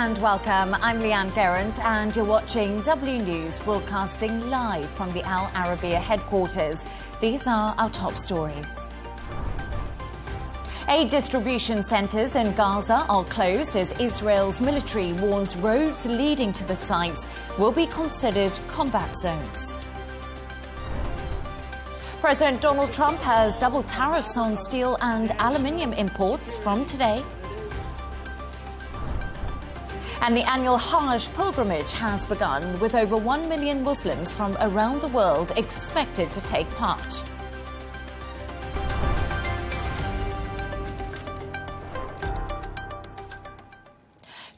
and welcome. I'm Leigh Ann Gerrans and you're watching W News, broadcasting live from the Al Arabiya headquarters. These are our top stories. Aid distribution centres in Gaza are closed as Israel's military warns roads leading to the sites will be considered combat zones. President Donald Trump has doubled tariffs on steel and aluminium imports from today. And the annual Hajj pilgrimage has begun, with over 1 million Muslims from around the world expected to take part.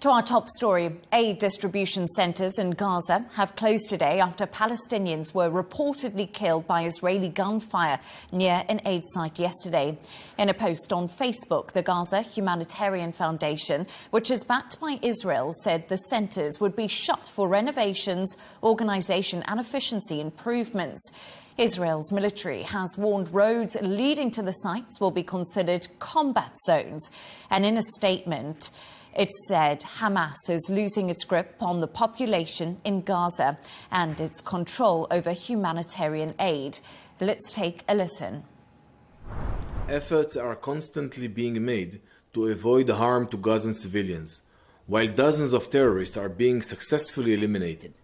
To our top story, aid distribution centres in Gaza have closed today after Palestinians were reportedly killed by Israeli gunfire near an aid site yesterday. In a post on Facebook, the Gaza Humanitarian Foundation, which is backed by Israel, said the centres would be shut for renovations, organisation and efficiency improvements. Israel's military has warned roads leading to the sites will be considered combat zones. And in a statement, it said Hamas is losing its grip on the population in Gaza and its control over humanitarian aid. Let's take a listen. Efforts are constantly being made to avoid harm to Gazan civilians, while dozens of terrorists are being successfully eliminated.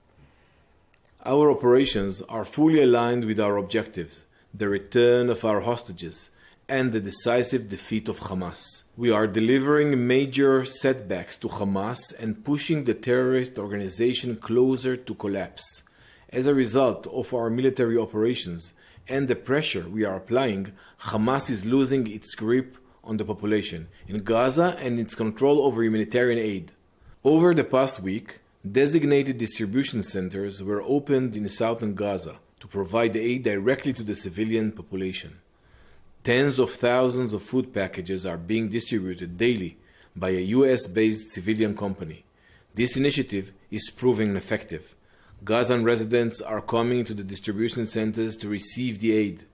Our operations are fully aligned with our objectives, the return of our hostages, and the decisive defeat of Hamas. We are delivering major setbacks to Hamas and pushing the terrorist organization closer to collapse. As a result of our military operations and the pressure we are applying, Hamas is losing its grip on the population in Gaza and its control over humanitarian aid. Over the past week, designated distribution centers were opened in southern Gaza to provide aid directly to the civilian population. Tens of thousands of food packages are being distributed daily by a US-based civilian company. This initiative is proving effective. Gazan residents are coming to the distribution centers to receive the aid.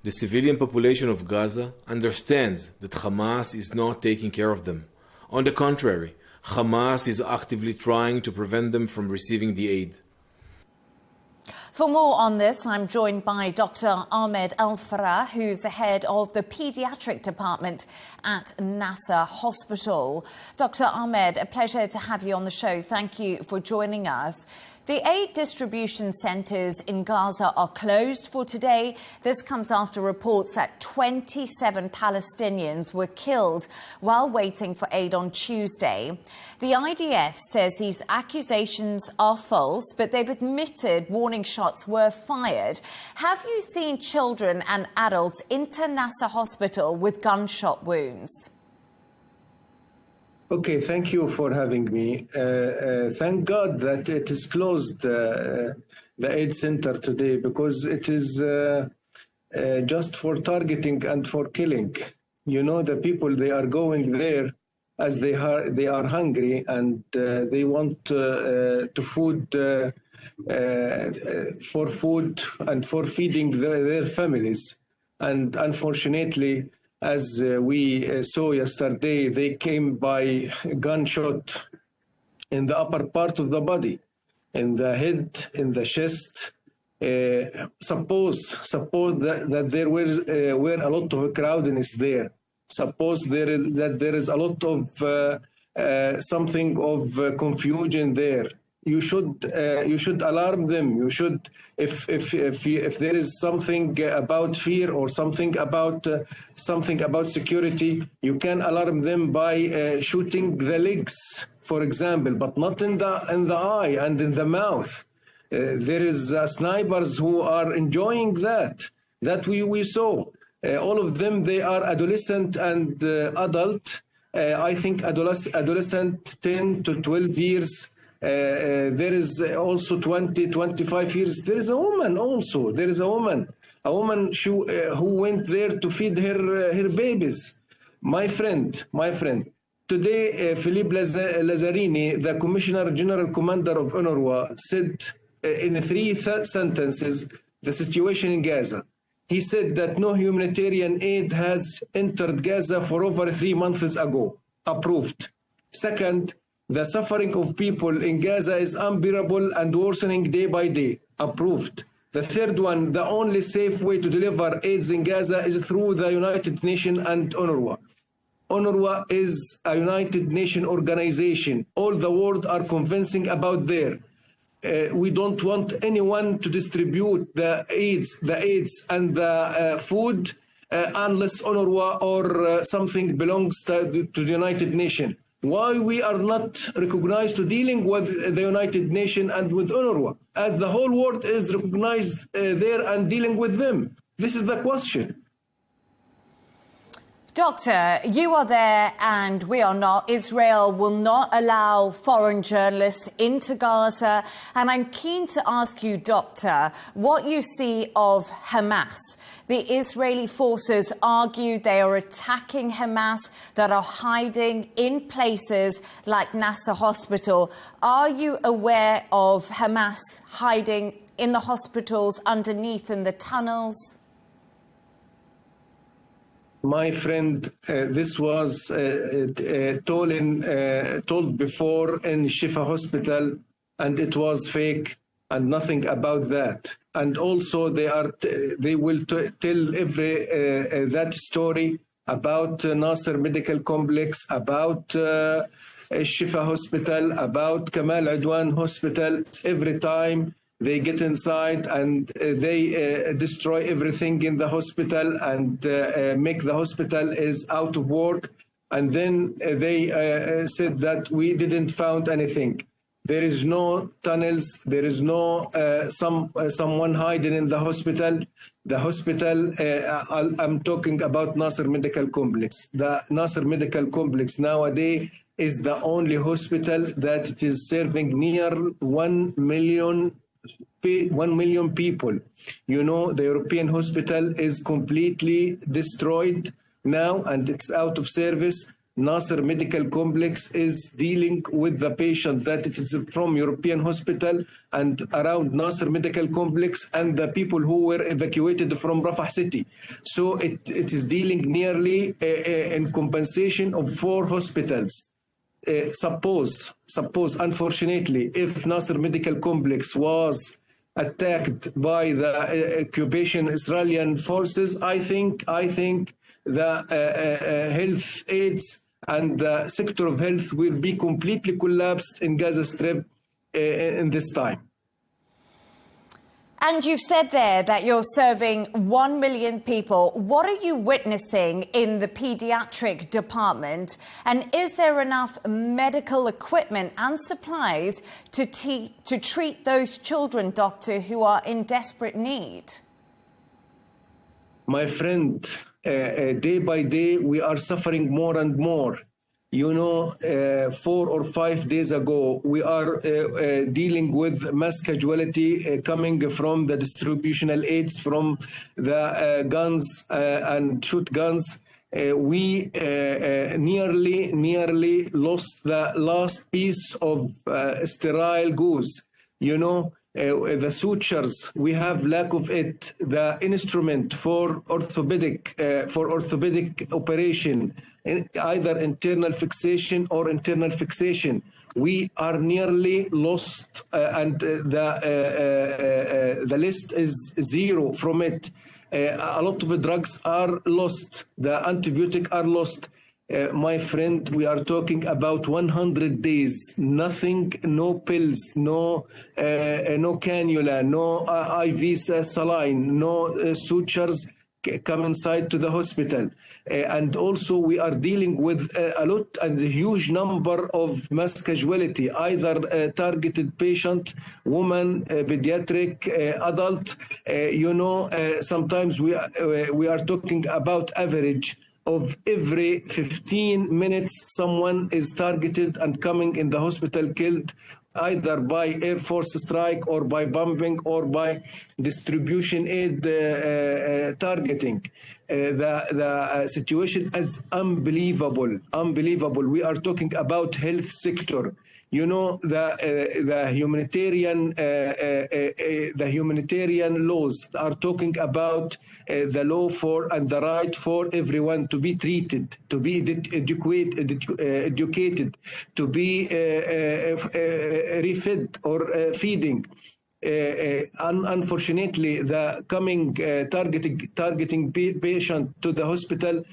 The civilian population of Gaza understands that Hamas is not taking care of them. On the contrary, Hamas is actively trying to prevent them from receiving the aid. For more on this, I'm joined by Dr. Ahmed Al-Farah, who's the head of the Pediatric Department at Nasser Hospital. Dr. Ahmed, a pleasure to have you on the show. Thank you for joining us. The aid distribution centres in Gaza are closed for today. This comes after reports that 27 Palestinians were killed while waiting for aid on Tuesday. The IDF says these accusations are false, but they've admitted warning shots were fired. Have you seen children and adults into Nasser Hospital with gunshot wounds? Okay, thank you for having me. Thank God that it is closed, the aid center today, because it is just for targeting and for killing. You know, the people, they are going there as they are hungry and they want for food and for feeding their families. And unfortunately, as we saw yesterday, they came by gunshot in the upper part of the body, in the head, in the chest. Suppose that there were a lot of crowdedness there. Suppose there is a lot of something of confusion there. You should alarm them. You should, if there is something about fear or something about security, you can alarm them by shooting the legs, for example, but not in the eye and in the mouth. There is snipers who are enjoying that we saw. All of them, they are adolescent and adult. I think adolescent 10 to 12 years. There is also 20, 25 years. There is a woman also. There is a woman who went there to feed her babies. My friend. Today, Philippe Lazzarini, the Commissioner General Commander of UNRWA, said in 3 sentences the situation in Gaza. He said that no humanitarian aid has entered Gaza for over 3 months ago, approved. Second, The suffering of people in Gaza is unbearable and worsening day by day. Approved. The third one, the only safe way to deliver AIDS in Gaza is through the United Nations and UNRWA. UNRWA is a United Nations organization. All the world are convincing about there. We don't want anyone to distribute the AIDS and the food unless UNRWA or something belongs to the United Nations. Why we are not recognized to dealing with the United Nations and with UNRWA, as the whole world is recognized there and dealing with them? This is the question. Doctor, you are there and we are not. Israel will not allow foreign journalists into Gaza. And I'm keen to ask you, Doctor, what you see of Hamas. The Israeli forces argue they are attacking Hamas, that are hiding in places like Nasser Hospital. Are you aware of Hamas hiding in the hospitals, underneath in the tunnels? My friend, this was told before in Shifa Hospital, and it was fake and nothing about that. And also they will tell every that story about Nasser Medical Complex, about Shifa Hospital, about Kamal Adwan Hospital. Every time they get inside and they destroy everything in the hospital and make the hospital is out of work. And then they said that we didn't found anything. There is no tunnels. There is no someone hiding in the hospital. The hospital, I'm talking about Nasser Medical Complex. The Nasser Medical Complex nowadays is the only hospital that it is serving near 1 million people. You know, the European hospital is completely destroyed now and it's out of service. Nasser Medical Complex is dealing with the patient that it is from European hospital and around Nasser Medical Complex and the people who were evacuated from Rafah city. So it is dealing nearly in compensation of 4 hospitals. Suppose, unfortunately, if Nasser Medical Complex was attacked by the occupation Israeli forces, I think the health aids and the sector of health will be completely collapsed in Gaza Strip in this time. And you've said there that you're serving 1 million people. What are you witnessing in the pediatric department? And is there enough medical equipment and supplies to treat those children, Doctor, who are in desperate need? My friend, day by day, we are suffering more and more. You know, 4 or 5 days ago, we are dealing with mass casualty coming from the distributional aids, from the guns and shoot guns. We nearly lost the last piece of sterile gauze. You know, the sutures, we have lack of it. The instrument for orthopedic operation, either internal fixation or internal fixation, we are nearly lost, and the list is 0 from it. A lot of the drugs are lost. The antibiotics are lost. My friend, we are talking about 100 days, nothing, no pills, no cannula, no IV saline, no sutures come inside to the hospital. And also we are dealing with a lot and a huge number of mass casualty, either targeted patient, woman, pediatric, adult. You know, sometimes we are talking about average of every 15 minutes, someone is targeted and coming in the hospital killed, either by Air Force strike or by bombing or by distribution aid targeting. The situation is unbelievable. We are talking about health sector. the humanitarian laws are talking about the law for and the right for everyone to be treated, to be educated, to be refed or feeding. Unfortunately, the coming targeting patient to the hospital,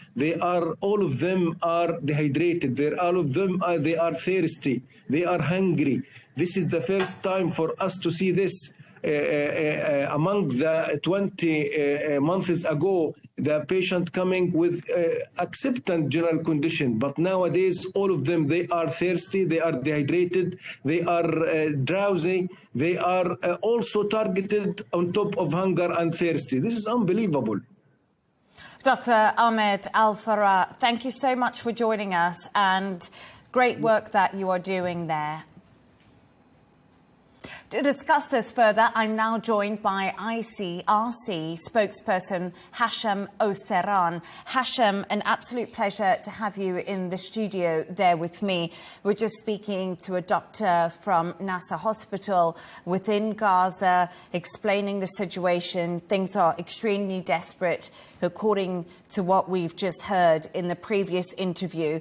all of them are dehydrated. All of them they are thirsty. They are hungry. This is the first time for us to see this. Among the 20 months ago, the patient coming with acceptant general condition, but nowadays all of them, they are thirsty, they are dehydrated, they are drowsy, they are also targeted on top of hunger and thirsty. This is unbelievable. Dr. Ahmed Al-Farah, thank you so much for joining us, and great work that you are doing there. To discuss this further, I'm now joined by ICRC spokesperson Hashem Oseran. Hashem, an absolute pleasure to have you in the studio there with me. We're just speaking to a doctor from Nasser Hospital within Gaza, explaining the situation. Things are extremely desperate, according to what we've just heard in the previous interview.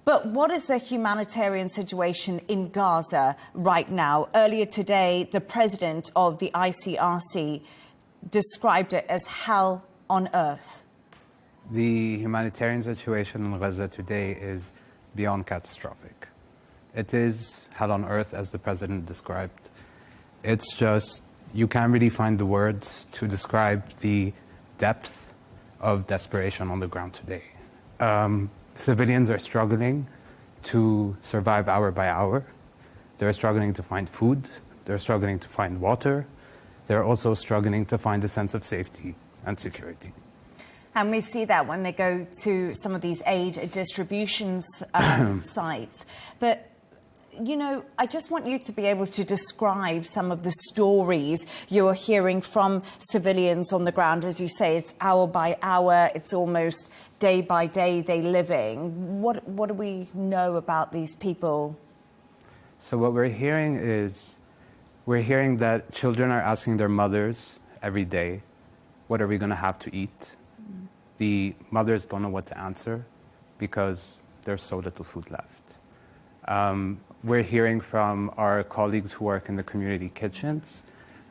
But what is the humanitarian situation in Gaza right now? Earlier today, the president of the ICRC described it as hell on earth. The humanitarian situation in Gaza today is beyond catastrophic. It is hell on earth, as the president described. It's just, you can't really find the words to describe the depth of desperation on the ground today. Civilians are struggling to survive hour by hour. They're struggling to find food. They're struggling to find water. They're also struggling to find a sense of safety and security. And we see that when they go to some of these aid distribution sites. But you know, I just want you to be able to describe some of the stories you're hearing from civilians on the ground. As you say, it's hour by hour, it's almost day by day they living. What do we know about these people? So what we're hearing is, we're hearing that children are asking their mothers every day, what are we going to have to eat? The mothers don't know what to answer because there's so little food left. We're hearing from our colleagues who work in the community kitchens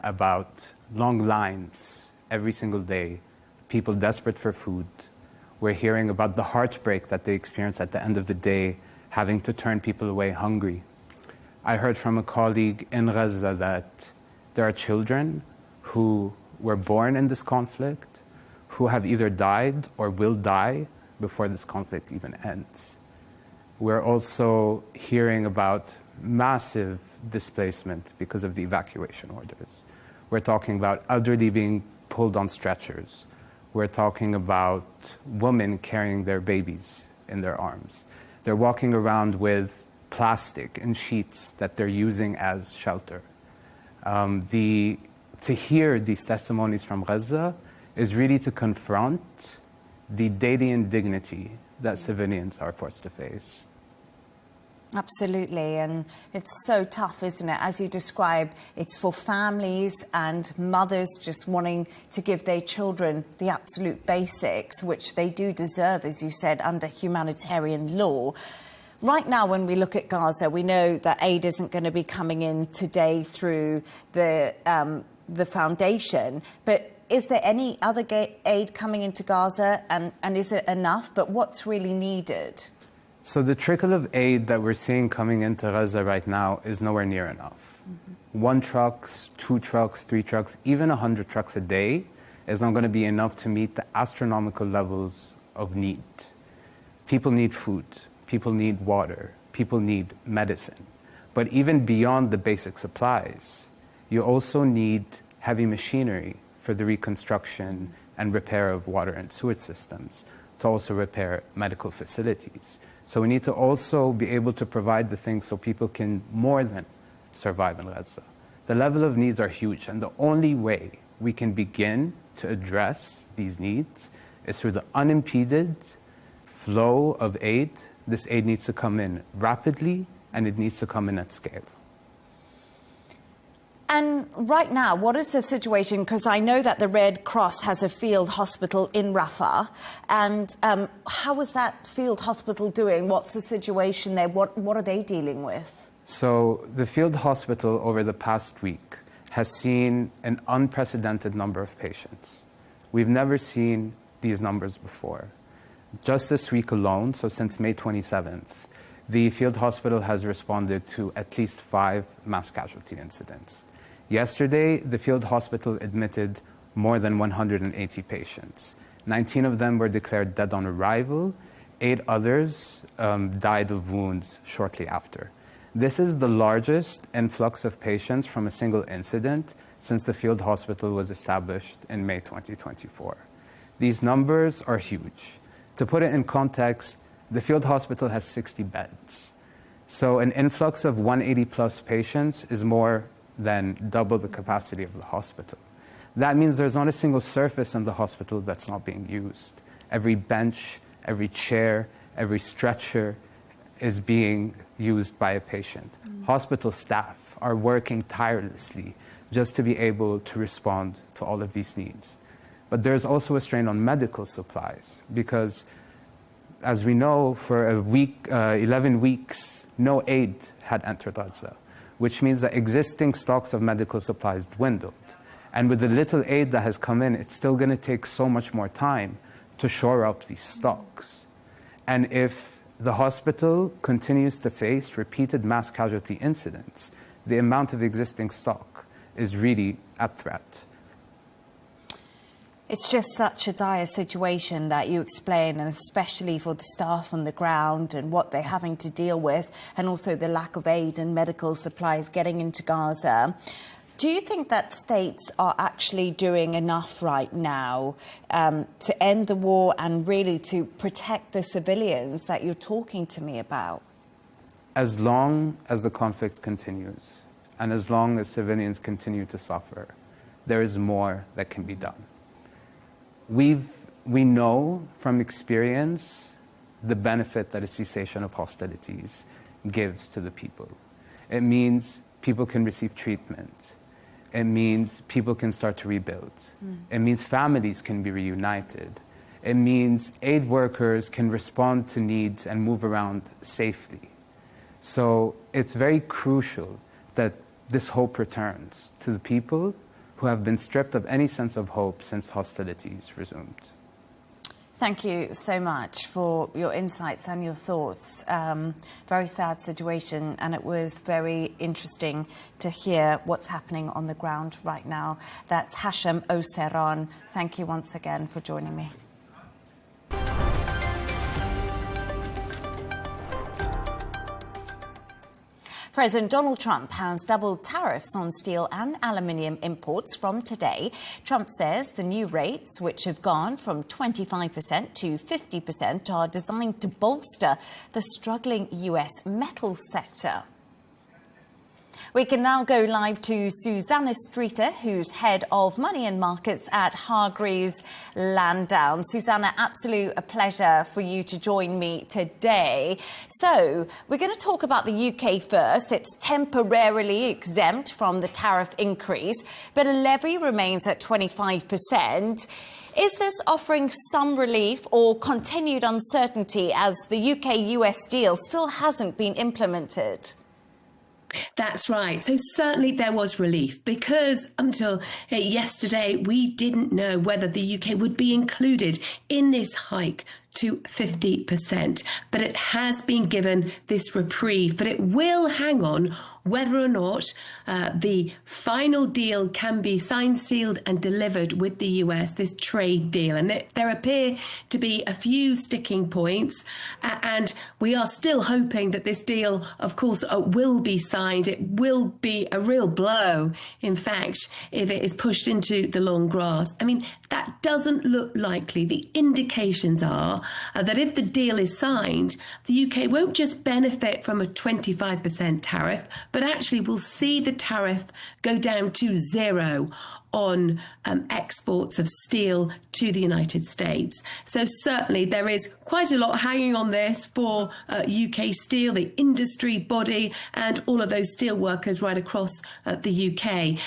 about long lines every single day, people desperate for food. We're hearing about the heartbreak that they experience at the end of the day, having to turn people away hungry. I heard from a colleague in Gaza that there are children who were born in this conflict, who have either died or will die before this conflict even ends. We're also hearing about massive displacement because of the evacuation orders. We're talking about elderly being pulled on stretchers. We're talking about women carrying their babies in their arms. They're walking around with plastic and sheets that they're using as shelter. To hear these testimonies from Gaza is really to confront the daily indignity that civilians are forced to face. Absolutely, and it's so tough, isn't it? As you describe, it's for families and mothers just wanting to give their children the absolute basics, which they do deserve, as you said, under humanitarian law. Right now, when we look at Gaza, we know that aid isn't going to be coming in today through the foundation, but is there any other aid coming into Gaza, and is it enough? But what's really needed? So the trickle of aid that we're seeing coming into Gaza right now is nowhere near enough. 1 truck, 2 trucks, 3 trucks, even 100 trucks a day is not going to be enough to meet the astronomical levels of need. People need food, people need water, people need medicine. But even beyond the basic supplies, you also need heavy machinery for the reconstruction and repair of water and sewage systems, to also repair medical facilities. So we need to also be able to provide the things so people can more than survive in Gaza. The level of needs are huge, and the only way we can begin to address these needs is through the unimpeded flow of aid. This aid needs to come in rapidly and it needs to come in at scale. And right now, what is the situation? Because I know that the Red Cross has a field hospital in Rafah. And how is that field hospital doing? What's the situation there? What are they dealing with? So the field hospital over the past week has seen an unprecedented number of patients. We've never seen these numbers before. Just this week alone, so since May 27th, the field hospital has responded to at least 5 mass casualty incidents. Yesterday, the field hospital admitted more than 180 patients. 19 of them were declared dead on arrival. 8 others died of wounds shortly after. This is the largest influx of patients from a single incident since the field hospital was established in May 2024. These numbers are huge. To put it in context, the field hospital has 60 beds. So an influx of 180 plus patients is more than double the capacity of the hospital. That means there's not a single surface in the hospital that's not being used. Every bench, every chair, every stretcher is being used by a patient. Hospital staff are working tirelessly just to be able to respond to all of these needs. But there's also a strain on medical supplies because, as we know, for 11 weeks, no aid had entered Gaza, which means that existing stocks of medical supplies dwindled. And with the little aid that has come in, it's still going to take so much more time to shore up these stocks. And if the hospital continues to face repeated mass casualty incidents, the amount of existing stock is really at threat. It's just such a dire situation that you explain, and especially for the staff on the ground and what they're having to deal with, and also the lack of aid and medical supplies getting into Gaza. Do you think that states are actually doing enough right now to end the war and really to protect the civilians that you're talking to me about? As long as the conflict continues, and as long as civilians continue to suffer, there is more that can be done. We know from experience the benefit that a cessation of hostilities gives to the people. It means people can receive treatment. It means people can start to rebuild. It means families can be reunited. It means aid workers can respond to needs and move around safely. So it's very crucial that this hope returns to the people who have been stripped of any sense of hope since hostilities resumed. Thank you so much for your insights and your thoughts. Very sad situation, and it was very interesting to hear what's happening on the ground right now. That's Hashem Oseron. Thank you once again for joining me. President Donald Trump has doubled tariffs on steel and aluminium imports from today. Trump says the new rates, which have gone from 25% to 50%, are designed to bolster the struggling US metal sector. We can now go live to Susanna Streeter, who's head of money and markets at Hargreaves Lansdown. Susanna, absolute a pleasure for you to join me today. So we're going to talk about the UK first. It's temporarily exempt from the tariff increase, but a levy remains at 25%. Is this offering some relief or continued uncertainty as the UK-US deal still hasn't been implemented? That's right. So certainly there was relief because until yesterday, we didn't know whether the UK would be included in this hike to 50%. But it has been given this reprieve, but it will hang on whether or not the final deal can be signed, sealed and delivered with the US, this trade deal. And there appear to be a few sticking points. And we are still hoping that this deal, of course, will be signed. It will be a real blow, in fact, if it is pushed into the long grass. I mean, that doesn't look likely. The indications are that if the deal is signed, the UK won't just benefit from a 25% tariff, but actually will see the tariff go down to 0 on exports of steel to the United States. So certainly there is quite a lot hanging on this for UK Steel, the industry body, and all of those steel workers right across the UK.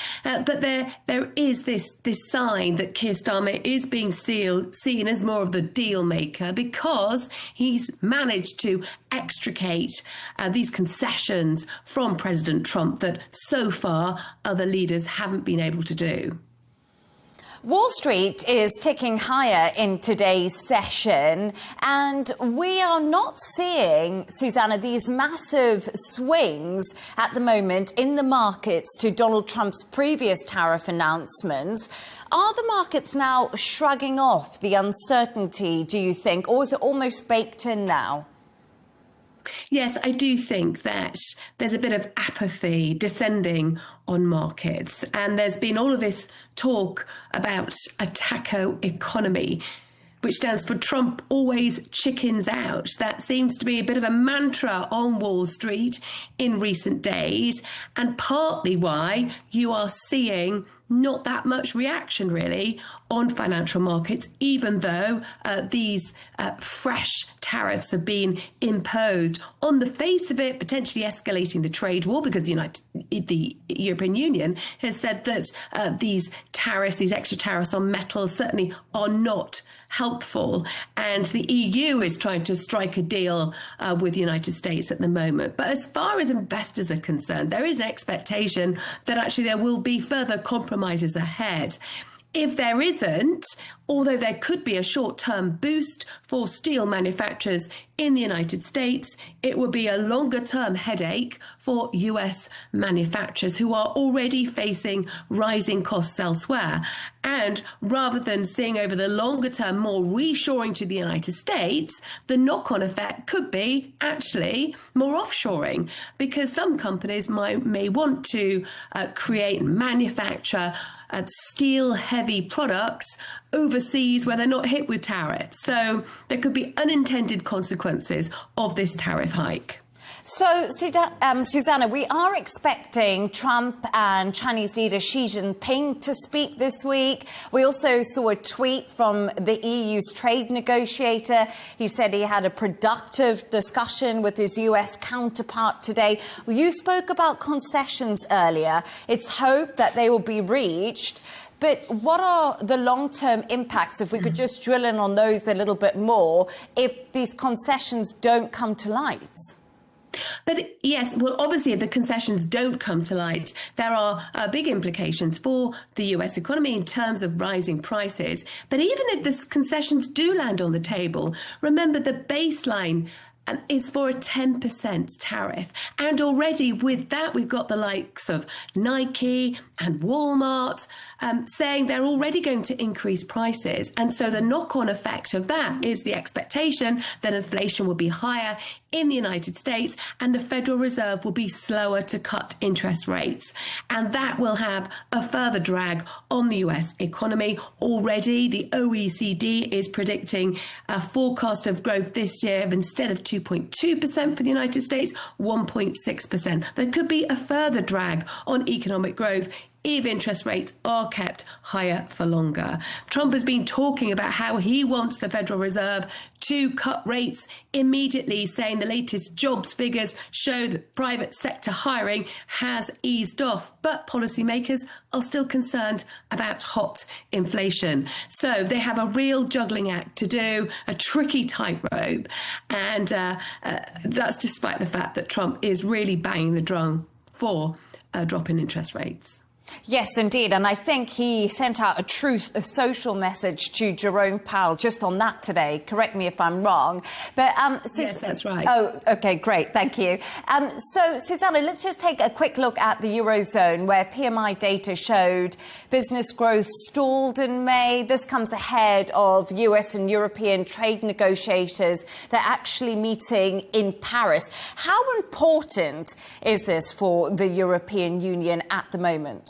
But there is this sign that Keir Starmer is being seen as more of the deal maker, because he's managed to extricate these concessions from President Trump that so far other leaders haven't been able to do. Wall Street is ticking higher in today's session, and we are not seeing, Susanna, these massive swings at the moment in the markets to Donald Trump's previous tariff announcements. Are the markets now shrugging off the uncertainty, do you think, or is it almost baked in now? Yes, I do think that there's a bit of apathy descending on markets. And there's been all of this talk about a taco economy, which stands for Trump always chickens out. That seems to be a bit of a mantra on Wall Street in recent days, and partly why you are seeing not that much reaction, really, on financial markets, even though these fresh tariffs have been imposed. On the face of it, potentially escalating the trade war, because the European Union has said that these tariffs, these extra tariffs on metals, certainly are not helpful, and the EU is trying to strike a deal with the United States at the moment. But as far as investors are concerned, there is an expectation that actually there will be further compromises ahead. If there isn't, although there could be a short-term boost for steel manufacturers in the United States, it would be a longer-term headache for US manufacturers who are already facing rising costs elsewhere. And rather than seeing over the longer term more reshoring to the United States, the knock-on effect could be actually more offshoring, because some companies may want to create and manufacture steel-heavy products overseas where they're not hit with tariffs. So there could be unintended consequences of this tariff hike. So, Susanna, we are expecting Trump and Chinese leader Xi Jinping to speak this week. We also saw a tweet from the EU's trade negotiator. He said he had a productive discussion with his US counterpart today. You spoke about concessions earlier. It's hoped that they will be reached. But what are the long-term impacts, if we could just drill in on those a little bit more, if these concessions don't come to light? But yes, well, obviously, if the concessions don't come to light, there are big implications for the US economy in terms of rising prices. But even if the concessions do land on the table, remember the baseline is for a 10% tariff. And already with that, we've got the likes of Nike and Walmart saying they're already going to increase prices. And so the knock-on effect of that is the expectation that inflation will be higher in the United States and the Federal Reserve will be slower to cut interest rates. And that will have a further drag on the US economy. Already, the OECD is predicting a forecast of growth this year of, instead of 2.2% for the United States, 1.6%. There could be a further drag on economic growth if interest rates are kept higher for longer. Trump has been talking about how he wants the Federal Reserve to cut rates immediately, saying the latest jobs figures show that private sector hiring has eased off, but policymakers are still concerned about hot inflation. So they have a real juggling act to do, a tricky tightrope, and that's despite the fact that Trump is really banging the drum for a drop in interest rates. Yes, indeed. And I think he sent out a Truth Social message to Jerome Powell just on that today. Correct me if I'm wrong. But yes, that's right. Oh, OK, great. Thank you. So, Susanna, let's just take a quick look at the Eurozone, where PMI data showed business growth stalled in May. This comes ahead of US and European trade negotiators. They're actually meeting in Paris. How important is this for the European Union at the moment?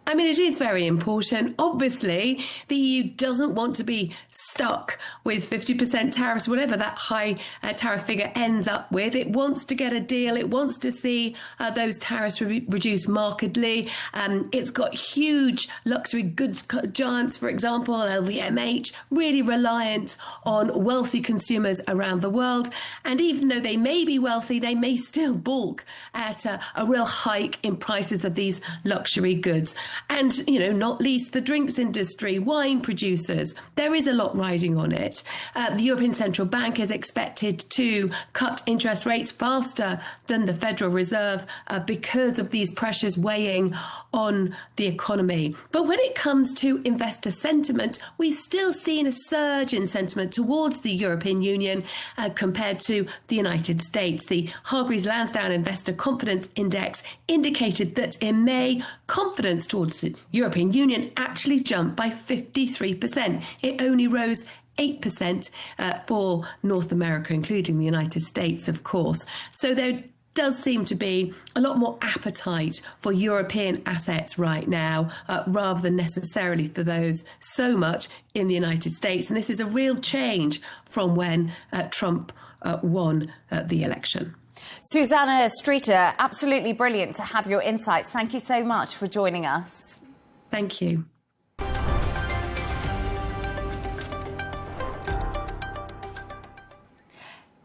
I mean, it is very important. Obviously, the EU doesn't want to be stuck with 50% tariffs, whatever that high tariff figure ends up with. It wants to get a deal. It wants to see those tariffs reduced markedly. It's got huge luxury goods giants, for example, LVMH, really reliant on wealthy consumers around the world. And even though they may be wealthy, they may still balk at a real hike in prices of these luxury goods. And, you know, not least the drinks industry, wine producers. There is a lot riding on it. The European Central Bank is expected to cut interest rates faster than the Federal Reserve because of these pressures weighing on the economy. But when it comes to investor sentiment, we've still seen a surge in sentiment towards the European Union compared to the United States. The Hargreaves Lansdown Investor Confidence Index indicated that in May, confidence towards the European Union actually jumped by 53%. It only rose 8% for North America, including the United States, of course. So there does seem to be a lot more appetite for European assets right now, rather than necessarily for those so much in the United States. And this is a real change from when Trump won the election. Susanna Streeter, absolutely brilliant to have your insights. Thank you so much for joining us. Thank you.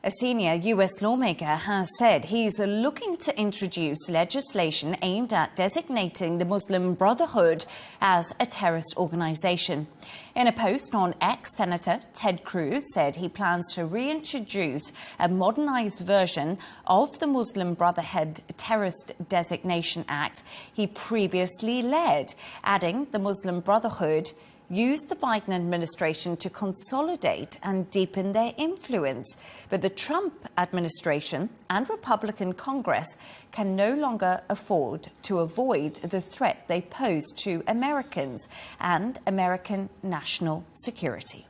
A senior US lawmaker has said he's looking to introduce legislation aimed at designating the Muslim Brotherhood as a terrorist organization. In a post on X, Senator Ted Cruz said he plans to reintroduce a modernized version of the Muslim Brotherhood Terrorist Designation Act he previously led, adding the Muslim Brotherhood used the Biden administration to consolidate and deepen their influence. But the Trump administration and Republican Congress can no longer afford to avoid the threat they pose to Americans and American national security.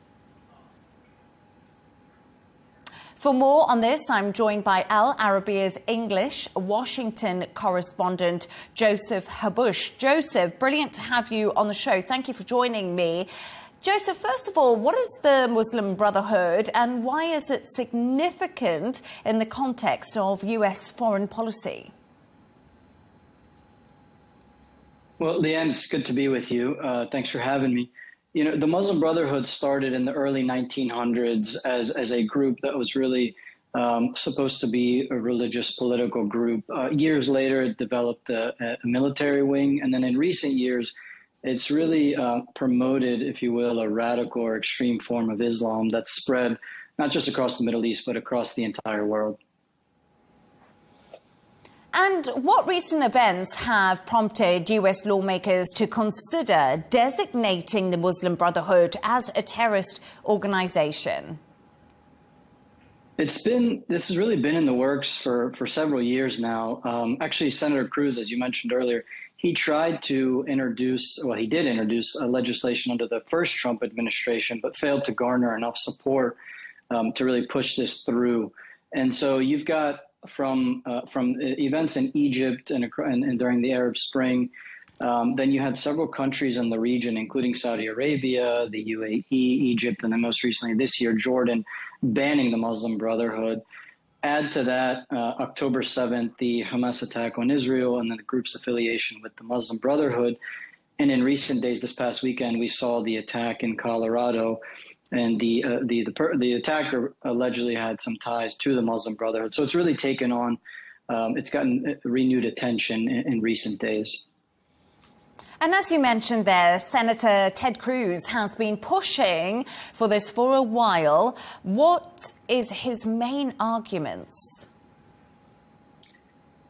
For more on this, I'm joined by Al Arabiya's English Washington correspondent, Joseph Habush. Joseph, brilliant to have you on the show. Thank you for joining me. Joseph, first of all, what is the Muslim Brotherhood and why is it significant in the context of US foreign policy? Well, Leigh Ann, it's good to be with you. Thanks for having me. You know, the Muslim Brotherhood started in the early 1900s as a group that was really supposed to be a religious political group. Years later, it developed a military wing. And then in recent years, it's really promoted, if you will, a radical or extreme form of Islam that's spread not just across the Middle East, but across the entire world. And what recent events have prompted US lawmakers to consider designating the Muslim Brotherhood as a terrorist organization? This has really been in the works for several years now. Actually, Senator Cruz, as you mentioned earlier, he did introduce a legislation under the first Trump administration, but failed to garner enough support to really push this through. And so you've got from events in Egypt and during the Arab Spring, then you had several countries in the region, including Saudi Arabia, the UAE, Egypt, and then most recently this year, Jordan, banning the Muslim Brotherhood. Add to that October 7th, the Hamas attack on Israel and then the group's affiliation with the Muslim Brotherhood. And in recent days, this past weekend, we saw the attack in Colorado. And the attacker allegedly had some ties to the Muslim Brotherhood. So it's really taken on, it's gotten renewed attention in recent days. And as you mentioned there, Senator Ted Cruz has been pushing for this for a while. What is his main arguments?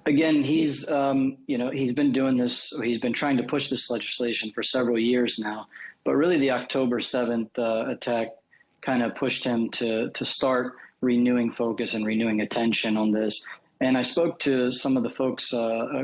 Again, he's been doing this. He's been trying to push this legislation for several years now. But really, the October 7th attack kind of pushed him to start renewing focus and renewing attention on this. And I spoke to some of the folks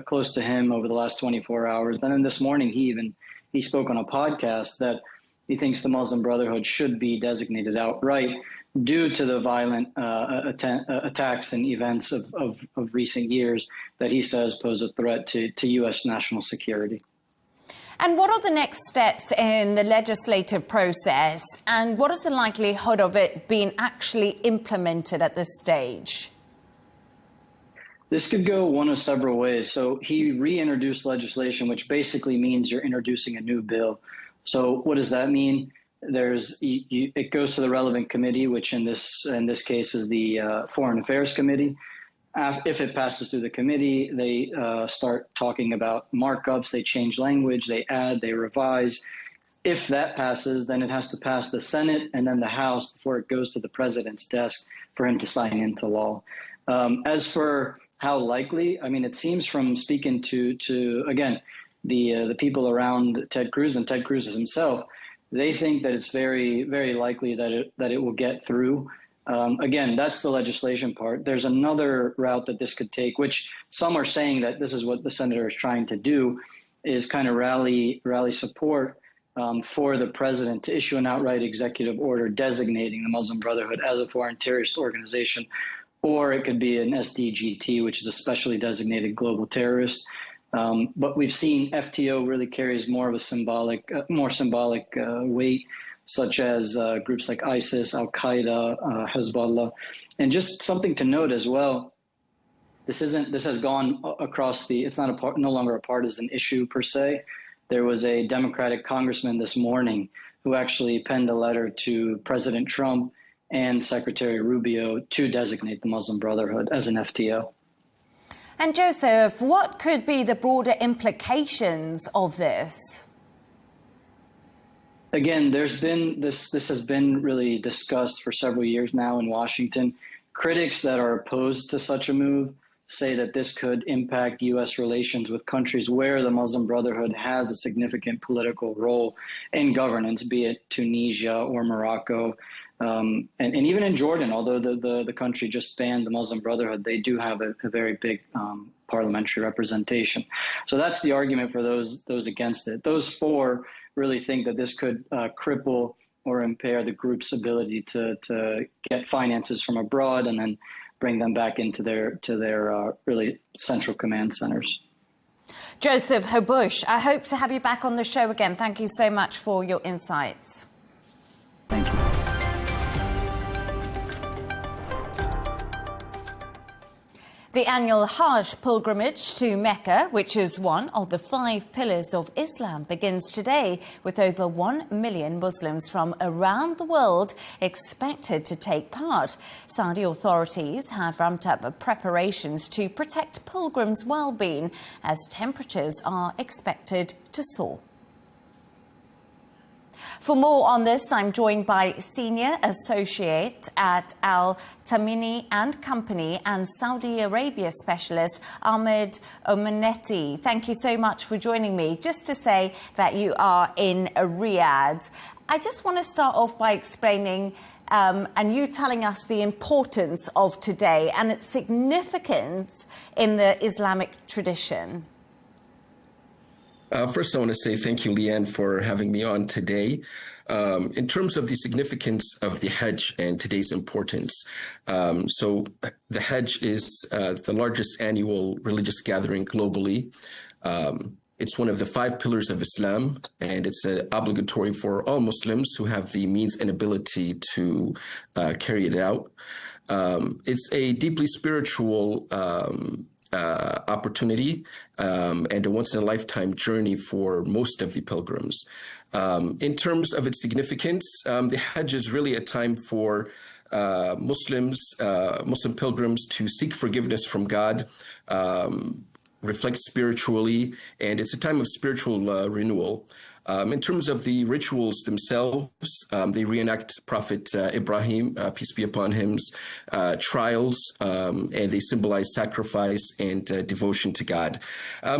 close to him over the last 24 hours. And then this morning, he spoke on a podcast that he thinks the Muslim Brotherhood should be designated outright due to the violent attacks and events of recent years that he says pose a threat to U.S. national security. And what are the next steps in the legislative process, and what is the likelihood of it being actually implemented at this stage? This could go one of several ways. So he reintroduced legislation, which basically means you're introducing a new bill. So what does that mean? It goes to the relevant committee, which in this case is the Foreign Affairs Committee. If it passes through the committee, they start talking about markups. They change language, they add, they revise. If that passes, then it has to pass the Senate and then the House before it goes to the president's desk for him to sign into law. As for how likely, I mean, it seems from speaking to again, the people around Ted Cruz and Ted Cruz himself, they think that it's very, very likely that it will get through. Again, that's the legislation part. There's another route that this could take, which some are saying that this is what the senator is trying to do, is kind of rally support for the president to issue an outright executive order designating the Muslim Brotherhood as a foreign terrorist organization, or it could be an SDGT, which is a specially designated global terrorist. But we've seen FTO really carries more of a more symbolic weight, such as groups like ISIS, Al-Qaeda, Hezbollah. And just something to note as well, this has gone across it's no longer a partisan issue per se. There was a Democratic congressman this morning who actually penned a letter to President Trump and Secretary Rubio to designate the Muslim Brotherhood as an FTO. And Joseph, what could be the broader implications of this? Again, this has been really discussed for several years now in Washington. Critics that are opposed to such a move say that this could impact U.S. relations with countries where the Muslim Brotherhood has a significant political role in governance, be it Tunisia or Morocco. And even in Jordan, although the country just banned the Muslim Brotherhood, they do have a very big parliamentary representation. So that's the argument for those against it. Those four really think that this could cripple or impair the group's ability to get finances from abroad and then bring them back into their really central command centers. Joseph Habush, I hope to have you back on the show again. Thank you so much for your insights. Thank you. The annual Hajj pilgrimage to Mecca, which is one of the 5 pillars of Islam, begins today with over 1 million Muslims from around the world expected to take part. Saudi authorities have ramped up preparations to protect pilgrims' well-being as temperatures are expected to soar. For more on this, I'm joined by Senior Associate at Al Tamimi and Company and Saudi Arabia Specialist Ahmed Omaneti. Thank you so much for joining me. Just to say that you are in Riyadh, I just want to start off by explaining and you telling us the importance of today and its significance in the Islamic tradition. First, I want to say thank you, Leigh Ann, for having me on today. In terms of the significance of the Hajj and today's importance, so the Hajj is the largest annual religious gathering globally. It's one of the 5 pillars of Islam, and it's obligatory for all Muslims who have the means and ability to carry it out. It's a deeply spiritual opportunity and a once-in-a-lifetime journey for most of the pilgrims. In terms of its significance, the Hajj is really a time for Muslim pilgrims to seek forgiveness from God, reflect spiritually, and it's a time of spiritual renewal. In terms of the rituals themselves, they reenact Prophet Ibrahim, peace be upon him's trials, and they symbolize sacrifice and devotion to God.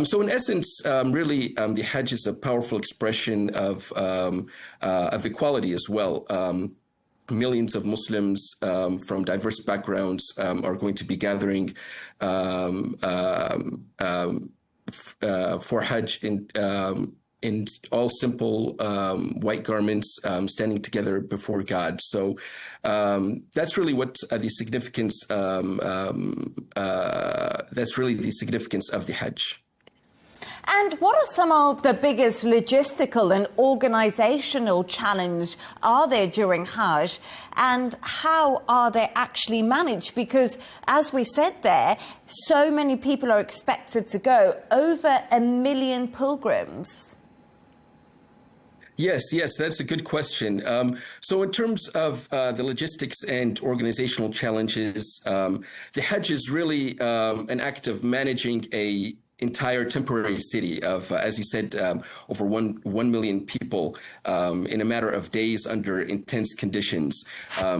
So in essence, really, the Hajj is a powerful expression of equality as well. Millions of Muslims from diverse backgrounds are going to be gathering for Hajj in all simple white garments, standing together before God. So that's really what the significance. That's really the significance of the Hajj. And what are some of the biggest logistical and organizational challenges are there during Hajj, and how are they actually managed? Because, as we said there, so many people are expected to go, over 1 million pilgrims. Yes, that's a good question. So in terms of the logistics and organizational challenges, the Hajj is really an act of managing a entire temporary city of, as you said, over 1 million people in a matter of days under intense conditions.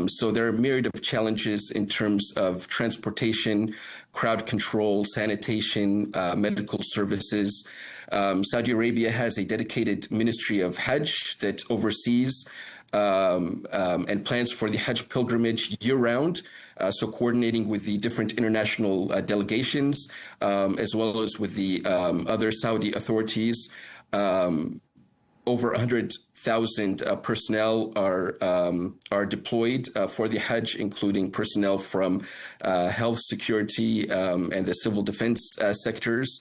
So there are a myriad of challenges in terms of transportation, crowd control, sanitation, medical services. Saudi Arabia has a dedicated Ministry of Hajj that oversees and plans for the Hajj pilgrimage year-round, so coordinating with the different international delegations, as well as with the other Saudi authorities. Over 100,000 personnel are deployed for the Hajj, including personnel from health, security, and the civil defense sectors.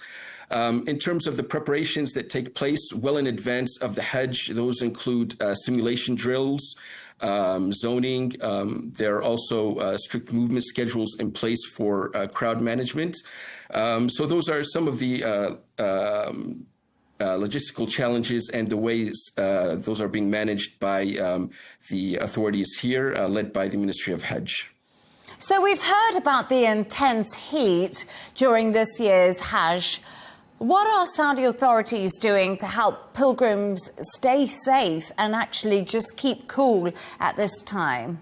In terms of the preparations that take place well in advance of the Hajj, those include simulation drills, zoning. There are also strict movement schedules in place for crowd management. So those are some of the logistical challenges and the ways those are being managed by the authorities here, led by the Ministry of Hajj. So we've heard about the intense heat during this year's Hajj. What are Saudi authorities doing to help pilgrims stay safe and actually just keep cool at this time?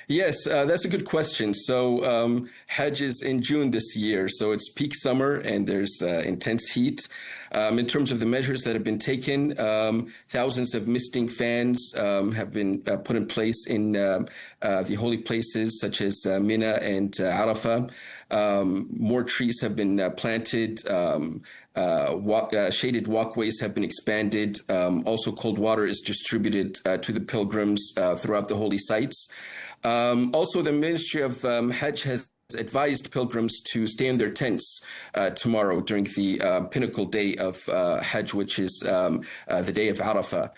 Yes, that's a good question. So Hajj is in June this year, so it's peak summer and there's intense heat. In terms of the measures that have been taken, thousands of misting fans have been put in place in the holy places such as Mina and Arafah. More trees have been planted. Shaded walkways have been expanded. Also, cold water is distributed to the pilgrims throughout the holy sites. Also, the Ministry of Hajj has advised pilgrims to stay in their tents tomorrow during the pinnacle day of Hajj, which is the day of Arafah.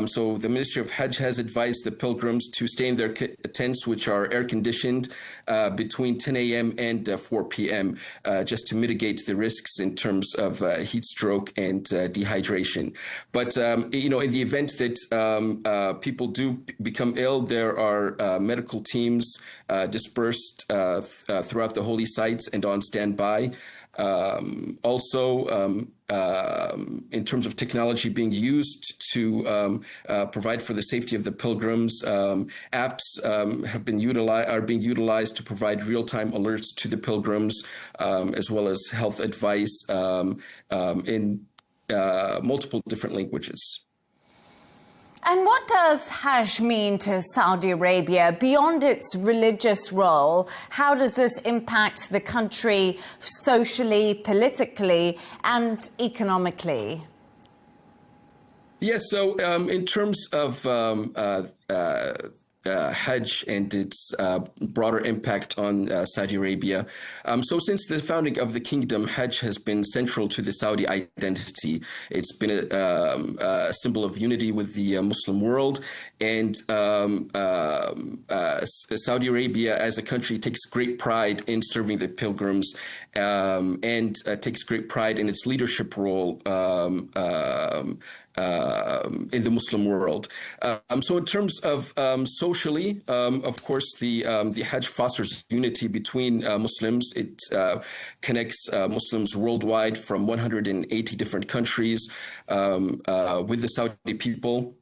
So the Ministry of Hajj has advised the pilgrims to stay in their tents, which are air-conditioned, between 10 a.m. and 4 p.m., just to mitigate the risks in terms of heat stroke and dehydration. But, in the event that people do become ill, there are medical teams dispersed throughout the holy sites and on standby. Also, in terms of technology being used to provide for the safety of the pilgrims, apps are being utilized to provide real-time alerts to the pilgrims, as well as health advice in multiple different languages. And what does Hajj mean to Saudi Arabia beyond its religious role? How does this impact the country socially, politically, and economically? Yes, so in terms of Hajj and its broader impact on Saudi Arabia. So since the founding of the kingdom, Hajj has been central to the Saudi identity. It's been a symbol of unity with the Muslim world, and Saudi Arabia as a country takes great pride in serving the pilgrims and takes great pride in its leadership role in the Muslim world. So in terms of socially, of course, the Hajj fosters unity between Muslims. It connects Muslims worldwide from 180 different countries with the Saudi people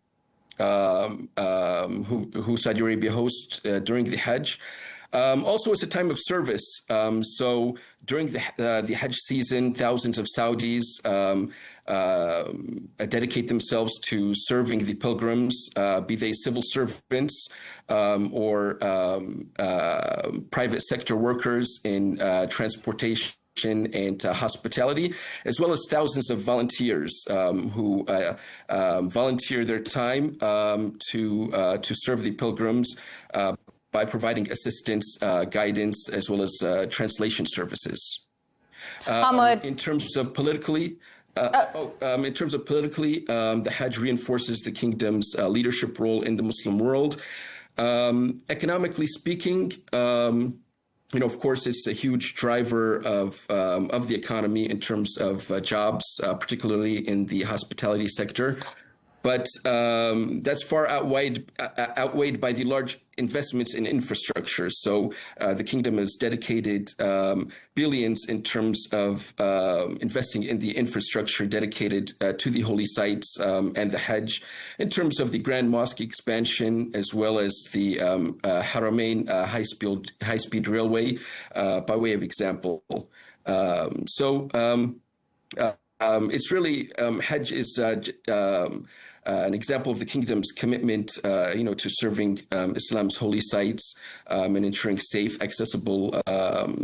who Saudi Arabia hosts during the Hajj. Also, it's a time of service. So during the Hajj season, thousands of Saudis dedicate themselves to serving the pilgrims, be they civil servants or private sector workers in transportation and hospitality, as well as thousands of volunteers who volunteer their time to serve the pilgrims by providing assistance, guidance, as well as translation services. Ahmed. In terms of politically, the Hajj reinforces the kingdom's leadership role in the Muslim world. Economically speaking, of course, it's a huge driver of the economy in terms of jobs, particularly in the hospitality sector. But that's far outweighed by the large investments in infrastructure. So the kingdom has dedicated billions in terms of investing in the infrastructure dedicated to the holy sites and the Hajj, in terms of the Grand Mosque expansion, as well as the Haramain high-speed railway, by way of example. It's really, Hajj is an example of the kingdom's commitment, to serving Islam's holy sites and ensuring safe, accessible,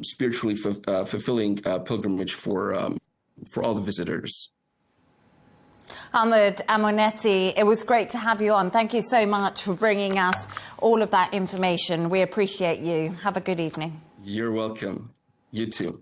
spiritually fulfilling pilgrimage for all the visitors. Ahmed Amonetti, it was great to have you on. Thank you so much for bringing us all of that information. We appreciate you. Have a good evening. You're welcome. You too.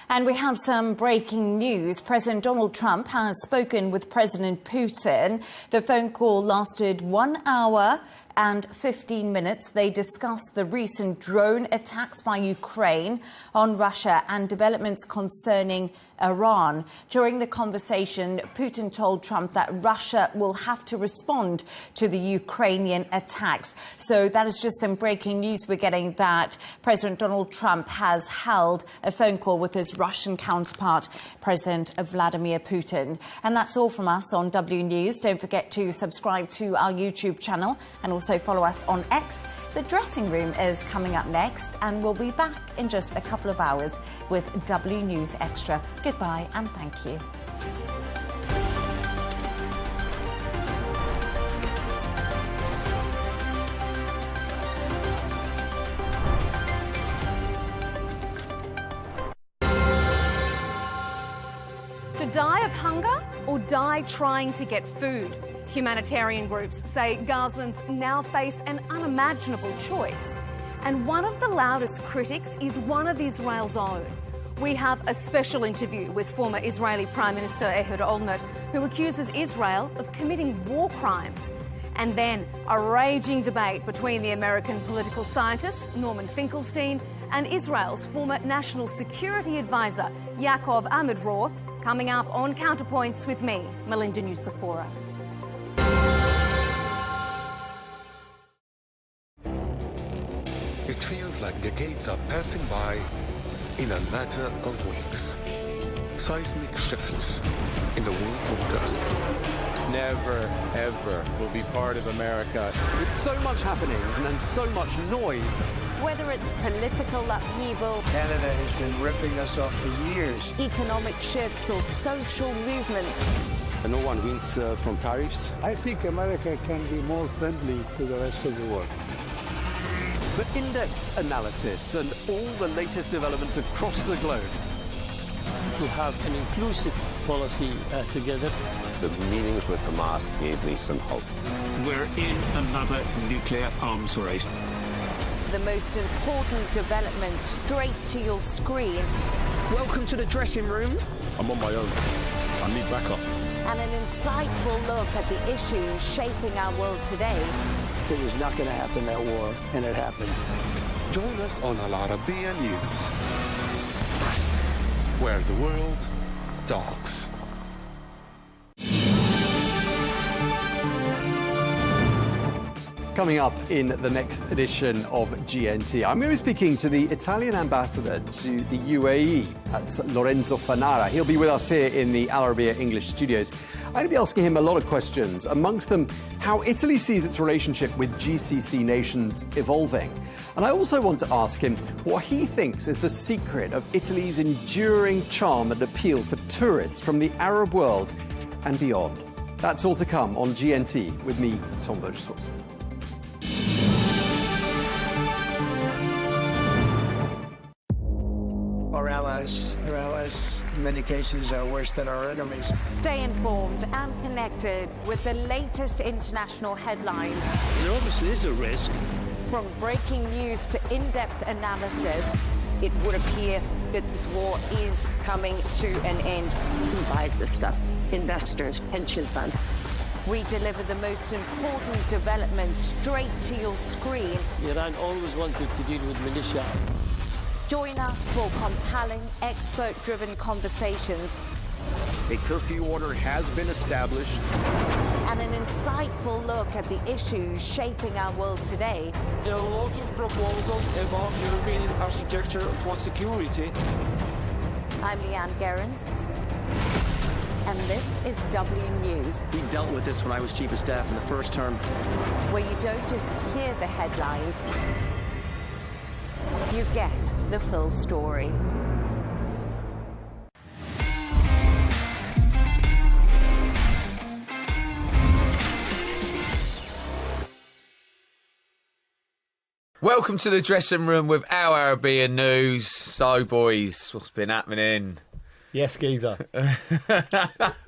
And we have some breaking news. President Donald Trump has spoken with President Putin. The phone call lasted 1 hour and 15 minutes. They discussed the recent drone attacks by Ukraine on Russia and developments concerning Iran. During the conversation, Putin told Trump that Russia will have to respond to the Ukrainian attacks. So that is just some breaking news. We're getting that President Donald Trump has held a phone call with his Russian counterpart, President Vladimir Putin. And that's all from us on W News. Don't forget to subscribe to our YouTube channel and also follow us on X. The Dressing Room is coming up next, and we'll be back in just a couple of hours with W News Extra. Goodbye and thank you. To die of hunger or die trying to get food? Humanitarian groups say Gazans now face an unimaginable choice. And one of the loudest critics is one of Israel's own. We have a special interview with former Israeli Prime Minister Ehud Olmert, who accuses Israel of committing war crimes. And then a raging debate between the American political scientist Norman Finkelstein and Israel's former national security advisor Yaakov Amidror, coming up on Counterpoints with me, Melinda Nucifora. It feels like decades are passing by in a matter of weeks. Seismic shifts in the world order. Never, ever will be part of America. With so much happening and so much noise. Whether it's political upheaval, Canada has been ripping us off for years, economic shifts or social movements. No one wins from tariffs. I think America can be more friendly to the rest of the world. The in-depth analysis and all the latest developments across the globe. To have an inclusive policy together. The meetings with Hamas gave me some hope. We're in another nuclear arms race. The most important development straight to your screen. Welcome to the dressing room. I'm on my own. I need backup. And an insightful look at the issues shaping our world today. It was not going to happen, that war, and it happened. Join us on Arabiya News, where the world talks. Coming up in the next edition of GNT, I'm going to be speaking to the Italian ambassador to the UAE, that's Lorenzo Fanara. He'll be with us here in the Arabiya English studios. I'm going to be asking him a lot of questions, amongst them how Italy sees its relationship with GCC nations evolving. And I also want to ask him what he thinks is the secret of Italy's enduring charm and appeal for tourists from the Arab world and beyond. That's all to come on GNT with me, Tom Burges Watson. Our allies, in many cases, are worse than our enemies. Stay informed and connected with the latest international headlines. There obviously is a risk From breaking news to in-depth analysis, it would appear that this war is coming to an end. Who buys this stuff? Investors, pension funds. We deliver the most important developments straight to your screen. Iran always wanted to deal with militia. Join us for compelling, expert-driven conversations. A curfew order has been established. And an insightful look at the issues shaping our world today. There are a lot of proposals about European architecture for security. I'm Leigh Ann Gerrans, and this is W News. We dealt with this when I was Chief of Staff in the first term. Where you don't just hear the headlines, you get the full story. Welcome to the dressing room with our Arabiya news. So, boys, what's been happening? Yes, geezer. Well,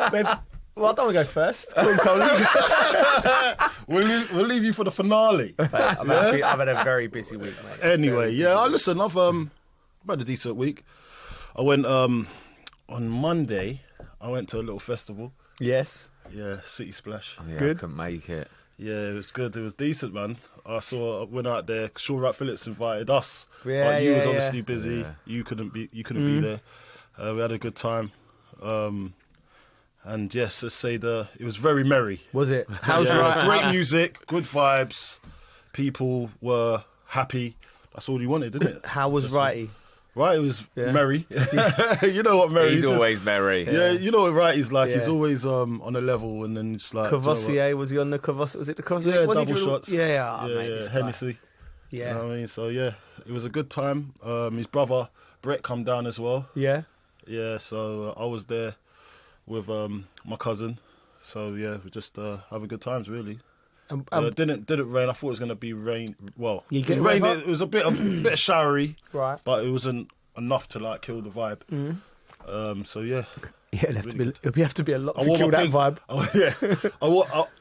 I don't want to go first. We'll leave you for the finale. I've had a very busy week, mate. Anyway, listen, I've had a decent week. I went on Monday. I went to a little festival. Yes. Yeah, City Splash. Yeah, good. I couldn't make it. Yeah, it was good. It was decent, man. I went out there. Sean Wright Phillips invited us. Yeah, but you was yeah. obviously busy. Yeah. You couldn't be there. We had a good time. And yes, let's say it was very merry. Was it? How's right? Great music, good vibes. People were happy. That's all you wanted, didn't it? How was Righty? Right, it was merry. You know what merry is. He's always merry. Yeah, you know what Righty's like. Yeah. He's always on a level, and then it's like... Cavassier, was he on the Cavassier? Was it the Cavassier? Yeah, was double he shots. Yeah, Hennessy. Yeah. You know what I mean? So, yeah, it was a good time. His brother, Brett, come down as well. Yeah. Yeah, so I was there with my cousin. So, yeah, we just having good times, really. Didn't rain. I thought it was going to be rain. Well, it rained. It was a bit showery, right? But it wasn't enough to like kill the vibe. So yeah, it'll have to be a lot to kill that vibe. Oh yeah,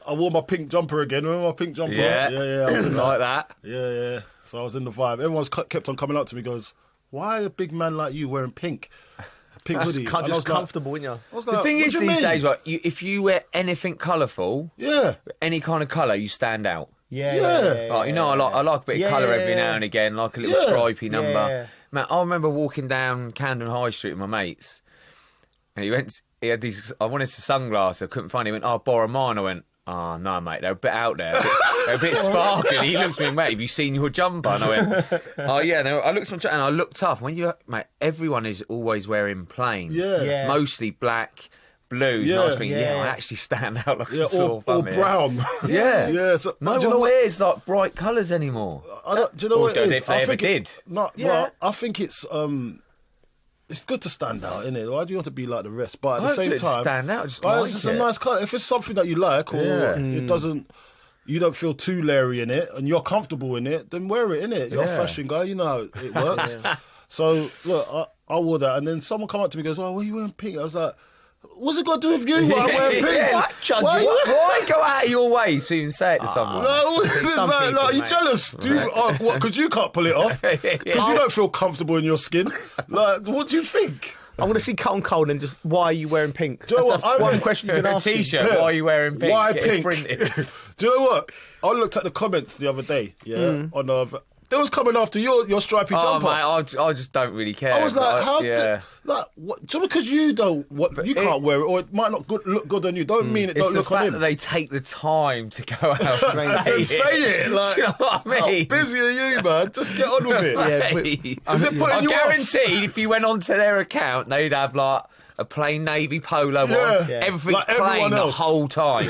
I wore my pink jumper again. Remember my pink jumper? Yeah. I was in like that. Yeah. So I was in the vibe. Everyone's kept on coming up to me, goes, "Why a big man like you wearing pink?" Pink hoodie. Just comfortable, isn't you? Like, the thing is these days, like, if you wear anything colourful, any kind of colour, you stand out. Yeah. Like, you know, I like a bit of colour every now and again, like a little stripy number. Yeah. Man, I remember walking down Camden High Street with my mates, and he had these. I wanted some sunglasses. I couldn't find. He went, "Oh, borrow mine." I went, "Oh no, mate, they're a bit out there. They're a bit sparkly." He looks at me, "Mate, have you seen your jumper?" And I went, "Oh yeah." And I looked at my jumper and I looked up. Mate, everyone is always wearing plain. Yeah. Mostly black, blues. And I was thinking, I actually stand out like a sore thumb or here. brown. Yeah. So, no one wears like bright colours anymore. Do you know what it is? If they ever did. Well, I think it's good to stand out, innit? Why do you want to be like the rest? But at the same time, stand out. Just it's just a nice colour. If it's something that you like, or it doesn't, you don't feel too leery in it, and you're comfortable in it, then wear it, innit? You're a fashion guy, you know how it works. So look, I wore that, and then someone come up to me and goes, "Oh, why are you wearing pink?" I was like, "What's it got to do with you? Why I'm wearing pink? Why go out of your way to even say it to someone?" No, like you jealous? What? Because you can't pull it off? Because you don't feel comfortable in your skin? Like, what do you think? I want to see Carlton Cole and just, why are you wearing pink? Do you know what? That's one question you've been asking. A T-shirt, why are you wearing pink? Why Get pink? Printed. Do you know what? I looked at the comments the other day, on they was coming after your stripy jumper. Mate, I just don't really care. I was like, what? Just because you can't wear it, or it might not look good on you, don't mean it don't look on him. It's the fact that they take the time to go out and say it. Like, do you know what I mean? How busy are you, man? Just get on with it. I guaranteed if you went onto their account, they'd have like a plain navy polo on. Everything's like plain the else. whole time.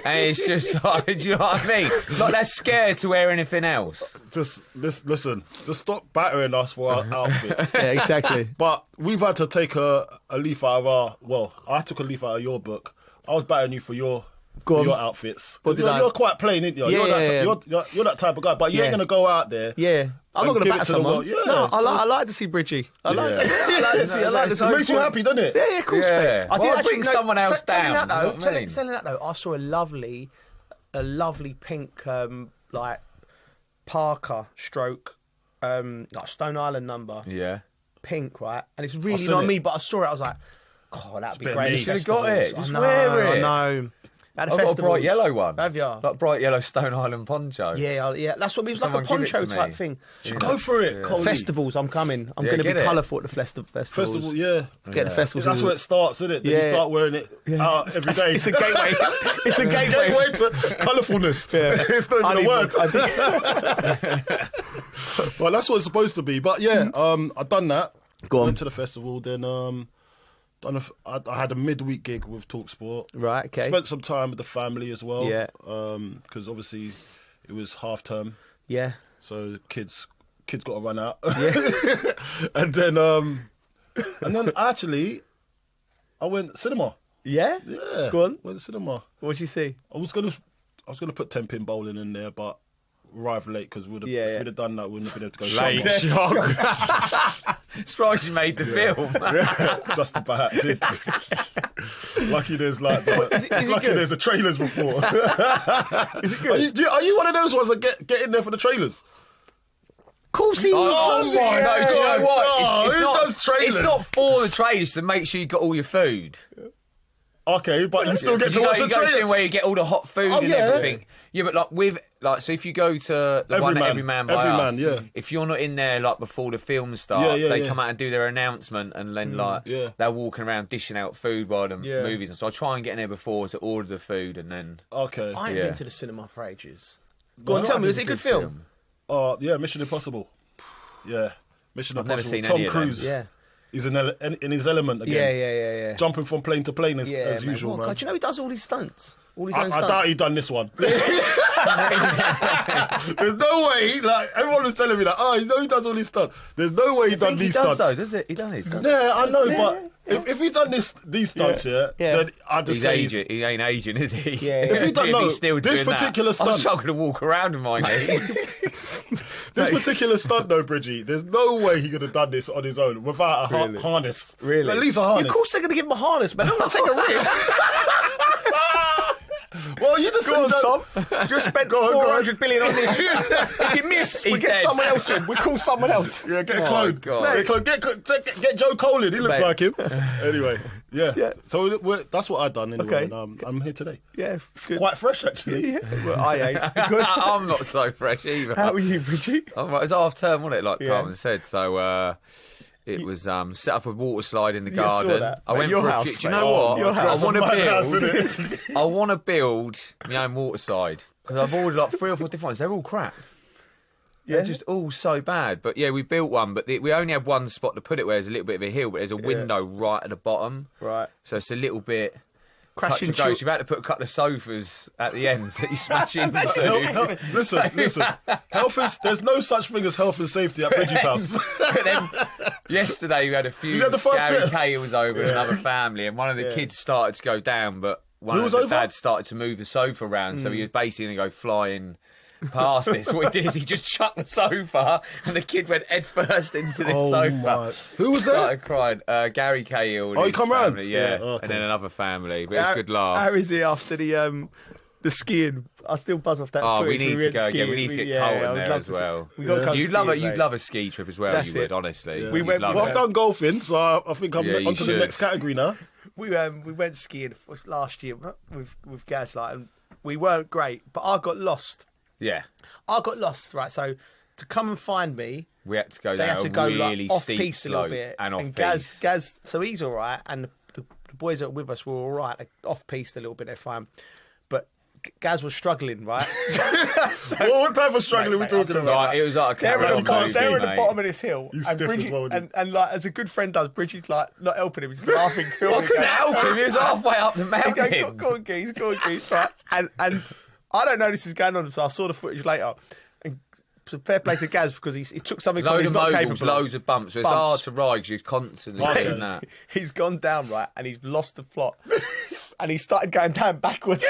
And it's just like, do you know what I mean? Like they're scared to wear anything else. Just listen. Just stop battering us for our outfits. Yeah, exactly. But we've had to take a leaf out of our. Well, I took a leaf out of your book. I was battering you for your outfits. You're quite plain, ain't you? You're that type of guy, but you ain't gonna go out there. Yeah. I'm not going to batter someone. No, I like to see Bridgie. I like to see. It makes you happy, doesn't it? Yeah, of course, mate. I did actually bring someone else down. Telling that though, I saw a lovely pink Parker stroke, like Stone Island number. Yeah. Pink, right? And it's really not me, but I saw it. I was like, God, that'd be great. You should have got it. Just wear it. I know. I've got a bright yellow one. Have you? Like bright yellow Stone Island poncho. Yeah. That's what it was, like a poncho type thing. Go for it, Coley. Festivals, I'm coming. I'm going to be colourful at the festivals. Festival, yeah. Get the festivals. That's where it starts, isn't it? Then you start wearing it out every day. It's a gateway. It's a gateway to colourfulness. Yeah. It's not even a word. Well, that's what it's supposed to be. But yeah, I've done that. Went to the festival, then I had a midweek gig with TalkSport. Right, okay. Spent some time with the family as well. Yeah. Because obviously it was half term. Yeah. So kids got to run out. Yeah. and then actually I went cinema. Yeah? Yeah. Go on. Went cinema. What'd you see? I was gonna put 10-pin bowling in there, but arrived late because if we'd have done that, we wouldn't have been able to go shopping. Surprised you made the film. Just about. Lucky there's like there's the trailers before. Is it good? Are you one of those ones that get in there for the trailers? Of course he is. Oh my God! Do you know what? Who does trailers? It's not for the trailers to make sure you got all your food. Okay, but you still get to watch the trailer. You go where you get all the hot food and everything. Yeah, but so if you go to the one at Every Man by Us, if you're not in there like before the film starts, they come out and do their announcement, and then they're walking around dishing out food while the movies. And so I try and get in there before to order the food, and then. Okay. I ain't been to the cinema for ages. Go on, tell me, was it a good film? Yeah, Mission Impossible. Yeah, Mission Impossible. I've never seen Tom any of Cruise. them. Yeah. He's in his element again. Yeah. Jumping from plane to plane as usual, man. God, do you know he does all these stunts? All his I doubt he done this one. There's no way. Like everyone was telling me that. Oh, you know he does all these stunts. There's no way he done these stunts. Does it? He done it. Yeah, I know, but if he done these stunts, then I'd just say he ain't Asian, is he? Yeah. If he done this particular stunt, I'm not going to walk around with my knees. This particular stunt, though, Bridgie, there's no way he could have done this on his own without a harness. Really? At least a harness. Of course they're going to give him a harness, man. They're not taking a risk. Well, you just go on, Tom. You just spent 400 billion on this. If you miss, we get someone else in. We call someone else. Yeah, get a clone. Get Joe Cole in. He looks like him. Anyway, yeah. So that's what I've done anyway. Okay. And I'm here today. Yeah, good. Quite fresh actually. Yeah. Well, I ain't. I'm not so fresh either. How are you, Bridgie? It was half term, wasn't it? Like Carmen said. So. It was set up a water slide in the garden. I went for a few. Do you know what? I want to build my own water slide because I've ordered like 3 or 4 different ones. They're all crap. They're just all so bad. But yeah, we built one, but we only had one spot to put it where there's a little bit of a hill, but there's a window right at the bottom. Right. So it's a little bit. Crashing. You've had to put a couple of sofas at the ends that you smash into. Listen. There's no such thing as health and safety at Bridgie's house. But then yesterday we had a few. Gary Kay was over with another family, and one of the kids started to go down, but one of the dads started to move the sofa around, so he was basically going to go flying past this. What he did is he just chucked the sofa, and the kid went head first into this sofa. My. Who was that? Started crying. Gary Cahill. Oh, he come round? Yeah. Okay. And then another family. But it was a good laugh. How is he after the skiing? I still buzz off that footage. We need to go again. We need to get Colton there as well. You'd love a ski trip as well. That's you would, honestly. Yeah. I've done golfing, so I think I'm onto the next category now. We went skiing last year with Gaz, and we weren't great, but I got lost. Yeah. I got lost, right? So to come and find me, we had to go down a really steep slope and off-piste. Gaz, so he's all right, and the boys that were with us were all right. Off-piste a little bit, they're fine. But Gaz was struggling, right? What type of struggling are we talking about? Right, it was like a they're at the bottom of this hill. And Bridgie, and like, as a good friend does, Bridgie's like not helping him, he's laughing, filming. I couldn't help him, he was halfway up the mountain. He go on, geese, right? And I don't know this is going on, so I saw the footage later. And it's a fair play to Gaz because he took something loads he's not capable of. Loads of bumps. So it's hard to ride because you're constantly doing that. He's gone down, right, and he's lost the plot. And he started going down backwards.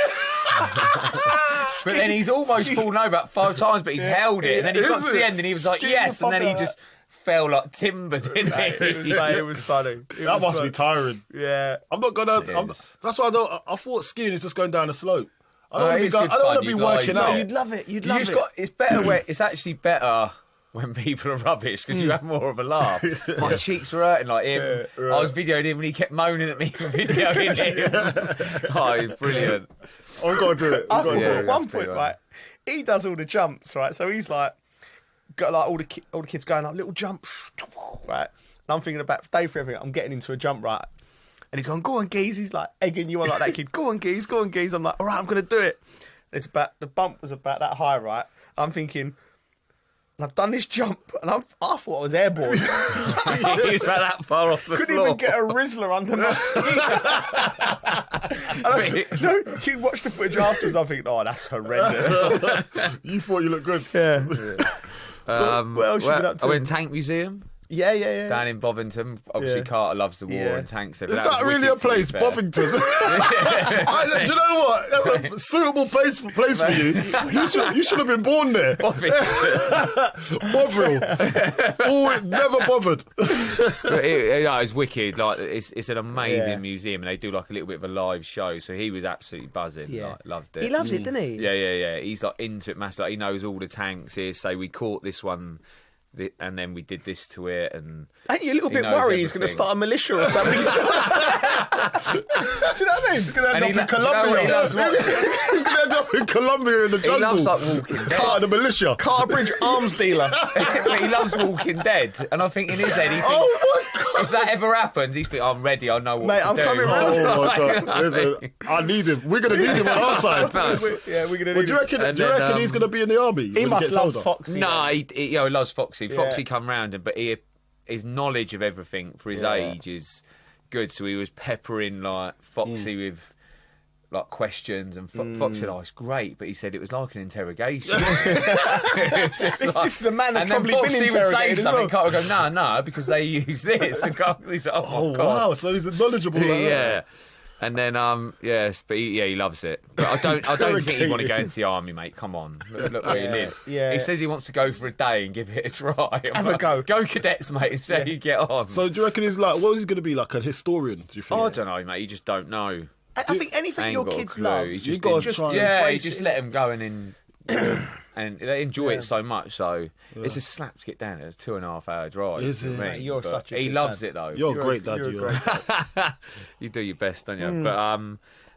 But then he's almost fallen over about 5 times, but he's held it. And then he got to the end and he was like, yes. And then he just fell like timber, didn't he? It was funny. That must be tiring. Yeah. I'm not going to... That's why I thought skiing is just going down a slope. I don't want to be working out. You'd love it. You'd love it. It's better when it's actually better when people are rubbish because you have more of a laugh. My cheeks were hurting like him. Yeah, I was videoing him and he kept moaning at me for videoing him. Oh, brilliant. I've got to do it. At one point, right, he does all the jumps, right? So he's like, got like all the kids going like little jump, right? And I'm thinking about day for everything. I'm getting into a jump, right? And he's going, go on, geez. He's like egging you on like that kid. Go on, geez. Go on, geez. I'm like, all right, I'm going to do it. And the bump was about that high, right? I'm thinking, I've done this jump, and I thought I was airborne. He's about that far off the Couldn't floor. even get a Rizzler under my skis. No, you watch the footage afterwards, I'm thinking, oh, that's horrendous. You thought you looked good. Yeah. What else you been up to? I went Tank Museum. Yeah. Down in Bovington. Obviously, Carter loves the war and tanks. Is that really a place, Bovington? Do you know what? That's a suitable place for you. You should have been born there. Bovington. Bovril. Never bothered. It's wicked. Like it's an amazing museum, and they do like a little bit of a live show. So he was absolutely buzzing. Yeah. Like, loved it. He loves it, doesn't he? Yeah. He's like into it massively. Like, he knows all the tanks. He say we caught this one. And then we did this to it, and ain't you a little bit worried he's going to start a militia or something? Do you know what I mean? He's going to end up in Colombia. He's going to end up in Colombia in the jungle. He loves like Walking Dead. Part of the militia. Bridge arms dealer. But he loves Walking Dead, and I think in his head he thinks if that ever happens, he's thinking, I'm ready. I know what to do. I'm coming round. Oh my God! Listen, I need him. We're going to need him on our side. We're going to need him. Do you reckon he's going to be in the army? He must love Foxy. No, he loves Foxy. Foxy come round, but his knowledge of everything for his age is good. So he was peppering like Foxy with like questions, and Fox said, "Oh, it's great," but he said it was like an interrogation. This is a man that's probably been interrogated would say as something, well. Carl would go, no, because they use this. And Carl, he's like, oh my God. Wow! So he's knowledgeable. Yeah. And then, yes, but he loves it. But I don't think he'd want to go into the army, mate. Come on, look where he lives. Yeah. He says he wants to go for a day and give it a try. Have a go. Go cadets, mate, and see how you get on. So do you reckon he's like, what is he going to be, like a historian? Do you think? I don't know, mate. You just don't know. I think anything your kids love, you just got to try. You just let them go and they enjoy it so much. So it's a slap to get down. It's a 2.5 hour drive. Is it? Mate, you're such a he good loves dad. it though. You're a great dad. You do your best, don't you? But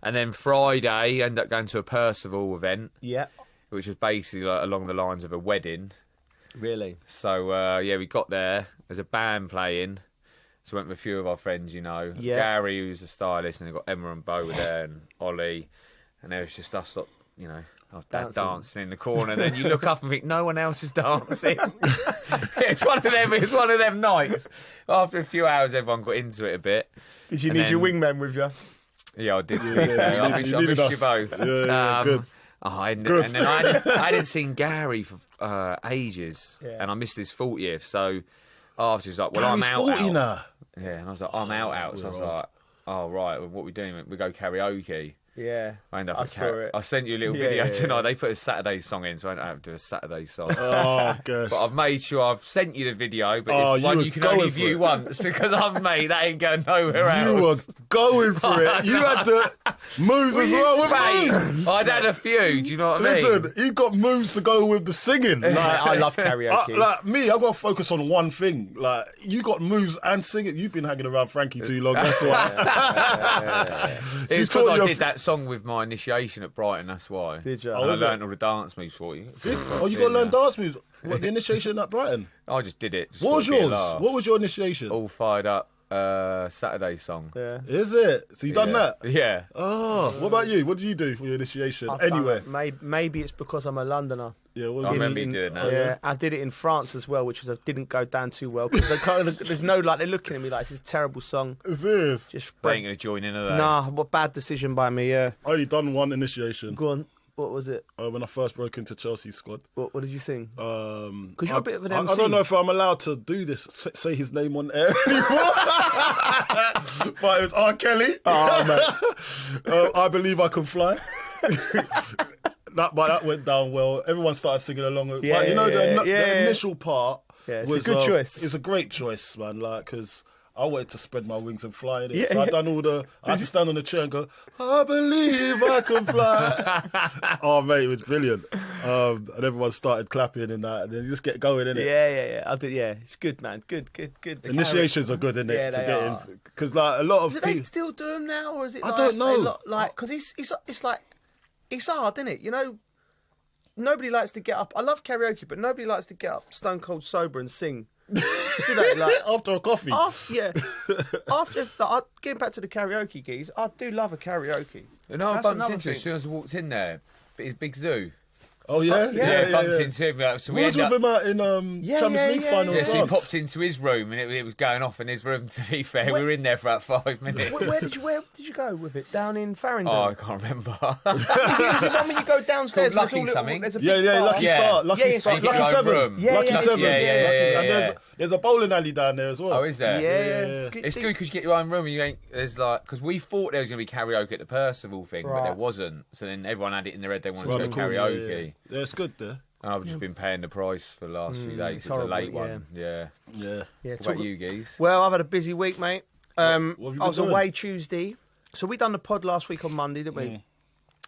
and then Friday, end up going to a Percival event. Yeah. Which was basically like along the lines of a wedding. Really? So we got there. There's a band playing. So went with a few of our friends, Yeah. Gary, who's a stylist, and we got Emma and Bo were there, and Ollie, and there was just us, our dad dancing in the corner. Then you look up and think, no one else is dancing. It's one of them nights. After a few hours, everyone got into it a bit. Did you need your wingman with you? Yeah, I did. I miss you both. Yeah, good. And then I hadn't seen Gary for ages, and I missed his 40th. So I was just like, well, Gary's I'm out. 40 now. Yeah, and I was like, I'm out. So I was like, oh right, well, what are we doing? We go karaoke. Yeah, I sent you a little video tonight. They put a Saturday song in, so I don't have to do a Saturday song. Oh, gosh. But I've made sure I've sent you the video, but it's one you can only view once, because that ain't going nowhere else. You were going for it. You had the moves as well with moves. I'd had a few, do you know what I mean? Listen, he got moves to go with the singing. I love karaoke. Like me, I've got to focus on one thing. Like, you got moves and singing. You've been hanging around Frankie too long, that's why. It's because I did that song with my initiation at Brighton, that's why. Did you? And I learned all the dance moves for you. Oh, you got to learn dance moves? What, the initiation at Brighton? I just did it. What was yours? What was your initiation? All Fired Up Saturday song. Yeah. Is it? So you done that? Yeah. Oh, what about you? What did you do for your initiation? Anywhere? Maybe it's because I'm a Londoner. Yeah, I remember you doing that. Yeah, I did it in France as well, which didn't go down too well because there's no they're looking at me like this is a terrible song. Serious? They ain't gonna join in, are they? Nah, what bad decision by me. Yeah. I only done one initiation. Go on. What was it? When I first broke into Chelsea's squad. What did you sing? Because you're a bit of an MC. I don't know if I'm allowed to do this, say his name on air anymore. But it was R. Kelly. Oh, mate. I Believe I Can Fly. That went down well. Everyone started singing along. But the initial part it's a good choice. It's a great choice, man. Like, because I wanted to spread my wings and fly in it. So I had to stand on the chair and go, I believe I can fly. Oh, mate, it was brilliant. And everyone started clapping and that, and then you just get going, innit? Yeah. I do. Yeah, it's good, man. Good. Initiations are good, innit? Yeah, to get in, because like a lot of people. Do they still do them now, or is it? I don't know. Because it's like it's hard, isn't it? You know, nobody likes to get up. I love karaoke, but nobody likes to get up stone cold sober and sing. Do they, like, after a coffee? After getting back to the karaoke gigs, I do love a karaoke. And I bumped into as soon as I walked in there. Big Zoo. Oh, yeah? Yeah, bumped into him. So we was with him out in Champions League final. Yeah, so we popped into his room and it was going off in his room, to be fair. We were in there for about 5 minutes. Where did you go with it? Down in Farringdon? Oh, I can't remember. Is it one when you go downstairs? Lucky something. Lucky Star. Lucky Seven. Lucky Seven. Yeah. There's a bowling alley down there as well. Oh, is there? Yeah. It's good because you get your own room and you ain't. There's like, because we thought there was going to be karaoke at the Percival thing, but there wasn't. So then everyone had it in their head they wanted to go karaoke. Yeah, it's good there. And I've just been paying the price for the last few days. It's a late one. Yeah. What about you, geese? Well, I've had a busy week, mate. I was doing? away Tuesday. So we done the pod last week on Monday, didn't we?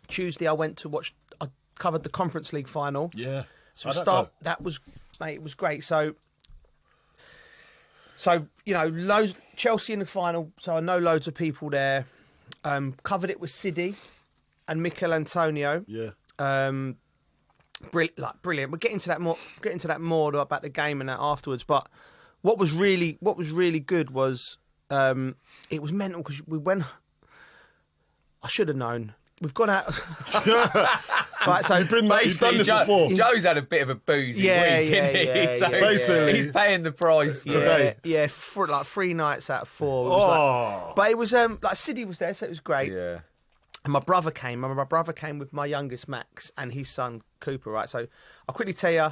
Tuesday, I went to watch. I covered the Conference League final. Yeah. So that was, mate. It was great. So you know, loads Chelsea in the final. So I know loads of people there. Covered it with Siddy and Mikel Antonio. Yeah. Brilliant. We'll get into that more about the game and that afterwards. But what was really good was it was mental because we went. I should have known. We've gone out. Right, so you've done this before. Joe's had a bit of a boozy week, so basically, he's paying the price today. Yeah, for like 3 nights out of 4. It was but it was like Siddy was there, so it was great. Yeah. And my brother came. And my brother came with my youngest Max and his son Cooper. Right, so I'll quickly tell you.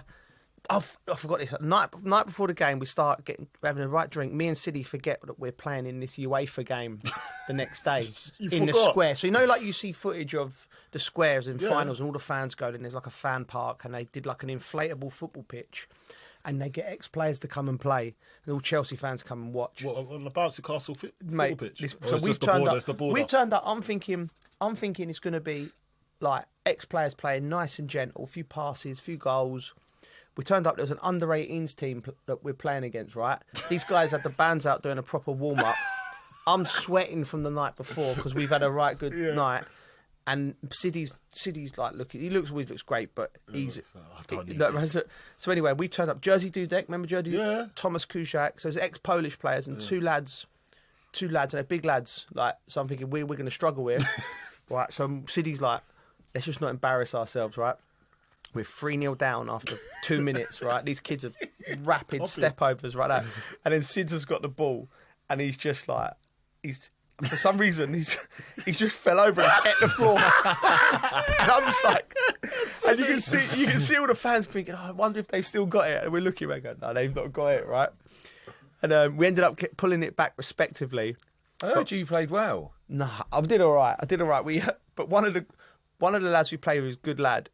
I forgot this. Night before the game, we start having a right drink. Me and Siddy forget that we're playing in this UEFA game the next day in the square. So you know, like you see footage of the squares in finals, and all the fans go in. There's like a fan park, and they did like an inflatable football pitch, and they get ex-players to come and play, and all Chelsea fans come and watch. What, on the Bouncy Castle football pitch? So we've turned up. We've turned up. I'm thinking it's going to be like ex-players playing nice and gentle, a few passes, a few goals. We turned up, there was an under-18s team that we're playing against, right? These guys had the bands out doing a proper warm-up. I'm sweating from the night before because we've had a right good night. And Siddy's like, always looks great, but he's... So anyway, we turned up. Jersey Dudek, remember Jersey? Yeah. Thomas Kuszak. So it's ex-Polish players and two lads, and they're big lads. Like, so I'm thinking, we're going to struggle here. Right, so Siddy's like, let's just not embarrass ourselves, right? We're 3-0 down after 2 minutes, right? These kids are rapid step-overs right now. And then Sid's has got the ball, and he's just like, for some reason, he just fell over and hit the floor. And I'm just like, and you can see all the fans thinking, I wonder if they've still got it. And we're looking around going, no, they've not got it, right? And we ended up pulling it back respectively. I heard you played well. Nah, I did all right. But one of the lads we played was a good lad.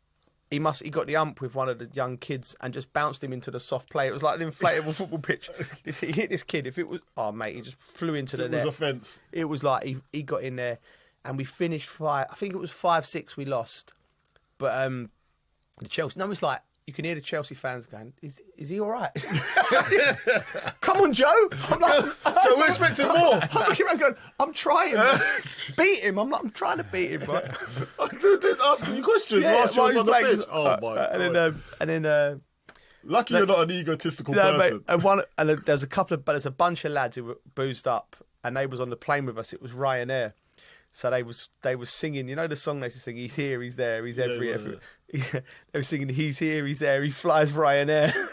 He got the ump with one of the young kids and just bounced him into the soft play. It was like an inflatable football pitch. He hit this kid. If it was, mate, he just flew into the net. It was a fence. It was like he got in there, and we finished 5. I think it was 5-6. We lost, but the Chelsea. No, it's like you can hear the Chelsea fans going, "Is he all right?" Come on, Joe. I'm like, so we're expecting more. I'm looking around going, I'm trying. Beat him. I'm trying to beat him, right? They're asking you questions whilst you was on the pitch. Oh, my God. And then... Lucky you're not an egotistical person. Mate, there's a bunch of lads who were boozed up, and they was on the plane with us. It was Ryanair. So they was singing, you know the song they used to sing, he's here, he's there, he's everywhere. They were singing, he's here, he's there, he flies Ryanair. And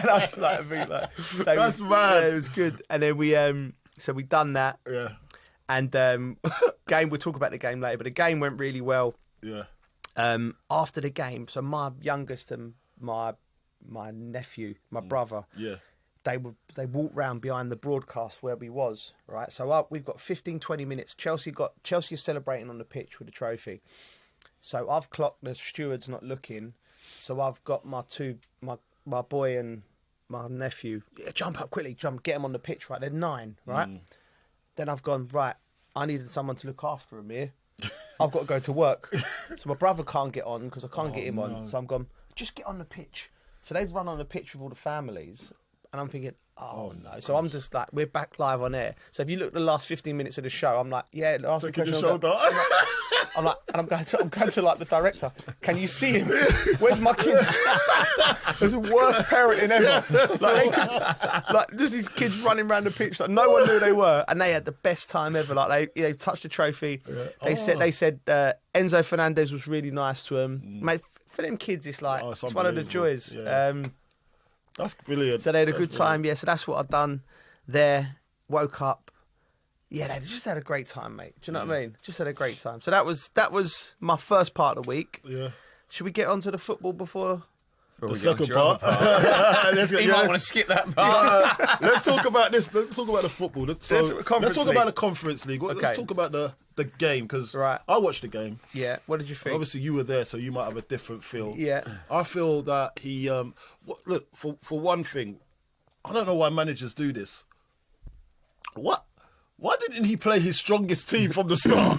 I was like, that's mad. Yeah, it was good. And then we done that. Yeah. And game, we'll talk about the game later, but the game went really well. Yeah. After the game, so my youngest and my nephew, my brother, they walked round behind the broadcast where we was, right? So we've got 15-20 minutes. Chelsea is celebrating on the pitch with the trophy. So I've clocked the steward's not looking. So I've got my boy and my nephew, jump up quickly, get him on the pitch, right? They're 9, right? Then I've gone, right, I needed someone to look after him here. I've got to go to work. So my brother can't get on because I can't get him on. So I'm gone, just get on the pitch. So they've run on the pitch with all the families. And I'm thinking, oh no. So I'm just like, we're back live on air. So if you look at the last 15 minutes of the show, I'm like, yeah, the last question. I'm like, and I'm going to like the director. Can you see him? Where's my kids? It's the worst parenting ever. Like just these kids running around the pitch, like no one knew they were, and they had the best time ever. Like they touched the trophy. They said Enzo Fernandez was really nice to them. Mate, for them kids, it's like it's one of the joys. Yeah. That's brilliant. So they had a good time. Yeah, so that's what I've done there. Woke up. Yeah, they just had a great time, mate. Do you know what I mean? Just had a great time. So that was my first part of the week. Yeah. Should we get on to the football before the second part? You might want to skip that part. Let's talk about this. Let's talk about the football. Let's talk about the Conference League. Okay. Let's talk about the game, because I watched the game. Yeah. What did you think? Obviously, you were there, so you might have a different feel. Yeah. I feel that he look, for one thing, I don't know why managers do this. Why didn't he play his strongest team from the start?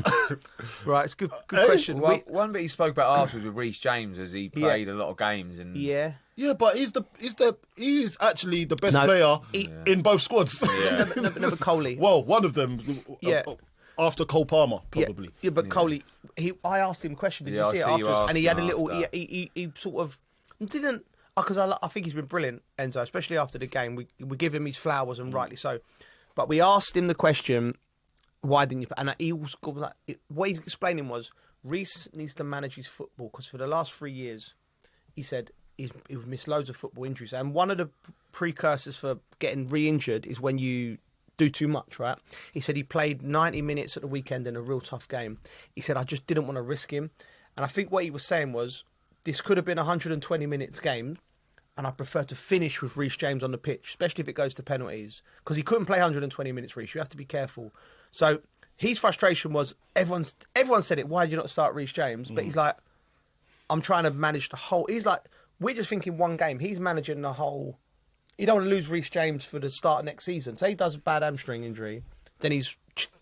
Right, it's good question. Well, one bit he spoke about afterwards with Reece James, as he played a lot of games, and yeah, but he's actually the best player in both squads. Yeah. Never Coley. Well, one of them. Yeah. After Cole Palmer, probably. Yeah, but Coley, I asked him a question. Did you see it afterwards? And he had a little. He sort of didn't, because I think he's been brilliant, Enzo, especially after the game. We give him his flowers, and rightly so. But we asked him the question, why didn't you? And he was like, what he's explaining was, Reece needs to manage his football, because for the last 3 years, he said he's missed loads of football injuries. And one of the precursors for getting re-injured is when you do too much, right? He said he played 90 minutes at the weekend in a real tough game. He said, I just didn't want to risk him. And I think what he was saying was, this could have been a 120 minutes game, and I prefer to finish with Reece James on the pitch, especially if it goes to penalties, because he couldn't play 120 minutes, Reece. You have to be careful. So his frustration was, everyone said it, why did you not start Reece James? But he's like, I'm trying to manage the whole. He's like, we're just thinking one game. He's managing the whole. You don't want to lose Reece James for the start of next season. Say he does a bad hamstring injury, then he's.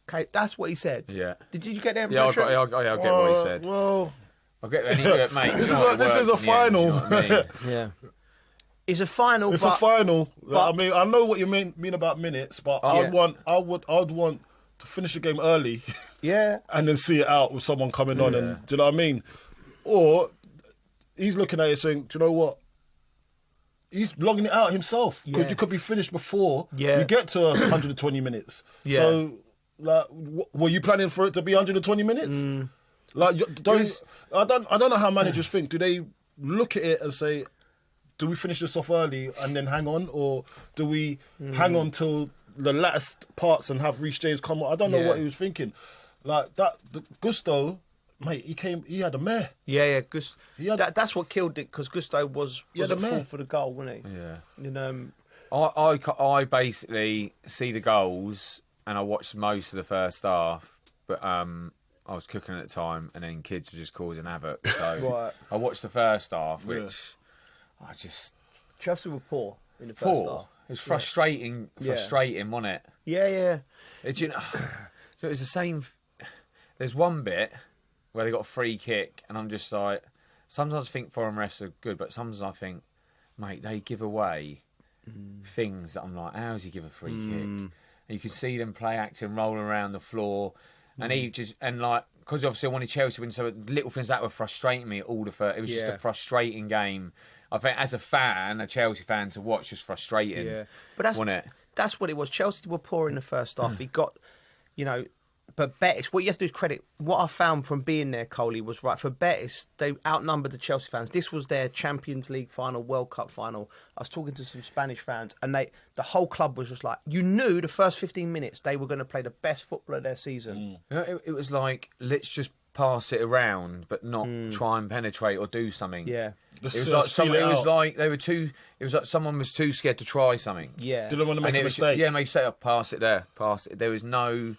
Okay, that's what he said. Yeah. Did you get that? Yeah, I get what he said. Well, I'll get that, mate. This is a final. You know what I mean? Yeah. It's a final. It's a final. I mean, I know what you mean about minutes, but I'd want to finish the game early. Yeah. And then see it out with someone coming on, and do you know what I mean? Or he's looking at it saying, do you know what? He's logging it out himself, because you could be finished before you get to 120 minutes. Yeah. So, like, were you planning for it to be 120 minutes? Like, I don't know how managers think. Do they look at it and say, do we finish this off early and then hang on, or do we hang on till the last parts and have Reece James come on? I don't know what he was thinking. Like that, Gusto, mate, he had a mare. Yeah. That's what killed it, because Gusto was at fault for the goal, wasn't he? Yeah. You know, I basically see the goals and I watched most of the first half, but I was cooking at the time, and then kids were just causing havoc. So I watched the first half, which. Chelsea were poor in the first half. It was frustrating, wasn't it? Yeah. So it was the same. There's one bit where they got a free kick, and I'm just like, sometimes I think foreign refs are good, but sometimes I think, mate, they give away things that I'm like, how does he give a free kick? And you could see them play acting, rolling around the floor, and because obviously I wanted Chelsea to win, so little things that were frustrating me all the first. It was just a frustrating game. I think as a fan, a Chelsea fan, to watch was frustrating. Yeah, but that's what it was. Chelsea were poor in the first half. He got, but Betis. What you have to do is credit. What I found from being there, Coley, was right for Betis. They outnumbered the Chelsea fans. This was their Champions League final, World Cup final. I was talking to some Spanish fans, and the whole club was just like, you knew the first 15 minutes they were going to play the best football of their season. It was like, let's just pass it around, but not try and penetrate or do something. Yeah. It was like someone was too scared to try something. Yeah. Didn't want to make a mistake. Yeah, make set up, pass it there, pass it. There was no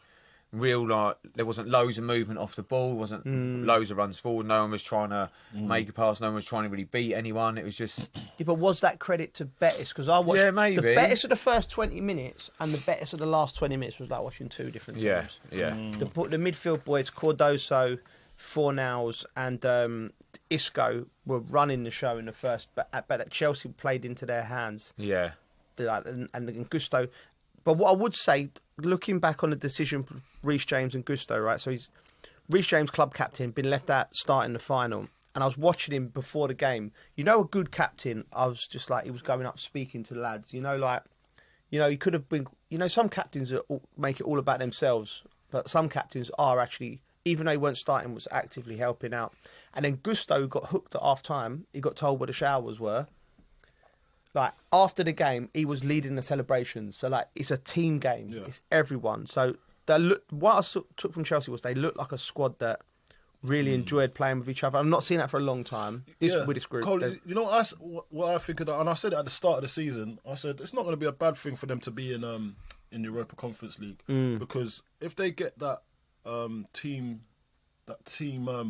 there wasn't loads of movement off the ball, wasn't loads of runs forward. No one was trying to make a pass. No one was trying to really beat anyone. It was just. Yeah, but was that credit to Betis? Because I watched the Betis of the first 20 minutes and the Betis of the last 20 minutes was like watching two different teams. Yeah. The midfield boys, Cardoso, Fornals, and Isco were running the show in the first, but Chelsea played into their hands. Yeah. And Gusto. But what I would say, looking back on the decision, Reece James and Gusto, right? So Reece James, club captain, been left out starting the final. And I was watching him before the game. You know, a good captain, I was just like, he was going up speaking to the lads. You know, he could have been, some captains make it all about themselves. But some captains are actually, even though he weren't starting, was actively helping out. And then Gusto got hooked at half time. He got told where the showers were. Like, after the game, he was leading the celebrations. So, like, it's a team game. Yeah. It's everyone. So, what I took from Chelsea was they looked like a squad that really enjoyed playing with each other. I've not seen that for a long time with this group. Cole, you know what I think of that? And I said it at the start of the season. I said it's not going to be a bad thing for them to be in the Europa Conference League. Because if they get that team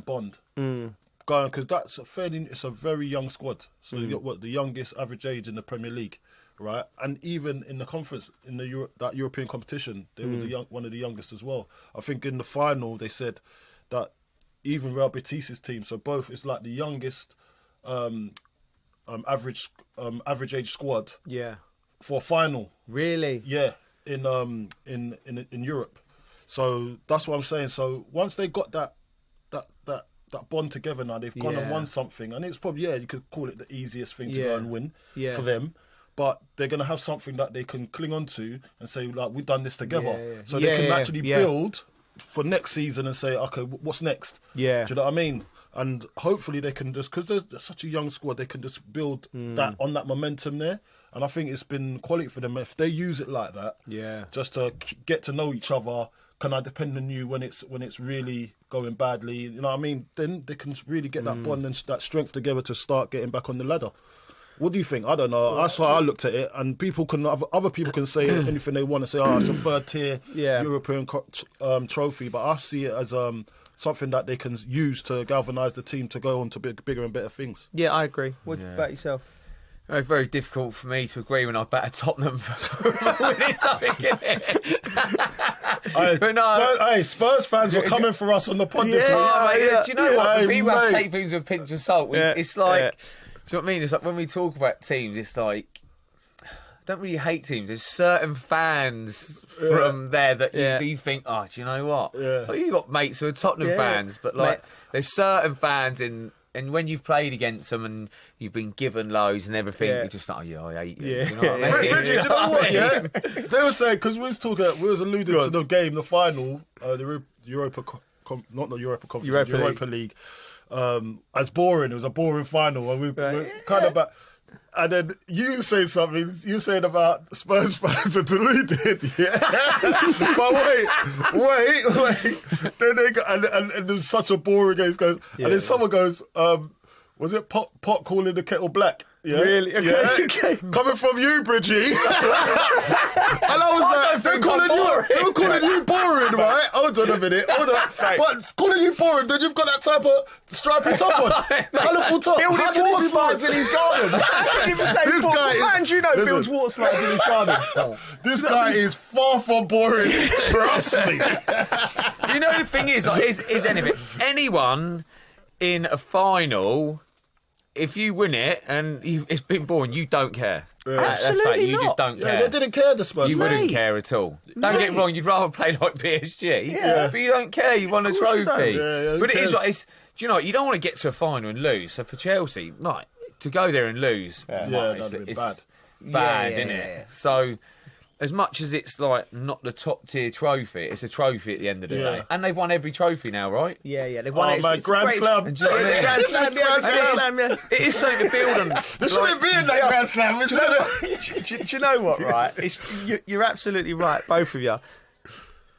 bond going, because it's a very young squad. So you got the youngest average age in the Premier League, right? And even in the conference, in that European competition, they were one of the youngest as well. I think in the final they said that even Real Betis' team, so both, it's like the youngest average age squad. Yeah. For a final. Really? Yeah. In Europe. So that's what I'm saying. So once they got that bond together now, they've gone and won something, and it's probably you could call it the easiest thing to go and win for them, but they're going to have something that they can cling on to and say, like, we've done this together, so they can actually build for next season and say, okay, what's next? Do you know what I mean? And hopefully they can just, because there's such a young squad, they can just build that on that momentum there. And I think it's been quality for them if they use it like that. Yeah, just to get to know each other. Can I depend on you when it's really going badly? You know what I mean? Then they can really get that bond and that strength together to start getting back on the ladder. What do you think? I don't know. That's how I looked at it. And other people can say anything they want to say. Oh, it's a third tier European trophy, but I see it as something that they can use to galvanise the team to go on to bigger and better things. Yeah, I agree. What about yourself? It's very difficult for me to agree when I batter Tottenham for winning something in it. Spurs fans were coming for us on the pod this week. Do you know what? People have to take things with a pinch of salt. It's like, do you know what I mean? It's like when we talk about teams, it's like, I don't really hate teams. There's certain fans from there that you think, do you know what? Like, you got mates who are Tottenham fans, but like, there's certain fans and when you've played against them and you've been given loads and everything, you're just like, I hate you. You know what I mean? Bridget, do you know what? Yeah, they were saying, because we was alluding to the game, the final, the Europa League, as boring. It was a boring final, and we're kind of back. And then you say something. You saying about Spurs fans are deluded, But wait. Then they go, and there's such a boring game. And then someone goes, was it pot calling the kettle black? Yeah? Really? Okay. Coming from you, Bridgie. And I was like, they were calling you boring, right? Hold on a minute. But calling you boring, then you've got that type of stripy top on. Colourful top. Building water slides in his garden. This guy builds water slides in his garden. This guy is far from boring. Trust me. You know, the thing is anyone in a final, if you win it and it's been boring, you don't care. That's fact. You just don't care. They didn't care, the Spurs. You wouldn't care at all. Don't get me wrong, you'd rather play like PSG, but you don't care. You won a trophy. But it is like, do you know what? You don't want to get to a final and lose. So for Chelsea, like, to go there and lose, it's bad, isn't it? So, as much as it's like not the top tier trophy, it's a trophy at the end of the day. And they've won every trophy now, right? Yeah, they've won it. Grand Slam. Grand Slam, yeah. It is something to build on. There shouldn't be in that Grand Slam, isn't it? Do you know what, right? You're absolutely right, both of you. All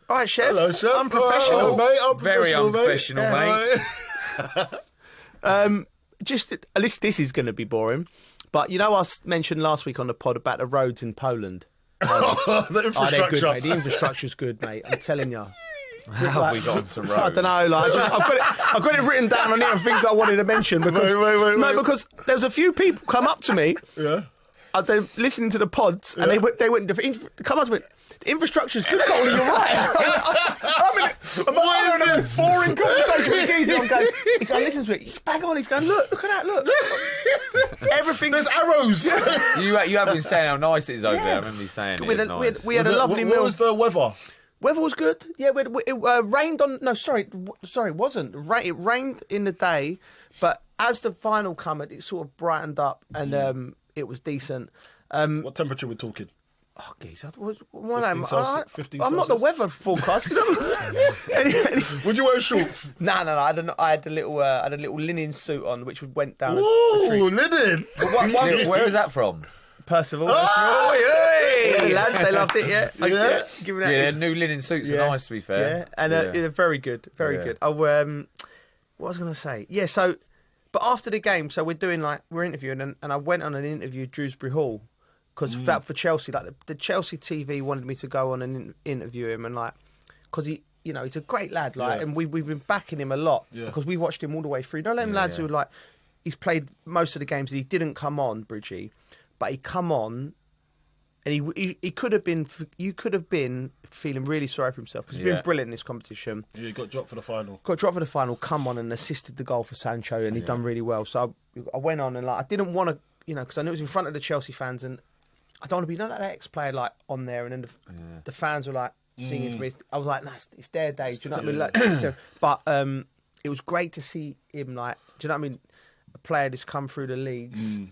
right, Chef. Hello, Chef. Unprofessional. Mate. Very unprofessional, mate. This is going to be boring, but you know, I mentioned last week on the pod about the roads in Poland. The infrastructure. They're good, mate. The infrastructure's good, mate. I'm telling you. How have we got onto roads? I don't know. Like, I've got it written down on here and things I wanted to mention because Wait. because there's a few people come up to me. Yeah. They're listening to the pods and they went come up to me. The infrastructure's good, Colin, you're right. I'm in a boring conversation with Geezy. He's going, listen to it. He's bang on. He's going, look at that, look. Everything's... There's arrows. You have been saying how nice it is over there. I remember you saying nice. We had a lovely meal. What was the weather? Weather was good. Yeah, it rained on... No, sorry, it wasn't. It rained in the day, but as the final came, it sort of brightened up and it was decent. What temperature we're talking? Oh, geez, I'm Celsius. not the weather forecast. Would you wear shorts? No. I had a little linen suit on, which went down. Ooh, linen. Where is that from? Percival. Oh, yeah, lads, they loved it. Yeah. Giving that new linen suits are nice, to be fair. Yeah, and they're very good, very good. What was I going to say? Yeah, so, but after the game, so we're interviewing, and I went on an interview at Dewsbury Hall. Because that for Chelsea, like the Chelsea TV wanted me to go on and interview him, and because he's a great lad, and we've been backing him a lot because we watched him all the way through. Don't let him lads who he's played most of the games and he didn't come on, Bridgie, but he come on, and he could have been. You could have been feeling really sorry for himself because he's been brilliant in this competition. Yeah, he got dropped for the final. Come on and assisted the goal for Sancho, and he'd done really well. So I went on and I didn't want to, because I knew it was in front of the Chelsea fans and. I don't want to be that ex-player on there, and then the fans were singing to me. I was like, nah, it's their day. Do you know what I mean? But it was great to see him. Do you know what I mean? A player that's come through the leagues, and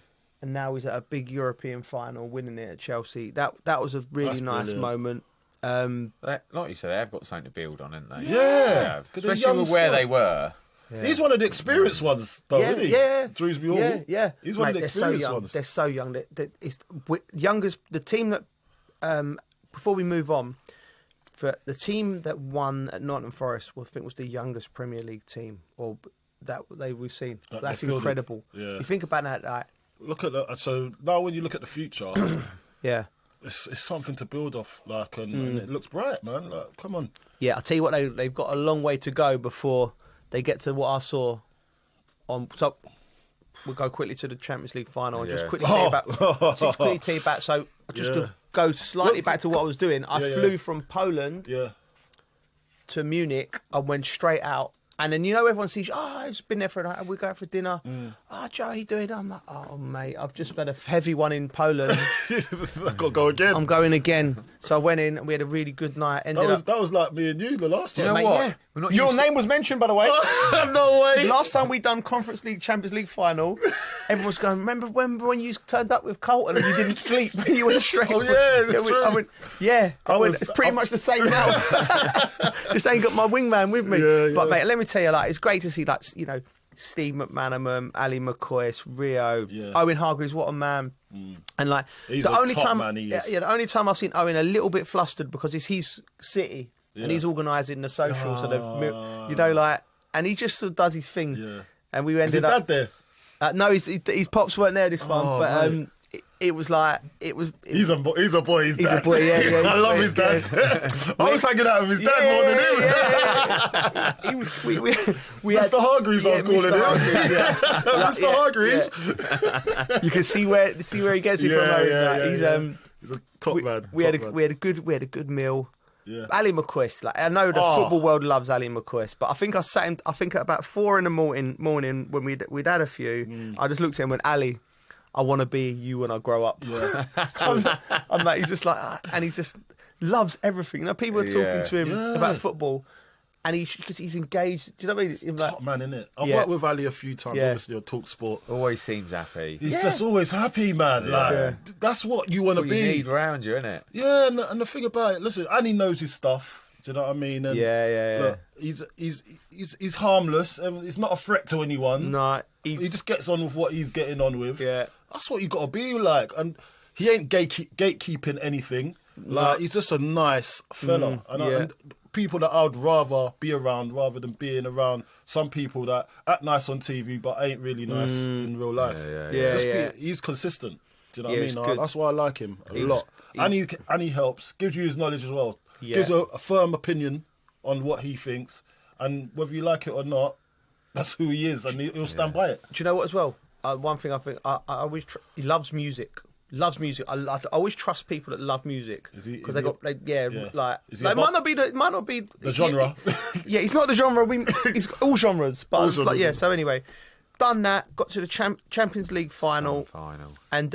now he's at a big European final, winning it at Chelsea. That was a really nice moment. Like you said, they've got something to build on, haven't they? Yeah, especially with where they were. Yeah. He's one of the experienced ones, though, isn't he? Yeah. Dewsbury Hall. Yeah. He's one of the experienced ones. They're so young. It's youngest. The team that, before we move on, for the team that won at Nottingham Forest, I think was the youngest Premier League team, or that we've seen. That's incredible. Yeah. You think about that. Look at that. So now, when you look at the future, it's something to build off. And it looks bright, man. Come on. Yeah, I'll tell you what. They've got a long way to go before they get to what I saw on. So we'll go quickly to the Champions League final and just quickly tell you about. So just to go slightly back to what I was doing. I flew from Poland to Munich. I went straight out. And then, everyone sees, it's been there for a night. We go out for dinner. Joe, how you doing? I'm like, mate, I've just had a heavy one in Poland. I've got to go again. I'm going again. So I went in and we had a really good night. That was like me and you the last time. You know what? Yeah. Your name was mentioned, by the way. No way. The last time we done Conference League, Champions League final, everyone's going, remember when you turned up with Carlton and you didn't sleep? You went straight. Oh, yeah, that's true. I went, it's pretty much the same now. Just ain't got my wingman with me. Yeah, but, mate, let me tell you, it's great to see, Steve McManaman, Ali McCoy, Rio, Owen Hargreaves, what a man. And, he's the only time I've seen Owen a little bit flustered because it's his city. Yeah. And he's organising the socials, and he just sort of does his thing. Yeah. And we ended up. Is his dad there? No, his pops weren't there this one, but it was He's a boy. His dad. He's a boy. Yeah. I love his dad. I was hanging out with his dad more than him. Mr. Hargreaves, I was calling him. Mr. Hargreaves. You can see where he gets it from. He's a top man. We had a good meal. Yeah. Ali McCoist, I know the football world loves Ali McCoist, but I think I sat him. I think at about 4 a.m. when we'd had a few, I just looked at him and went, Ali, I want to be you when I grow up. Yeah. I'm like, he's just and he just loves everything. People are talking to him about football, and because he's engaged. Do you know what I mean? He's top man, isn't it? I've worked with Ali a few times, obviously on Talk Sport. Always seems happy. He's just always happy, man. That's what you want to be. You need around you, isn't it? Yeah, and the thing about it, listen, and he knows his stuff. Do you know what I mean? And look, he's harmless. He's not a threat to anyone. No, he just gets on with what he's getting on with. Yeah, that's what you got to be like. And he ain't gatekeeping anything. He's just a nice fella. And people that I'd rather be around rather than being around some people that act nice on TV but ain't really nice in real life. He's consistent. Do you know what I mean? That's why I like him a lot. And he helps, gives you his knowledge as well. Gives a firm opinion on what he thinks, and whether you like it or not, that's who he is, and he'll stand by it. Do you know what as well? One thing I think, I always he loves music. Loves music. I always trust people that love music because they got like it might not be the genre. Yeah, it's not the genre. It's all genres, but all genres. Yeah. So anyway, done that. Got to the Champions League final, and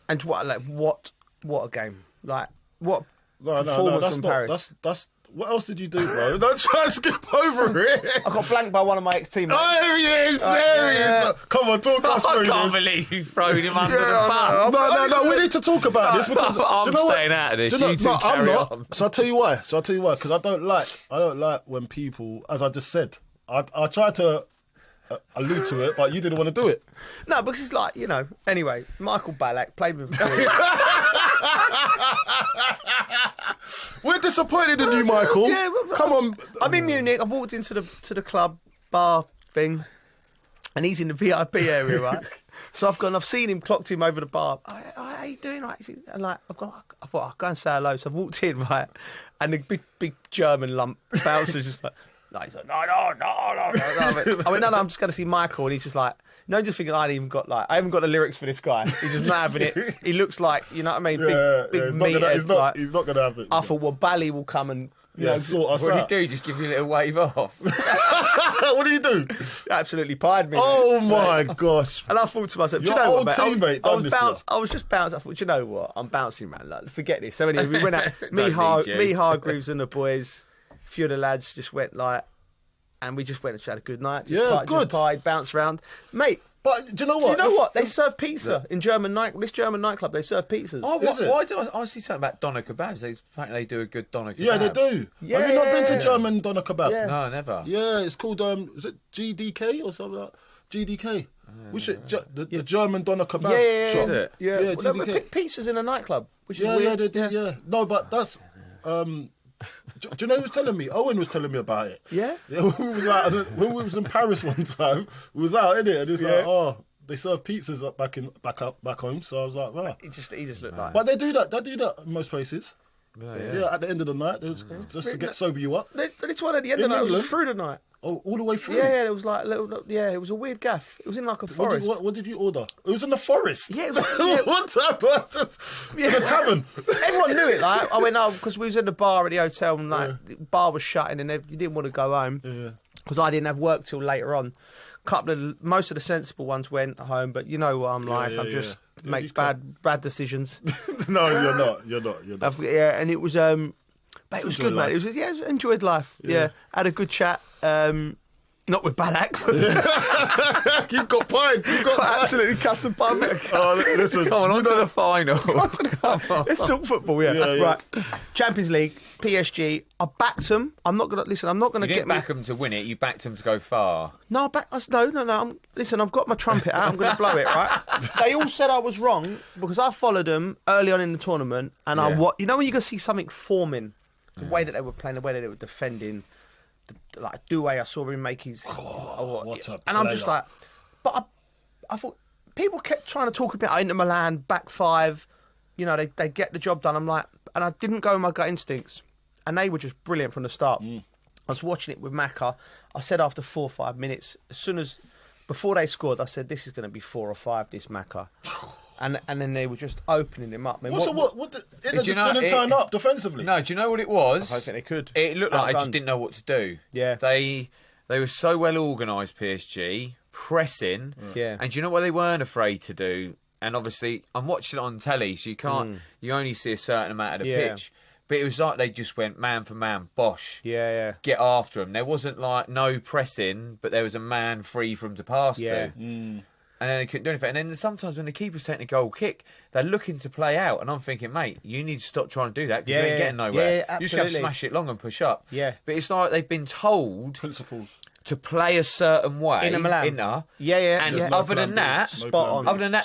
what a game! Like what performance from Paris. That's what else did you do, bro? Don't try to skip over it. I got blanked by one of my ex-teammates. Oh, there he is! There he is! Come on, talk us through this. I can't believe you thrown him under the bus. No, we need to talk about this because I'm staying out of this. You two carry on. So I'll tell you why. Because I don't like when people, as I just said, I try to allude to it, but you didn't want to do it. No, because it's like, anyway, Michael Ballack played with We're disappointed in you, Michael. Yeah, come on. I'm in Munich. I've walked into the club bar thing, and he's in the VIP area, right? So I've seen him, clocked him over the bar. How you doing? Right? And I thought I'll go and say hello. So I've walked in, right, and the big German lump bouncer's just like. He's like, no. I went, no, I'm just going to see Michael. And he's just like, no, just thinking I haven't got the lyrics for this guy. He's just not having it. He looks like, you know what I mean? Big meathead. He's not going to have it. I thought, well, Bally will come and, sort us out. What do you do? Just give you a little wave off. What do you do? Absolutely pied me. Oh, my gosh. And I thought to myself, your do you know old what, teammate I was just bouncing. I thought, do you know what? I'm bouncing, man. Like, forget this. So anyway, we went out. me, Hargreaves and the boys, a few of the lads just went like, and we just went and had a good night. Good. Just pied, bounced around. Mate, but do you know what? They serve pizza in this German nightclub. They serve pizzas. Oh, why do I see something about doner kebabs? Apparently they do a good doner kebab. Yeah, they do. Yeah, have you not been to German doner kebab? Yeah. No, never. Yeah, it's called, is it GDK or something like that? GDK. We should, the German doner kebab shop. Is it? Yeah, GDK. Pizzas in a nightclub, which is weird. Yeah, they do, yeah. No, but that's... Do you know who was telling me? Owen was telling me about it. Yeah? When we was in Paris one time, we was out in it, and it's like, they serve pizzas back home. So I was like, wow. He just looked like. But they do that. They do that in most places. Yeah. At the end of the night, just to get sober you up. This one at the end of the night, it was through the night. Oh, all the way through? Yeah, it was like it was a weird gaff. It was in like a forest. What did you order? It was in the forest? Yeah. What time? In a tavern? Everyone knew it. Like, I went because we was in the bar at the hotel and the bar was shutting and you didn't want to go home because I didn't have work till later on. Most of the sensible ones went home, but you know what I'm like. I'm just make bad decisions. No, you're not. Yeah, and it was but it was good, mate. It was enjoyed life. Yeah, had a good chat. Not with Ballack. You've got pied. Absolutely custom pie. Listen. Come on to the final. Let's talk football. Right. Champions League, PSG. I backed them. I'm not gonna listen. I'm not gonna get back them to win it. You backed them to go far. No, no. Listen, I've got my trumpet out. I'm gonna blow it. Right. They all said I was wrong because I followed them early on in the tournament, and you know when you can see something forming, the way that they were playing, the way that they were defending. Like Doué, I saw him make his. What a and I'm just like, but I thought people kept trying to talk about Inter Milan back five. You know, they get the job done. I'm like, and I didn't go with my gut instincts, and they were just brilliant from the start. I was watching it with Macca. I said after 4 or 5 minutes, before they scored, I said this is going to be 4 or 5. This Macca. And then they were just opening him up. What didn't turn up defensively? No, do you know what it was? I don't think they could. It looked like they just didn't know what to do. Yeah. They were so well organised, PSG, pressing. Yeah. And do you know what they weren't afraid to do? And obviously, I'm watching it on telly, so you can't. You only see a certain amount of the pitch. But it was like they just went man for man, bosh. Yeah. Get after him. There wasn't like no pressing, but there was a man free for him to pass to. And then they couldn't do anything. And then sometimes when the keeper's taking a goal kick, they're looking to play out. And I'm thinking, mate, you need to stop trying to do that because you ain't getting nowhere. Yeah, you just got to smash it long and push up. Yeah. But it's like they've been told principles to play a certain way. Inter Milan. And other than that,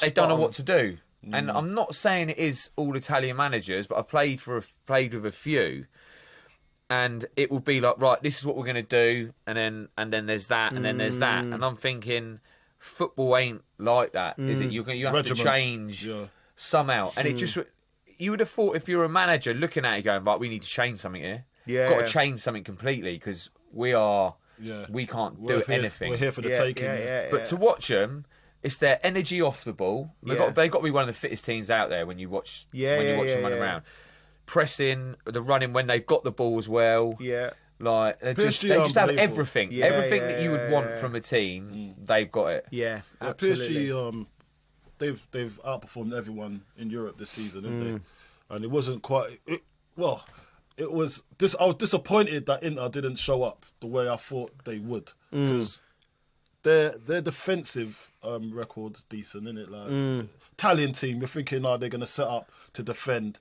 they don't know what to do. Mm. And I'm not saying it is all Italian managers, but I've played with a few. And it will be like, right, this is what we're going to do. And then there's that, and then there's that. And I'm thinking... Football ain't like that, is it? You have to change somehow. And it just... You would have thought if you're a manager looking at it going, right, we need to change something here. got to change something completely because we can't do anything. We're here for the taking. But to watch them, it's their energy off the ball. They've got to be one of the fittest teams out there when you watch them run around. Pressing, the running when they've got the ball as well. Yeah. Like they just have everything. Everything that you would want from a team, they've got it. Yeah, absolutely. PSG, they've outperformed everyone in Europe this season, didn't they? And it wasn't quite. It was. I was disappointed that Inter didn't show up the way I thought they would, because their defensive record's decent, isn't it? Like Italian team, you're thinking, they're going to set up to defend.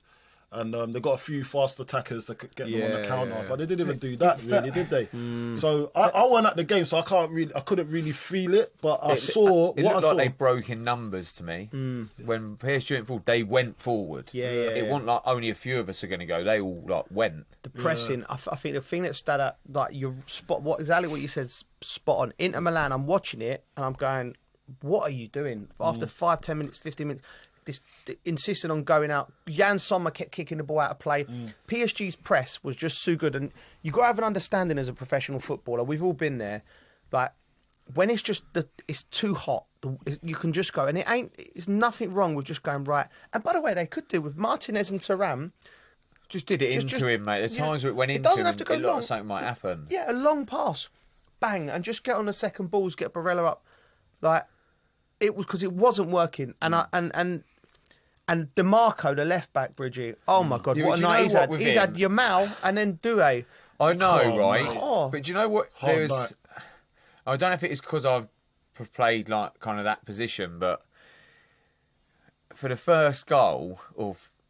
And they got a few fast attackers that could get them on the counter, but they didn't even do that, really, did they? So I went at the game, so I couldn't really feel it, but I saw it what looked I saw. like they broke in numbers to me. When PSG went forward, they went forward. It wasn't like only a few of us are going to go; they all went. The pressing, I think the thing that stood out, exactly what you said, spot on. Inter Milan, I'm watching it and I'm going, what are you doing? After 5, 10 minutes, 15 minutes. Insisting on going out. Jan Sommer kept kicking the ball out of play. PSG's press was just so good, and you got to have an understanding as a professional footballer. We've all been there. Like when it's just it's too hot, you can just go, and it's nothing wrong with just going right. And by the way, they could do with Martinez and Thuram. Just did it into him, mate. There's times where it went into him. It doesn't have to go long. It looked like something might happen. Yeah, a long pass, bang, and just get on the second balls, get Barella up. Like it was because it wasn't working, And DeMarco, the left back, Bridget. Oh my God, what a night he's had! He's had Yamal and then Doué. I know, right? Oh. But do you know what? I don't know if it is because I've played like kind of that position, but for the first goal,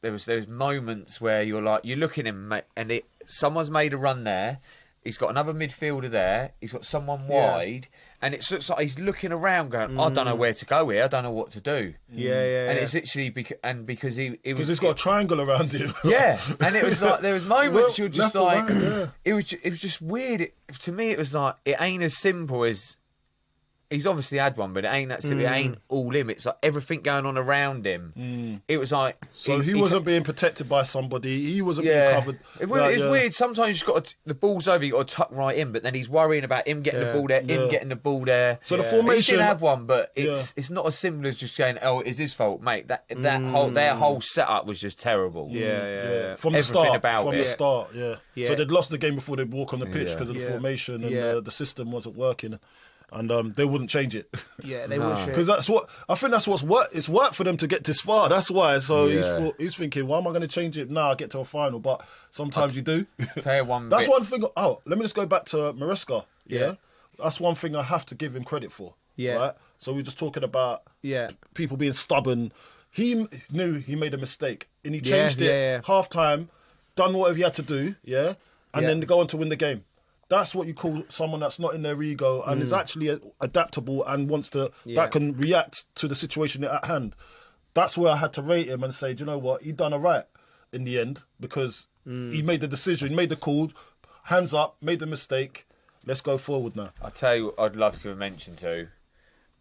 there was moments where you're looking at him, and someone's made a run there. He's got another midfielder there. He's got someone wide. And it looks like he's looking around going, I don't know where to go here. I don't know what to do. And it's literally because he's got a triangle around him. Yeah. And it was like, there was moments you're just like, it was just weird. To me, it was like, it ain't as simple as, he's obviously had one, but it ain't that simple. It ain't all him. It's like everything going on around him. It was like... So he wasn't being protected by somebody. He wasn't being covered. It's weird. Sometimes you just got the ball's over, you got to tuck right in, but then he's worrying about him getting the ball there, him getting the ball there. So the formation... He did have one, but it's not as simple as just saying, it's his fault, mate. Their whole setup was just terrible. From the start. So Yeah. they'd lost the game before they'd walk on the pitch because of the formation and the system wasn't working. And they wouldn't change it. Yeah, they wouldn't. Because that's what's worked. It's worked for them to get this far. That's why. So he's thinking, why am I going to change it now? I get to a final, but sometimes you do. Tell you one. That's one thing. Oh, let me just go back to Maresca. Yeah, that's one thing I have to give him credit for. Yeah. Right. So we're just talking about people being stubborn. He knew he made a mistake, and he changed it half time, done whatever he had to do. Yeah, and then go on to win the game. That's what you call someone that's not in their ego and is actually adaptable and wants to, that can react to the situation at hand. That's where I had to rate him and say, do you know what? He done all right in the end because he made the decision, he made the call, hands up, made the mistake. Let's go forward now. I'll tell you what I'd love to have mentioned to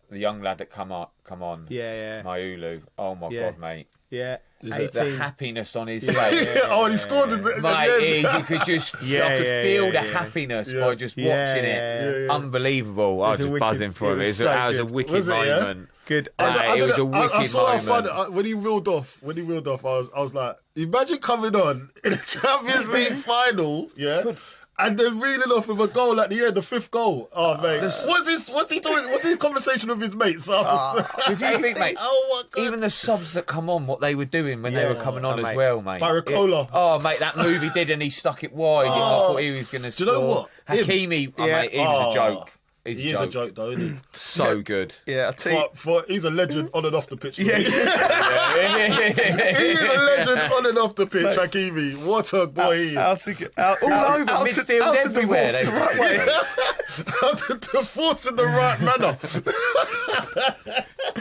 the young lad that come on. Maulu. Oh my God, mate. Yeah. The happiness on his face. Oh, and he scored mate, you could just I could feel the happiness by just watching it. Unbelievable. I was just buzzing for him. That was a wicked moment. Good. It was a wicked moment. I saw how fun when he wheeled off. I was like, imagine coming on in a Champions League final, and then reeling off with a goal at the end, the 5th goal. Oh, mate. What's he doing? What's his conversation with his mates after? If you think, mate, even the subs that come on, what they were doing when they were coming on as well, mate. Barracola. Mate, that move he did and he stuck it wide. I thought he was going to score. Do you know what? Hakimi, mate, he was a joke. He is a joke, though, isn't he? So good. Yeah, I tell you. He's a legend on and off the pitch. He is a legend on and off the pitch, Hakimi. What a boy he is. All over midfield, everywhere. How to divorce in the right manner.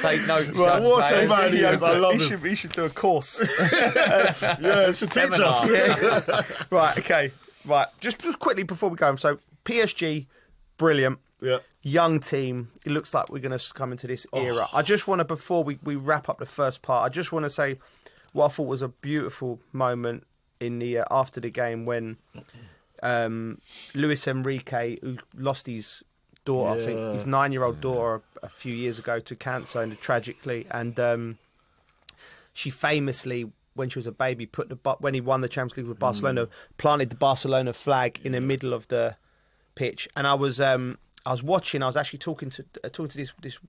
Take notes. What a man he is. I love him. He should do a course. He should teach us. Right, okay. Right, just quickly before we go. So, PSG, brilliant. Yeah. Young team. It looks like we're going to come into this era. I just want to, before we wrap up the first part, I just want to say what I thought was a beautiful moment in the after the game when Luis Enrique, who lost his daughter, I think his 9-year-old daughter, a few years ago to cancer, and tragically. And she famously, when she was a baby, when he won the Champions League with Barcelona, planted the Barcelona flag in the middle of the pitch. And I was watching. I was actually talking to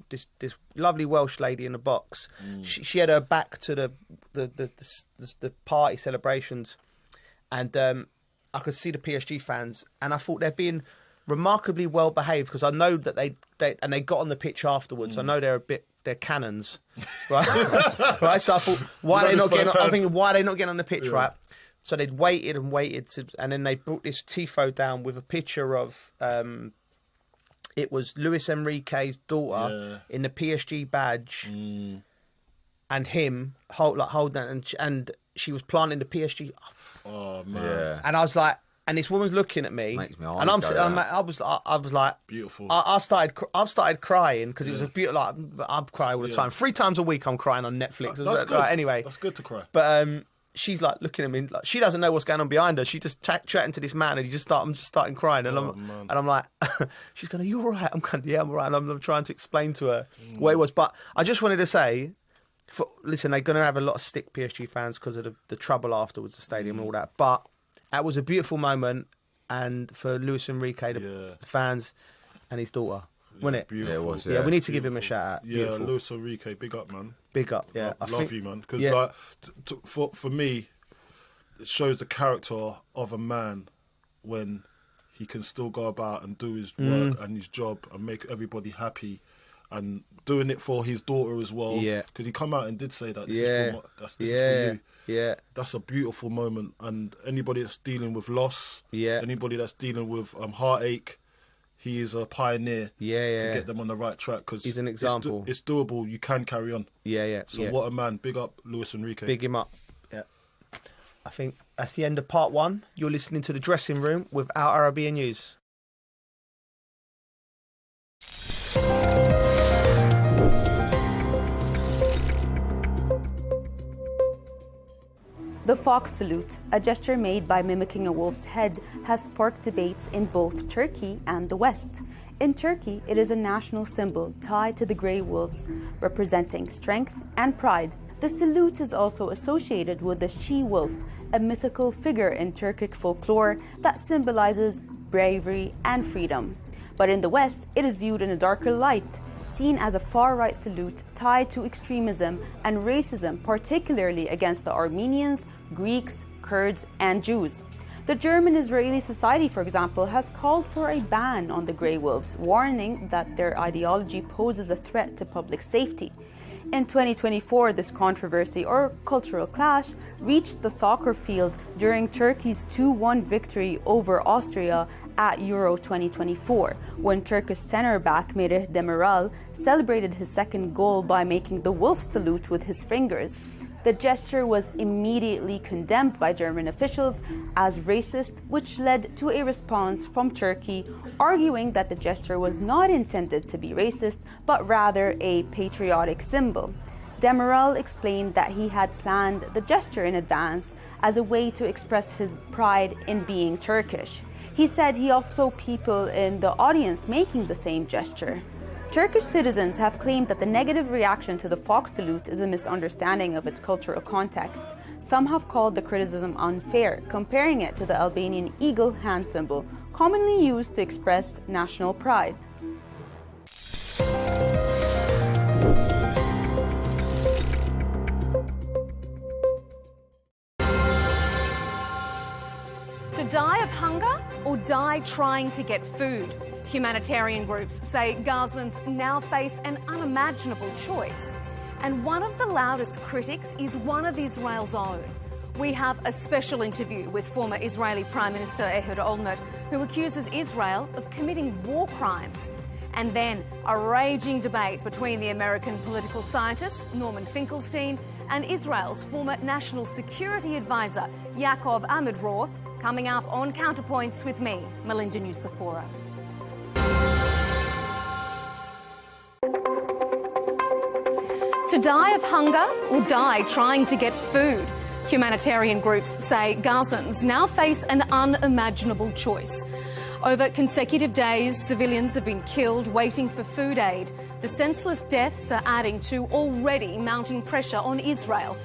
this lovely Welsh lady in the box. She had her back to the party celebrations, and I could see the PSG fans, and I thought they're being remarkably well behaved, because I know that they got on the pitch afterwards. I know they're cannons, right? Right. So I thought, why are they not getting on the pitch, right? So they'd waited and waited, and then they brought this tifo down with a picture of it was Luis Enrique's daughter in the PSG badge, and him holding, and she was planting the PSG. Oh man! Yeah. And I was like, and this woman's looking at me, and I was like, beautiful. I've started crying, because it was a beautiful. Like, I cry all the time. 3 times a week I'm crying on Netflix. That's good. Anyway, that's good to cry. But she's like looking at me, like, she doesn't know what's going on behind her. She just chatting to this man, and I'm just starting crying, and I'm like, she's going, "Are you all right?" I'm going, "Yeah, I'm all right." And I'm trying to explain to her what it was. But I just wanted to say, listen, they're going to have a lot of stick PSG fans because of the trouble afterwards, the stadium and all that. But that was a beautiful moment, and for Luis Enrique, the fans, and his daughter, wasn't it? Beautiful. Yeah, it was. Yeah, we need to give him a shout out. Yeah, Beautiful. Luis Enrique, big up, man. Big up. Yeah, I love you, man. Because for me, it shows the character of a man when he can still go about and do his work and his job and make everybody happy, and doing it for his daughter as well. Yeah, because he come out and did say that this is for you. Yeah, that's a beautiful moment. And anybody that's dealing with loss, anybody that's dealing with heartache, he is a pioneer. To get them on the right track, because he's an example. It's doable. You can carry on. So what a man. Big up Luis Enrique. Big him up. Yeah. I think that's the end of part 1. You're listening to The Dressing Room with our Arabiya News. The fox salute, a gesture made by mimicking a wolf's head, has sparked debates in both Turkey and the West. In Turkey, it is a national symbol tied to the grey wolves, representing strength and pride. The salute is also associated with the she-wolf, a mythical figure in Turkic folklore that symbolizes bravery and freedom. But in the West, it is viewed in a darker light, seen as a far-right salute tied to extremism and racism, particularly against the Armenians, Greeks, Kurds, and Jews. The German-Israeli Society, for example, has called for a ban on the grey wolves, warning that their ideology poses a threat to public safety. In 2024, this controversy, or cultural clash, reached the soccer field during Turkey's 2-1 victory over Austria at Euro 2024, when Turkish centre-back Merih Demiral celebrated his second goal by making the wolf salute with his fingers. The gesture was immediately condemned by German officials as racist, which led to a response from Turkey, arguing that the gesture was not intended to be racist, but rather a patriotic symbol. Demiral explained that he had planned the gesture in advance as a way to express his pride in being Turkish. He said he also saw people in the audience making the same gesture. Turkish citizens have claimed that the negative reaction to the fox salute is a misunderstanding of its cultural context. Some have called the criticism unfair, comparing it to the Albanian eagle hand symbol, commonly used to express national pride. To die of hunger or die trying to get food? Humanitarian groups say Gazans now face an unimaginable choice. And one of the loudest critics is one of Israel's own. We have a special interview with former Israeli Prime Minister Ehud Olmert, who accuses Israel of committing war crimes. And then a raging debate between the American political scientist Norman Finkelstein and Israel's former national security advisor Yaakov Amidror, coming up on Counterpoints with me, Melinda Nucifora. To die of hunger or die trying to get food? Humanitarian groups say Gazans now face an unimaginable choice. Over consecutive days, civilians have been killed waiting for food aid. The senseless deaths are adding to already mounting pressure on Israel.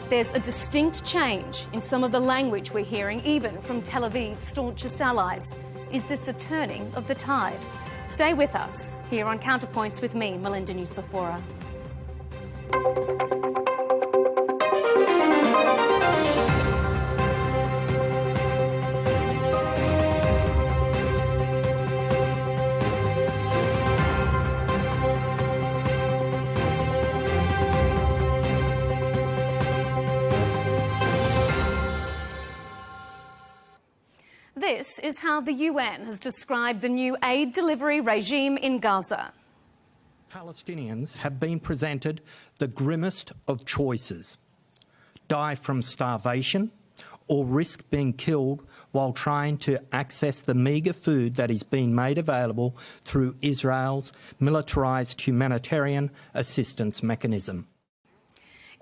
There's a distinct change in some of the language we're hearing, even from Tel Aviv's staunchest allies. Is this a turning of the tide? Stay with us here on Counterpoints with me, Melinda Nucifora. This is how the UN has described the new aid delivery regime in Gaza. Palestinians have been presented the grimmest of choices: die from starvation or risk being killed while trying to access the meagre food that is being made available through Israel's militarised humanitarian assistance mechanism.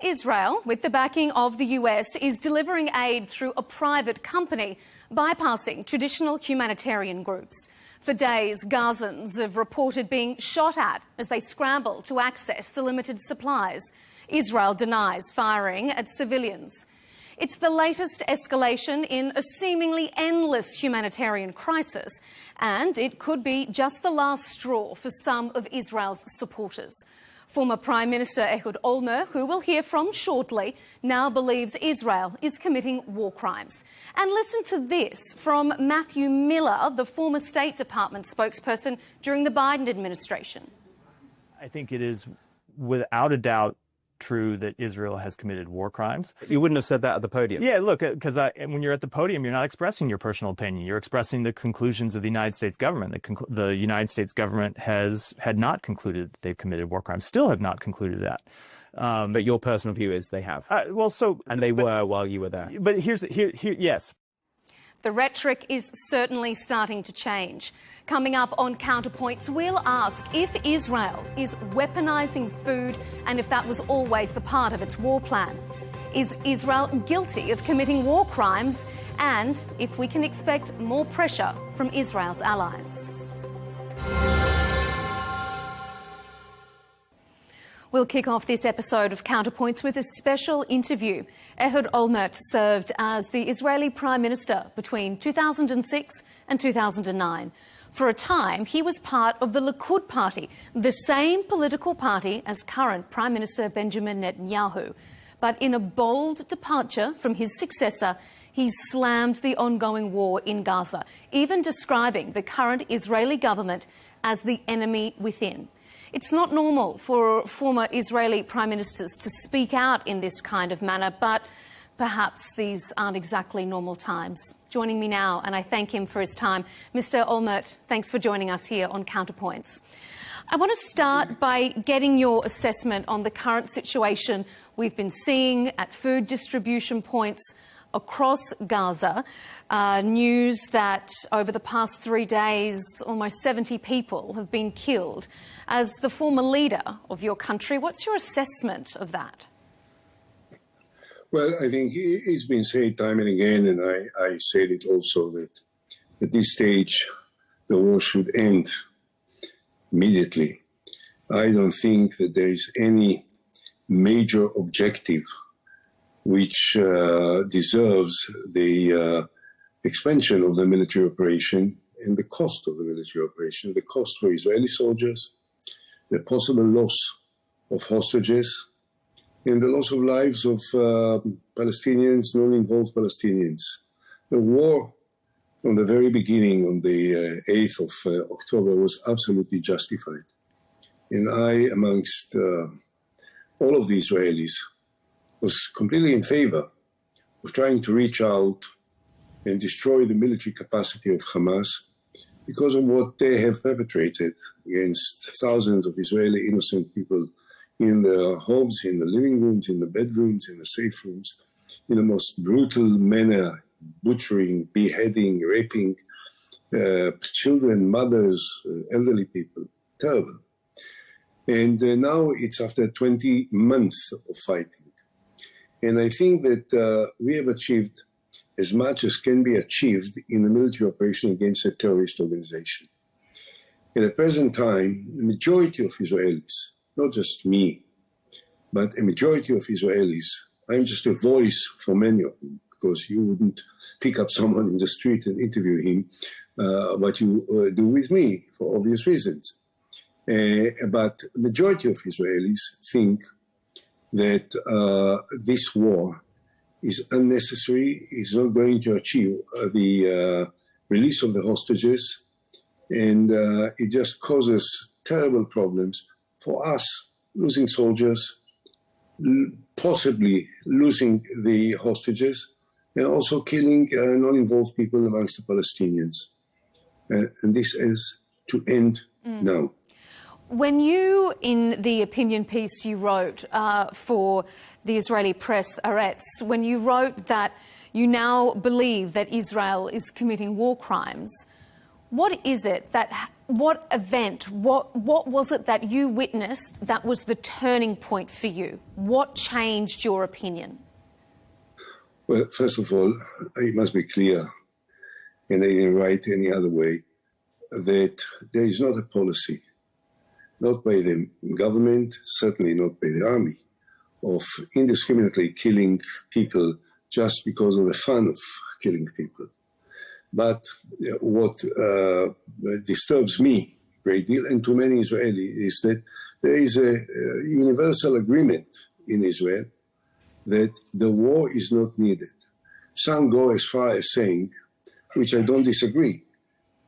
Israel, with the backing of the US, is delivering aid through a private company, bypassing traditional humanitarian groups. For days, Gazans have reported being shot at as they scramble to access the limited supplies. Israel denies firing at civilians. It's the latest escalation in a seemingly endless humanitarian crisis, and it could be just the last straw for some of Israel's supporters. Former Prime Minister Ehud Olmert, who we'll hear from shortly, now believes Israel is committing war crimes. And listen to this from Matthew Miller, the former State Department spokesperson during the Biden administration. I think it is without a doubt true that Israel has committed war crimes. You wouldn't have said that at the podium. Yeah, look, because when you're at the podium, you're not expressing your personal opinion. You're expressing the conclusions of the United States government. The United States government had not concluded they've committed war crimes, still have not concluded that. But your personal view is they have. And they were while you were there. But yes. The rhetoric is certainly starting to change. Coming up on Counterpoints, we'll ask if Israel is weaponising food and if that was always the part of its war plan. Is Israel guilty of committing war crimes? And if we can expect more pressure from Israel's allies. We'll kick off this episode of Counterpoints with a special interview. Ehud Olmert served as the Israeli Prime Minister between 2006 and 2009. For a time, he was part of the Likud party, the same political party as current Prime Minister Benjamin Netanyahu. But in a bold departure from his successor, he slammed the ongoing war in Gaza, even describing the current Israeli government as the enemy within. It's not normal for former Israeli prime ministers to speak out in this kind of manner, but perhaps these aren't exactly normal times. Joining me now, and I thank him for his time, Mr. Olmert, thanks for joining us here on Counterpoints. I want to start by getting your assessment on the current situation we've been seeing at food distribution points across Gaza. News that over the past 3 days, almost 70 people have been killed. As the former leader of your country, what's your assessment of that? Well, I think it's been said time and again, and I said it also, that at this stage, the war should end immediately. I don't think that there is any major objective which deserves the expansion of the military operation and the cost of the military operation, the cost for Israeli soldiers, the possible loss of hostages, and the loss of lives of Palestinians, non-involved Palestinians. The war from the very beginning, on the 8th of October, was absolutely justified. And I, amongst all of the Israelis, was completely in favor of trying to reach out and destroy the military capacity of Hamas because of what they have perpetrated against thousands of Israeli innocent people in their homes, in the living rooms, in the bedrooms, in the safe rooms, in the most brutal manner, butchering, beheading, raping children, mothers, elderly people. Terrible. And now it's after 20 months of fighting. And I think that we have achieved as much as can be achieved in a military operation against a terrorist organization. At the present time, the majority of Israelis, not just me, but a majority of Israelis, I'm just a voice for many of them, because you wouldn't pick up someone in the street and interview him, what you do with me, for obvious reasons. But the majority of Israelis think that this war is unnecessary, is not going to achieve the release of the hostages, and it just causes terrible problems for us, losing soldiers, possibly losing the hostages, and also killing non-involved people amongst the Palestinians. And this is to end now. When you, in the opinion piece you wrote for the Israeli press, Haaretz, when you wrote that you now believe that Israel is committing war crimes, what is it that, what event, what was it that you witnessed that was the turning point for you? What changed your opinion? Well, first of all, it must be clear, and I didn't write any other way, that there is not a policy, not by the government, certainly not by the army, of indiscriminately killing people just because of the fun of killing people. But what disturbs me a great deal, and to many Israelis, is that there is a universal agreement in Israel that the war is not needed. Some go as far as saying, which I don't disagree,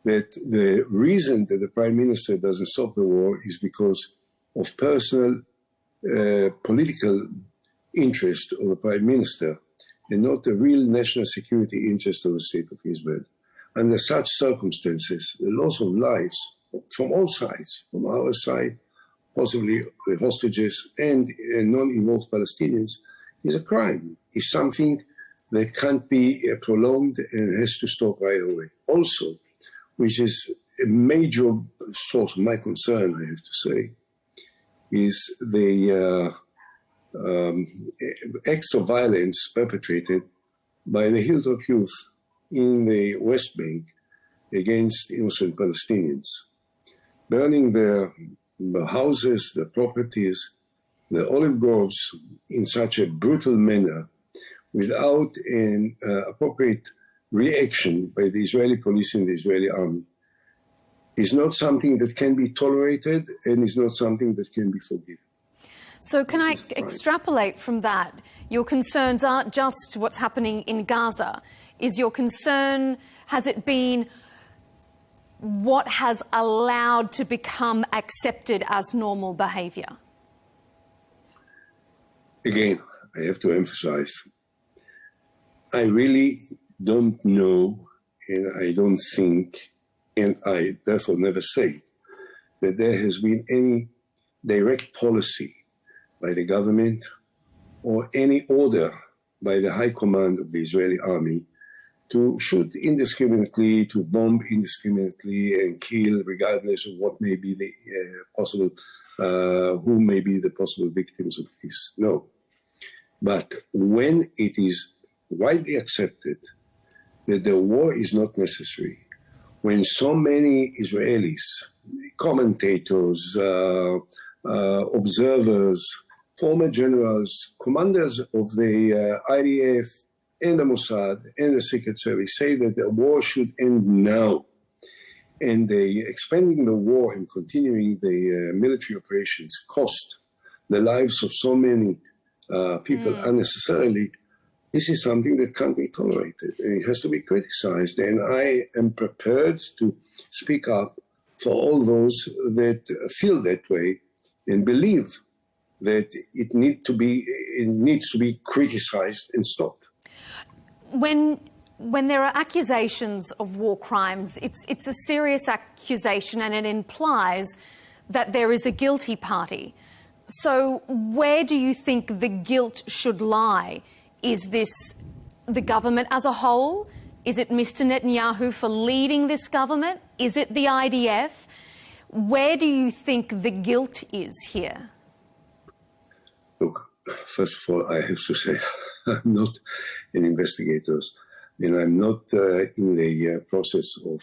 that the reason that the Prime Minister doesn't stop the war is because of personal political interest of the Prime Minister and not the real national security interest of the State of Israel. Under such circumstances, the loss of lives from all sides, from our side, possibly the hostages and non-involved Palestinians, is a crime, is something that can't be prolonged and has to stop right away. Also, which is a major source of my concern, I have to say, is the acts of violence perpetrated by the Hilltop Youth in the West Bank against innocent Palestinians, burning their houses, their properties, the olive groves in such a brutal manner without an appropriate reaction by the Israeli police and the Israeli army is not something that can be tolerated and is not something that can be forgiven. So can I extrapolate from that? Your concerns aren't just what's happening in Gaza. Is your concern, has it been what has allowed to become accepted as normal behaviour? Again, I have to emphasize, I really don't know, and I don't think, and I therefore never say, that there has been any direct policy by the government or any order by the high command of the Israeli army to shoot indiscriminately, to bomb indiscriminately and kill regardless of what may be the possible, who may be the possible victims of this. No. But when it is widely accepted that the war is not necessary, when so many Israelis, commentators, observers, former generals, commanders of the IDF and the Mossad and the Secret Service say that the war should end now, and expanding the war and continuing the military operations cost the lives of so many people unnecessarily, this is something that can't be tolerated. It has to be criticized, and I am prepared to speak up for all those that feel that way and believe that it needs to be criticized and stopped. When there are accusations of war crimes, it's a serious accusation and it implies that there is a guilty party. So where do you think the guilt should lie? Is this the government as a whole? Is it Mr. Netanyahu for leading this government? Is it the IDF? Where do you think the guilt is here? Look, first of all, I have to say I'm not an investigator, and I'm not in the process of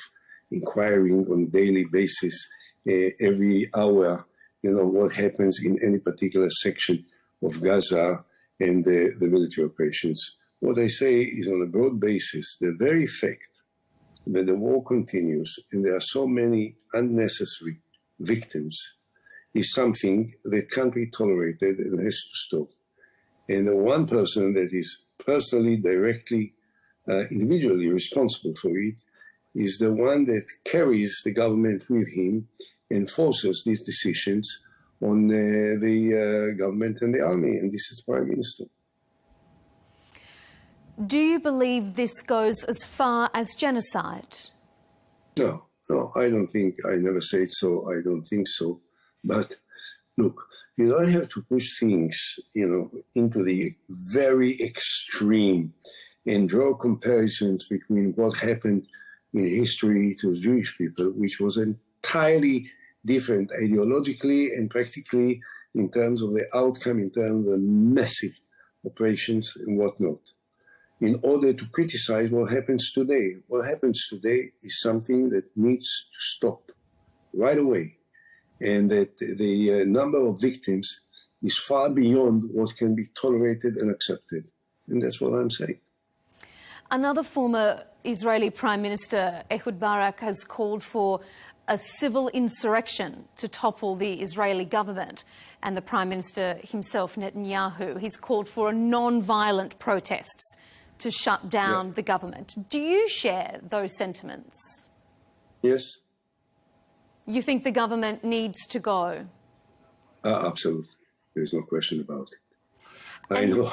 inquiring on a daily basis, every hour, what happens in any particular section of Gaza and the military operations. What I say is, on a broad basis, the very fact that the war continues and there are so many unnecessary victims is something that can't be tolerated and has to stop. And the one person that is personally, directly, individually responsible for it is the one that carries the government with him and forces these decisions on the government and the army, and this is the Prime Minister. Do you believe this goes as far as genocide? No, I don't think, I never said so, I don't think so. But look, you don't have to push things, into the very extreme and draw comparisons between what happened in history to the Jewish people, which was entirely different ideologically and practically in terms of the outcome, in terms of the massive operations and whatnot, in order to criticize what happens today. What happens today is something that needs to stop right away, and that the number of victims is far beyond what can be tolerated and accepted. And that's what I'm saying. Another former Israeli Prime Minister, Ehud Barak, has called for a civil insurrection to topple the Israeli government. And the Prime Minister himself, Netanyahu, he's called for non-violent protests to shut down the government. Do you share those sentiments? Yes. You think the government needs to go? Absolutely. There's no question about it. I know.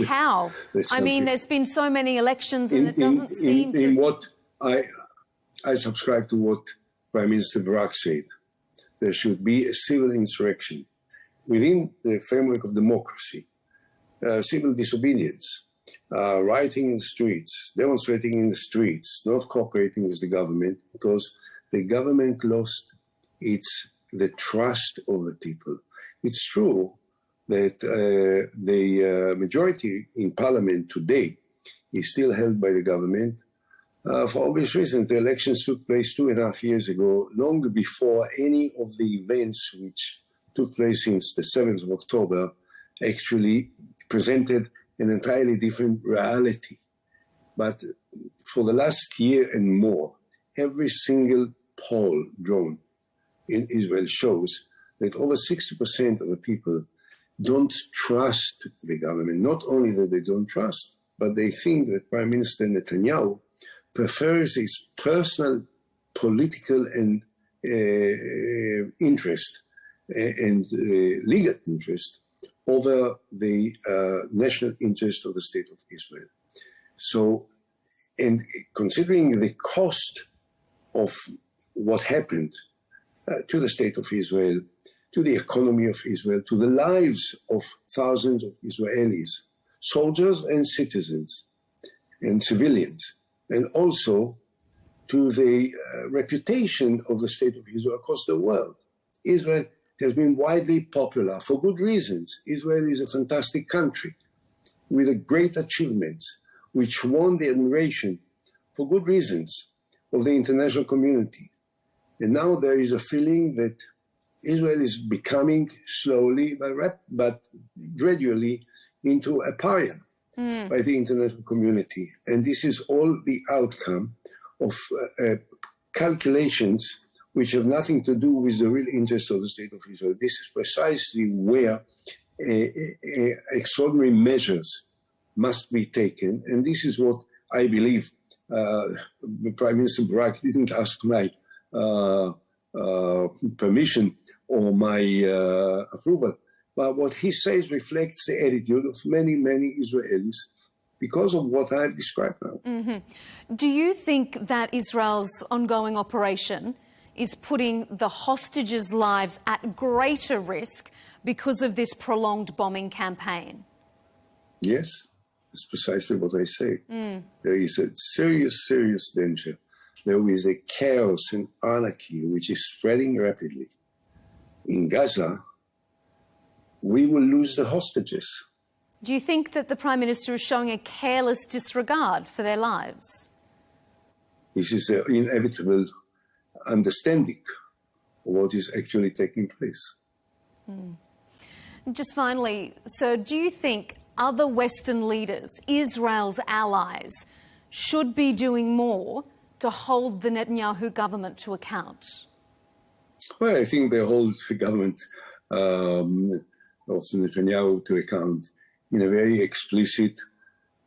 How? I mean, there's been so many elections and it doesn't seem to... In what I subscribe to what Prime Minister Barak said. There should be a civil insurrection within the framework of democracy, civil disobedience, rioting in the streets, demonstrating in the streets, not cooperating with the government, because the government lost the trust of the people. It's true that the majority in parliament today is still held by the government. For obvious reasons, the elections took place 2.5 years ago, long before any of the events which took place since the 7th of October actually presented an entirely different reality. But for the last year and more, every single poll drawn in Israel shows that over 60% of the people don't trust the government. Not only that they don't trust, but they think that Prime Minister Netanyahu prefers his personal political and interest and legal interest over the national interest of the State of Israel. So, and considering the cost of what happened to the State of Israel, to the economy of Israel, to the lives of thousands of Israelis, soldiers and citizens and civilians, and also to the reputation of the State of Israel across the world. Israel has been widely popular for good reasons. Israel is a fantastic country with great achievements, which won the admiration for good reasons of the international community. And now there is a feeling that Israel is becoming slowly but gradually into a pariah by the international community. And this is all the outcome of calculations which have nothing to do with the real interest of the State of Israel. This is precisely where extraordinary measures must be taken. And this is what I believe Prime Minister Barak didn't ask my permission or my approval. But what he says reflects the attitude of many, many Israelis because of what I've described now. Do you think that Israel's ongoing operation is putting the hostages' lives at greater risk because of this prolonged bombing campaign? Yes, that's precisely what I say. There is a serious, serious danger. There is a chaos and anarchy which is spreading rapidly. In Gaza, we will lose the hostages. Do you think that the Prime Minister is showing a careless disregard for their lives? This is an inevitable understanding of what is actually taking place. Just finally, so do you think other Western leaders, Israel's allies, should be doing more to hold the Netanyahu government to account? Well, I think they hold the government of Netanyahu to account in a very explicit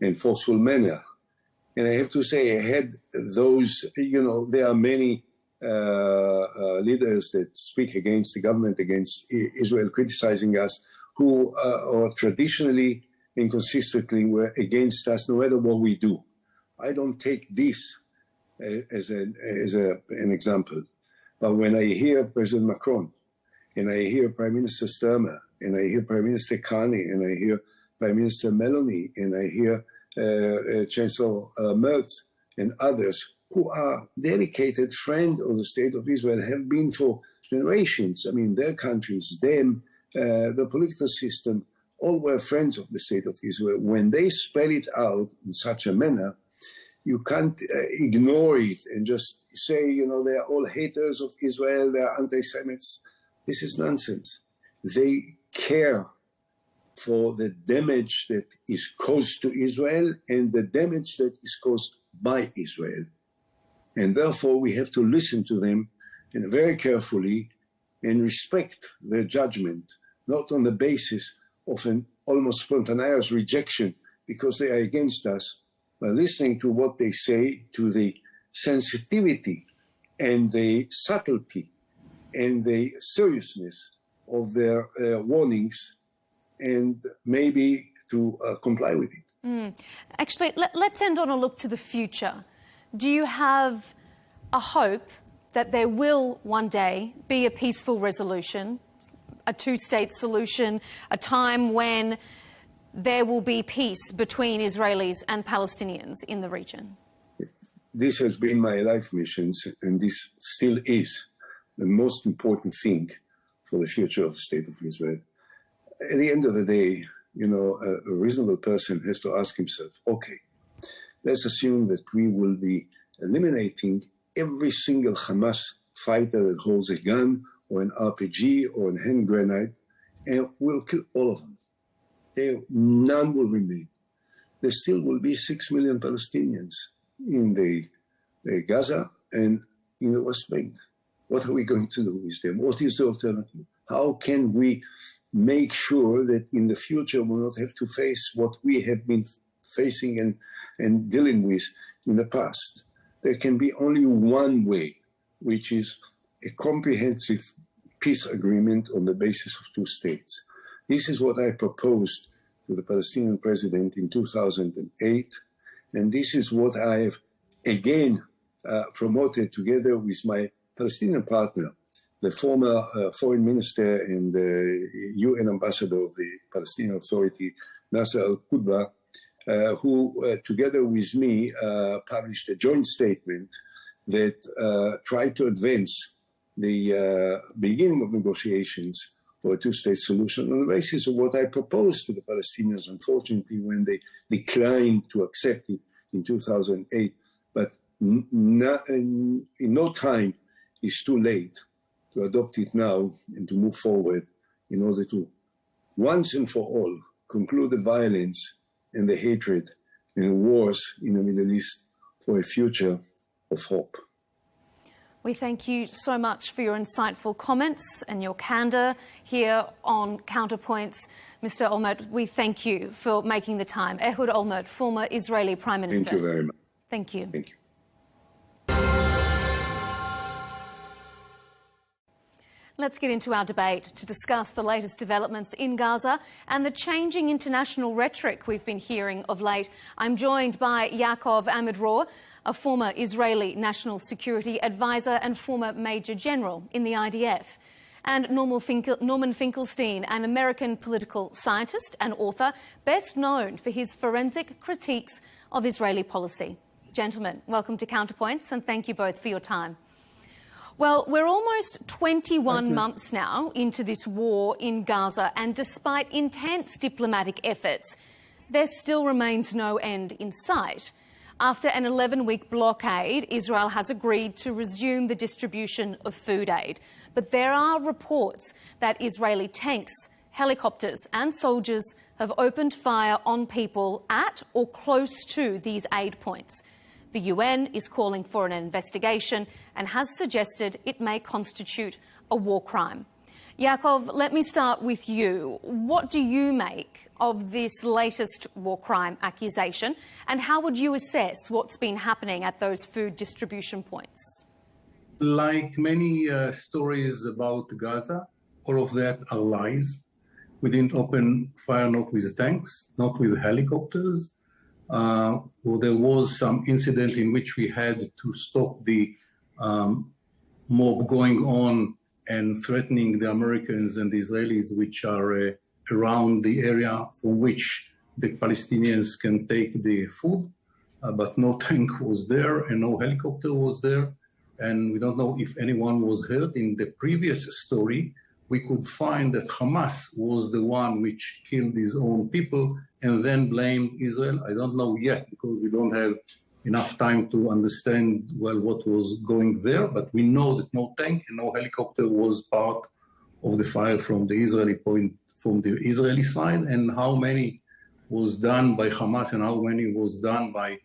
and forceful manner. And I have to say, I had those, there are many leaders that speak against the government, against Israel, criticizing us, who are traditionally and consistently were against us, no matter what we do. I don't take this as an example. But when I hear President Macron, and I hear Prime Minister Sturmer, and I hear Prime Minister Carney, and I hear Prime Minister Meloni, and I hear Chancellor Merz and others who are dedicated friends of the State of Israel, have been for generations. I mean, their countries, them, the political system, all were friends of the State of Israel. When they spell it out in such a manner, you can't ignore it and just say, they are all haters of Israel, they are anti-Semites. This is nonsense. They care for the damage that is caused to Israel and the damage that is caused by Israel. And therefore, we have to listen to them very carefully and respect their judgment, not on the basis of an almost spontaneous rejection because they are against us, but listening to what they say, to the sensitivity and the subtlety and the seriousness of their warnings, and maybe to comply with it. Actually, let's end on a look to the future. Do you have a hope that there will one day be a peaceful resolution, a two-state solution, a time when there will be peace between Israelis and Palestinians in the region? This has been my life missions, and this still is the most important thing for the future of the State of Israel. At the end of the day, a reasonable person has to ask himself, okay, let's assume that we will be eliminating every single Hamas fighter that holds a gun or an RPG or a hand grenade, and we'll kill all of them. None will remain. There still will be 6 million Palestinians in the Gaza and in the West Bank. What are we going to do with them? What is the alternative? How can we make sure that in the future we'll not have to face what we have been facing and dealing with in the past? There can be only one way, which is a comprehensive peace agreement on the basis of two states. This is what I proposed to the Palestinian president in 2008, and this is what I have again promoted together with my Palestinian partner, the former foreign minister and the UN ambassador of the Palestinian Authority, Nasser al-Qudba, who together with me published a joint statement that tried to advance the beginning of negotiations for a two-state solution on the basis of what I proposed to the Palestinians, unfortunately, when they declined to accept it in 2008. But in no time is too late to adopt it now and to move forward in order to, once and for all, conclude the violence and the hatred and the wars in the Middle East for a future of hope. We thank you so much for your insightful comments and your candour here on Counterpoints. Mr. Olmert, we thank you for making the time. Ehud Olmert, former Israeli Prime Minister. Thank you very much. Thank you. Thank you. Let's get into our debate to discuss the latest developments in Gaza and the changing international rhetoric we've been hearing of late. I'm joined by Yaakov Amidror, a former Israeli National Security Advisor and former Major General in the IDF, and Norman Finkelstein, an American political scientist and author, best known for his forensic critiques of Israeli policy. Gentlemen, welcome to Counterpoints, and thank you both for your time. Well, we're almost 21 months now into this war in Gaza, and despite intense diplomatic efforts, there still remains no end in sight. After an 11-week blockade, Israel has agreed to resume the distribution of food aid. But there are reports that Israeli tanks, helicopters and soldiers have opened fire on people at or close to these aid points. The UN is calling for an investigation and has suggested it may constitute a war crime. Yaakov, let me start with you. What do you make of this latest war crime accusation, and how would you assess what's been happening at those food distribution points? Like many stories about Gaza, all of that are lies. We didn't open fire not with tanks, not with helicopters. Well, there was some incident in which we had to stop the mob going on and threatening the Americans and the Israelis, which are around the area from which the Palestinians can take the food. But no tank was there and no helicopter was there. And we don't know if anyone was hurt. In the previous story, we could find that Hamas was the one which killed his own people and then blamed Israel. I don't know yet because we don't have enough time to understand well what was going there, but we know that no tank and no helicopter was part of the fire from the Israeli point, from the Israeli side, and how many was done by Hamas and how many was done by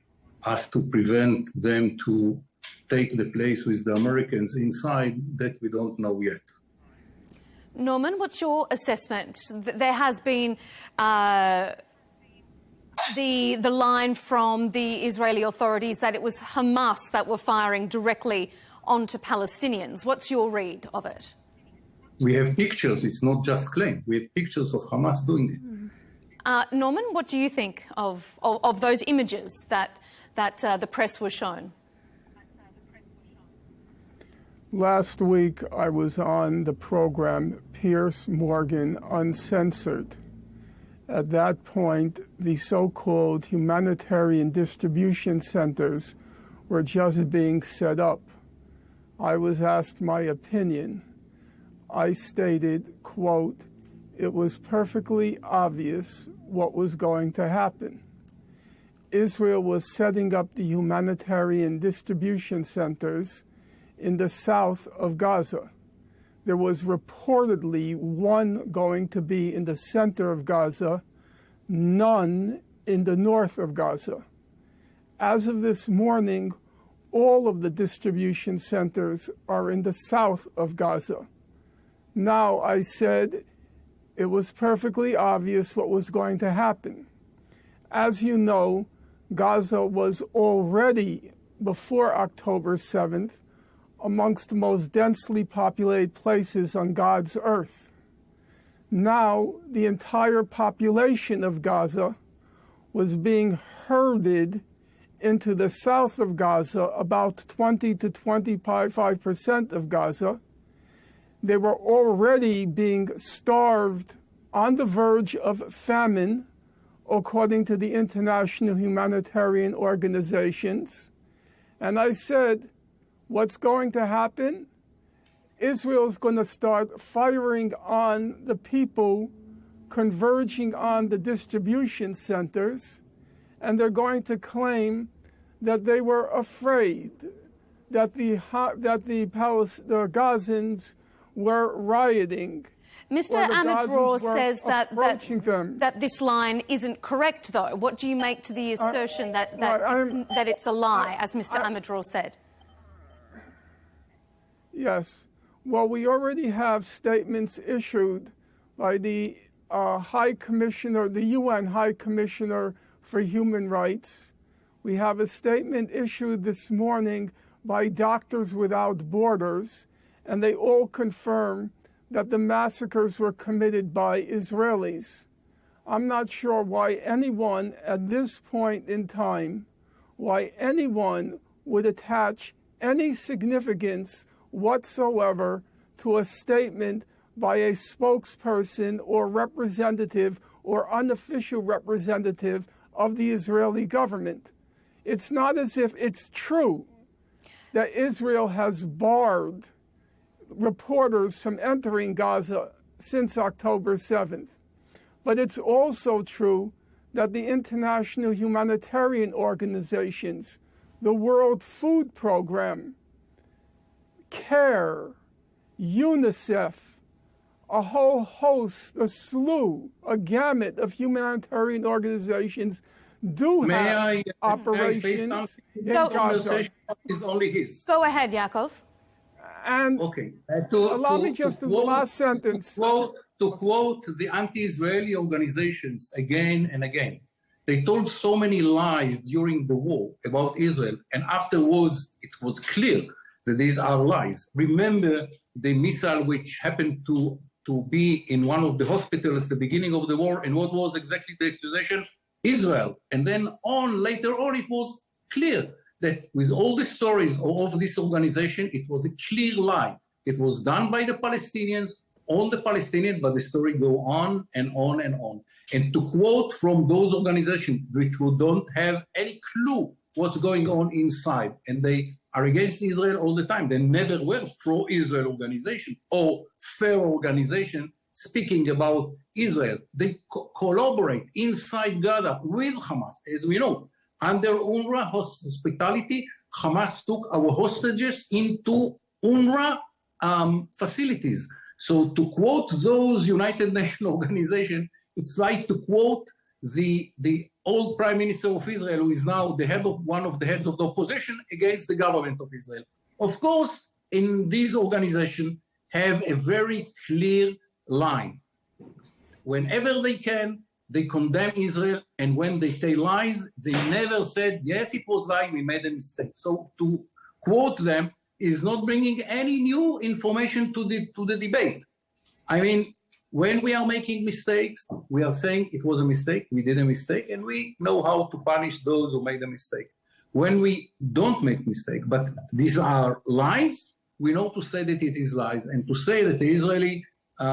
us to prevent them to take the place with the Americans inside, that we don't know yet. Norman, what's your assessment? There has been the line from the Israeli authorities that it was Hamas that were firing directly onto Palestinians. What's your read of it? We have pictures. It's not just claim. We have pictures of Hamas doing it. Norman, what do you think of those images that the press was shown? Last week, I was on the program Piers Morgan Uncensored. At that point, the so-called humanitarian distribution centers were just being set up. I was asked my opinion. I stated, quote, "It was perfectly obvious what was going to happen." Israel was setting up the humanitarian distribution centers in the south of Gaza. There was reportedly one going to be in the center of Gaza, none in the north of Gaza. As of this morning, all of the distribution centers are in the south of Gaza. Now, I said it was perfectly obvious what was going to happen. As you know, Gaza was already, before October 7th, amongst the most densely populated places on God's earth. Now, the entire population of Gaza was being herded into the south of Gaza, about 20 to 25% of Gaza. They were already being starved on the verge of famine, according to the international humanitarian organizations. And I said, what's going to happen? Israel's going to start firing on the people converging on the distribution centers, and they're going to claim that they were afraid, that the Gazans were rioting. Mr. Ahmed says that this line isn't correct, though. What do you make to the assertion that it's a lie, as Mr. Ahmed said? Yes. Well, we already have statements issued by the High Commissioner, the UN High Commissioner for Human Rights. We have a statement issued this morning by Doctors Without Borders, and they all confirm that the massacres were committed by Israelis. I'm not sure why anyone at this point in time, why anyone would attach any significance whatsoever to a statement by a spokesperson or representative or unofficial representative of the Israeli government. It's not as if it's true that Israel has barred reporters from entering Gaza since October 7th. But it's also true that the international humanitarian organizations, the World Food Program, CARE, UNICEF, a whole host, a slew, a gamut of humanitarian organizations do have operations in Gaza. Is only his. Go ahead, Yaakov. And okay. Allow me just in the last sentence. To quote the anti-Israeli organizations again and again, they told so many lies during the war about Israel, and afterwards it was clear that these are lies. Remember the missile which happened to be in one of the hospitals at the beginning of the war, and what was exactly the accusation? Israel. And then later on, it was clear that with all the stories of this organization, it was a clear lie. It was done by the Palestinians, on the Palestinians, but the story go on and on and on. And to quote from those organizations, which don't have any clue what's going on inside, and they are against Israel all the time. They never were pro-Israel organization or fair organization speaking about Israel. They collaborate inside Gaza with Hamas. As we know, under UNRWA hospitality, Hamas took our hostages into UNRWA facilities. So to quote those United Nations organizations, it's like to quote the old Prime Minister of Israel, who is now the head of one of the heads of the opposition against the government of Israel. Of course, in these organizations have a very clear line. Whenever they can, they condemn Israel, and when they tell lies, they never said, yes, it was lying, we made a mistake. So to quote them is not bringing any new information to the debate. I mean, when we are making mistakes, we are saying it was a mistake, we did a mistake, and we know how to punish those who made a mistake. When we don't make mistake, but these are lies, we know to say that it is lies, and to say that the Israeli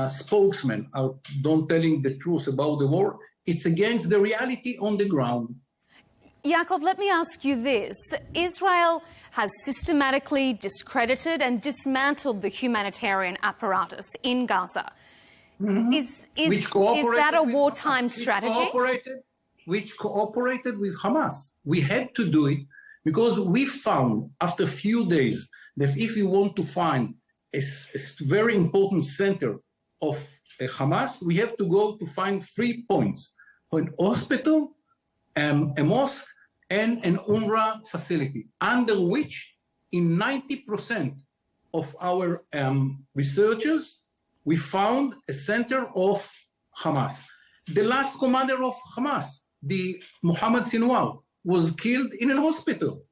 spokesmen are don't telling the truth about the war, it's against the reality on the ground. Yaakov, let me ask you this. Israel has systematically discredited and dismantled the humanitarian apparatus in Gaza. Mm-hmm. Is that a wartime strategy? Which cooperated with Hamas. We had to do it because we found after a few days that if you want to find a very important center of Hamas, we have to go to find 3 points: an hospital, a mosque, and an UNRWA facility, under which in 90% of our researchers, we found a center of Hamas. The last commander of Hamas, the Mohammed Sinwar, was killed in a hospital.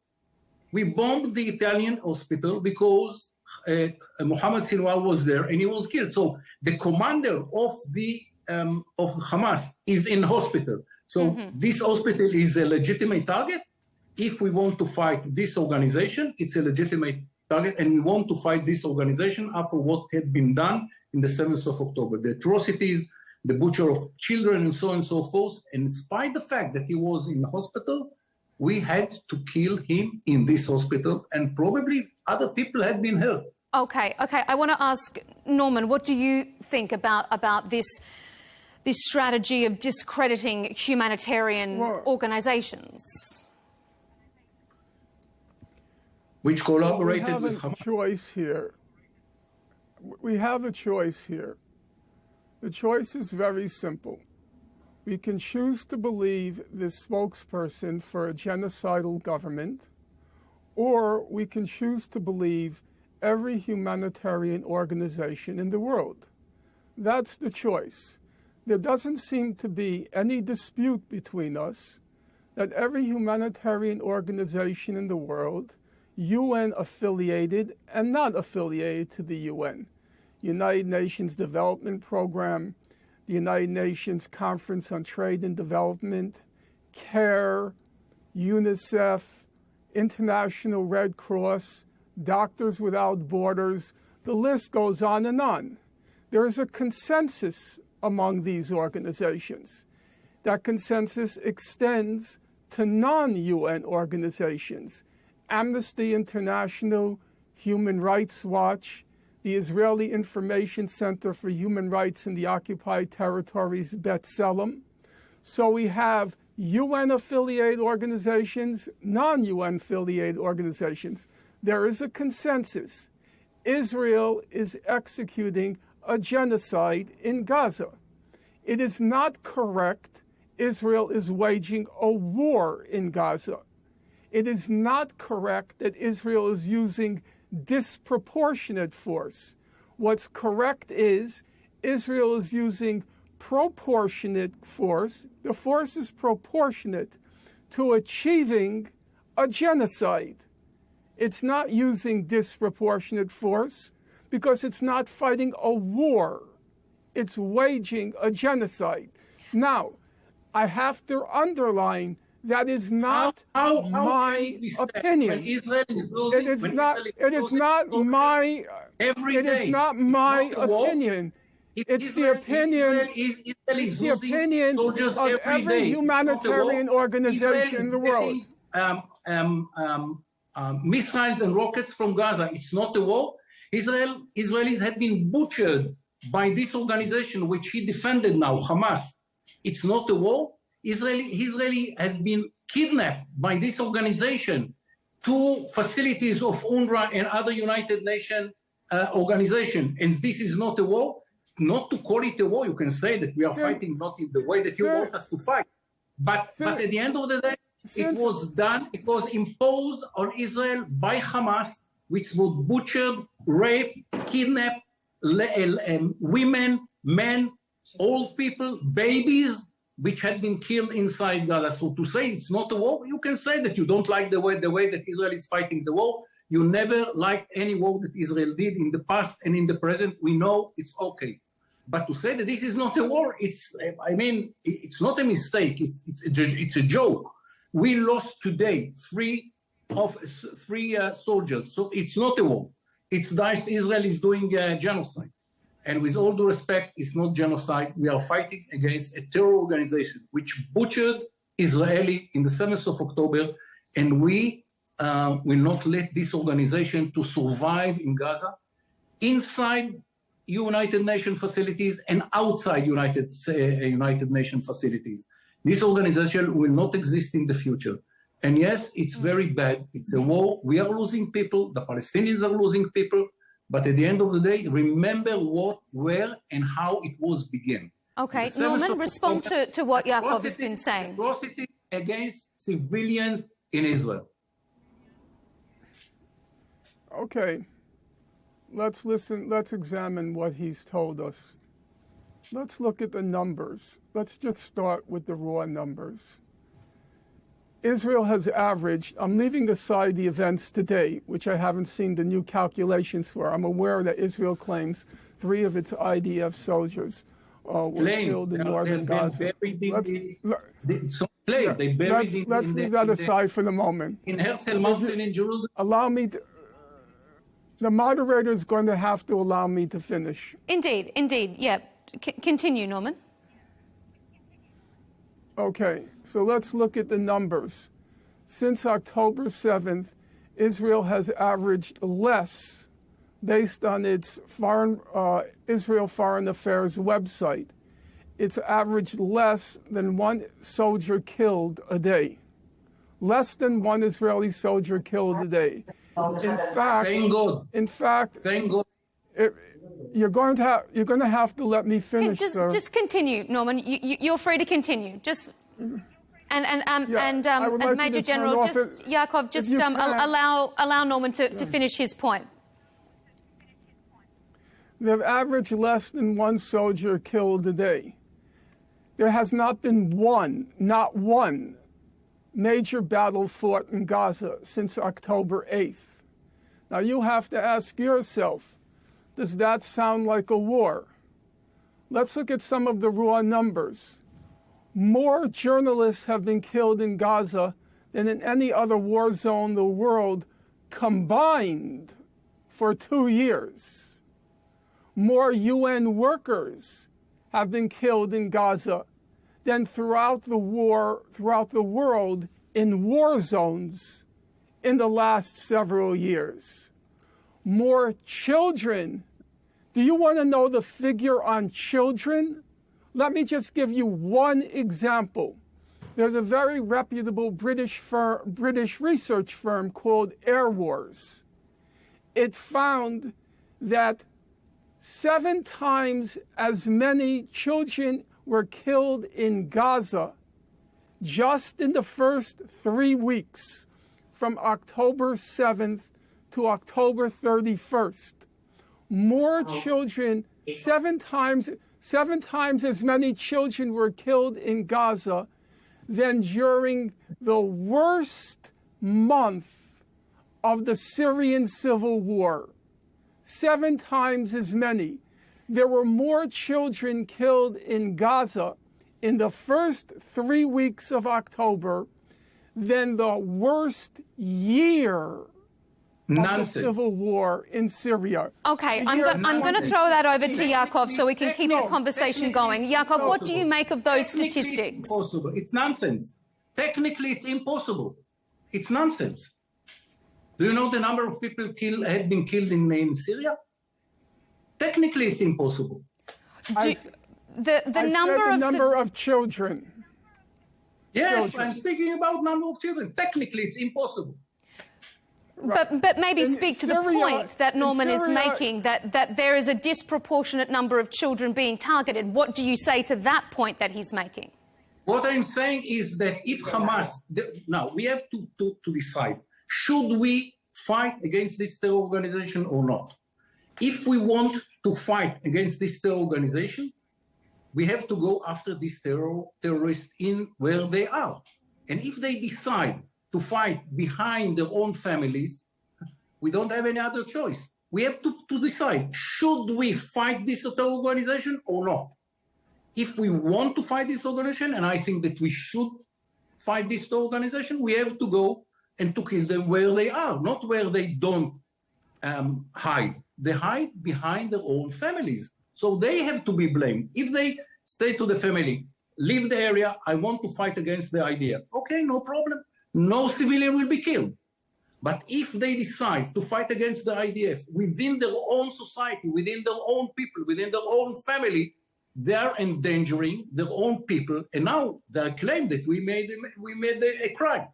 We bombed the Italian hospital because Mohammed Sinwar was there and he was killed. So the commander of Hamas is in hospital. So this hospital is a legitimate target. If we want to fight this organization, it's a legitimate target, and we want to fight this organization after what had been done in the 7th of October, the atrocities, the butcher of children, and so on and so forth. And despite the fact that he was in the hospital, we had to kill him in this hospital, and probably other people had been hurt. Okay. I want to ask Norman, what do you think about this strategy of discrediting humanitarian organizations? Which collaborated with We Hamas. have a choice here. The choice is very simple. We can choose to believe this spokesperson for a genocidal government, or we can choose to believe every humanitarian organization in the world. That's the choice. There doesn't seem to be any dispute between us that every humanitarian organization in the world, UN affiliated and not affiliated to the UN, United Nations Development Program, the United Nations Conference on Trade and Development, CARE, UNICEF, International Red Cross, Doctors Without Borders, the list goes on and on. There is a consensus among these organizations. That consensus extends to non-UN organizations, Amnesty International, Human Rights Watch, the Israeli Information Center for Human Rights in the Occupied Territories, B'Tselem. So we have UN-affiliated organizations, non-UN-affiliated organizations. There is a consensus. Israel is executing a genocide in Gaza. It is not correct Israel is waging a war in Gaza. It is not correct that Israel is using disproportionate force. What's correct is Israel is using proportionate force. The force is proportionate to achieving a genocide. It's not using disproportionate force because it's not fighting a war. It's waging a genocide. Now, I have to underline that is not my opinion. It is not my opinion. It's the opinion of every humanitarian organization in the world. Missiles and rockets from Gaza. It's not a war. Israelis have been butchered by this organization, which he defended now, Hamas. It's not a war. Israeli has been kidnapped by this organization to facilities of UNRWA and other United Nations organizations. And this is not a war. Not to call it a war, you can say that we are fighting not in the way that you want us to fight. But at the end of the day, it was done, it was imposed on Israel by Hamas, which would butcher, rape, kidnap women, men, old people, babies, which had been killed inside Gaza. So to say it's not a war, you can say that you don't like the way that Israel is fighting the war. You never liked any war that Israel did in the past and in the present. We know it's okay. But to say that this is not a war, it's not a mistake. It's a joke. We lost today three soldiers. So it's not a war. It's nice Israel is doing genocide. And with all due respect, it's not genocide. We are fighting against a terror organization which butchered Israeli in the 7th of October. And we will not let this organization to survive in Gaza, inside United Nations facilities and outside United Nations facilities. This organization will not exist in the future. And yes, it's very bad. It's a war. We are losing people. The Palestinians are losing people. But at the end of the day, remember what, where, and how it was began. Okay, Norman, respond to what Yaakov has been saying. Atrocity against civilians in Israel. Okay, let's listen. Let's examine what he's told us. Let's look at the numbers. Let's just start with the raw numbers. Israel has averaged, I'm leaving aside the events today, which I haven't seen the new calculations for. I'm aware that Israel claims 3 of its IDF soldiers were killed in northern Gaza. Let's leave that aside for the moment. In Herzl Mountain in Jerusalem. Allow me to, the moderator is going to have to allow me to finish. Indeed. Yeah. Continue, Norman. Okay, so let's look at the numbers. Since October 7th, Israel has averaged less, based on its Israel Foreign Affairs website. It's averaged less than 1 soldier killed a day. Less than 1 Israeli soldier killed a day. In fact, thank God. You're going to have to let me finish. Just continue, Norman. You're free to continue. Major General, Yaakov, allow Norman to finish his point. They've averaged less than 1 soldier killed a day. There has not been not one, major battle fought in Gaza since October 8th. Now you have to ask yourself, does that sound like a war? Let's look at some of the raw numbers. More journalists have been killed in Gaza than in any other war zone in the world combined for 2 years. More UN workers have been killed in Gaza than throughout the world in war zones in the last several years. More children Do you want to know the figure on children? Let me just give you one example. There's a very reputable British research firm called Air Wars. It found that 7 times as many children were killed in Gaza just in the first 3 weeks, from October 7th to October 31st. More children, 7 times as many children were killed in Gaza than during the worst month of the Syrian civil war. 7 times as many. There were more children killed in Gaza in the first 3 weeks of October than the worst year of the civil war in Syria. Okay, I'm going to throw that over to Yaakov so we can keep the conversation going. Yaakov, what do you make of those statistics? It's nonsense. Technically, it's impossible. It's nonsense. Do you know the number of people had been killed in Syria? Technically, it's impossible. The number of children. Yes, I'm speaking about number of children. Technically, it's impossible. But maybe speak to the point that Norman is making, that there is a disproportionate number of children being targeted. What do you say to that point that he's making? What I'm saying is that if Hamas... Now, we have to decide, should we fight against this terror organization or not? If we want to fight against this terror organization, we have to go after these terrorists in where they are. And if they decide to fight behind their own families, we don't have any other choice. We have to decide, should we fight this terror organization or not? If we want to fight this organization, and I think that we should fight this organization, we have to go and to kill them where they are, not where they don't hide. They hide behind their own families. So they have to be blamed. If they say to the family, leave the area, I want to fight against the IDF. Okay, no problem. No civilian will be killed. But if they decide to fight against the IDF within their own society, within their own people, within their own family, they are endangering their own people. And now they claim that we made a crime.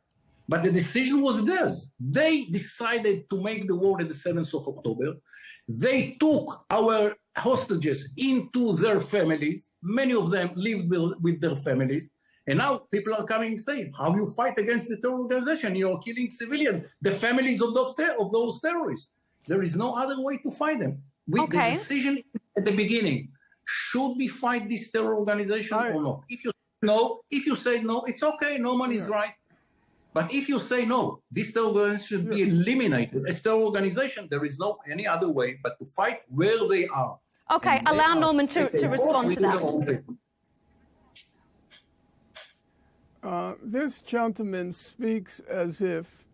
But the decision was theirs. They decided to make the war on the 7th of October. They took our hostages into their families. Many of them lived with their families. And now people are coming and saying, how you fight against the terror organization? You're killing civilians, the families of those terrorists. There is no other way to fight them. The decision at the beginning, should we fight this terror organization or not? If you say no, it's okay, Norman is right. But if you say no, this terror organization should be eliminated as terror organization, there is no any other way but to fight where they are. Okay, allow Norman to respond to that. This gentleman speaks as if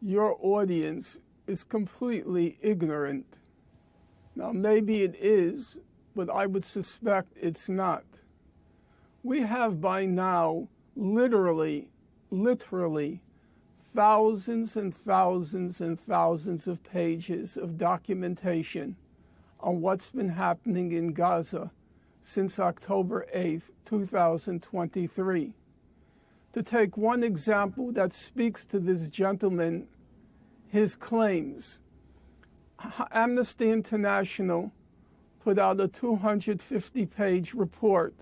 your audience is completely ignorant. Now, maybe it is, but I would suspect it's not. We have by now literally thousands and thousands and thousands of pages of documentation on what's been happening in Gaza since October 8th, 2023. To take one example that speaks to this gentleman, his claims, Amnesty International put out a 250-page report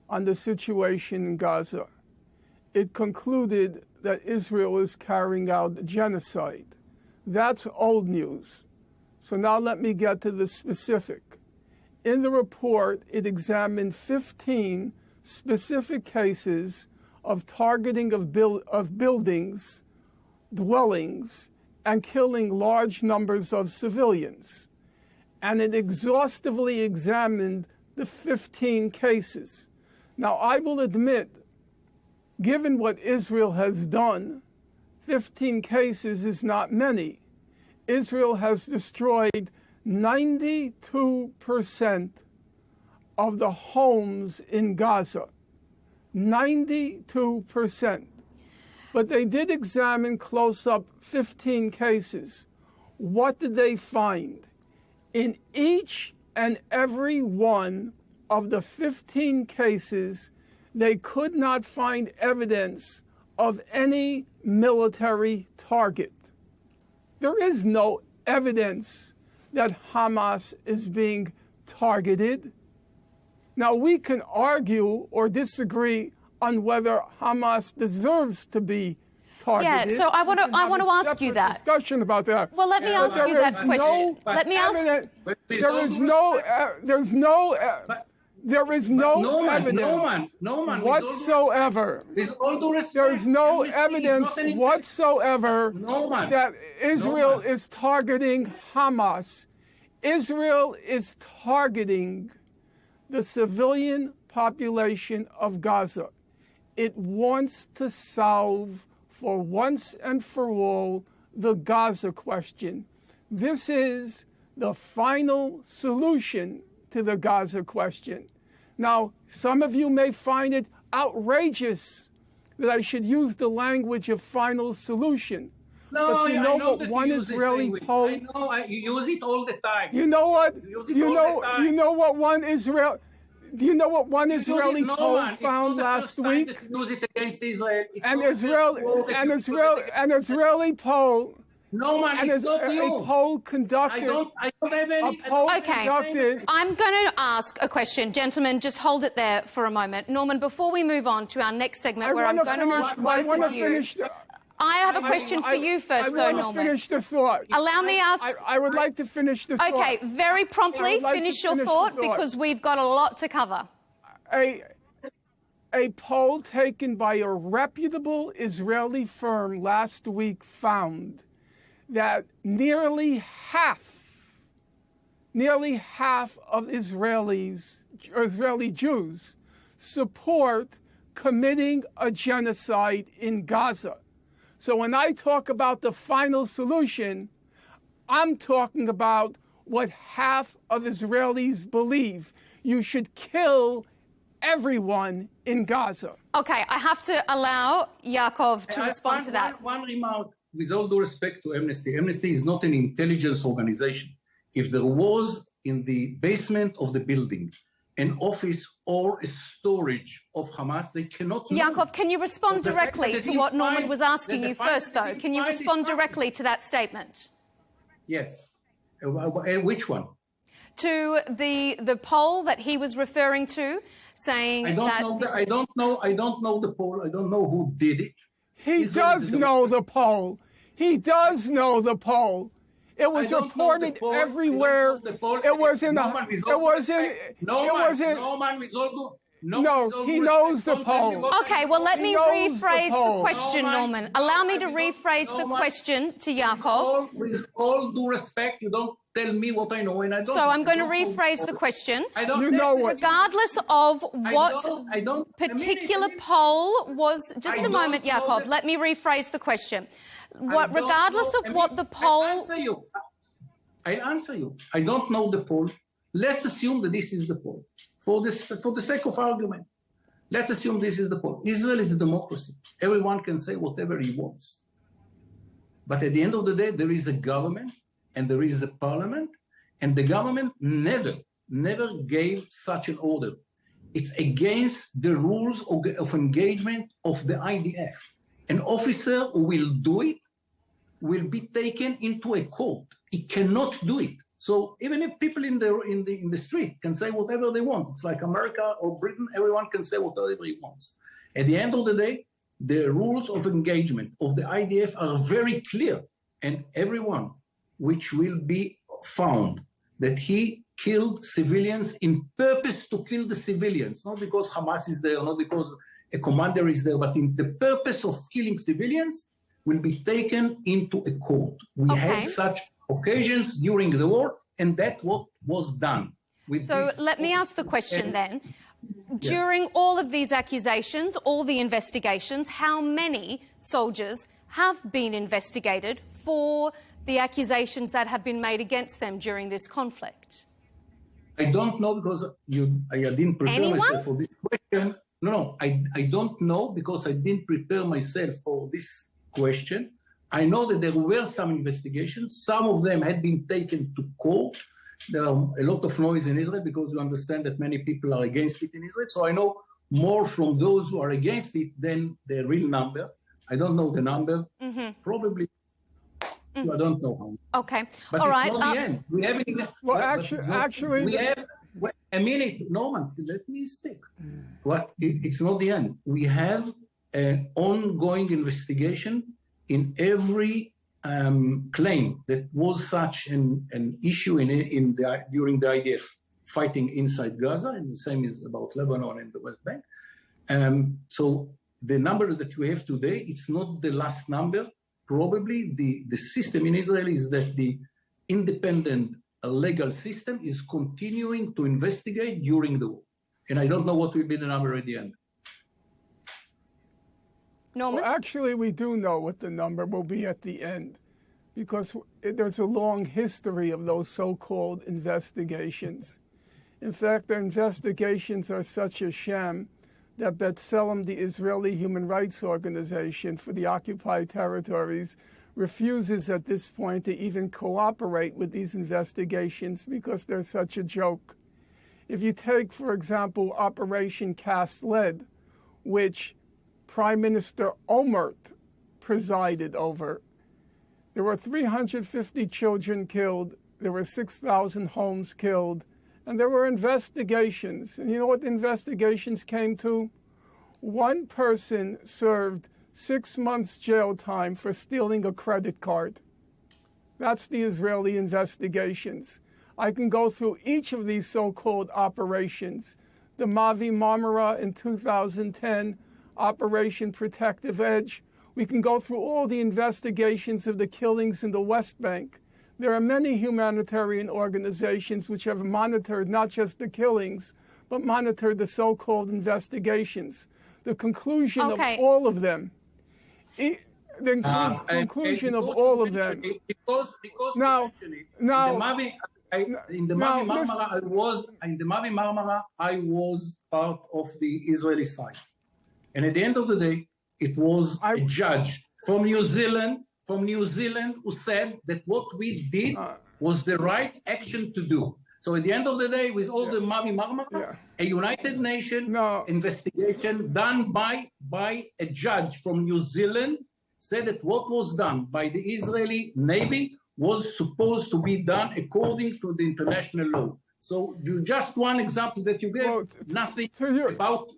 on the situation in Gaza. It concluded that Israel is carrying out genocide. That's old news. So now let me get to the specific. In the report, it examined 15 specific cases of targeting of buildings, dwellings, and killing large numbers of civilians. And it exhaustively examined the 15 cases. Now, I will admit, given what Israel has done, 15 cases is not many. Israel has destroyed 92% of the homes in Gaza. 92%. But they did examine close up 15 cases. What did they find? In each and every one of the 15 cases, they could not find evidence of any military target. There is no evidence that Hamas is being targeted. Now, we can argue or disagree on whether Hamas deserves to be targeted. Yeah, so I want to ask you that. Discussion about that. Well, let me ask you that question. Let me ask. There is no evidence whatsoever. There's no evidence whatsoever that Israel is targeting Hamas. Israel is targeting the civilian population of Gaza. It wants to solve for once and for all the Gaza question. This is the final solution to the Gaza question. Now, some of you may find it outrageous that I should use the language of final solution. No, but you know what one Israeli poll. I know, you use it all the time. You know what? You know what one Israel. Do you know what one Israeli poll found last week? Use it against Israel. An Israeli poll. No, man, it's not you. A poll conducted. I don't have any. Okay, I'm going to ask a question. Gentlemen, just hold it there for a moment. Norman, before we move on to our next segment where I'm going to ask both of you. I have a question for you first, though, Norman. I want to finish the thought. Allow me ask. I would like to finish the thought. Okay, very promptly finish your thought because we've got a lot to cover. A poll taken by a reputable Israeli firm last week found that nearly half of Israeli Jews support committing a genocide in Gaza. So when I talk about the final solution, I'm talking about what half of Israelis believe. You should kill everyone in Gaza. Okay, I have to allow Yaakov to respond to that. One remark, with all due respect to Amnesty. Amnesty is not an intelligence organization. If there was in the basement of the building an office or a storage of Hamas, they cannot know. Yaakov, can you respond directly to what Norman was asking you first, though? Can you respond directly to that statement? Yes. Which one? To the poll that he was referring to, saying I don't know the poll. I don't know who did it. He does know the poll. He does know the poll. It was reported everywhere. It was in the. It was in. No, he knows the poll. Okay, well, let me rephrase the question, Norman. Allow me to rephrase the question to Yaakov. With all due respect, you don't tell me what I know, and I don't. So I'm going to rephrase the question. You know what? Regardless of what particular poll was. Just a moment, Yaakov. Let me rephrase the question. Regardless of what the poll. I'll answer you. I don't know the poll. Let's assume that this is the poll. For the sake of argument, let's assume this is the poll. Israel is a democracy. Everyone can say whatever he wants. But at the end of the day, there is a government and there is a parliament, and the government never gave such an order. It's against the rules of engagement of the IDF. An officer who will do it will be taken into a court. He cannot do it. So even if people in the street can say whatever they want, it's like America or Britain, everyone can say whatever he wants. At the end of the day, the rules of engagement of the IDF are very clear, and everyone which will be found that he killed civilians in purpose to kill the civilians, not because Hamas is there, not because a commander is there, but in the purpose of killing civilians, will be taken into a court. We had such occasions during the war, and that's what was done. So let me ask the question then. During all of these accusations, all the investigations, how many soldiers have been investigated for the accusations that have been made against them during this conflict? I don't know because I didn't prepare myself for this question. No, I don't know because I didn't prepare myself for this question. I know that there were some investigations. Some of them had been taken to court. there are a lot of noise in Israel because you understand that many people are against it in Israel. So I know more from those who are against it than the real number. I don't know the number. Probably. I don't know how. Okay. But all it's right. not the end. We have. Well, actually, we have. A minute, Norman. Let me speak. It's not the end. We have an ongoing investigation in every claim that was such an issue during the IDF fighting inside Gaza, and the same is about Lebanon and the West Bank. So the number that we have today, it's not the last number. Probably the system in Israel is that the independent legal system is continuing to investigate during the war. And I don't know what will be the number at the end. Norman? Well, actually, we do know what the number will be at the end, because there's a long history of those so-called investigations. In fact, the investigations are such a sham that B'Tselem, the Israeli human rights organization for the occupied territories, refuses at this point to even cooperate with these investigations because they're such a joke. If you take, for example, Operation Cast Lead, which Prime Minister Olmert presided over, there were 350 children killed, there were 6,000 homes killed, and there were investigations. And you know what the investigations came to? One person served 6 months jail time for stealing a credit card. That's the Israeli investigations. I can go through each of these so-called operations. The Mavi Marmara in 2010, Operation Protective Edge. We can go through all the investigations of the killings in the West Bank. There are many humanitarian organizations which have monitored not just the killings, but monitored the so-called investigations. The conclusion of all of them, conclusion of all of them. Because now, in the Mavi Marmara, I was part of the Israeli side, and at the end of the day, it was a judge from New Zealand who said that what we did was the right action to do. So at the end of the day, with all the Mavi Marmara, a United Nations investigation done by a judge from New Zealand said that what was done by the Israeli Navy was supposed to be done according to the international law. So just one example that you gave, nothing about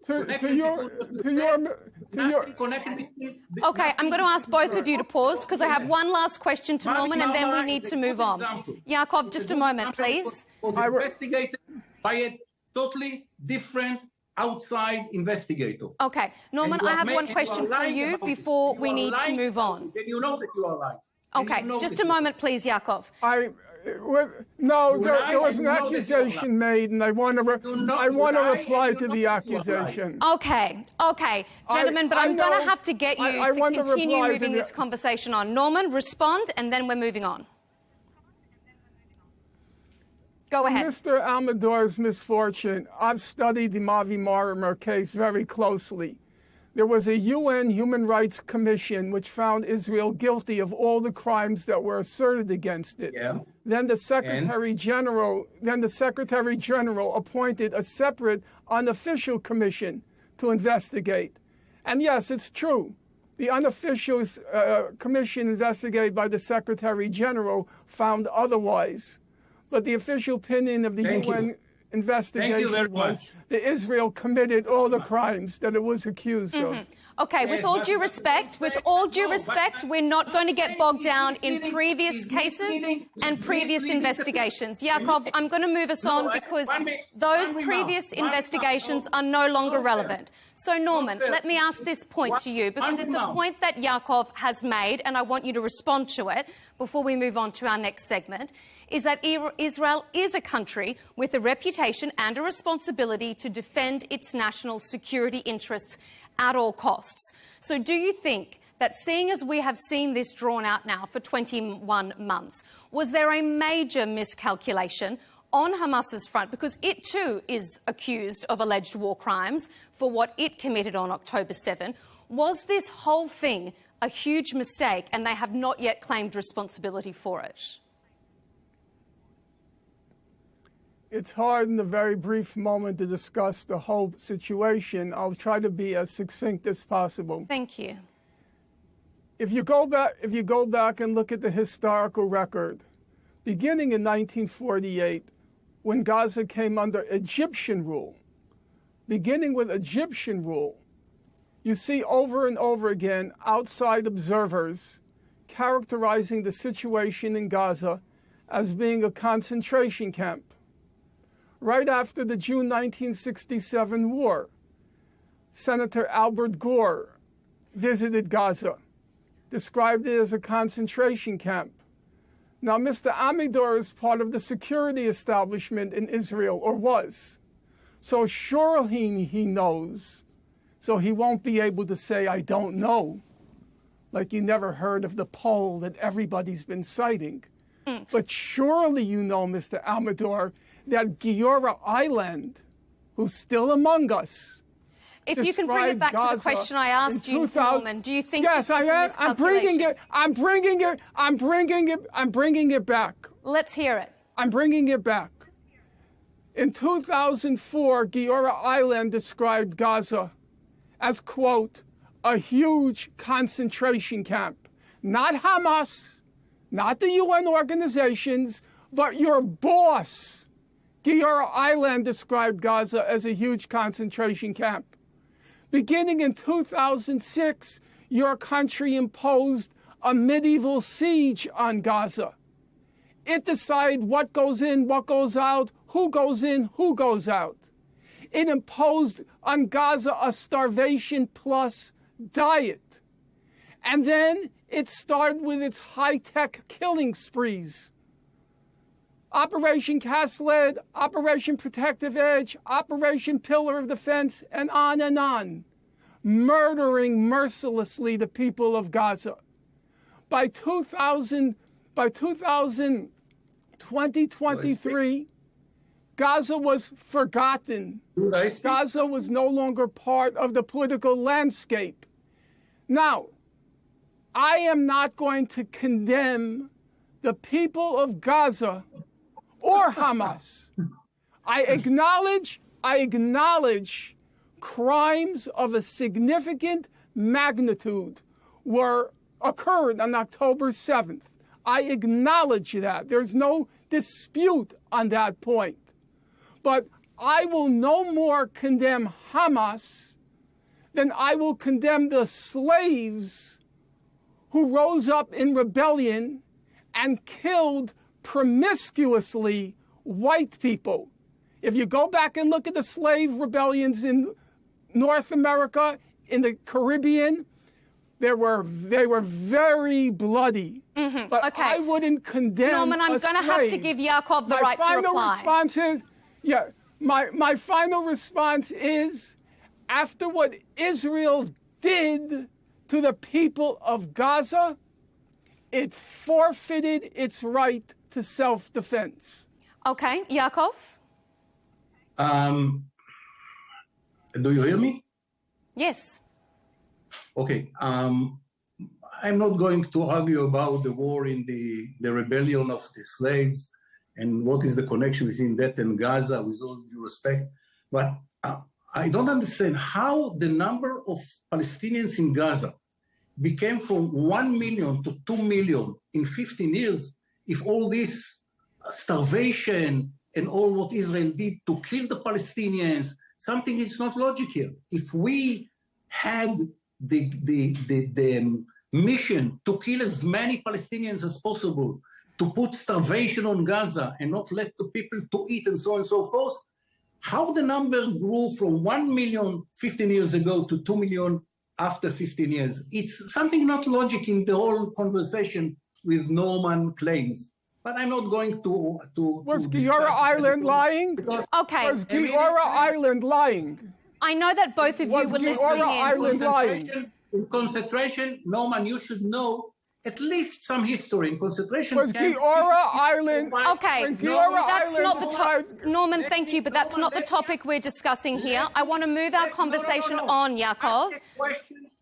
Okay, I'm going to ask both of you to pause because I have one last question to Norman and then we need to move on. Yaakov, just a moment, please. Was investigated by a totally different outside investigator. Okay, Norman, I have one question for you before we need to move on. Then you know that you are lying. Okay, just a moment, please, Yaakov. There was an accusation made, and I want to reply to the accusation. Okay, gentlemen, but I'm going to have to get you to continue moving this conversation on. Norman, respond, and then we're moving on. Go ahead. Mr. Almador's misfortune, I've studied the Mavi Marmara case very closely. There was a UN Human Rights Commission which found Israel guilty of all the crimes that were asserted against it. Yeah. Then the Secretary General appointed a separate unofficial commission to investigate. And yes, it's true. The unofficial commission investigated by the Secretary General found otherwise. But the official opinion of the UN investigation was that Israel committed all the crimes that it was accused of. Okay, with all due respect, we're not going to get bogged down in previous cases and previous investigations. Yaakov, I'm going to move us on because those previous investigations are no longer relevant. So, Norman, let me ask this point to you because it's a point that Yaakov has made and I want you to respond to it before we move on to our next segment, is that Israel is a country with a reputation and a responsibility to defend its national security interests at all costs. So do you think that, seeing as we have seen this drawn out now for 21 months, was there a major miscalculation on Hamas's front, because it too is accused of alleged war crimes for what it committed on October 7? Was this whole thing a huge mistake and they have not yet claimed responsibility for it? It's hard in a very brief moment to discuss the whole situation. I'll try to be as succinct as possible. Thank you. If you go back and look at the historical record, beginning in 1948, when Gaza came under Egyptian rule, beginning with Egyptian rule, you see over and over again outside observers characterizing the situation in Gaza as being a concentration camp. Right after the June 1967 war, Senator Albert Gore visited Gaza, described it as a concentration camp. Now, Mr. Amador is part of the security establishment in Israel, or was. So surely he knows. So he won't be able to say, I don't know. Like you never heard of the poll that everybody's been citing. But surely you know, Mr. Amador, that Giora Island, who's still among us. If you can bring it back Gaza to the question I asked you, Norman, do you think this is a miscalculation? I'm bringing it back. Let's hear it. I'm bringing it back. In 2004, Giora Island described Gaza as, quote, a huge concentration camp. Not Hamas, not the UN organizations, but your boss. Giora Island described Gaza as a huge concentration camp. Beginning in 2006, your country imposed a medieval siege on Gaza. It decided what goes in, what goes out, who goes in, who goes out. It imposed on Gaza a starvation plus diet. And then it started with its high-tech killing sprees. Operation Cast Lead, Operation Protective Edge, Operation Pillar of Defense, and on, murdering mercilessly the people of Gaza. By 2023, Gaza was forgotten. Gaza was no longer part of the political landscape. Now, I am not going to condemn the people of Gaza or Hamas. I acknowledge crimes of a significant magnitude occurred on October 7th. I acknowledge that. There's no dispute on that point. But I will no more condemn Hamas than I will condemn the slaves who rose up in rebellion and killed promiscuously white people. If you go back and look at the slave rebellions in North America, in the Caribbean, they were very bloody. But okay. I wouldn't condemn Norman, I'm going to have to give Yaakov the right to reply. My final response is, after what Israel did to the people of Gaza, it forfeited its right to self-defense. Okay, Yaakov? Do you hear me? Yes. Okay. I'm not going to argue about the war in the rebellion of the slaves and what is the connection between that and Gaza, with all due respect. But I don't understand how the number of Palestinians in Gaza became from 1 million to 2 million in 15 years if all this starvation and all what Israel did to kill the Palestinians, something is not logic here. If we had the mission to kill as many Palestinians as possible, to put starvation on Gaza and not let the people to eat and so on and so forth, how the number grew from 1 million 15 years ago to 2 million after 15 years. It's something not logic in the whole conversation with Norman claims. But I'm not going to Was Giora Island lying? Okay. Was Giora Island lying? I know that both of you were listening in. In concentration, Norman, you should know at least some history in concentration. Was Giora Island... Okay, that's not the topic. Norman, thank you, but that's not the topic we're discussing here. I want to move our conversation on, Yaakov.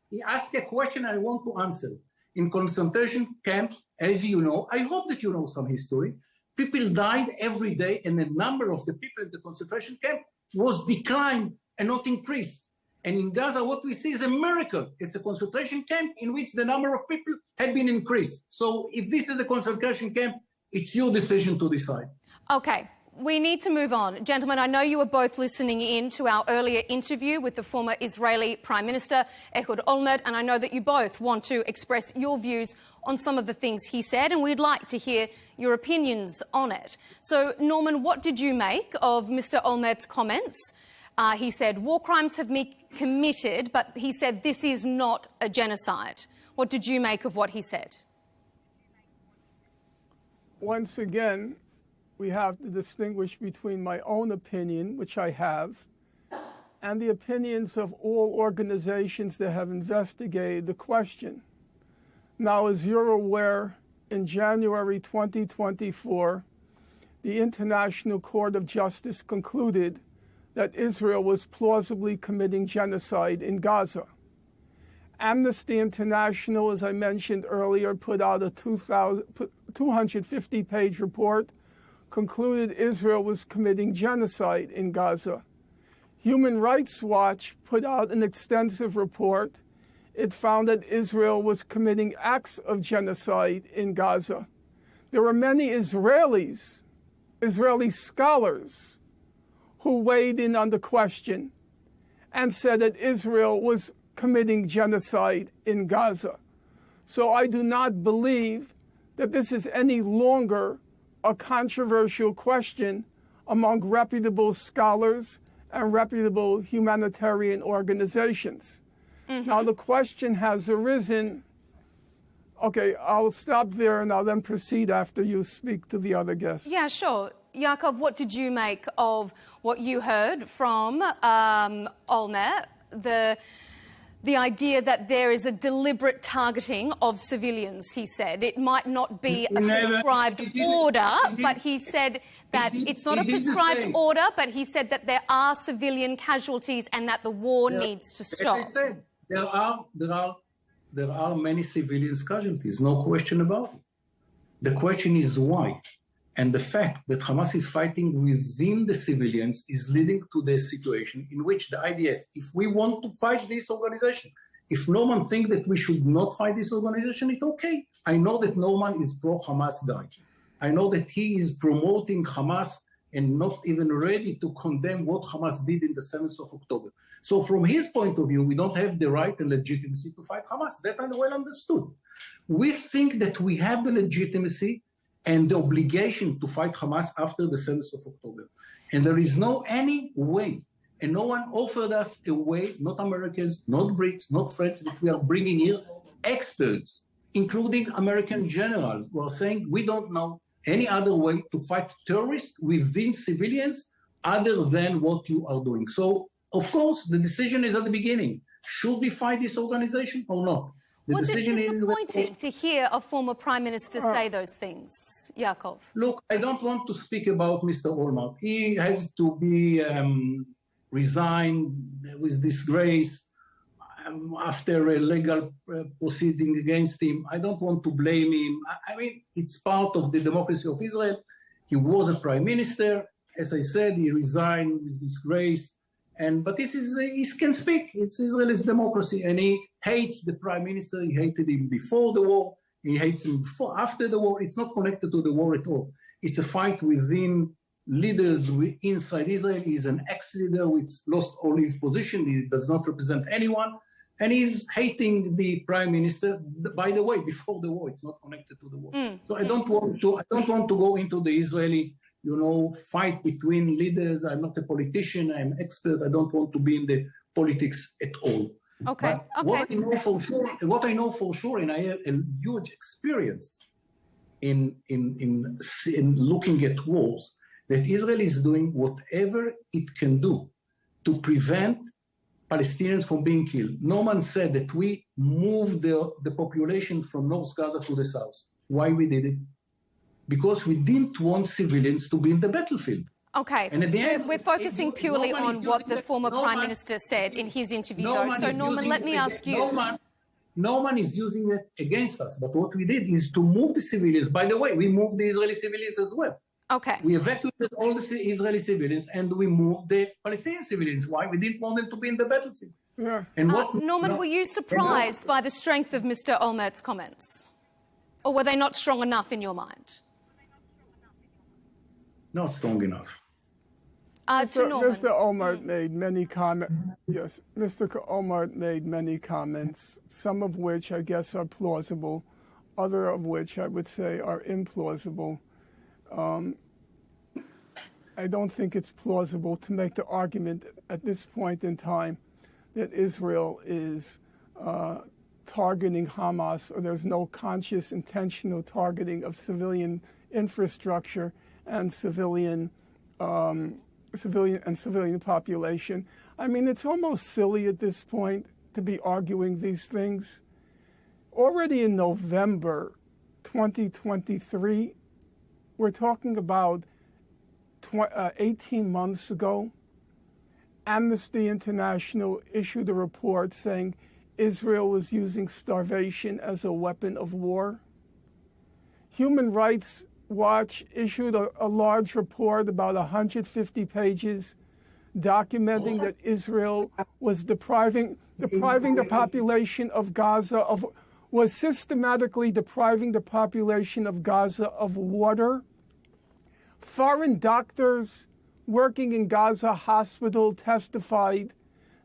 He asked a question I want to answer. In concentration camps, as you know, I hope that you know some history, People died every day, and the number of the people in the concentration camp was declined and not increased. And in Gaza, what we see is a miracle. It's a concentration camp in which the number of people had been increased. So if this is a concentration camp, it's your decision to decide. Okay. We need to move on. Gentlemen, I know you were both listening in to our earlier interview with the former Israeli Prime Minister, Ehud Olmert, and I know that you both want to express your views on some of the things he said, and we'd like to hear your opinions on it. So, Norman, what did you make of Mr. Olmert's comments? He said war crimes have been committed, but he said this is not a genocide. What did you make of what he said? Once again, we have to distinguish between my own opinion, which I have, and the opinions of all organizations that have investigated the question. Now, as you're aware, in January 2024, the International Court of Justice concluded that Israel was plausibly committing genocide in Gaza. Amnesty International, as I mentioned earlier, put out a 250-page report, concluded Israel was committing genocide in Gaza. Human Rights Watch put out an extensive report. It found that Israel was committing acts of genocide in Gaza. There were many Israeli scholars who weighed in on the question and said that Israel was committing genocide in Gaza. So I do not believe that this is any longer a controversial question among reputable scholars and reputable humanitarian organizations. Now, the question has arisen. Okay, I'll stop there and I'll then proceed after you speak to the other guests. Yeah, sure. Yaakov, what did you make of what you heard from Olmert, the idea that there is a deliberate targeting of civilians, he said? It might not be a prescribed order, but he said that it's not a prescribed order, but he said that there are civilian casualties and that the war needs to stop. As I said, there are many civilian casualties, no question about it. The question is why. And the fact that Hamas is fighting within the civilians is leading to the situation in which the IDF, if we want to fight this organization, if Norman thinks that we should not fight this organization, it's okay. I know that Norman is pro-Hamas guy. I know that he is promoting Hamas and not even ready to condemn what Hamas did in the 7th of October. So from his point of view, we don't have the right and legitimacy to fight Hamas. That I well understood. We think that we have the legitimacy and the obligation to fight Hamas after the 7th of October. And there is no any way, and no one offered us a way, not Americans, not Brits, not French, that we are bringing here experts, including American generals, who are saying we don't know any other way to fight terrorists within civilians other than what you are doing. So, of course, the decision is at the beginning. Should we fight this organization or not? Was it disappointing to hear a former Prime Minister say those things, Yaakov? Look, I don't want to speak about Mr. Olmert. He has to be resigned with disgrace after a legal proceeding against him. I don't want to blame him. I mean, it's part of the democracy of Israel. He was a Prime Minister. As I said, he resigned with disgrace. But this is, he can speak. It's Israel's democracy. And he hates the Prime Minister. He hated him before the war. He hates him after the war. It's not connected to the war at all. It's a fight within leaders inside Israel. He's an ex-leader which lost all his position. He does not represent anyone. And he's hating the Prime Minister. By the way, before the war, it's not connected to the war. So I don't want to go into the Israeli fight between leaders. I'm not a politician. I'm an expert. I don't want to be in the politics at all. Okay. But what I know for sure, and I have a huge experience in looking at wars, that Israel is doing whatever it can do to prevent Palestinians from being killed. Norman said that we moved the population from North Gaza to the south. Why we did it? Because we didn't want civilians to be in the battlefield. Okay, and at the end, we're focusing purely on what the former Prime Minister said in his interview, though. So, Norman, let me ask you. no one is using it against us. But what we did is to move the civilians. By the way, we moved the Israeli civilians as well. Okay. We evacuated all the Israeli civilians and we moved the Palestinian civilians. Why? We didn't want them to be in the battlefield. Yeah. And Norman, were you surprised by the strength of Mr. Olmert's comments? Or were they not strong enough in your mind? Not strong enough. Mr. Olmert made many comments. Yes, Mr. Olmert made many comments, some of which I guess are plausible, other of which I would say are implausible. I don't think it's plausible to make the argument at this point in time that Israel is targeting Hamas, or there's no conscious, intentional targeting of civilian infrastructure and civilian population. I mean, it's almost silly at this point to be arguing these things. Already in November 2023, we're talking about 18 months ago, Amnesty International issued a report saying Israel was using starvation as a weapon of war. Human Rights Watch issued a large report, about 150 pages, documenting that Israel was depriving the population of Gaza was systematically depriving the population of Gaza of water. Foreign doctors working in Gaza hospital testified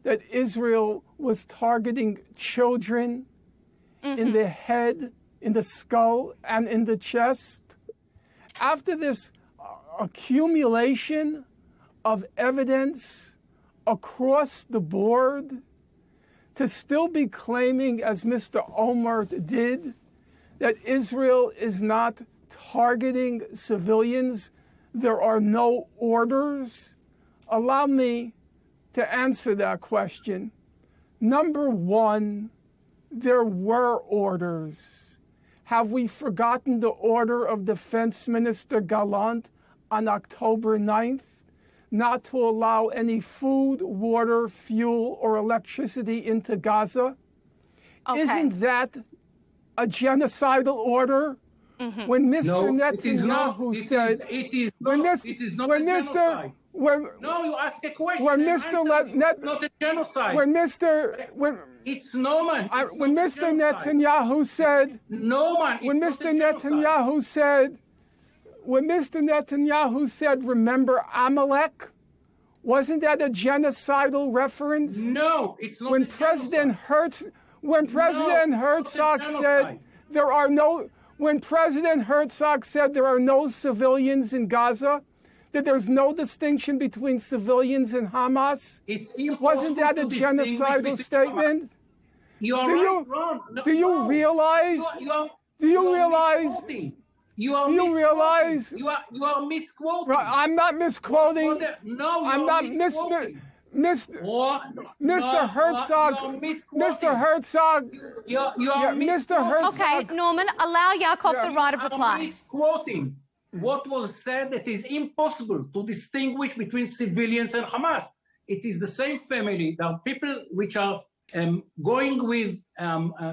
that Israel was targeting children in the head, in the skull, and in the chest. After this accumulation of evidence across the board, to still be claiming, as Mr. Olmert did, that Israel is not targeting civilians, there are no orders. Allow me to answer that question. Number one, there were orders. Have we forgotten the order of Defense Minister Gallant on October 9th not to allow any food, water, fuel, or electricity into Gaza? Okay. Isn't that a genocidal order? Mm-hmm. When Mr. Netanyahu said, it is not a genocide. No, you ask a question. When Mr. Not a genocide. It's Norman. When Mr. Netanyahu said, when Mr. Netanyahu said, remember Amalek, wasn't that a genocidal reference? No, it's not. When President Herzog said there are no. When President Herzog said there are no civilians in Gaza, that there's no distinction between civilians and Hamas, wasn't that a genocidal statement? You are wrong. Do you realize? You are misquoting. I'm not misquoting. I'm not misquoting. Mr. Herzog. Okay, Norman, allow Yaakov the right of reply. I'm misquoting what was said, that is impossible to distinguish between civilians and Hamas. It is the same family. There are people which are going with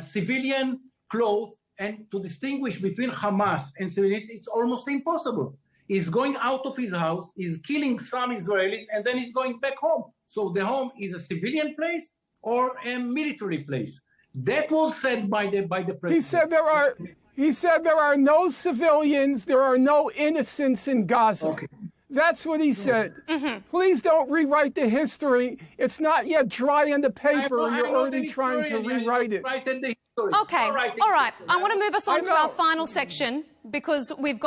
civilian clothes, and to distinguish between Hamas and civilians, it's almost impossible. He's going out of his house, he's killing some Israelis, and then he's going back home. So the home is a civilian place or a military place. That was said by the president. He said there are no civilians, there are no innocents in Gaza. Okay. That's what he said. Mm-hmm. Please don't rewrite the history. It's not yet dry on the paper. You're already trying to rewrite it. Okay, all right. I want to move us on to our final section because we're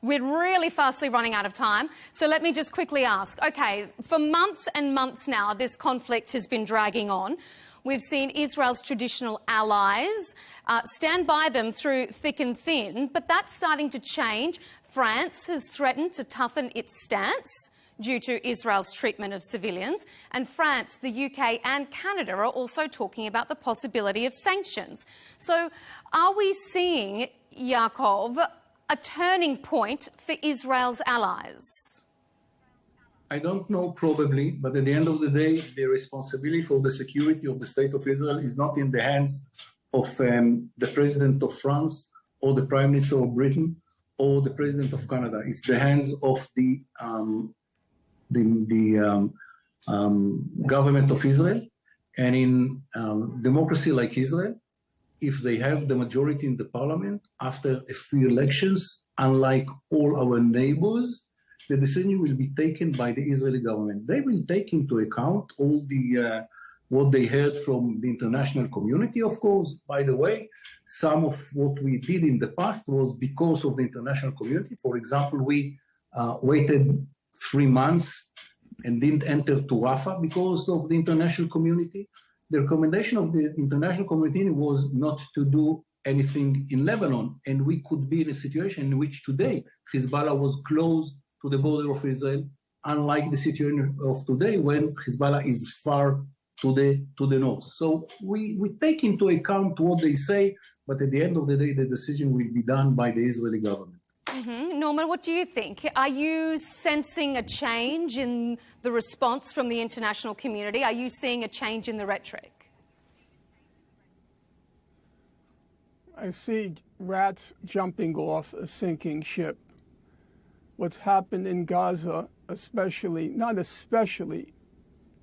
really fastly running out of time. So let me just quickly ask. Okay, for months and months now, this conflict has been dragging on. We've seen Israel's traditional allies stand by them through thick and thin, but that's starting to change. France has threatened to toughen its stance due to Israel's treatment of civilians, and France, the UK and Canada are also talking about the possibility of sanctions. So are we seeing, Yaakov, a turning point for Israel's allies? I don't know, probably, but at the end of the day, the responsibility for the security of the State of Israel is not in the hands of the President of France or the Prime Minister of Britain or the President of Canada. It's the hands of the government of Israel. And in democracy like Israel, if they have the majority in the parliament after a few elections, unlike all our neighbors, the decision will be taken by the Israeli government. They will take into account all the what they heard from the international community, of course. By the way, some of what we did in the past was because of the international community. For example, we waited 3 months and didn't enter to Rafah because of the international community. The recommendation of the international community was not to do anything in Lebanon, and we could be in a situation in which today Hezbollah was close to the border of Israel, unlike the situation of today when Hezbollah is far to the north. So we take into account what they say, but at the end of the day, the decision will be done by the Israeli government. Mm-hmm. Norman, what do you think? Are you sensing a change in the response from the international community? Are you seeing a change in the rhetoric? I see rats jumping off a sinking ship. What's happened in Gaza,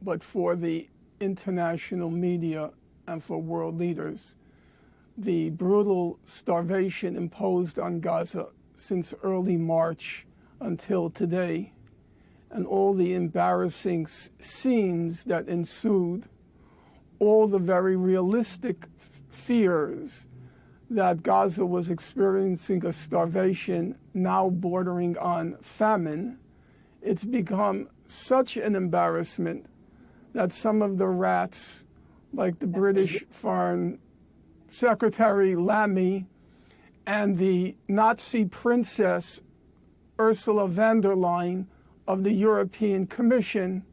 but for the international media and for world leaders, the brutal starvation imposed on Gaza since early March until today, and all the embarrassing scenes that ensued, all the very realistic fears that Gaza was experiencing a starvation now bordering on famine, it's become such an embarrassment that some of the rats, like the British Foreign Secretary Lamy and the Nazi princess Ursula von der Leyen of the European Commission,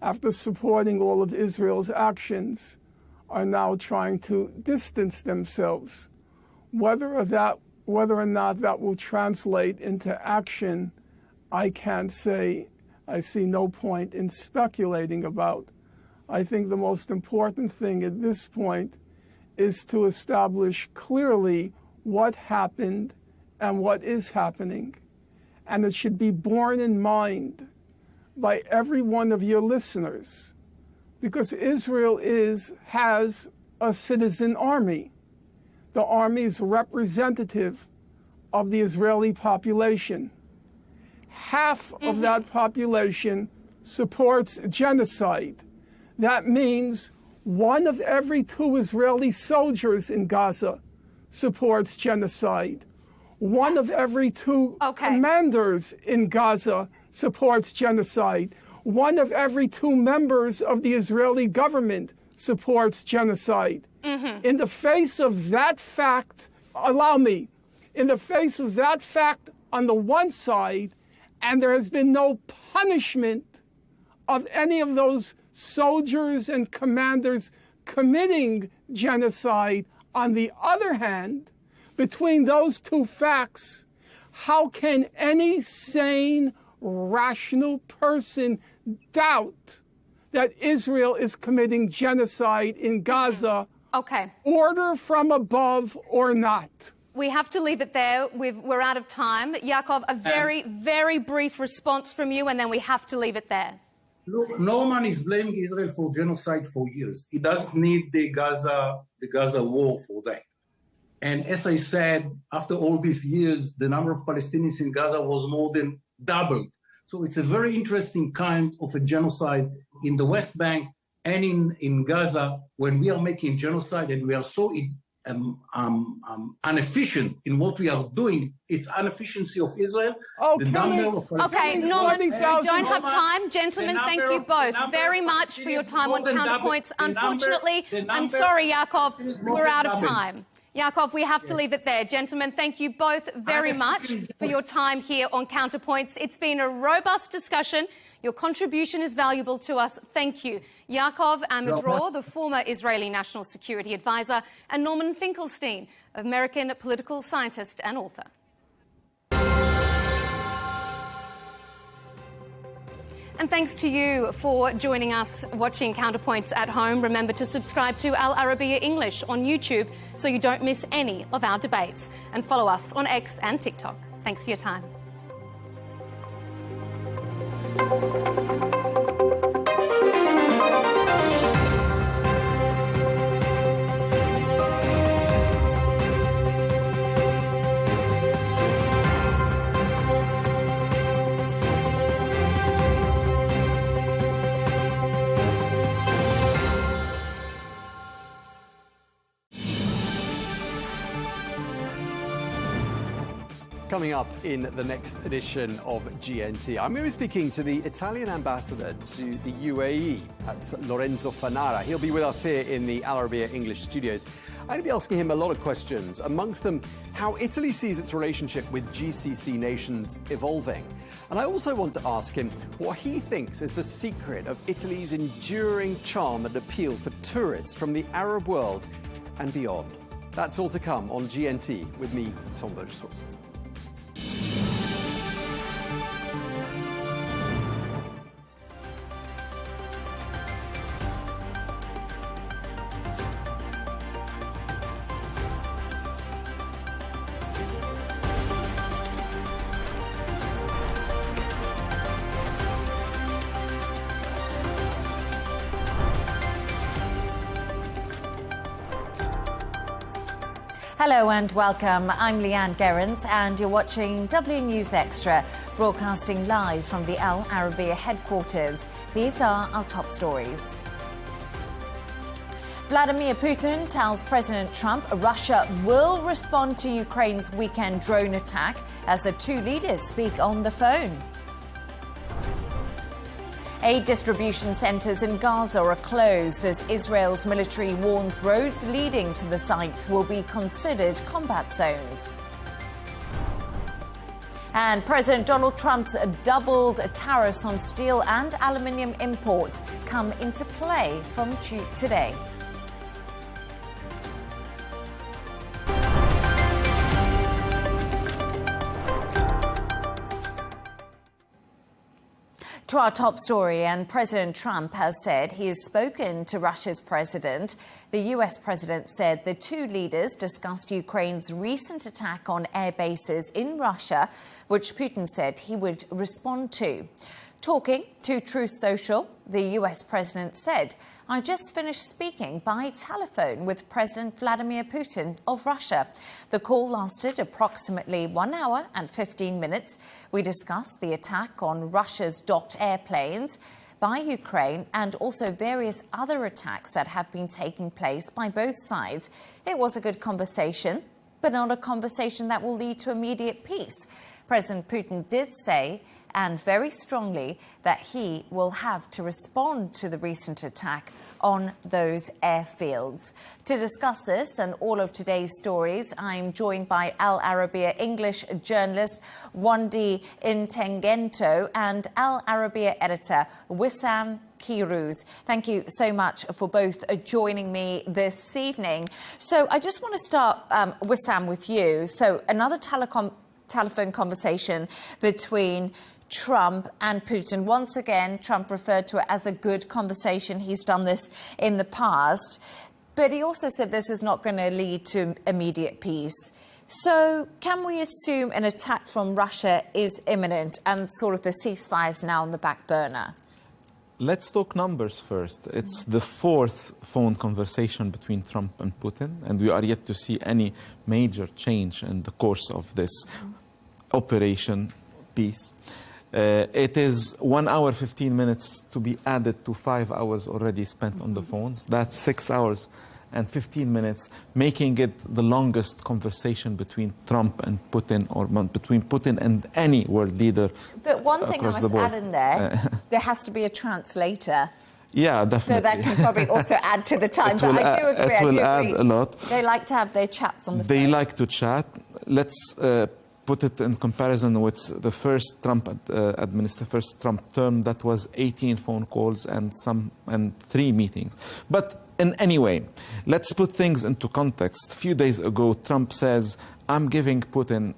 after supporting all of Israel's actions, are now trying to distance themselves. Whether or not that will translate into action, I can't say. I see no point in speculating about. I think the most important thing at this point is to establish clearly what happened and what is happening. And it should be borne in mind by every one of your listeners, because Israel has a citizen army. The army is representative of the Israeli population. Half of that population supports genocide. That means 1 of every 2 Israeli soldiers in Gaza supports genocide. 1 of every 2 commanders in Gaza supports genocide. 1 of every 2 members of the Israeli government supports genocide. In the face of that fact, in the face of that fact on the one side, and there has been no punishment of any of those soldiers and commanders committing genocide on the other hand, between those 2 facts, how can any sane, rational person doubt that Israel is committing genocide in Gaza, order from above or not? We have to leave it there. We're out of time. Yaakov, a very, very brief response from you, and then we have to leave it there. Look, no one is blaming Israel for genocide for years. It doesn't need the Gaza war for that. And as I said, after all these years, the number of Palestinians in Gaza was more than doubled. So it's a very interesting kind of a genocide in the West Bank and in Gaza when we are making genocide and we are so inefficient in what we are doing. It's inefficiency of Israel. Okay, Norman, we don't have time. Gentlemen, thank you both very much for your time on Counterpoints. Unfortunately, I'm sorry, Yaakov, we're out of time. Yaakov, we have to leave it there. Gentlemen, thank you both very much for your time here on Counterpoints. It's been a robust discussion. Your contribution is valuable to us. Thank you. Yaakov Ahmed, the former Israeli National Security Advisor, and Norman Finkelstein, American political scientist and author. And thanks to you for joining us watching Counterpoints at home. Remember to subscribe to Al Arabiya English on YouTube so you don't miss any of our debates. And follow us on X and TikTok. Thanks for your time. Coming up in the next edition of GNT, I'm going to be speaking to the Italian ambassador to the UAE, that's Lorenzo Fanara. He'll be with us here in the Al Arabiya English studios. I'm going to be asking him a lot of questions, amongst them how Italy sees its relationship with GCC nations evolving. And I also want to ask him what he thinks is the secret of Italy's enduring charm and appeal for tourists from the Arab world and beyond. That's all to come on GNT with me, Tom Burges Watson. Hello and welcome. I'm Leigh Ann Gerrans and you're watching W News Extra, broadcasting live from the Al Arabiya headquarters. These are our top stories. Vladimir Putin tells President Trump Russia will respond to Ukraine's weekend drone attack as the two leaders speak on the phone. Aid distribution centres in Gaza are closed as Israel's military warns roads leading to the sites will be considered combat zones. And President Donald Trump's doubled tariffs on steel and aluminium imports come into play from today. To our top story, and President Trump has said he has spoken to Russia's president. The US president said the two leaders discussed Ukraine's recent attack on air bases in Russia, which Putin said he would respond to. Talking to Truth Social, the US president said, "I just finished speaking by telephone with President Vladimir Putin of Russia. The call lasted approximately 1 hour and 15 minutes. We discussed the attack on Russia's docked airplanes by Ukraine and also various other attacks that have been taking place by both sides. It was a good conversation, but not a conversation that will lead to immediate peace." President Putin did say, and very strongly, that he will have to respond to the recent attack on those airfields. To discuss this and all of today's stories, I'm joined by Al Arabiya English journalist Wandi Intengento and Al Arabiya editor Wissam Kiruz. Thank you so much for both joining me this evening. So I just want to start, Wissam, with you. So another telephone conversation between Trump and Putin. Once again, Trump referred to it as a good conversation. He's done this in the past. But he also said this is not going to lead to immediate peace. So can we assume an attack from Russia is imminent and sort of the ceasefire is now on the back burner? Let's talk numbers first. It's the fourth phone conversation between Trump and Putin, and we are yet to see any major change in the course of this operation peace. It is 1 hour, 15 minutes to be added to 5 hours already spent on the phones. That's 6 hours and 15 minutes, making it the longest conversation between Trump and Putin, or between Putin and any world leader. But one thing I across the must board. add in there, there has to be a translator. Yeah, definitely. So that can probably also add to the time. But I do agree. It will add a lot. They like to have their chats on the phone. They like to chat. Let's put it in comparison with the first Trump first Trump term. That was 18 phone calls and 3 meetings. But in any way, let's put things into context. A few days ago, Trump says, "I'm giving Putin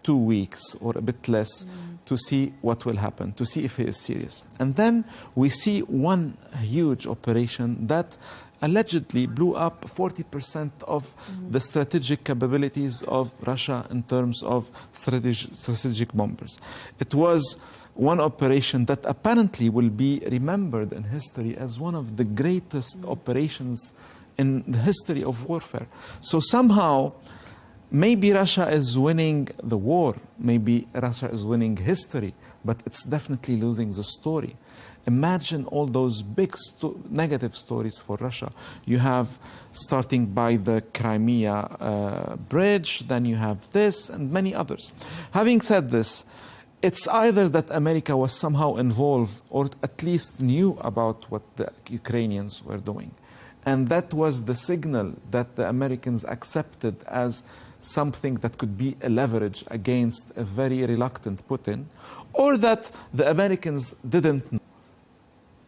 2 weeks or a bit less to see what will happen, to see if he is serious. And then we see one huge operation that allegedly blew up 40% of the strategic capabilities of Russia in terms of strategic bombers. It was one operation that apparently will be remembered in history as one of the greatest operations in the history of warfare. So somehow, maybe Russia is winning the war, maybe Russia is winning history, but it's definitely losing the story. Imagine all those big negative stories for Russia. You have, starting by the Crimea bridge, then you have this and many others. Having said this, it's either that America was somehow involved or at least knew about what the Ukrainians were doing. And that was the signal that the Americans accepted as something that could be a leverage against a very reluctant Putin, or that the Americans didn't know,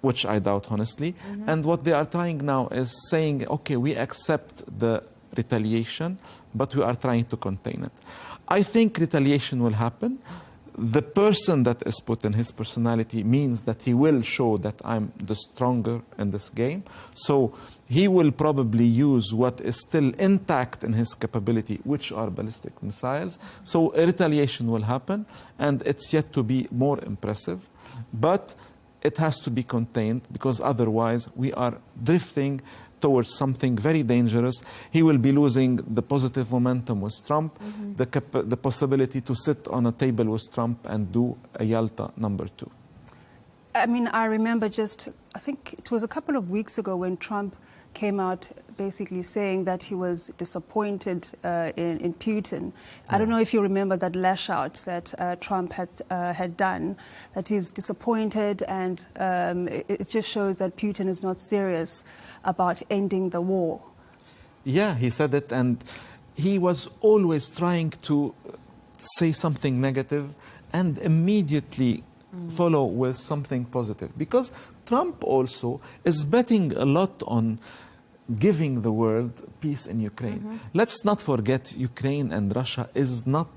which I doubt, honestly. And what they are trying now is saying, okay, we accept the retaliation, but we are trying to contain it. I think retaliation will happen. The person that is Putin, his personality, means that he will show that I'm the stronger in this game. So he will probably use what is still intact in his capability, which are ballistic missiles. So a retaliation will happen, and it's yet to be more impressive. But it has to be contained, because otherwise we are drifting towards something very dangerous. He will be losing the positive momentum with Trump, the possibility to sit on a table with Trump and do a Yalta #2. I mean, I remember I think it was a couple of weeks ago when Trump came out basically saying that he was disappointed in Putin. I don't know if you remember that lash out that Trump had done, that he's disappointed, and it just shows that Putin is not serious about ending the war. Yeah, he said it, and he was always trying to say something negative and immediately follow with something positive, because Trump also is betting a lot on giving the world peace in Ukraine. Let's not forget, Ukraine and Russia is not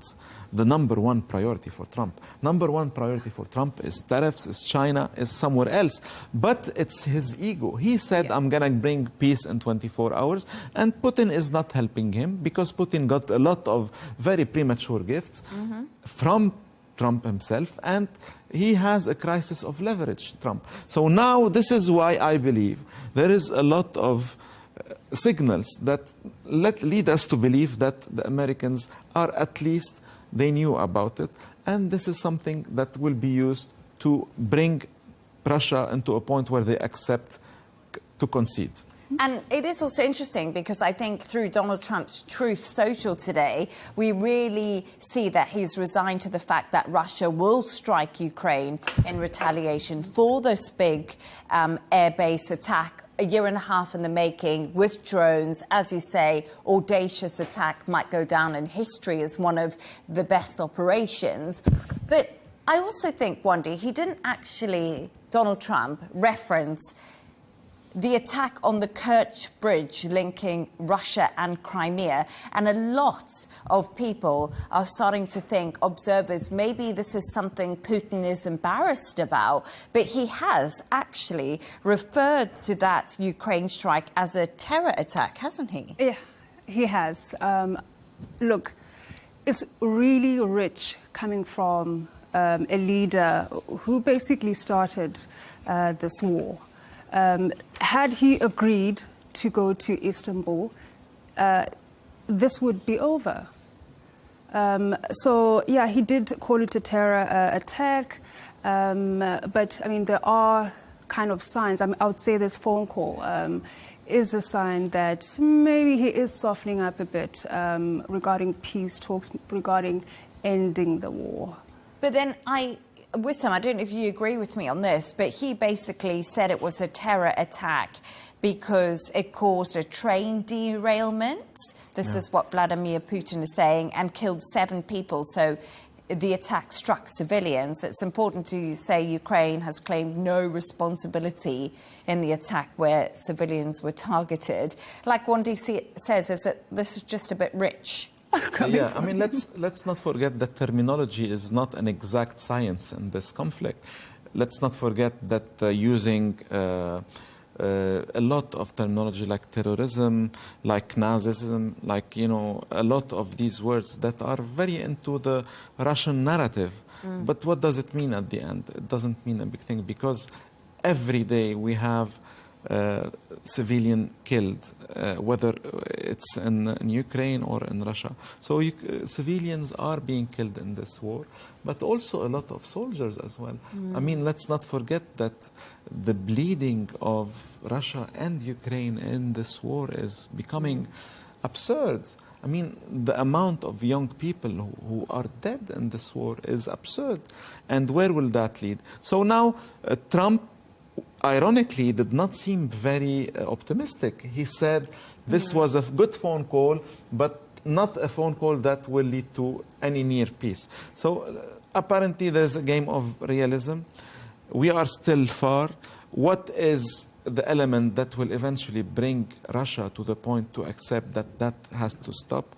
the #1 priority for Trump. #1 priority for Trump is tariffs, is China, is somewhere else. But it's his ego. He said, I'm going to bring peace in 24 hours. And Putin is not helping him, because Putin got a lot of very premature gifts from Trump himself, and he has a crisis of leverage, Trump. So now this is why I believe there is a lot of signals that lead us to believe that the Americans are, at least they knew about it, and this is something that will be used to bring Russia into a point where they accept to concede. And it is also interesting because I think through Donald Trump's Truth Social today, we really see that he's resigned to the fact that Russia will strike Ukraine in retaliation for this big air base attack, a year and a half in the making, with drones. As you say, audacious attack might go down in history as one of the best operations. But I also think, Wandi, he didn't actually, Donald Trump, reference the attack on the Kerch Bridge linking Russia and Crimea. And a lot of people are starting to think, observers, maybe this is something Putin is embarrassed about. But he has actually referred to that Ukraine strike as a terror attack, hasn't he? Yeah, he has. Look, it's really rich coming from a leader who basically started this war. Had he agreed to go to Istanbul, this would be over. So, yeah, he did call it a terror attack, but, I mean, there are kind of signs. I would say this phone call is a sign that maybe he is softening up a bit regarding peace talks, regarding ending the war. But then Wissam, I don't know if you agree with me on this, but he basically said it was a terror attack because it caused a train derailment. This is what Vladimir Putin is saying, and killed 7 people. So the attack struck civilians. It's important to say Ukraine has claimed no responsibility in the attack where civilians were targeted. Like Wandi says, is that this is just a bit rich. Yeah, I mean, let's not forget that terminology is not an exact science in this conflict. Let's not forget that using a lot of terminology like terrorism, like Nazism, like, you know, a lot of these words that are very into the Russian narrative. But what does it mean at the end? It doesn't mean a big thing, because every day we have civilian killed, whether it's in Ukraine or in Russia. So civilians are being killed in this war, but also a lot of soldiers as well. I mean, let's not forget that the bleeding of Russia and Ukraine in this war is becoming absurd. I mean, the amount of young people who are dead in this war is absurd. And where will that lead? So now Trump, ironically, did not seem very optimistic. He said this was a good phone call, but not a phone call that will lead to any near peace. So apparently there's a game of realism. We are still far. What is the element that will eventually bring Russia to the point to accept that that has to stop?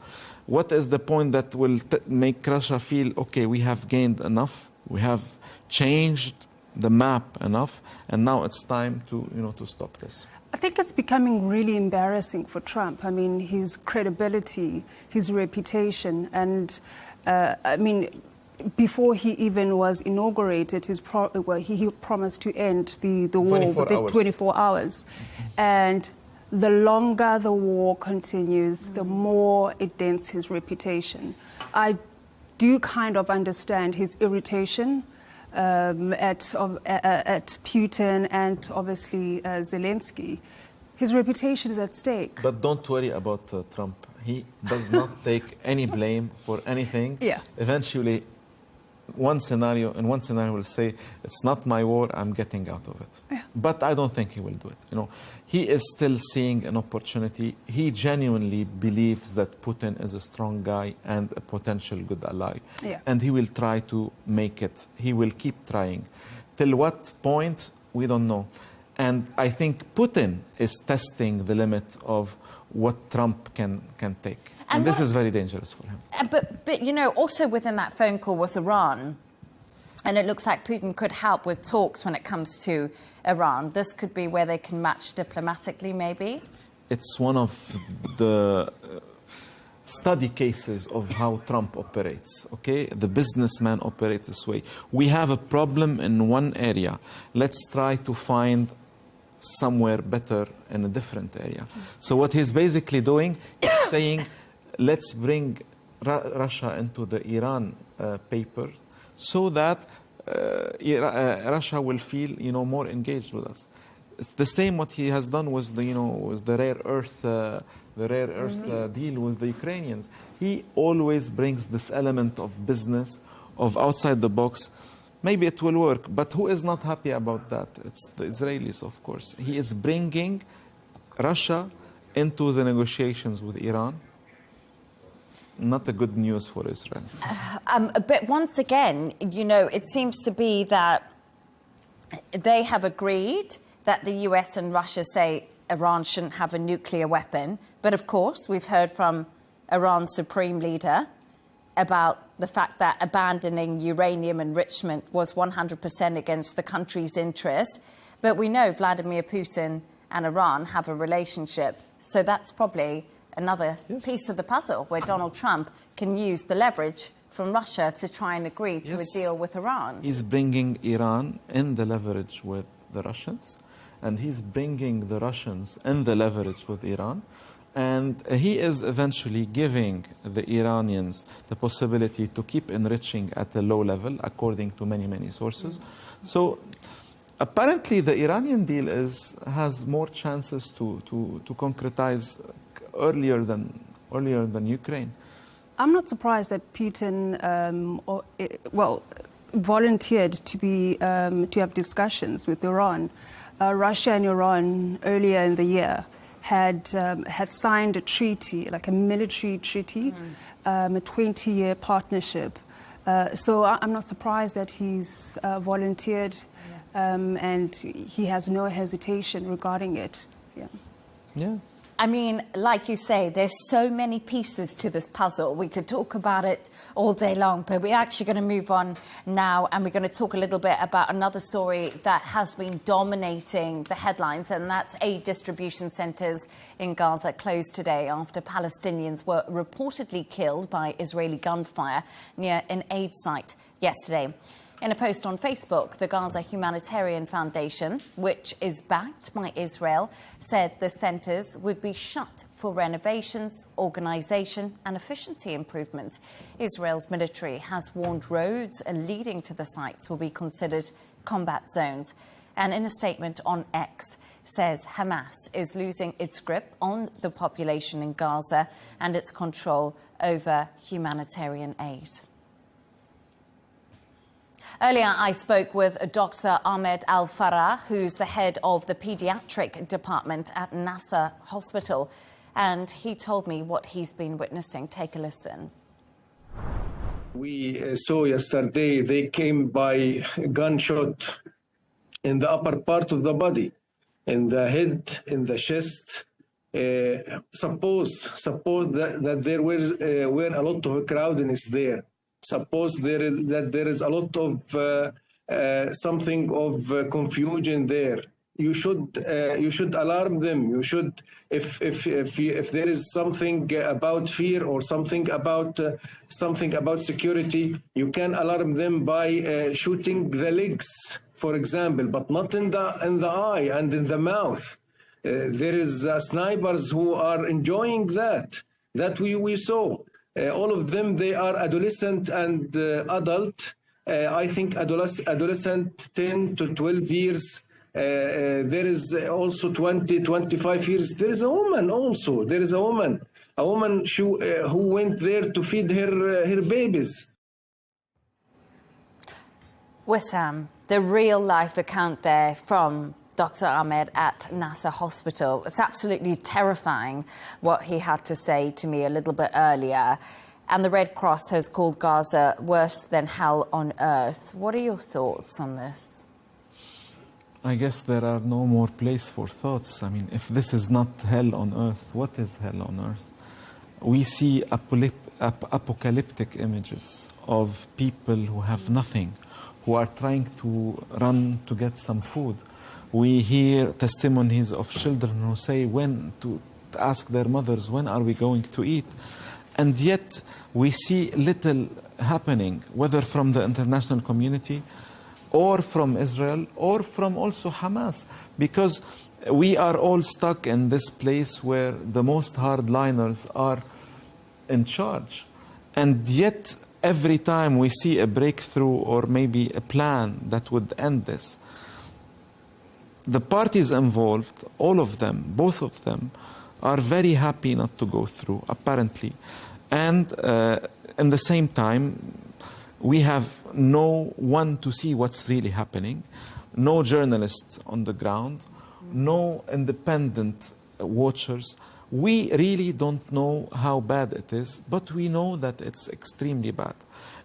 What is the point that will make Russia feel, okay, we have gained enough, we have changed the map enough, and now it's time to, you know, to stop this? I think it's becoming really embarrassing for Trump. I mean, his credibility, his reputation, and I mean, before he even was inaugurated, he promised to end the war within 24 hours. And the longer the war continues, the more it dents his reputation. I do kind of understand his irritation at Putin and obviously Zelensky. His reputation is at stake. But don't worry about Trump. He does not take any blame for anything. Yeah. Eventually, one scenario will say, it's not my war, I'm getting out of it. Yeah. But I don't think he will do it. You know, he is still seeing an opportunity. He genuinely believes that Putin is a strong guy and a potential good ally. Yeah. And he will try to make it. He will keep trying. Till what point, we don't know. And I think Putin is testing the limit of what Trump can take. And this is very dangerous for him. But, you know, also within that phone call was Iran. And it looks like Putin could help with talks when it comes to Iran. This could be where they can match diplomatically, maybe? It's one of the study cases of how Trump operates, okay? The businessman operates this way. We have a problem in one area. Let's try to find somewhere better in a different area. So what he's basically doing is saying, let's bring Russia into the Iran paper so that Russia will feel, you know, more engaged with us. It's the same what he has done with the, you know, with the rare earth deal with the Ukrainians. He always brings this element of business, of outside the box. Maybe it will work, but who is not happy about that? It's the Israelis, of course. He is bringing Russia into the negotiations with Iran. Not a good news for Israel. But once again, you know, it seems to be that they have agreed that the US and Russia say Iran shouldn't have a nuclear weapon. But of course, we've heard from Iran's supreme leader about the fact that abandoning uranium enrichment was 100% against the country's interests. But we know Vladimir Putin and Iran have a relationship. So that's probably another piece of the puzzle where Donald Trump can use the leverage from Russia to try and agree to a deal with Iran. He's bringing Iran in the leverage with the Russians, and he's bringing the Russians in the leverage with Iran. And he is eventually giving the Iranians the possibility to keep enriching at a low level, according to many, many sources. So apparently the Iranian deal has more chances to concretize earlier than Ukraine. I'm not surprised that Putin, volunteered to have discussions with Iran. Russia and Iran earlier in the year had signed a treaty, like a military treaty, a 20-year partnership. So I'm not surprised that he's volunteered, and he has no hesitation regarding it. Yeah. I mean, like you say, there's so many pieces to this puzzle. We could talk about it all day long, but we're actually going to move on now, and we're going to talk a little bit about another story that has been dominating the headlines, and that's aid distribution centres in Gaza closed today after Palestinians were reportedly killed by Israeli gunfire near an aid site yesterday. In a post on Facebook, the Gaza Humanitarian Foundation, which is backed by Israel, said the centres would be shut for renovations, organisation and efficiency improvements. Israel's military has warned roads leading to the sites will be considered combat zones. And in a statement on X, says Hamas is losing its grip on the population in Gaza and its control over humanitarian aid. Earlier, I spoke with Dr. Ahmed Al-Farah, who's the head of the Pediatric department at Nasser Hospital, and he told me what he's been witnessing. Take a listen. We saw yesterday they came by gunshot in the upper part of the body, in the head, in the chest. Suppose that there were a lot of crowdedness there. Suppose there is a lot of something of confusion there. You should alarm them. You should, if there is something about fear or something about security, you can alarm them by shooting the legs, for example, but not in the eye and in the mouth. There is snipers who are enjoying that we saw. All of them, they are adolescent and adult. I think adolescent 10 to 12 years. There is also 20, 25 years. There is a woman also. There is a woman who went there to feed her babies. Wissam, the real life account there from Dr. Ahmed at Nasser Hospital. It's absolutely terrifying what he had to say to me a little bit earlier. And the Red Cross has called Gaza worse than hell on earth. What are your thoughts on this? I guess there are no more place for thoughts. I mean, if this is not hell on earth, what is hell on earth? We see apocalyptic images of people who have nothing, who are trying to run to get some food. We hear testimonies of children who say to ask their mothers, when are we going to eat? And yet we see little happening, whether from the international community or from Israel or from also Hamas, because we are all stuck in this place where the most hardliners are in charge. And yet every time we see a breakthrough or maybe a plan that would end this, the parties involved, all of them, both of them, are very happy not to go through, apparently. And in the same time, we have no one to see what's really happening, no journalists on the ground, no independent watchers. We really don't know how bad it is, but we know that it's extremely bad.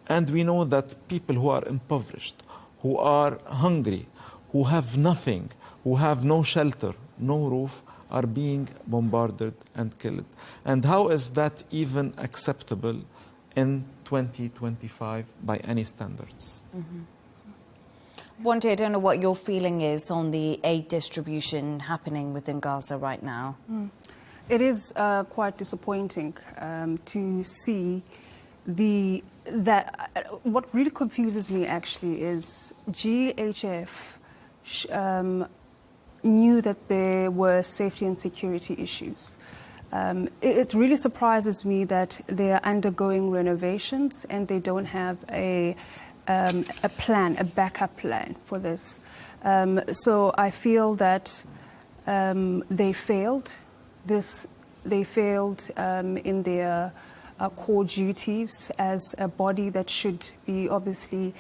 And we know that people who are impoverished, who are hungry, who have nothing, who have no shelter, no roof, are being bombarded and killed. And how is that even acceptable in 2025 by any standards? Wanda, I don't know what your feeling is on the aid distribution happening within Gaza right now. It is quite disappointing to see what really confuses me actually is GHF knew that there were safety and security issues. It really surprises me that they are undergoing renovations and they don't have a plan, a backup plan for this. So I feel that they failed. They failed in their core duties as a body that should be obviously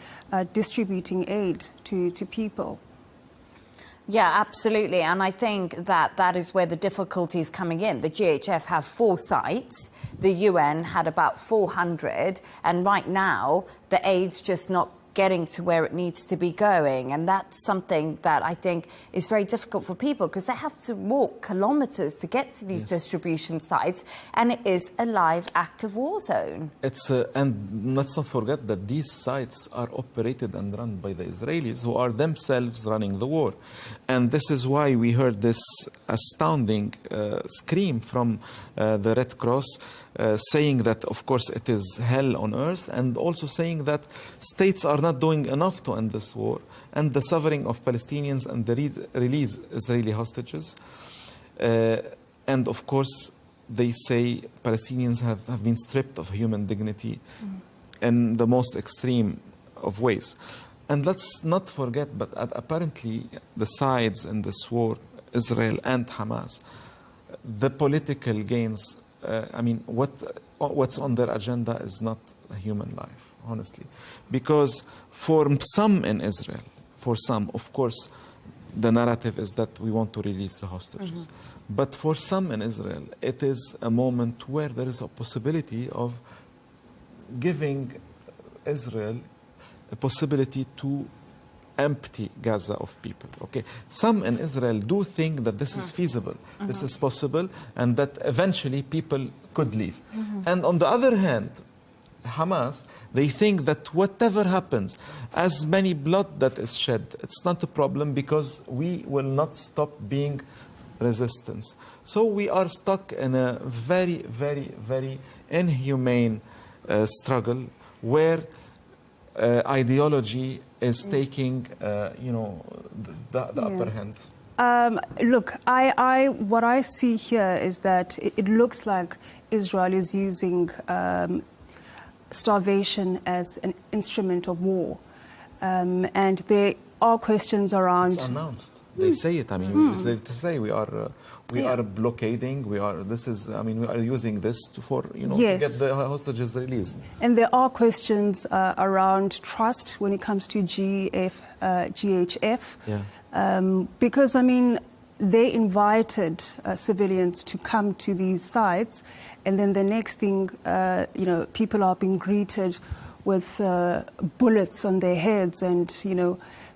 distributing aid to people. Yeah, absolutely. And I think that is where the difficulty is coming in. The GHF have 4 sites. The UN had about 400. And right now, the aid's just not getting to where it needs to be going. And that's something that I think is very difficult for people because they have to walk kilometres to get to these distribution sites, and it is a live, active war zone. And let's not forget that these sites are operated and run by the Israelis, who are themselves running the war. And this is why we heard this astounding scream from the Red Cross, saying that, of course, it is hell on earth, and also saying that states are not doing enough to end this war, and the suffering of Palestinians and the release Israeli hostages. And, of course, they say Palestinians have been stripped of human dignity in the most extreme of ways. And let's not forget, but apparently the sides in this war, Israel and Hamas, the political gains, what's on their agenda is not a human life, honestly. Because for some in Israel, of course, the narrative is that we want to release the hostages. But for some in Israel, it is a moment where there is a possibility of giving Israel a possibility to empty Gaza of people. Okay, some in Israel do think that this is feasible, this is possible, and that eventually people could leave. And on the other hand, Hamas, they think that whatever happens, as many blood that is shed, it's not a problem because we will not stop being resistance. So we are stuck in a very, very, very inhumane struggle where ideology is taking, the upper hand. Look, what I see here is that it looks like Israel is using starvation as an instrument of war, and there are questions around. It's announced. They say it. I mean, they say we are blockading. We are using this to get the hostages released. And there are questions around trust when it comes to GHF, because they invited civilians to come to these sites, and then the next thing, people are being greeted with bullets on their heads, and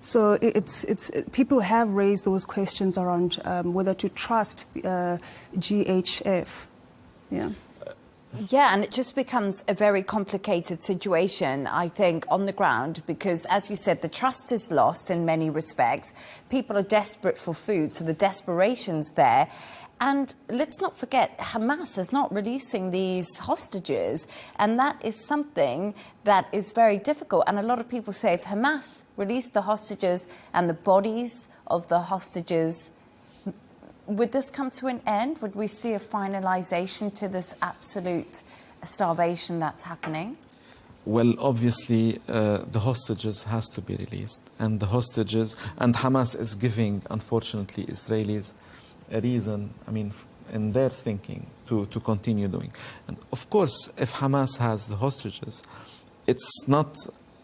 so it's people have raised those questions around whether to trust GHF. Yeah, and it just becomes a very complicated situation, I think, on the ground, because, as you said, the trust is lost in many respects. People are desperate for food, so the desperation's there. And let's not forget, Hamas is not releasing these hostages, and that is something that is very difficult. And a lot of people say if Hamas released the hostages and the bodies of the hostages, would this come to an end? Would we see a finalization to this absolute starvation that's happening? Well, obviously, the hostages has to be released, and the hostages, and Hamas is giving, unfortunately, Israelis a reason, in their thinking, to continue doing. And of course, if Hamas has the hostages, it's not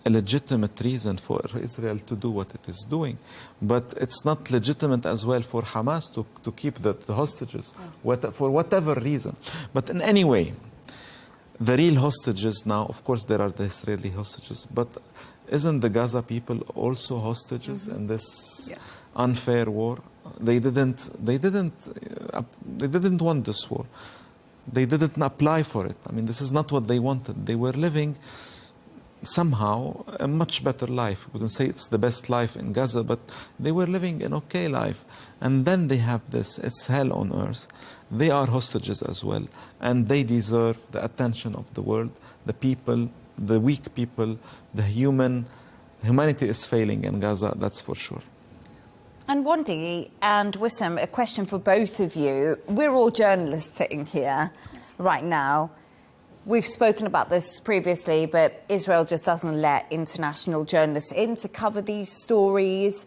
a legitimate reason for Israel to do what it is doing. But it's not legitimate as well for Hamas to keep the hostages, for whatever reason. But in any way, the real hostages now, of course, there are the Israeli hostages, but isn't the Gaza people also hostages in this unfair war? They didn't want this war. They didn't apply for it. This is not what they wanted. They were living somehow a much better life. I wouldn't say it's the best life in Gaza, but they were living an okay life. And then they have this. It's hell on earth. They are hostages as well. And they deserve the attention of the world, the people, the weak people, the humanity is failing in Gaza, that's for sure. And Wandi and Wissam, a question for both of you. We're all journalists sitting here right now. We've spoken about this previously, but Israel just doesn't let international journalists in to cover these stories.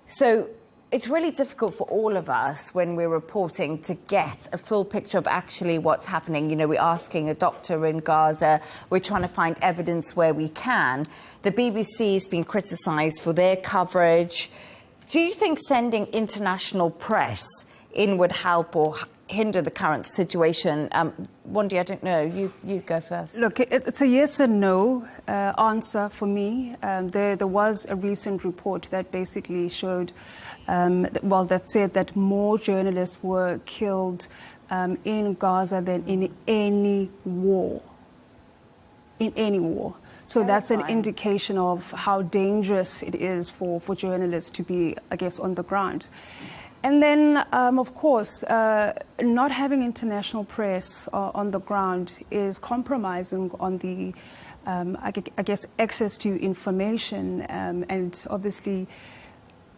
So it's really difficult for all of us when we're reporting to get a full picture of actually what's happening. We're asking a doctor in Gaza. We're trying to find evidence where we can. The BBC has been criticised for their coverage. Do you think sending international press inward help or hinder the current situation? Wandi, I don't know. You go first. Look, it's a yes and no answer for me. There was a recent report that basically showed, that said that more journalists were killed in Gaza than in any war. In any war. So that's an indication of how dangerous it is for journalists to be, I guess, on the ground. And then, of course, not having international press on the ground is compromising on the, I guess, access to information. And obviously,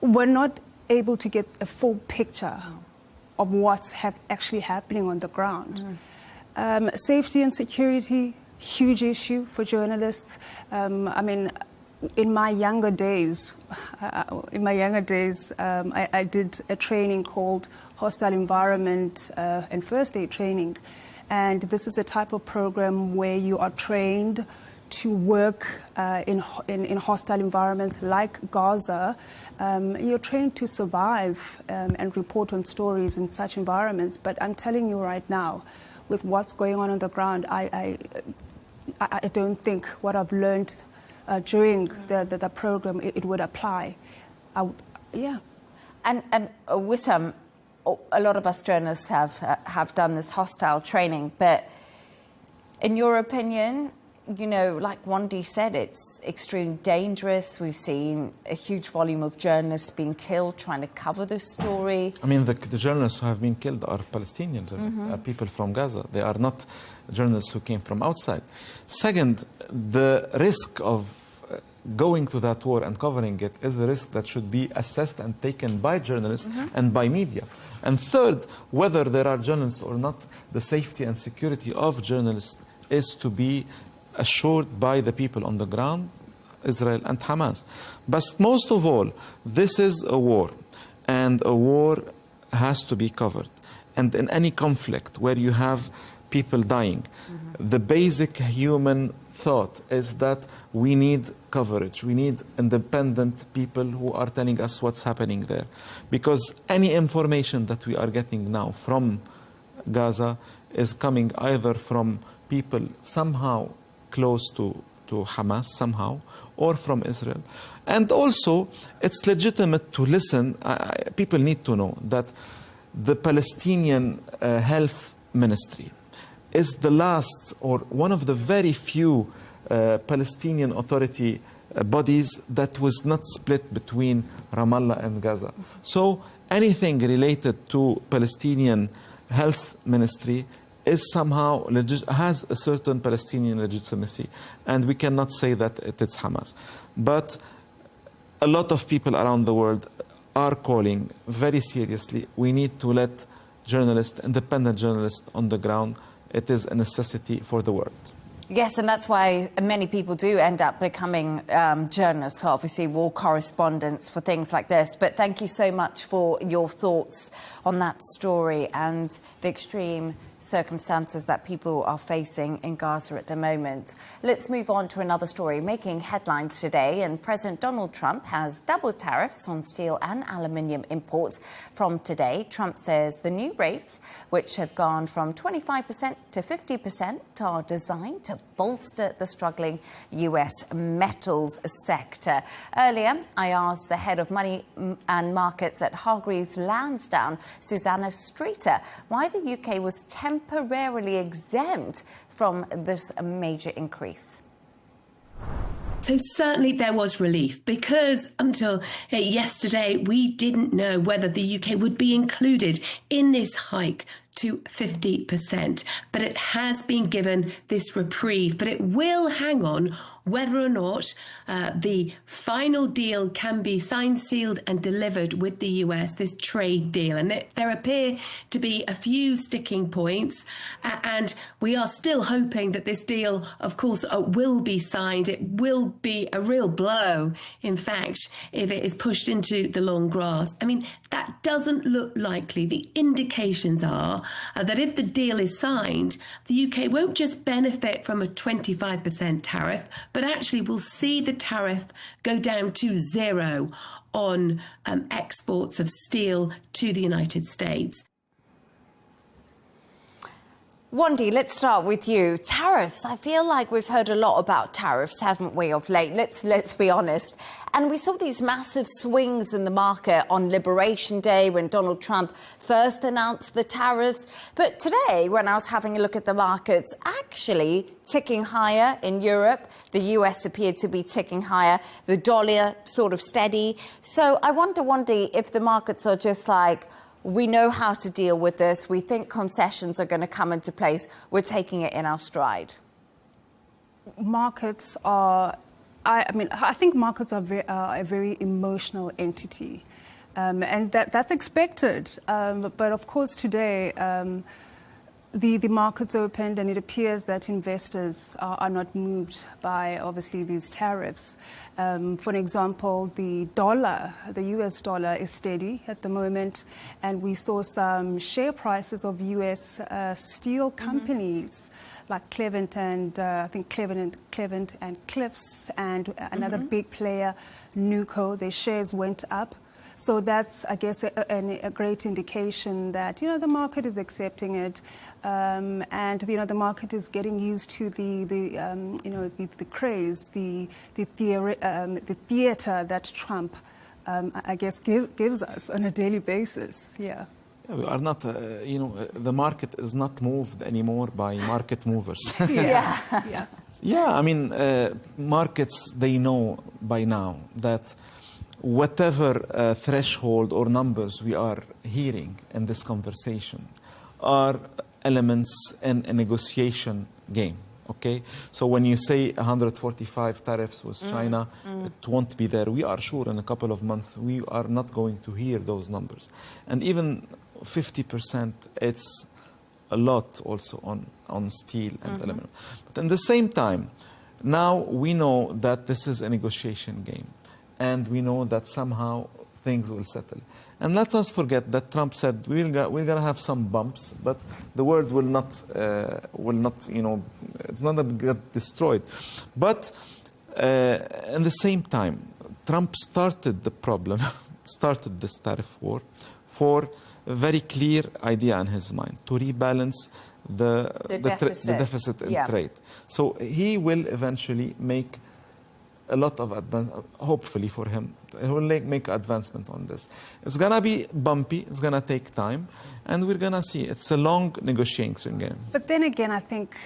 we're not able to get a full picture of what's actually happening on the ground. Safety and security, huge issue for journalists. I mean, in my younger days, I did a training called Hostile Environment and First Aid Training. And this is a type of program where you are trained to work in hostile environments like Gaza. You're trained to survive and report on stories in such environments. But I'm telling you right now, with what's going on the ground, I don't think what I've learned during the program it would apply. Yeah. And Wissam, a lot of us journalists have done this hostile training, but in your opinion, you know, like Wandi said, it's extremely dangerous. We've seen a huge volume of journalists being killed trying to cover this story. I mean, the journalists who have been killed are Palestinians, are people from Gaza. They are not journalists who came from outside. Second, the risk of going to that war and covering it is a risk that should be assessed and taken by journalists and by media. And third, whether there are journalists or not, the safety and security of journalists is to be assured by the people on the ground, Israel and Hamas. But most of all, this is a war, and a war has to be covered. And in any conflict where you have people dying, the basic human thought is that we need coverage. We need independent people who are telling us what's happening there. Because any information that we are getting now from Gaza is coming either from people somehow close to Hamas somehow, or from Israel. And also, it's legitimate to listen. People need to know that the Palestinian Health Ministry is the last or one of the very few Palestinian Authority bodies that was not split between Ramallah and Gaza. So anything related to Palestinian Health Ministry is somehow has a certain Palestinian legitimacy, and we cannot say that it's Hamas. But a lot of people around the world are calling very seriously, we need to let journalists, independent journalists on the ground. It is a necessity for the world. Yes, and that's why many people do end up becoming journalists, obviously war correspondents for things like this. But thank you so much for your thoughts on that story and the extreme circumstances that people are facing in Gaza at the moment. Let's move on to another story making headlines today, and President Donald Trump has doubled tariffs on steel and aluminium imports from today. Trump says the new rates, which have gone from 25% to 50%, are designed to bolster the struggling US metals sector. Earlier, I asked the head of money and markets at Hargreaves Lansdown, Susanna Streeter, why the UK was temporarily exempt from this major increase. So certainly there was relief, because until yesterday we didn't know whether the UK would be included in this hike to 50%. But it has been given this reprieve, but it will hang on whether or not the final deal can be signed, sealed and delivered with the US, this trade deal. And there appear to be a few sticking points, and we are still hoping that this deal, of course, will be signed. It will be a real blow, in fact, if it is pushed into the long grass. I mean, that doesn't look likely. The indications are that if the deal is signed, the UK won't just benefit from a 25% tariff, but actually will see the tariff go down to zero on exports of steel to the United States. Wandi, let's start with you. Tariffs. I feel like we've heard a lot about tariffs, haven't we, of late? Let's be honest. And we saw these massive swings in the market on Liberation Day when Donald Trump first announced the tariffs. But today, when I was having a look at the markets, actually ticking higher in Europe. The US appeared to be ticking higher. The dollar sort of steady. So I wonder, Wandi, if the markets are just like, we know how to deal with this. We think concessions are going to come into place. We're taking it in our stride. Markets are, I think markets are a very emotional entity. And that's expected. But of course, today, the markets opened and it appears that investors are not moved by, obviously, these tariffs. For example, the US dollar is steady at the moment, and we saw some share prices of US steel companies like Cleveland and I think Cleveland and Cliffs and another big player, Nuco. Their shares went up. So that's, I guess, a great indication that, the market is accepting it, and, the market is getting used to the craze, the theater that Trump, I guess, gives us on a daily basis. Yeah. We are not, the market is not moved anymore by market movers. Yeah. Markets, they know by now that whatever threshold or numbers we are hearing in this conversation are elements in a negotiation game, okay? So when you say 145 tariffs with China, it won't be there. We are sure in a couple of months we are not going to hear those numbers. And even 50%, it's a lot also on steel and aluminum. But at the same time, now we know that this is a negotiation game. And we know that somehow things will settle. And let's not forget that Trump said we're going to have some bumps, but the world will not, it's not going to get destroyed. But at the same time, Trump started the problem, started this tariff war for a very clear idea in his mind, to rebalance the deficit in trade. So he will eventually make a lot of advance, hopefully for him. He will make advancement on this. It's going to be bumpy. It's going to take time. And we're going to see. It's a long negotiation game. But then again, I think,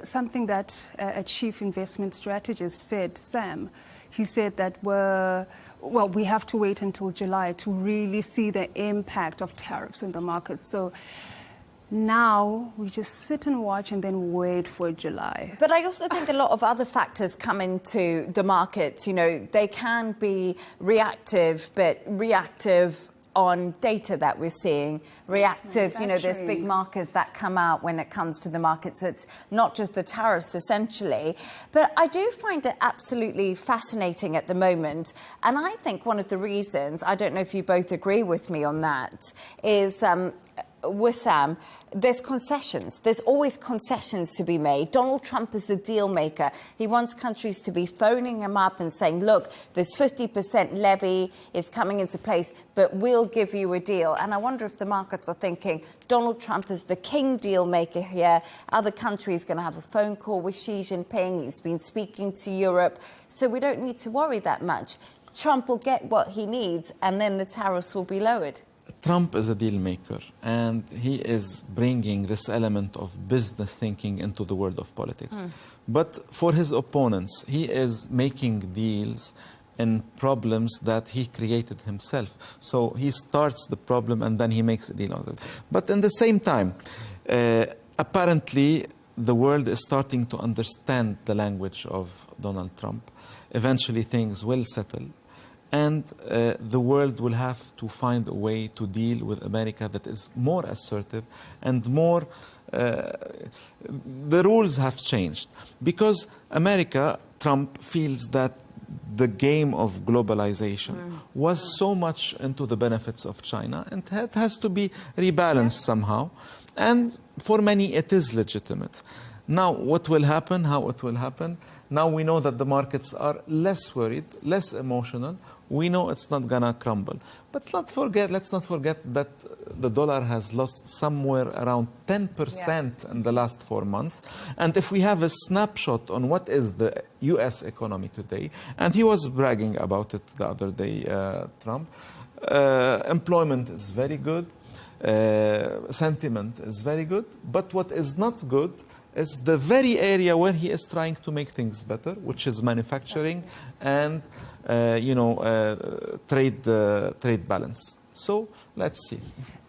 something that a chief investment strategist said, Sam, he said that we have to wait until July to really see the impact of tariffs in the market. So now we just sit and watch and then wait for July. But I also think a lot of other factors come into the markets. They can be reactive, but reactive on data that we're seeing. Reactive, there's big markers that come out when it comes to the markets. It's not just the tariffs, essentially. But I do find it absolutely fascinating at the moment. And I think one of the reasons, I don't know if you both agree with me on that, is Wissam, there's concessions. There's always concessions to be made. Donald Trump is the deal maker. He wants countries to be phoning him up and saying, look, this 50% levy is coming into place, but we'll give you a deal. And I wonder if the markets are thinking, Donald Trump is the king deal maker here. Other countries are going to have a phone call with Xi Jinping. He's been speaking to Europe. So we don't need to worry that much. Trump will get what he needs, and then the tariffs will be lowered. Trump is a deal maker, and he is bringing this element of business thinking into the world of politics. But for his opponents, he is making deals in problems that he created himself. So he starts the problem and then he makes a deal out of it. But at the same time, apparently the world is starting to understand the language of Donald Trump. Eventually things will settle. And the world will have to find a way to deal with America that is more assertive and more... the rules have changed. Because America, Trump, feels that the game of globalization was so much into the benefits of China, and it has to be rebalanced somehow. And for many, it is legitimate. Now, what will happen, how it will happen? Now we know that the markets are less worried, less emotional. We know it's not gonna crumble. But let's not forget that the dollar has lost somewhere around 10% in the last 4 months. And if we have a snapshot on what is the US economy today, and he was bragging about it the other day, Trump, employment is very good, sentiment is very good, but what is not good is the very area where he is trying to make things better, which is manufacturing and trade balance. So let's see.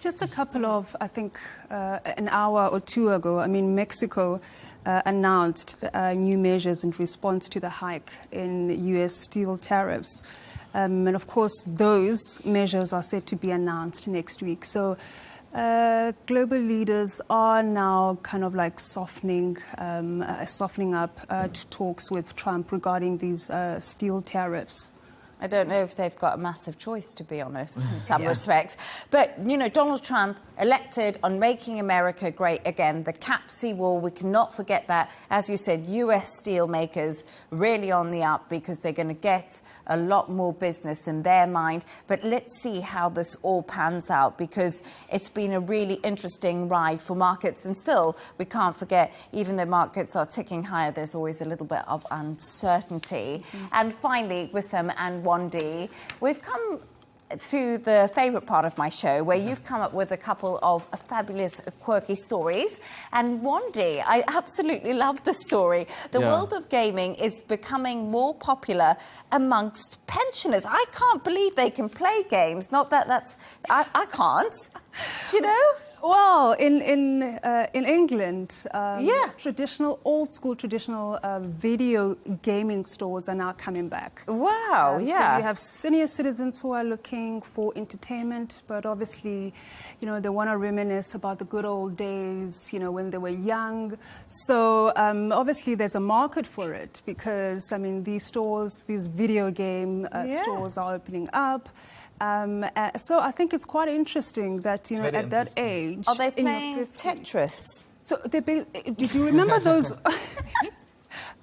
Just a couple of, I think, an hour or two ago, I mean, Mexico announced new measures in response to the hike in U.S. steel tariffs. And of course, those measures are set to be announced next week. So global leaders are now kind of like softening up to talks with Trump regarding these steel tariffs. I don't know if they've got a massive choice, to be honest, in some respects. But, you know, Donald Trump elected on making America great again, the Cap Sea Wall, we cannot forget that. As you said, US steelmakers really on the up because they're going to get a lot more business in their mind. But let's see how this all pans out, because it's been a really interesting ride for markets. And still, we can't forget, even though markets are ticking higher, there's always a little bit of uncertainty. And finally, Wissam and Wandi, we've come to the favourite part of my show, where you've come up with a couple of fabulous, quirky stories. And Wandi, I absolutely love the story. The world of gaming is becoming more popular amongst pensioners. I can't believe they can play games. Not that that's... I can't. You know? Well, in England, old school traditional video gaming stores are now coming back. Wow, So you have senior citizens who are looking for entertainment, but obviously, you know, they want to reminisce about the good old days, you know, when they were young. So obviously there's a market for it because, I mean, these stores, these video game stores are opening up. So I think it's quite interesting that, you know, at that age... Are they playing Tetris? So did you remember those...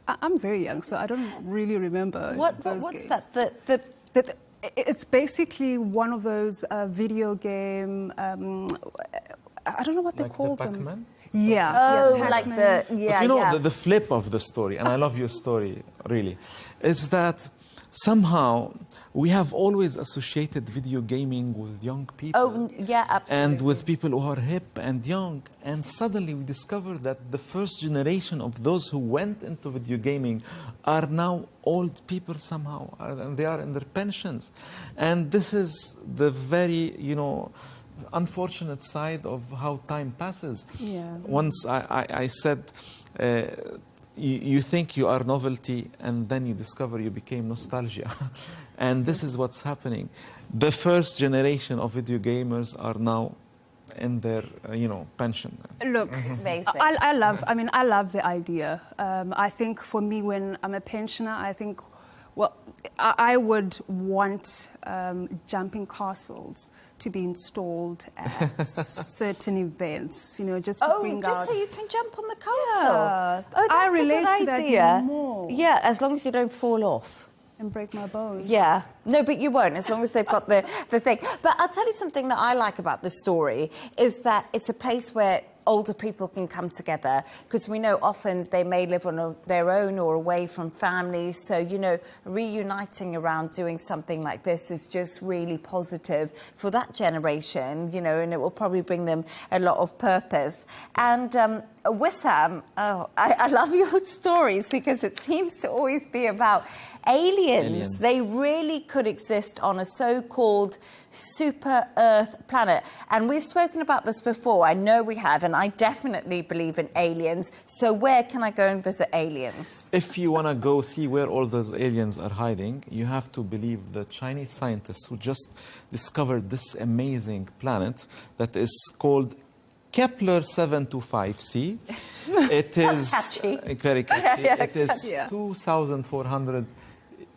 I'm very young, so I don't really remember What's games. that? It's basically one of those video game... I don't know what they call them. Pac-Man? Yeah. Oh, like the... Yeah, but you know, the flip of the story, and I love your story, really, is that somehow... we have always associated video gaming with young people. Oh, yeah, absolutely. And with people who are hip and young. And suddenly we discovered that the first generation of those who went into video gaming are now old people somehow. And they are in their pensions. And this is the very, you know, unfortunate side of how time passes. Yeah. Once I said... You think you are novelty, and then you discover you became nostalgia. And this is what's happening. The first generation of video gamers are now in their, pension. Look, I love the idea. I think for me, when I'm a pensioner, I think, well, I would want jumping castles to be installed at certain events, you know, just to bring out... Oh, just so you can jump on the castle. Yeah. Oh, that's I relate a good to idea. that more. Yeah, as long as you don't fall off. And break my bones. Yeah. No, but you won't, as long as they've got the thing. But I'll tell you something that I like about this story, is that it's a place where older people can come together, because we know often they may live on their own or away from family. So, you know, reuniting around doing something like this is just really positive for that generation, you know, and it will probably bring them a lot of purpose. And Wissam, I love your stories, because it seems to always be about aliens. They really could exist on a so-called super Earth planet. And we've spoken about this before. I know we have, and I definitely believe in aliens. So where can I go and visit aliens? If you want to go see where all those aliens are hiding, you have to believe the Chinese scientists who just discovered this amazing planet that is called Kepler 725c. It is very catchy. It is 2,400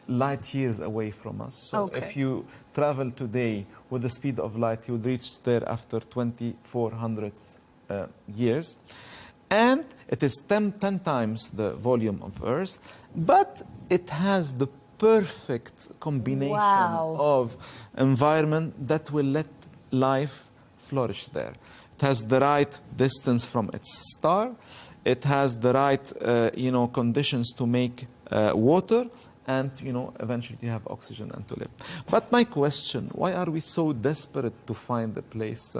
light years away from us. So if you travel today with the speed of light, you would reach there after 2,400 years. And it is 10 times the volume of Earth, but it has the perfect combination of environment that will let life flourish there. It has the right distance from its star. It has the right, conditions to make water and, eventually to have oxygen and to live. But my question, why are we so desperate to find a place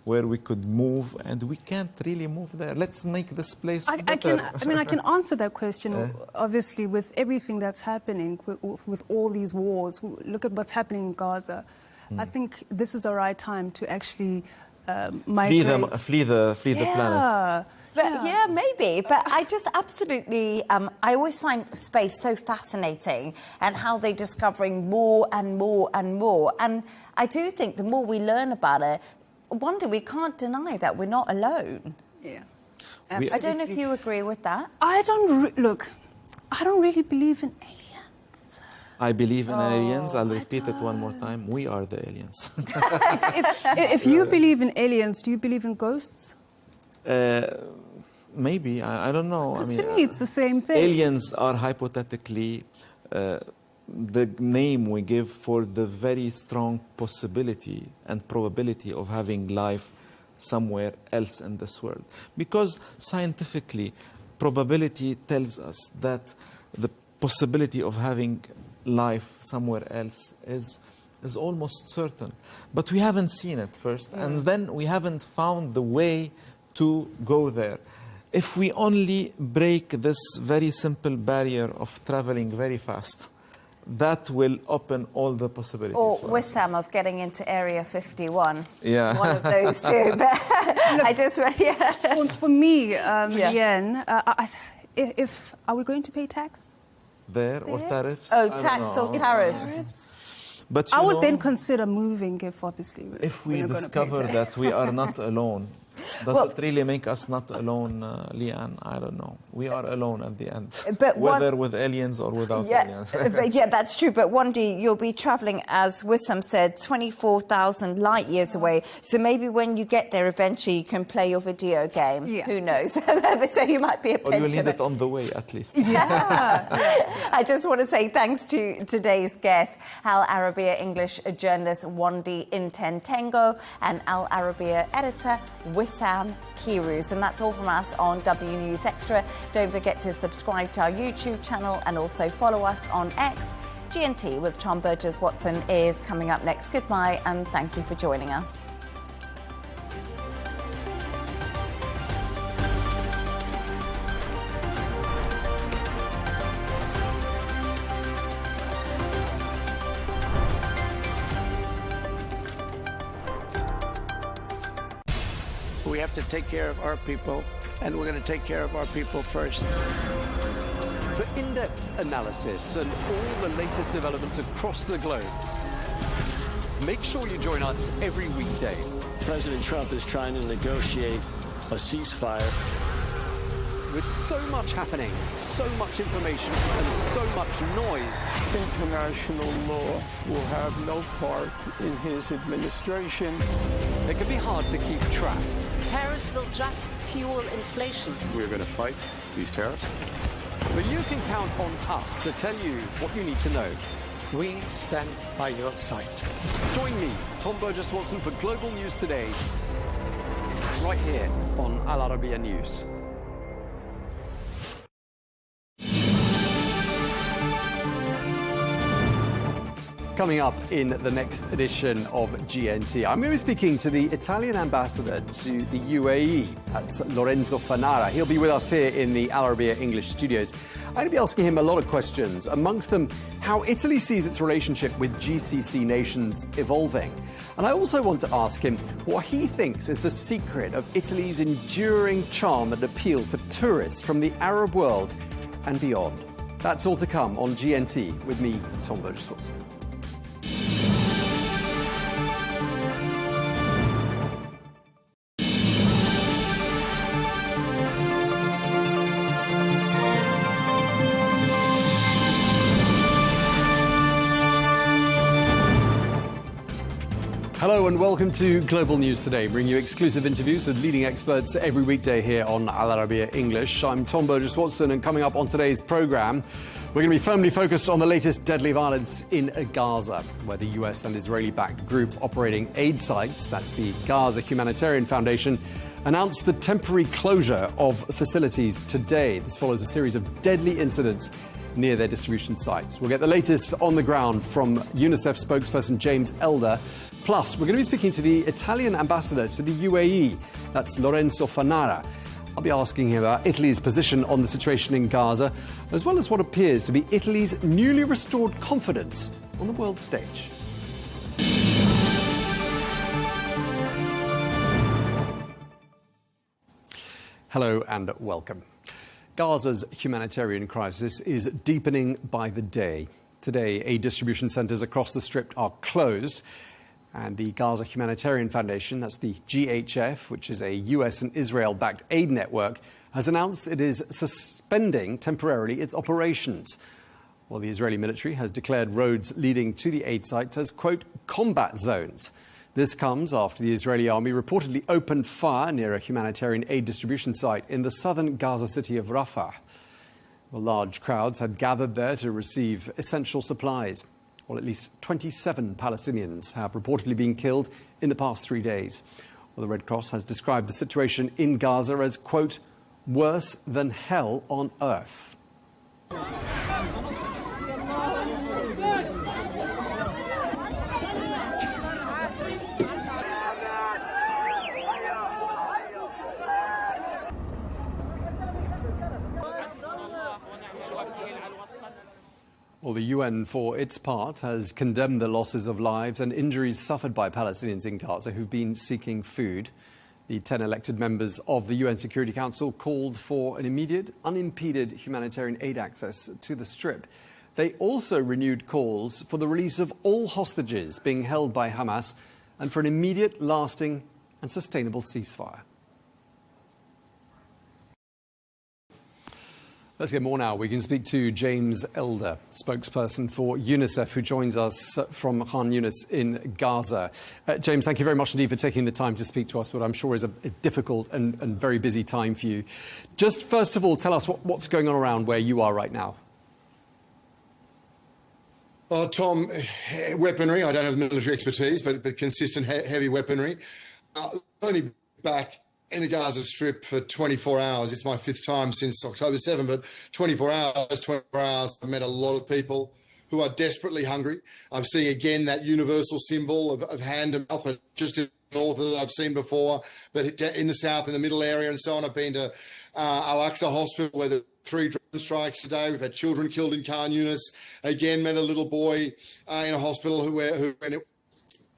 where we could move and we can't really move there? Let's make this place better. I can answer that question, obviously, with everything that's happening, with all these wars. Look at what's happening in Gaza. I think this is the right time to actually migrate. Flee the planet. But, yeah, maybe. But I just absolutely, I always find space so fascinating and how they're discovering more and more and more. And I do think the more we learn about it, one day we can't deny that we're not alone. Yeah. I don't know if you agree with that. I don't really believe in aliens. I believe in aliens. I'll repeat it one more time. We are the aliens. if you believe in aliens, do you believe in ghosts? Maybe. I don't know. Because to me, it's the same thing. Aliens are hypothetically the name we give for the very strong possibility and probability of having life somewhere else in this world. Because scientifically, probability tells us that the possibility of having life somewhere else is almost certain. But we haven't seen it first, and then we haven't found the way to go there. If we only break this very simple barrier of traveling very fast, that will open all the possibilities. Or Wissam of getting into Area 51. Yeah. One of those two. But I just, For me, Yen, are we going to pay tax? There or tariffs? Oh, tax or tariffs. But I would then consider moving if we discover that we are not alone. Does it really make us not alone, Leigh Ann? I don't know. We are alone at the end, whether with aliens or without aliens. Yeah, that's true. But one day you'll be travelling, as Wissam said, 24,000 light years away. So maybe when you get there, eventually you can play your video game. Yeah. Who knows? So you might be a pensioner. Or you'll need it on the way, at least. I just want to say thanks to today's guests, Al Arabiya English journalist Wandi Intentengo and Al Arabiya editor Wissam Kirous. And that's all from us on W News Extra. Don't forget to subscribe to our YouTube channel and also follow us on X. GNT with Tom Burges Watson is coming up next. Goodbye and thank you for joining us. We have to take care of our people, and we're going to take care of our people first. For in-depth analysis and all the latest developments across the globe, make sure you join us every weekday. President Trump is trying to negotiate a ceasefire. With so much happening, so much information, and so much noise, international law will have no part in his administration. It can be hard to keep track. Tariffs will just fuel inflation. We're going to fight these tariffs. But you can count on us to tell you what you need to know. We stand by your side. Join me, Tom Burges Watson, for Global News Today, right here on Al Arabiya News. Coming up in the next edition of GNT, I'm going to be speaking to the Italian ambassador to the UAE, that's Lorenzo Fanara. He'll be with us here in the Al Arabiya English studios. I'm going to be asking him a lot of questions, amongst them how Italy sees its relationship with GCC nations evolving. And I also want to ask him what he thinks is the secret of Italy's enduring charm and appeal for tourists from the Arab world and beyond. That's all to come on GNT with me, Tom Burges Watson. Hello Hello and welcome to Global News Today, bringing you exclusive interviews with leading experts every weekday here on Arabiya English. I'm Tom Burges Watson, and coming up on today's programme, we're going to be firmly focused on the latest deadly violence in Gaza, where the US and Israeli-backed group operating aid sites, that's the Gaza Humanitarian Foundation, announced the temporary closure of facilities today. This follows a series of deadly incidents near their distribution sites. We'll get the latest on the ground from UNICEF spokesperson James Elder. Plus, we're going to be speaking to the Italian ambassador to the UAE, that's Lorenzo Fanara. I'll be asking him about Italy's position on the situation in Gaza, as well as what appears to be Italy's newly restored confidence on the world stage. Hello and welcome. Gaza's humanitarian crisis is deepening by the day. Today, aid distribution centres across the Strip are closed, and the Gaza Humanitarian Foundation, that's the GHF, which is a US and Israel-backed aid network, has announced it is suspending temporarily its operations, while the Israeli military has declared roads leading to the aid sites as, quote, combat zones. This comes after the Israeli army reportedly opened fire near a humanitarian aid distribution site in the southern Gaza city of Rafah. Well, large crowds had gathered there to receive essential supplies. Well, at least 27 Palestinians have reportedly been killed in the past 3 days. Well, the Red Cross has described the situation in Gaza as, quote, worse than hell on earth. Well, the UN, for its part, has condemned the losses of lives and injuries suffered by Palestinians in Gaza who've been seeking food. The 10 elected members of the UN Security Council called for an immediate, unimpeded humanitarian aid access to the Strip. They also renewed calls for the release of all hostages being held by Hamas and for an immediate, lasting and sustainable ceasefire. Let's get more now. We can speak to James Elder, spokesperson for UNICEF, who joins us from Khan Yunis in Gaza. James, thank you very much indeed for taking the time to speak to us, what I'm sure is a difficult and very busy time for you. Just first of all, tell us what's going on around where you are right now. Well, Tom, weaponry. I don't have the military expertise, but consistent heavy weaponry. Only back in the Gaza Strip for 24 hours. It's my fifth time since October 7, but 24 hours, I've met a lot of people who are desperately hungry. I'm seeing again that universal symbol of hand to mouth, but just in the north that I've seen before, but in the south, in the middle area and so on. I've been to Al-Aqsa Hospital where there are 3 drone strikes today. We've had children killed in Khan Yunis. Again, met a little boy in a hospital who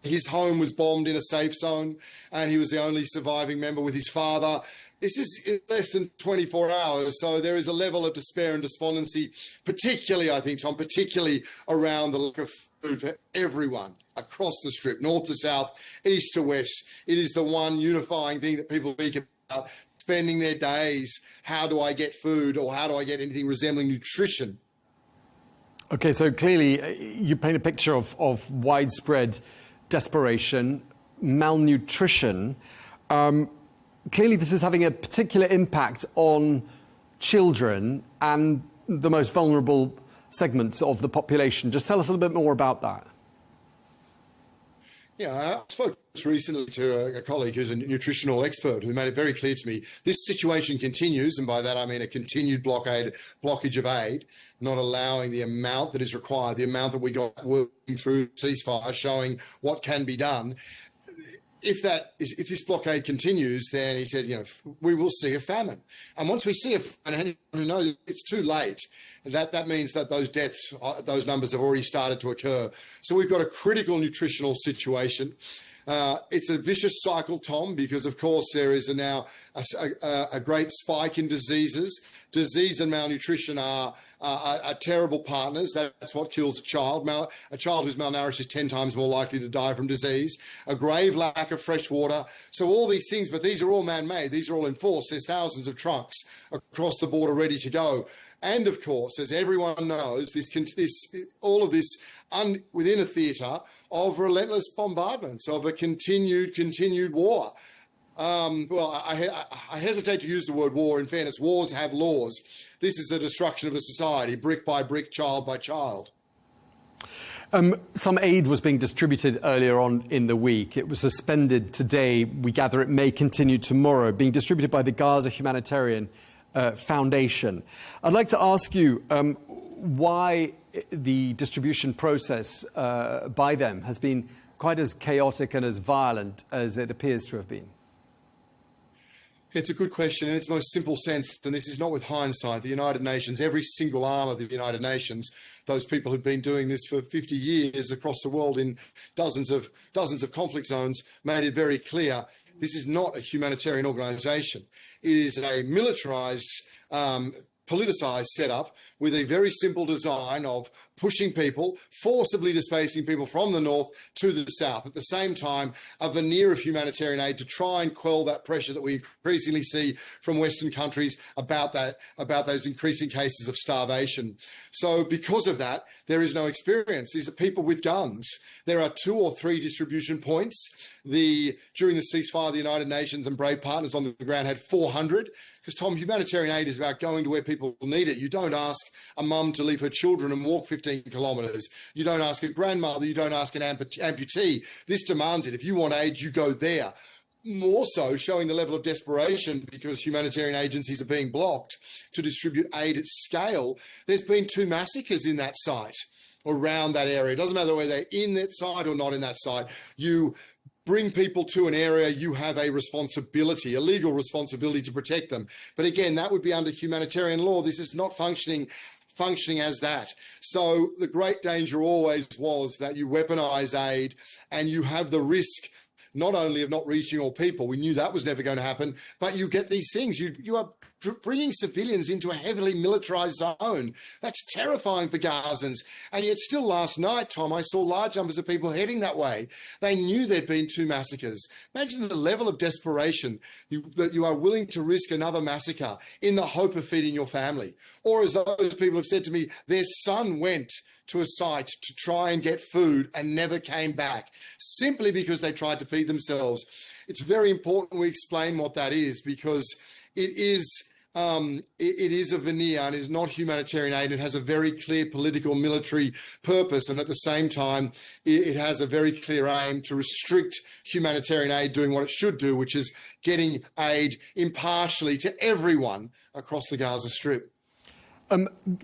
his home was bombed in a safe zone, and he was the only surviving member with his father. This is in less than 24 hours, so there is a level of despair and despondency, particularly, I think, Tom, particularly around the lack of food for everyone across the Strip, north to south, east to west. It is the one unifying thing that people speak about, spending their days, how do I get food, or how do I get anything resembling nutrition? OK, so clearly you paint a picture of widespread desperation, malnutrition. Clearly this is having a particular impact on children and the most vulnerable segments of the population. Just tell us a little bit more about that. Yeah, I spoke recently to a colleague who's a nutritional expert who made it very clear to me this situation continues, and by that I mean a continued blockage of aid, not allowing the amount that is required, the amount that we got working through ceasefire, showing what can be done. If this blockade continues, then he said, we will see a famine. And once we see a famine, it's too late. That means that those deaths, those numbers have already started to occur. So we've got a critical nutritional situation. It's a vicious cycle, Tom, because, of course, there is now a great spike in diseases. Disease and malnutrition are terrible partners. That's what kills a child. A child who's malnourished is 10 times more likely to die from disease. A grave lack of fresh water. So all these things, but these are all man-made. These are all enforced. There's thousands of trucks across the border ready to go. And of course, as everyone knows, all of this within a theatre of relentless bombardments, of a continued war. Well, I hesitate to use the word war. In fairness, wars have laws. This is the destruction of a society, brick by brick, child by child. Some aid was being distributed earlier on in the week. It was suspended today. We gather it may continue tomorrow, being distributed by the Gaza Humanitarian Foundation. I'd like to ask you why the distribution process by them has been quite as chaotic and as violent as it appears to have been. It's a good question in its most simple sense, and this is not with hindsight. The United Nations, every single arm of the United Nations, those people who've been doing this for 50 years across the world in dozens of conflict zones, made it very clear this is not a humanitarian organisation. It is a militarised, politicised setup with a very simple design of pushing people, forcibly displacing people from the north to the south. At the same time, a veneer of humanitarian aid to try and quell that pressure that we increasingly see from Western countries about those increasing cases of starvation. So because of that, there is no experience. These are people with guns. There are 2 or 3 distribution points. During the ceasefire, the United Nations and brave partners on the ground had 400. Because, Tom, humanitarian aid is about going to where people need it. You don't ask a mum to leave her children and walk 15 kilometres. You don't ask a grandmother. You don't ask an amputee. This demands it. If you want aid, you go there. More so showing the level of desperation because humanitarian agencies are being blocked to distribute aid at scale. There's been 2 massacres in that site, around that area. It doesn't matter whether they're in that site or not in that site. You bring people to an area, you have a responsibility, a legal responsibility to protect them. But again, that would be under humanitarian law. This is not functioning as that. So the great danger always was that you weaponize aid and you have the risk not only of not reaching all people, we knew that was never going to happen, but you get these things. You are bringing civilians into a heavily militarized zone. That's terrifying for Gazans. And yet still last night, Tom, I saw large numbers of people heading that way. They knew there'd been 2 massacres. Imagine the level of desperation that you are willing to risk another massacre in the hope of feeding your family. Or as those people have said to me, their son went to a site to try and get food and never came back, simply because they tried to feed themselves. It's very important we explain what that is, because it is a veneer and is not humanitarian aid. It has a very clear political military purpose, and at the same time, it has a very clear aim to restrict humanitarian aid doing what it should do, which is getting aid impartially to everyone across the Gaza Strip.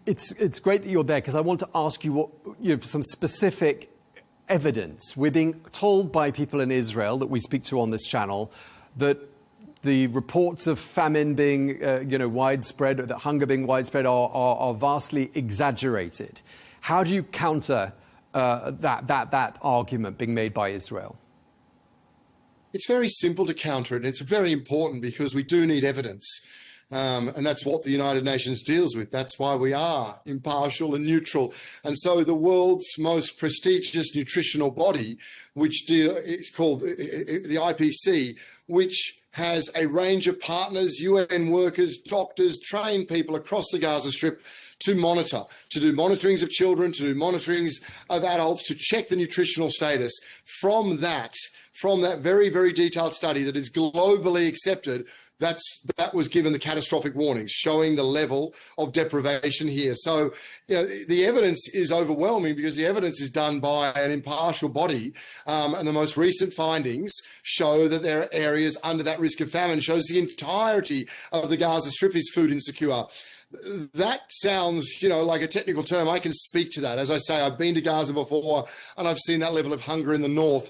It's great that you're there, because I want to ask you for some specific evidence. We're being told by people in Israel that we speak to on this channel that the reports of famine being widespread, or that hunger being widespread, are vastly exaggerated. How do you counter that argument being made by Israel? It's very simple to counter it. It's very important because we do need evidence. And that's what the United Nations deals with. That's why we are impartial and neutral. And so the world's most prestigious nutritional body, which is called the IPC, which has a range of partners, UN workers, doctors, trained people across the Gaza Strip to monitor, to do monitorings of children, to do monitorings of adults, to check the nutritional status. From that very, very detailed study that is globally accepted, that was given the catastrophic warnings, showing the level of deprivation here. So, the evidence is overwhelming because the evidence is done by an impartial body, and the most recent findings show that there are areas under that risk of famine, shows the entirety of the Gaza Strip is food insecure. That sounds, like a technical term. I can speak to that. As I say, I've been to Gaza before, and I've seen that level of hunger in the north.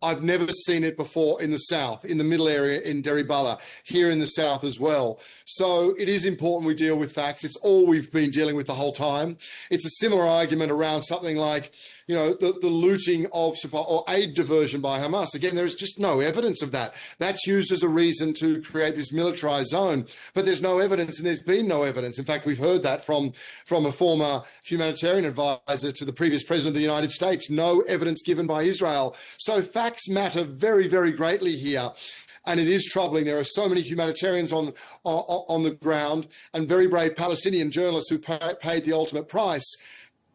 I've never seen it before in the south, in the middle area in Deribala, here in the south as well. So it is important we deal with facts. It's all we've been dealing with the whole time. It's a similar argument around something like the looting of supply or aid diversion by Hamas. Again, there is just no evidence of that. That's used as a reason to create this militarized zone, but there's no evidence, and there's been no evidence. In fact, we've heard that from a former humanitarian advisor to the previous president of the United States. No evidence given by Israel. So facts matter very, very greatly here. And it is troubling. There are so many humanitarians on the ground and very brave Palestinian journalists who paid the ultimate price.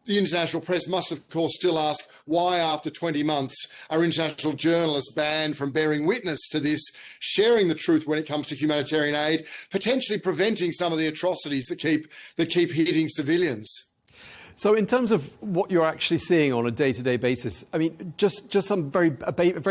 The international press must, of course, still ask why, after 20 months, are international journalists banned from bearing witness to this, sharing the truth when it comes to humanitarian aid, potentially preventing some of the atrocities that keep hitting civilians. So in terms of what you're actually seeing on a day-to-day basis, I mean, just some very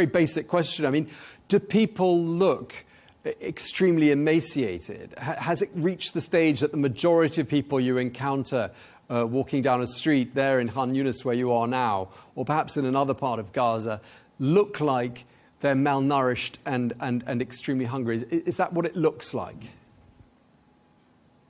basic question. I mean, do people look extremely emaciated? Has it reached the stage that the majority of people you encounter walking down a street there in Khan Yunis, where you are now, or perhaps in another part of Gaza, look like they're malnourished and extremely hungry? Is that what it looks like?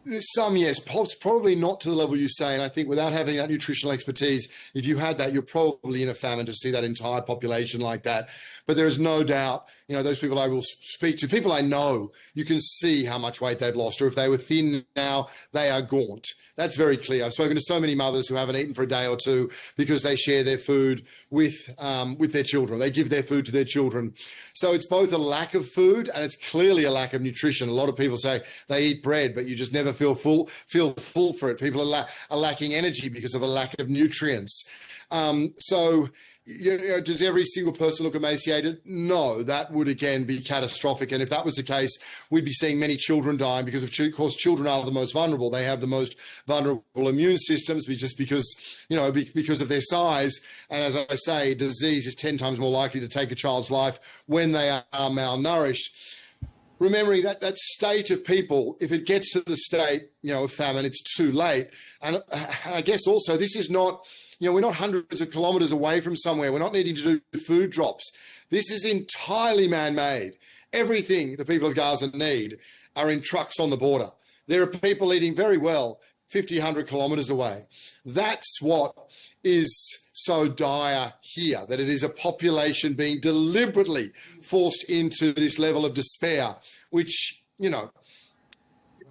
Some, yes, probably not to the level you say. And I think without having that nutritional expertise, if you had that, you're probably in a famine to see that entire population like that. But there is no doubt, those people I will speak to, people I know, you can see how much weight they've lost. Or if they were thin now, they are gaunt. That's very clear. I've spoken to so many mothers who haven't eaten for a day or two because they share their food with their children. They give their food to their children. So it's both a lack of food and it's clearly a lack of nutrition. A lot of people say they eat bread, but you just never feel full for it. People are lacking energy because of a lack of nutrients. Does every single person look emaciated? No, that would again be catastrophic. And if that was the case, we'd be seeing many children dying because, of course, children are the most vulnerable. They have the most vulnerable immune systems just because of their size. And as I say, disease is 10 times more likely to take a child's life when they are malnourished. Remembering that state of people, if it gets to the state, of famine, it's too late. And I guess also this is not... we're not hundreds of kilometres away from somewhere. We're not needing to do food drops. This is entirely man-made. Everything the people of Gaza need are in trucks on the border. There are people eating very well 50, 100 kilometres away. That's what is so dire here, that it is a population being deliberately forced into this level of despair, which,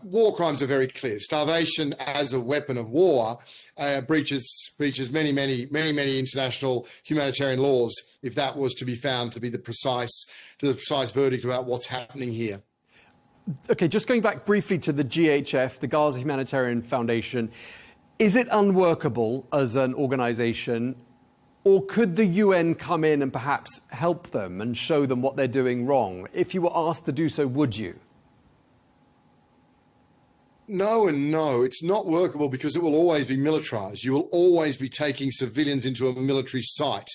war crimes are very clear. Starvation as a weapon of war breaches many international humanitarian laws, if that was to be found to be the precise verdict about what's happening here. Okay, just going back briefly to the GHF, the Gaza Humanitarian Foundation, is it unworkable as an organisation, or could the UN come in and perhaps help them and show them what they're doing wrong? If you were asked to do so, would you? No and no. It's not workable because it will always be militarized. You will always be taking civilians into a military site.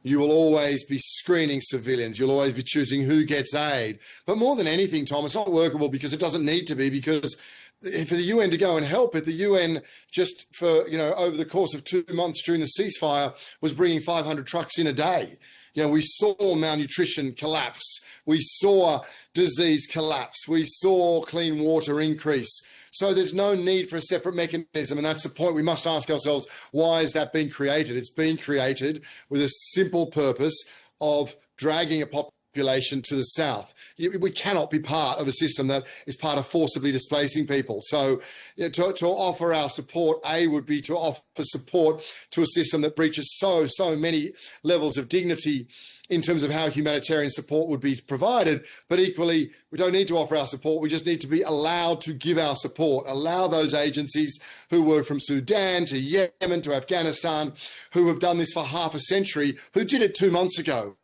You will always be screening civilians. You'll always be choosing who gets aid. But more than anything, Tom, it's not workable because it doesn't need to be, because for the UN to go and help it, the UN just for, over the course of 2 months during the ceasefire was bringing 500 trucks in a day. We saw malnutrition collapse. We saw disease collapse. We saw clean water increase. So there's no need for a separate mechanism. And that's the point we must ask ourselves, why is that being created? It's being created with a simple purpose of dragging a population to the south. We cannot be part of a system that is part of forcibly displacing people. So to offer our support, would be to offer support to a system that breaches so many levels of dignity in terms of how humanitarian support would be provided. But equally, we don't need to offer our support. We just need to be allowed to give our support, allow those agencies who were from Sudan to Yemen to Afghanistan, who have done this for half a century, who did it 2 months ago.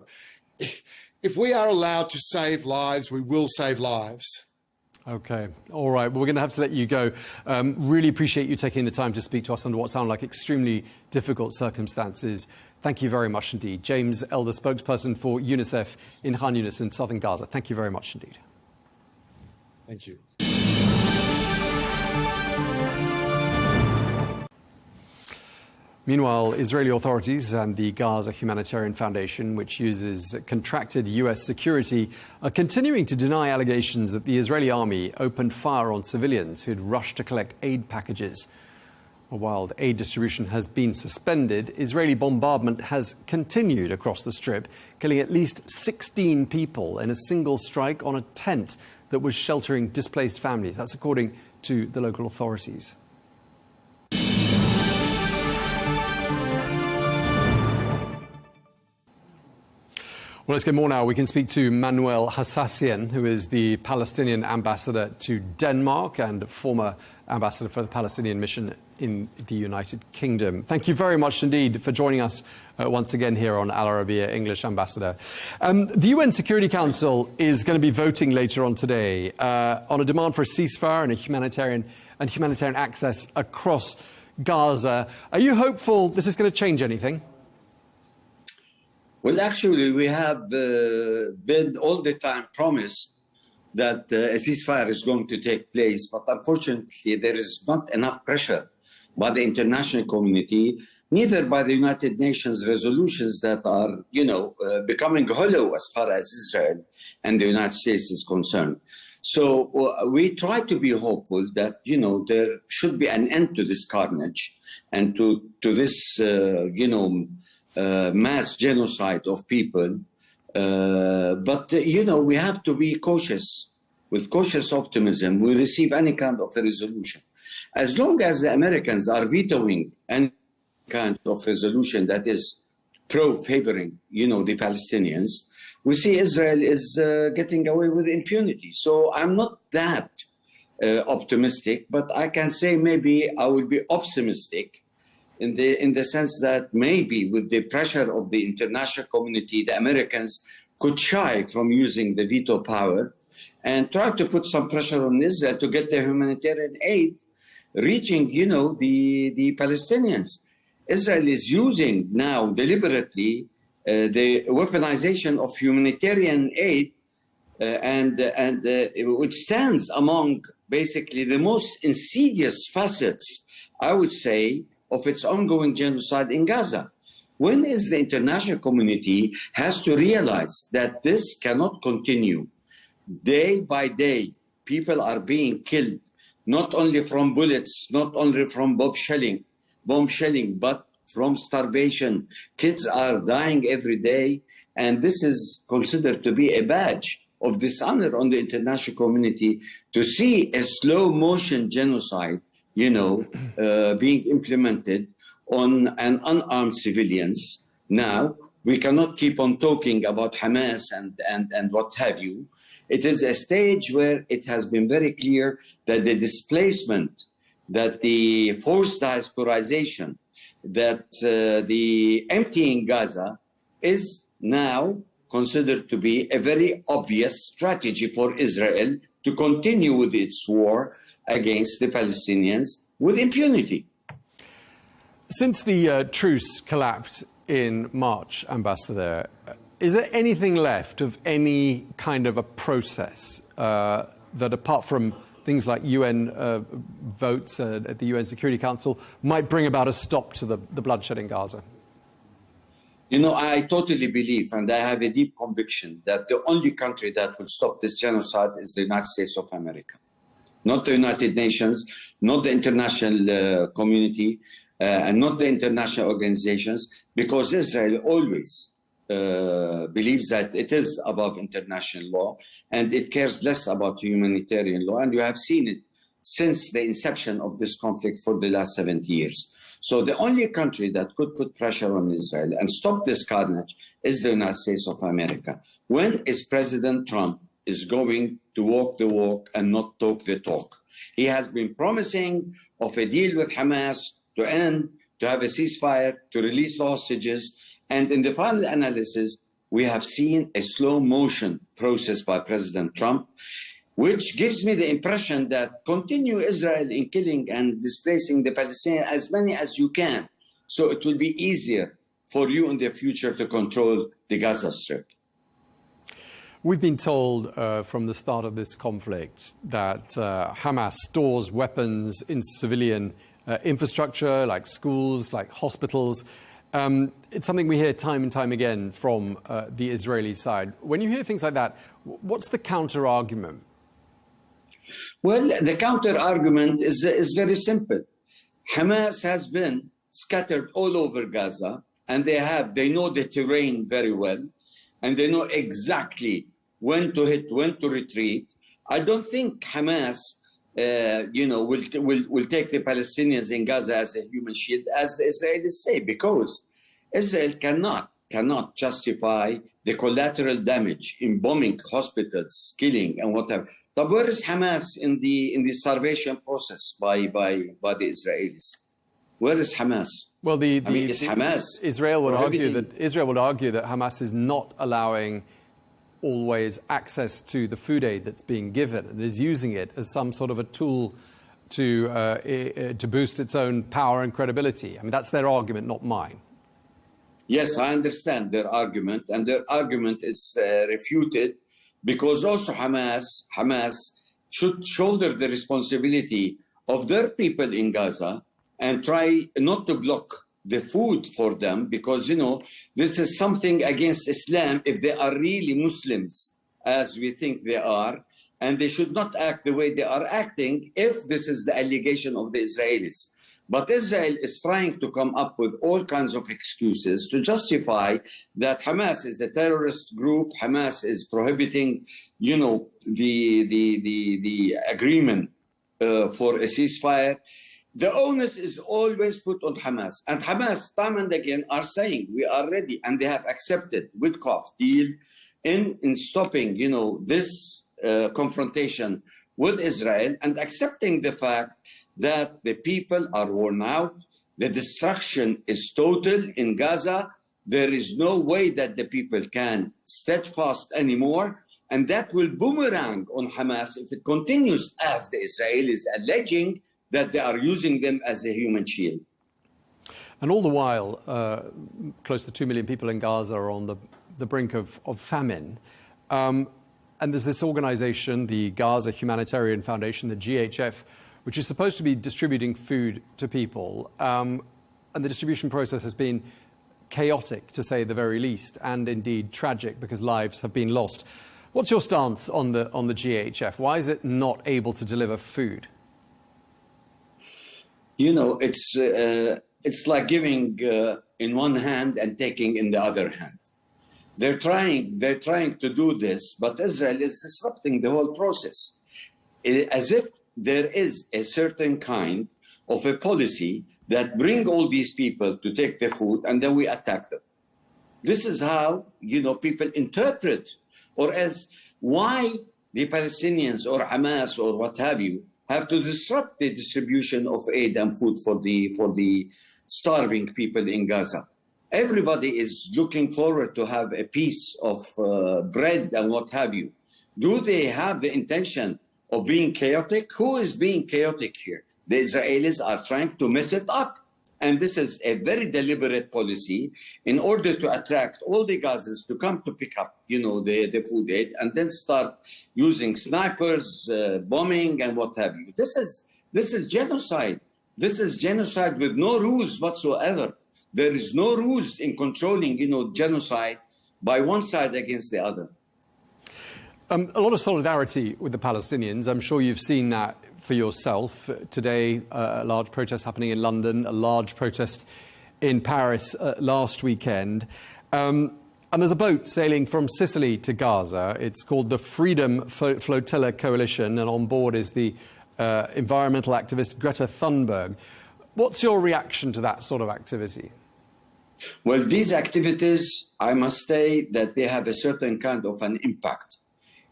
If we are allowed to save lives, we will save lives. Okay. All right. Well, we're going to have to let you go. Really appreciate you taking the time to speak to us under what sound like extremely difficult circumstances. Thank you very much indeed. James Elder, spokesperson for UNICEF in Khan Yunis in southern Gaza. Thank you very much indeed. Thank you. Meanwhile, Israeli authorities and the Gaza Humanitarian Foundation, which uses contracted US security, are continuing to deny allegations that the Israeli army opened fire on civilians who'd rushed to collect aid packages. While aid distribution has been suspended, Israeli bombardment has continued across the Strip, killing at least 16 people in a single strike on a tent that was sheltering displaced families. That's according to the local authorities. Well, let's get more now. We can speak to Manuel Hassassian, who is the Palestinian ambassador to Denmark and former ambassador for the Palestinian mission in the United Kingdom. Thank you very much indeed for joining us once again here on Al Arabiya English, Ambassador. The UN Security Council is going to be voting later on today on a demand for a ceasefire and humanitarian access across Gaza. Are you hopeful this is going to change anything? Well, actually, we have been all the time promised that a ceasefire is going to take place, but unfortunately, there is not enough pressure by the international community, neither by the United Nations resolutions that are, becoming hollow as far as Israel and the United States is concerned. So we try to be hopeful that, there should be an end to this carnage and to this, mass genocide of people. But we have to be cautious. With cautious optimism, we receive any kind of a resolution. As long as the Americans are vetoing any kind of resolution that is pro-favoring, the Palestinians, we see Israel is getting away with impunity. So I'm not that optimistic, but I can say maybe I will be optimistic in the sense that maybe with the pressure of the international community, the Americans could shy from using the veto power and try to put some pressure on Israel to get the humanitarian aid reaching, the Palestinians. Israel is using now deliberately the weaponization of humanitarian aid which stands among basically the most insidious facets, I would say, of its ongoing genocide in Gaza. When is the international community has to realize that this cannot continue? Day by day, people are being killed, not only from bullets, not only from bomb shelling, but from starvation. Kids are dying every day, and this is considered to be a badge of dishonor on the international community to see a slow-motion genocide being implemented on an unarmed civilians. Now, we cannot keep on talking about Hamas and what have you. It is a stage where it has been very clear that the displacement, that the forced diasporization, that the emptying Gaza is now considered to be a very obvious strategy for Israel to continue with its war against the Palestinians with impunity. Since the truce collapsed in March, Ambassador, is there anything left of any kind of a process that, apart from things like UN votes at the UN Security Council, might bring about a stop to the bloodshed in Gaza? I totally believe, and I have a deep conviction, that the only country that will stop this genocide is the United States of America. Not the United Nations, not the international community, and not the international organizations, because Israel always believes that it is above international law and it cares less about humanitarian law. And you have seen it since the inception of this conflict for the last 70 years. So the only country that could put pressure on Israel and stop this carnage is the United States of America. When is President Trump is going to walk the walk and not talk the talk? He has been promising of a deal with Hamas to end, to have a ceasefire, to release the hostages. And in the final analysis, we have seen a slow motion process by President Trump, which gives me the impression that continue Israel in killing and displacing the Palestinians as many as you can. So it will be easier for you in the future to control the Gaza Strip. We've been told from the start of this conflict that Hamas stores weapons in civilian infrastructure, like schools, like hospitals. It's something we hear time and time again from the Israeli side. When you hear things like that, what's the counter-argument? Well, the counter-argument is very simple. Hamas has been scattered all over Gaza, and they know the terrain very well, and they know exactly when to hit, when to retreat. I don't think Hamas, will take the Palestinians in Gaza as a human shield, as the Israelis say, because Israel cannot justify the collateral damage in bombing hospitals, killing, and whatever. But where is Hamas in the starvation process by the Israelis? Where is Hamas? Well, it's Hamas. Israel would argue that Hamas is not allowing always access to the food aid that's being given, and is using it as some sort of a tool to boost its own power and credibility. I mean, that's their argument, not mine. Yes, I understand their argument, and their argument is refuted, because also Hamas should shoulder the responsibility of their people in Gaza and try not to block the food for them, because, this is something against Islam if they are really Muslims, as we think they are, and they should not act the way they are acting if this is the allegation of the Israelis. But Israel is trying to come up with all kinds of excuses to justify that Hamas is a terrorist group. Hamas is prohibiting, the agreement for a ceasefire. The onus is always put on Hamas. And Hamas, time and again, are saying we are ready, and they have accepted Witkoff deal in stopping, this confrontation with Israel, and accepting the fact that the people are worn out, the destruction is total in Gaza, there is no way that the people can steadfast anymore, and that will boomerang on Hamas if it continues, as the Israelis alleging, that they are using them as a human shield. And all the while, close to 2 million people in Gaza are on the brink of famine. And there's this organization, the Gaza Humanitarian Foundation, the GHF, which is supposed to be distributing food to people. And the distribution process has been chaotic, to say the very least, and indeed tragic, because lives have been lost. What's your stance on the GHF? Why is it not able to deliver food? It's like giving in one hand and taking in the other hand. They're trying to do this, but Israel is disrupting the whole process, as if there is a certain kind of a policy that bring all these people to take their food, and then we attack them. This is how, people interpret, or else why the Palestinians or Hamas or what have you have to disrupt the distribution of aid and food for the starving people in Gaza. Everybody is looking forward to have a piece of bread and what have you. Do they have the intention of being chaotic? Who is being chaotic here? The Israelis are trying to mess it up. And this is a very deliberate policy in order to attract all the Gazans to come to pick up, the food aid, and then start using snipers, bombing, and what have you. This is genocide. This is genocide with no rules whatsoever. There is no rules in controlling, genocide by one side against the other. A lot of solidarity with the Palestinians. I'm sure you've seen that for yourself. Today, a large protest happening in London, a large protest in Paris last weekend. And there's a boat sailing from Sicily to Gaza. It's called the Freedom Flotilla Coalition, and on board is the environmental activist Greta Thunberg. What's your reaction to that sort of activity? Well, these activities, I must say that they have a certain kind of an impact.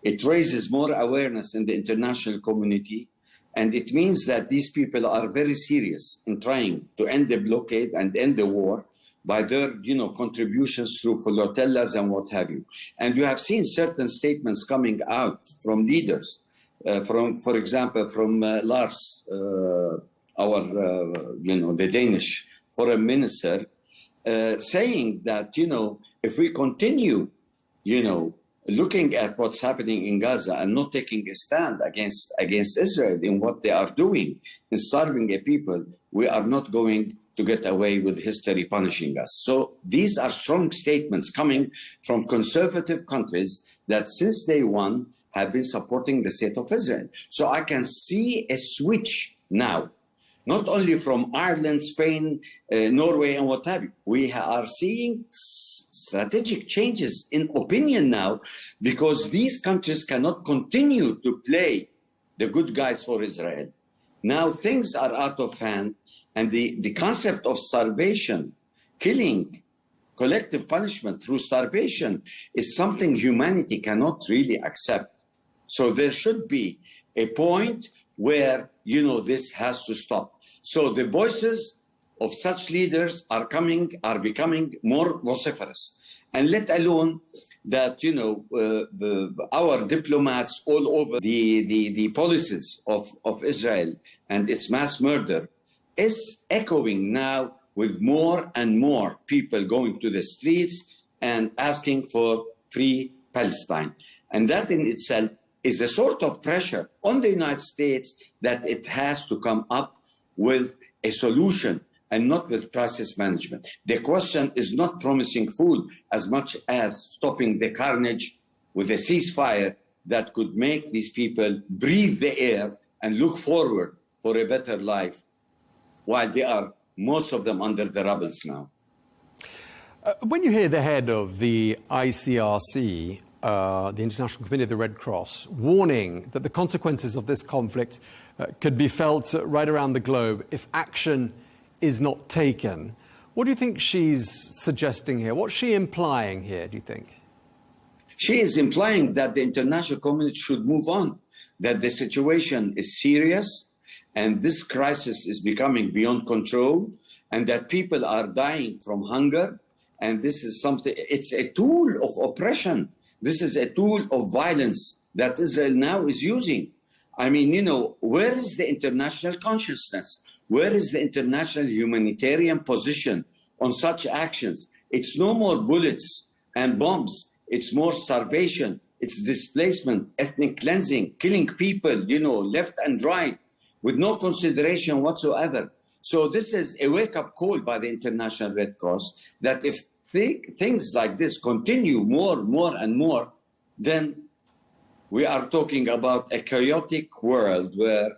It raises more awareness in the international community, and it means that these people are very serious in trying to end the blockade and end the war by their, contributions through flotillas and what have you. And you have seen certain statements coming out from leaders, for example, from Lars, the Danish foreign minister, saying that, if we continue, looking at what's happening in Gaza and not taking a stand against Israel in what they are doing in starving a people, we are not going to get away with history punishing us. So these are strong statements coming from conservative countries that since day one have been supporting the state of Israel. So I can see a switch now not only from Ireland, Spain, Norway, and what have you. We are seeing strategic changes in opinion now because these countries cannot continue to play the good guys for Israel. Now things are out of hand, and the concept of starvation, killing, collective punishment through starvation is something humanity cannot really accept. So there should be a point where, this has to stop. So the voices of such leaders are becoming more vociferous. And let alone that, our diplomats all over the policies of Israel and its mass murder is echoing now with more and more people going to the streets and asking for free Palestine. And that in itself is a sort of pressure on the United States that it has to come up with a solution and not with crisis management. The question is not promising food as much as stopping the carnage with a ceasefire that could make these people breathe the air and look forward for a better life while they are, most of them, under the rubble now. When you hear the head of the ICRC, the International Committee of the Red Cross, warning that the consequences of this conflict could be felt right around the globe if action is not taken, what do you think she's suggesting here? What's she implying here, do you think? She is implying that the international community should move on, that the situation is serious and this crisis is becoming beyond control and that people are dying from hunger. And this is something, it's a tool of oppression. This is a tool of violence that Israel now is using. I mean, where is the international consciousness? Where is the international humanitarian position on such actions? It's no more bullets and bombs. It's more starvation. It's displacement, ethnic cleansing, killing people, left and right, with no consideration whatsoever. So this is a wake-up call by the International Red Cross that if things like this continue more and more, then we are talking about a chaotic world where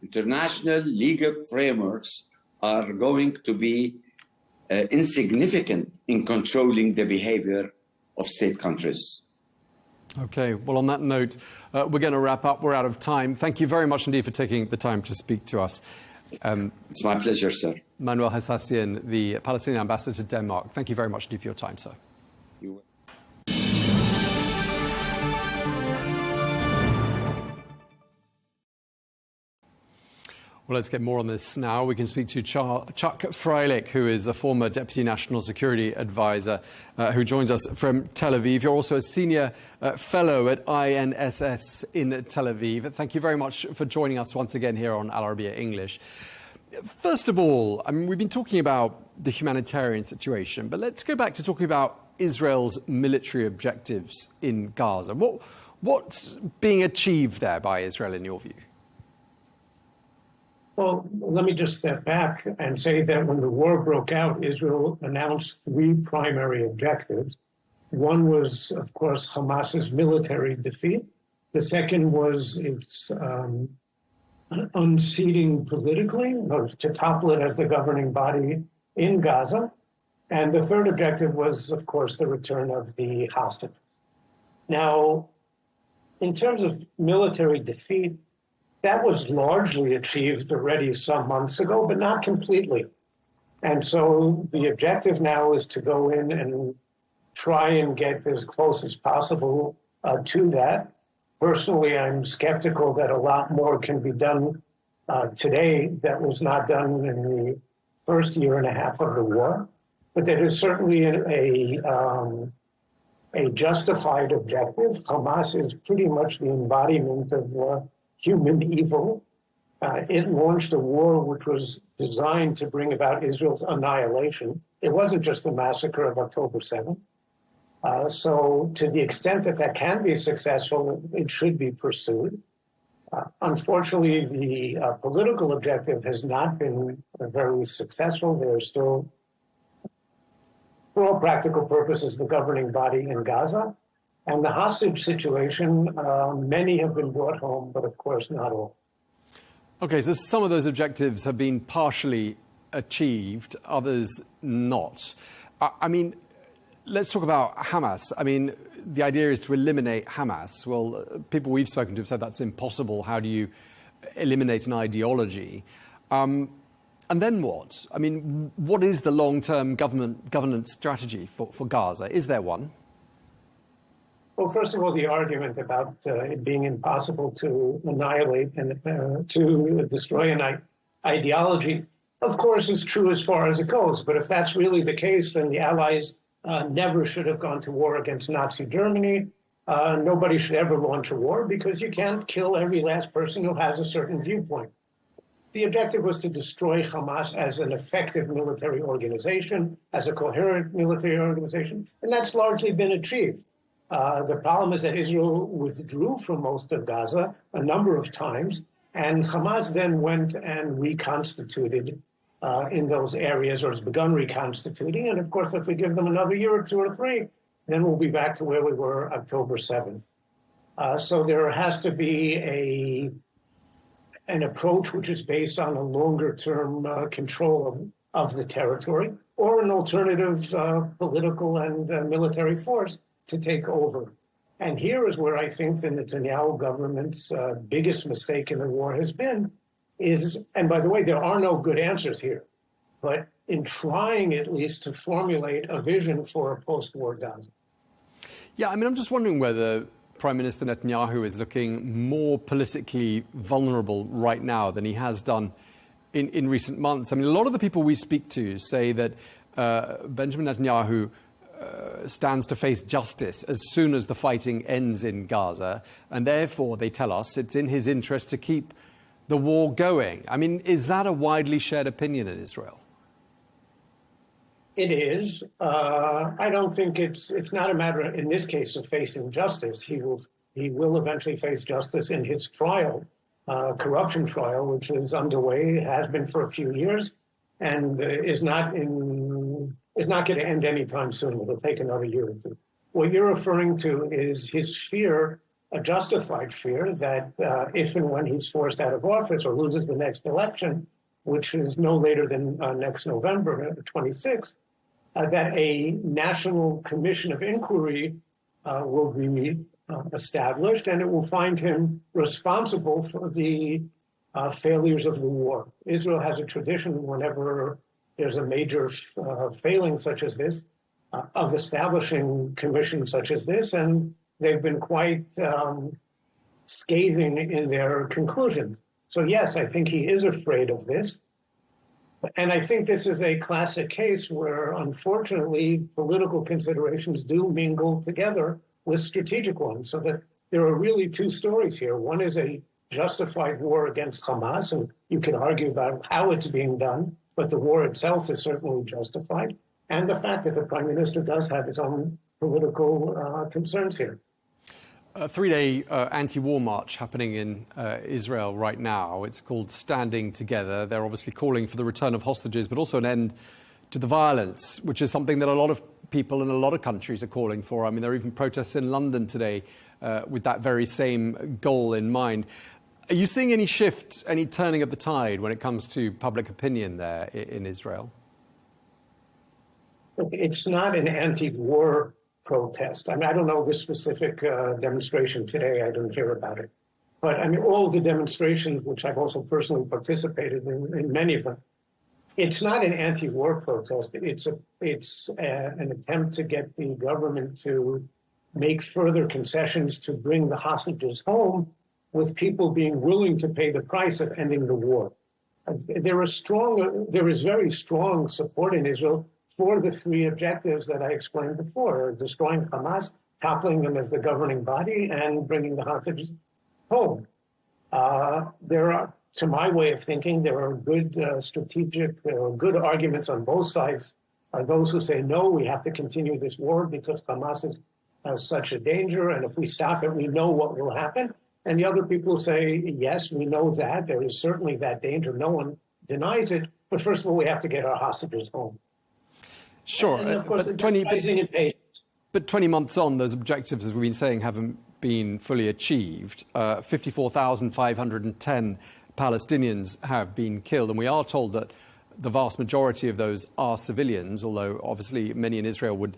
international legal frameworks are going to be insignificant in controlling the behavior of state countries. Okay, well, on that note, we're going to wrap up. We're out of time. Thank you very much indeed for taking the time to speak to us. It's my pleasure, sir. Manuel Hassassian, the Palestinian ambassador to Denmark. Thank you very much indeed for your time, sir. Well, let's get more on this now. We can speak to Chuck Fryik, who is a former Deputy National Security Advisor, who joins us from Tel Aviv. You're also a Senior Fellow at INSS in Tel Aviv. Thank you very much for joining us once again here on Arabiya English. First of all, I mean, we've been talking about the humanitarian situation, but let's go back to talking about Israel's military objectives in Gaza. What's being achieved there by Israel, in your view? Well, let me just step back and say that when the war broke out, Israel announced three primary objectives. One was, of course, Hamas's military defeat. The second was its unseating politically, or to topple it as the governing body in Gaza. And the third objective was, of course, the return of the hostages. Now, in terms of military defeat, that was largely achieved already some months ago, but not completely. And so the objective now is to go in and try and get as close as possible to that. Personally, I'm skeptical that a lot more can be done today that was not done in the first year and a half of the war. But that is certainly a justified objective. Hamas is pretty much the embodiment of human evil. It launched a war which was designed to bring about Israel's annihilation. It wasn't just the massacre of October 7th. So to the extent that that can be successful, it should be pursued. Unfortunately, the political objective has not been very successful. There's still, for all practical purposes, the governing body in Gaza. And the hostage situation, many have been brought home, but of course not all. Okay, so some of those objectives have been partially achieved, others not. I mean, let's talk about Hamas. I mean, the idea is to eliminate Hamas. Well, people we've spoken to have said that's impossible. How do you eliminate an ideology? And then what? I mean, what is the long-term governance strategy for Gaza? Is there one? Well, first of all, the argument about it being impossible to annihilate and to destroy an ideology, of course, is true as far as it goes. But if that's really the case, then the Allies never should have gone to war against Nazi Germany. Nobody should ever launch a war because you can't kill every last person who has a certain viewpoint. The objective was to destroy Hamas as an effective military organization, as a coherent military organization, and that's largely been achieved. The problem is that Israel withdrew from most of Gaza a number of times, and Hamas then went and reconstituted in those areas, or has begun reconstituting. And of course, if we give them another year or two or three, then we'll be back to where we were October 7th. So there has to be an approach which is based on a longer-term control of the territory, or an alternative political and military force to take over. And here is where I think the Netanyahu government's biggest mistake in the war has been, and by the way, there are no good answers here, but in trying at least to formulate a vision for a post-war Gaza. Yeah, I mean, I'm just wondering whether Prime Minister Netanyahu is looking more politically vulnerable right now than he has done in recent months. I mean, a lot of the people we speak to say that Benjamin Netanyahu stands to face justice as soon as the fighting ends in Gaza, and therefore, they tell us, it's in his interest to keep the war going. I mean, is that a widely shared opinion in Israel? It is. I don't think it's not a matter, in this case, of facing justice. He will eventually face justice in his trial, corruption trial, which is underway, has been for a few years, and is not going to end anytime soon. It'll take another year or two. What you're referring to is his fear, a justified fear, that if and when he's forced out of office or loses the next election, which is no later than next November, 26th, that a national commission of inquiry will be established, and it will find him responsible for the failures of the war. Israel has a tradition whenever there's a major failing such as this, of establishing commissions such as this, and they've been quite scathing in their conclusions. So yes, I think he is afraid of this. And I think this is a classic case where, unfortunately, political considerations do mingle together with strategic ones, so that there are really two stories here. One is a justified war against Hamas, and you can argue about how it's being done, but the war itself is certainly justified, and the fact that the Prime Minister does have his own political concerns here. A three-day anti-war march happening in Israel right now. It's called Standing Together. They're obviously calling for the return of hostages, but also an end to the violence, which is something that a lot of people in a lot of countries are calling for. I mean, there are even protests in London today with that very same goal in mind. Are you seeing any shift, any turning of the tide when it comes to public opinion there in Israel? It's not an anti-war protest. I mean, I don't know the specific demonstration today. I didn't hear about it. But I mean, all the demonstrations, which I've also personally participated in many of them, it's not an anti-war protest. It's an attempt to get the government to make further concessions to bring the hostages home, with people being willing to pay the price of ending the war. There is very strong support in Israel for the three objectives that I explained before: destroying Hamas, toppling them as the governing body, and bringing the hostages home. There are, to my way of thinking, there are good good arguments on both sides. Those who say, no, we have to continue this war because Hamas is such a danger, and if we stop it, we know what will happen. And the other people say, yes, we know that. There is certainly that danger. No one denies it. But first of all, we have to get our hostages home. Sure. And of course, but 20 months on, those objectives, as we've been saying, haven't been fully achieved. 54,510 Palestinians have been killed. And we are told that the vast majority of those are civilians, although obviously many in Israel would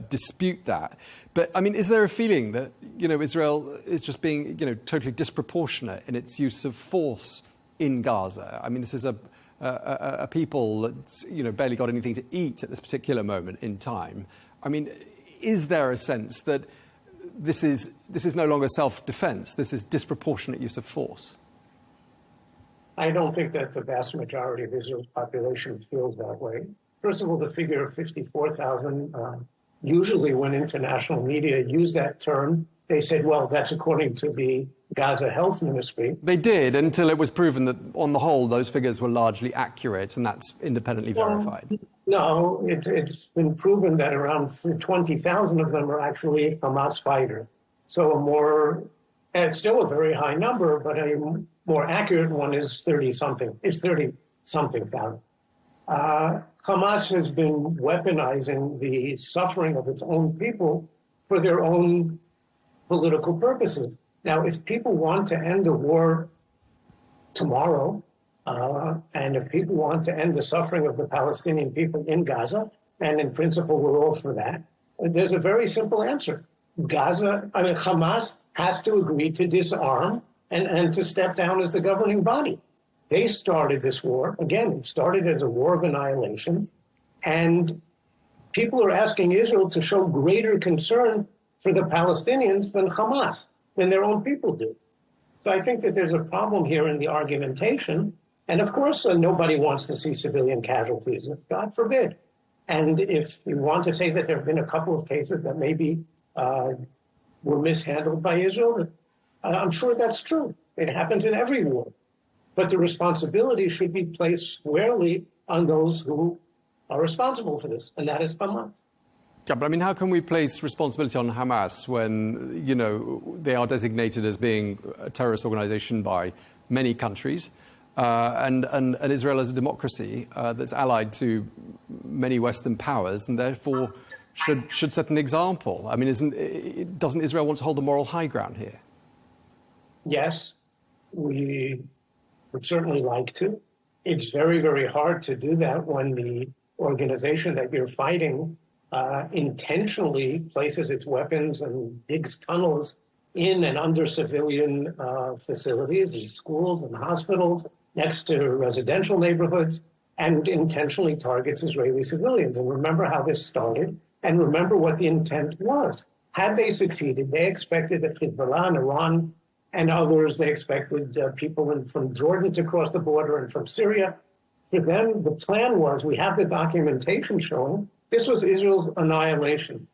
dispute that. But, I mean, is there a feeling that, Israel is just being, totally disproportionate in its use of force in Gaza? I mean, this is a people that's, barely got anything to eat at this particular moment in time. I mean, is there a sense that this is no longer self-defense, this is disproportionate use of force? I don't think that the vast majority of Israel's population feels that way. First of all, the figure of 54,000, usually when international media use that term, they said, well, that's according to the Gaza Health Ministry. They did, until it was proven that, on the whole, those figures were largely accurate, and that's independently verified. No, it's been proven that around 20,000 of them are actually Hamas fighters. So it's still a very high number, but a more accurate one is 30-something. It's 30-something thousand. Hamas has been weaponizing the suffering of its own people for their own political purposes. Now, if people want to end the war tomorrow, and if people want to end the suffering of the Palestinian people in Gaza, and in principle we're all for that, there's a very simple answer. Hamas has to agree to disarm and to step down as the governing body. They started this war. Again, it started as a war of annihilation. And people are asking Israel to show greater concern for the Palestinians than Hamas, than their own people do. So I think that there's a problem here in the argumentation. And of course, nobody wants to see civilian casualties, God forbid. And if you want to say that there have been a couple of cases that maybe were mishandled by Israel, I'm sure that's true. It happens in every war. But the responsibility should be placed squarely on those who are responsible for this, and that is Hamas. Yeah, but I mean, how can we place responsibility on Hamas when, they are designated as being a terrorist organization by many countries, and Israel is a democracy that's allied to many Western powers, and therefore should set an example? I mean, doesn't Israel want to hold the moral high ground here? Yes, we would certainly like to. It's very, very hard to do that when the organization that you're fighting intentionally places its weapons and digs tunnels in and under civilian facilities and schools and hospitals next to residential neighborhoods and intentionally targets Israeli civilians. And remember how this started, and remember what the intent was. Had they succeeded, they expected that Hezbollah and Iran and others, they expected people from Jordan to cross the border and from Syria. For them, the plan was, we have the documentation showing, this was Israel's annihilation.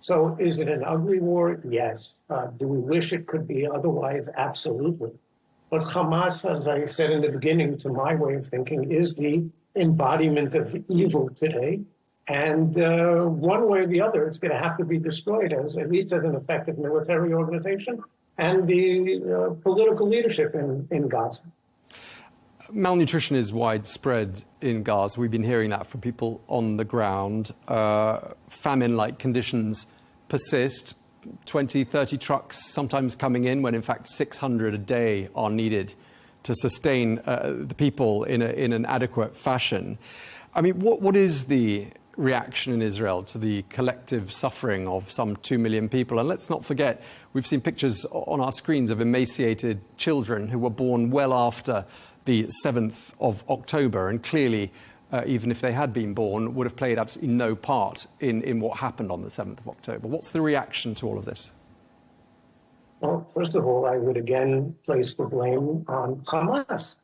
So is it an ugly war? Yes. Do we wish it could be otherwise? Absolutely. But Hamas, as I said in the beginning, to my way of thinking, is the embodiment of evil today. And one way or the other, it's going to have to be destroyed, at least as an effective military organization and the political leadership in Gaza. Malnutrition is widespread in Gaza. We've been hearing that from people on the ground. Famine-like conditions persist. 20, 30 trucks sometimes coming in when, in fact, 600 a day are needed to sustain the people in an adequate fashion. I mean, what is the reaction in Israel to the collective suffering of some 2 million people? And let's not forget, we've seen pictures on our screens of emaciated children who were born well after the 7th of October, and clearly, even if they had been born, would have played absolutely no part in what happened on the 7th of October. What's the reaction to all of this? Well, first of all, I would again place the blame on Hamas.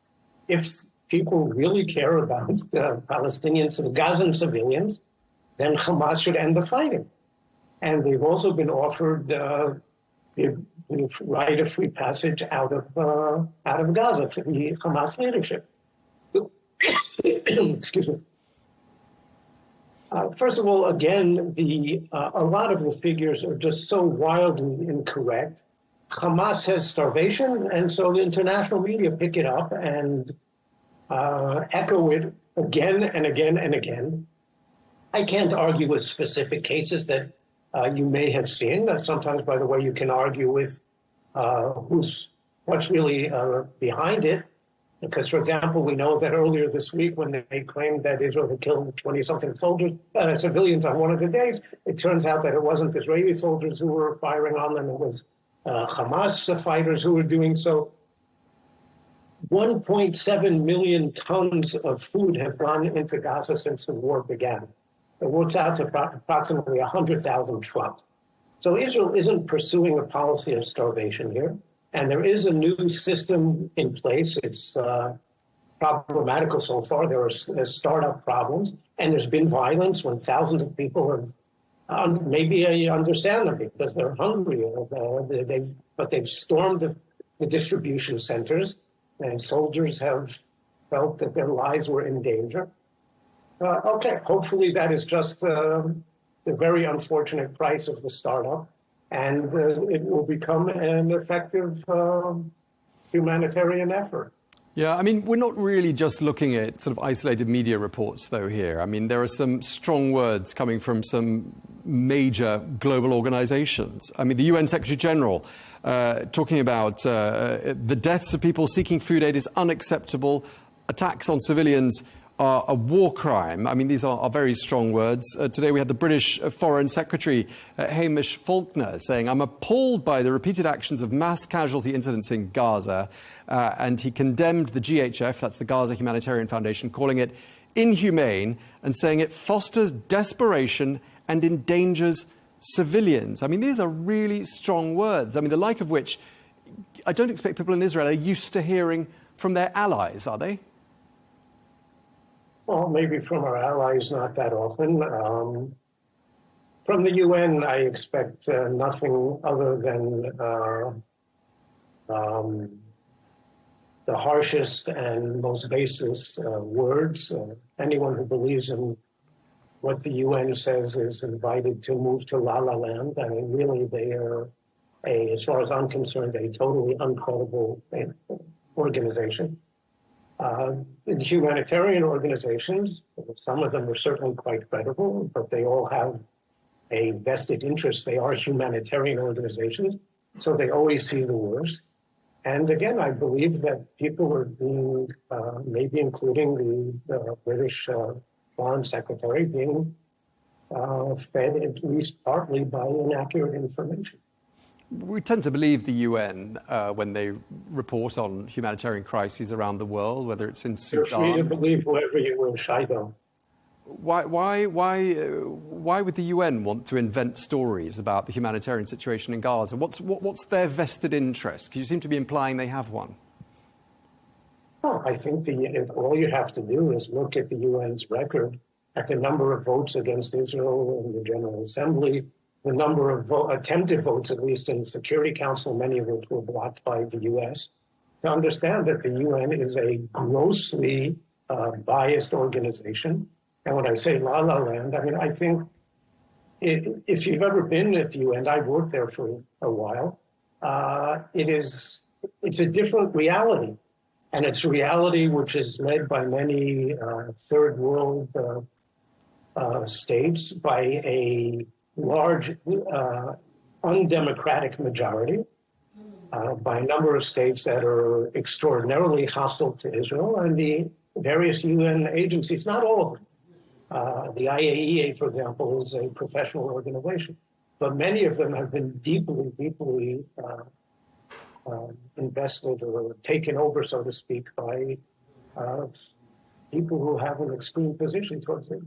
If people really care about the Palestinians and Gazan civilians, then Hamas should end the fighting. And they've also been offered the right of free passage out of Gaza for the Hamas leadership. Excuse me. First of all, again, a lot of the figures are just so wildly incorrect. Hamas says starvation, and so the international media pick it up and echo it again and again and again. I can't argue with specific cases that you may have seen. Sometimes, by the way, you can argue with what's really behind it. Because, for example, we know that earlier this week when they claimed that Israel had killed 20-something soldiers, civilians on one of the days, it turns out that it wasn't Israeli soldiers who were firing on them, it was Hamas fighters who were doing so. 1.7 million tons of food have gone into Gaza since the war began. It works out to approximately 100,000 trucks. So Israel isn't pursuing a policy of starvation here. And there is a new system in place. It's problematical so far. There's startup problems, and there's been violence when thousands of people have, maybe I understand them because they're hungry, but they've stormed the distribution centers, and soldiers have felt that their lives were in danger. Okay, hopefully that is just the very unfortunate price of the startup. And it will become an effective humanitarian effort. Yeah, I mean, we're not really just looking at sort of isolated media reports, though, here. I mean, there are some strong words coming from some major global organizations. I mean, the UN Secretary General talking about the deaths of people seeking food aid is unacceptable. Attacks on civilians are a war crime. I mean, these are very strong words. Today we had the British Foreign Secretary, Hamish Faulkner, saying, "I'm appalled by the repeated actions of mass casualty incidents in Gaza." And he condemned the GHF, that's the Gaza Humanitarian Foundation, calling it inhumane and saying it fosters desperation and endangers civilians. I mean, these are really strong words. I mean, the like of which I don't expect people in Israel are used to hearing from their allies, are they? Well, maybe from our allies, not that often. From the UN, I expect nothing other than the harshest and most baseless words. Anyone who believes in what the UN says is invited to move to La La Land. I mean, really, they are, as far as I'm concerned, a totally uncredible organization. In humanitarian organizations, some of them are certainly quite credible, but they all have a vested interest. They are humanitarian organizations, so they always see the worst. And again, I believe that people are being, maybe including the British Foreign Secretary, being fed at least partly by inaccurate information. We tend to believe the UN when they report on humanitarian crises around the world, whether it's in Sudan. You're free to believe whoever you wish, I don't. Why would the UN want to invent stories about the humanitarian situation in Gaza? What's their vested interest? Because you seem to be implying they have one. Well, I think all you have to do is look at the UN's record, at the number of votes against Israel in the General Assembly, the number of attempted votes, at least in the Security Council, many of which were blocked by the U.S., to understand that the UN is a grossly biased organization. And when I say La La Land, I mean, I think if you've ever been at the UN, I've worked there for a while, it's a different reality. And it's a reality which is led by many third world states by a large undemocratic majority, by a number of states that are extraordinarily hostile to Israel, and the various UN agencies, not all of them. The IAEA, for example, is a professional organization, but many of them have been deeply, deeply invested or taken over, so to speak, by people who have an extreme position towards it.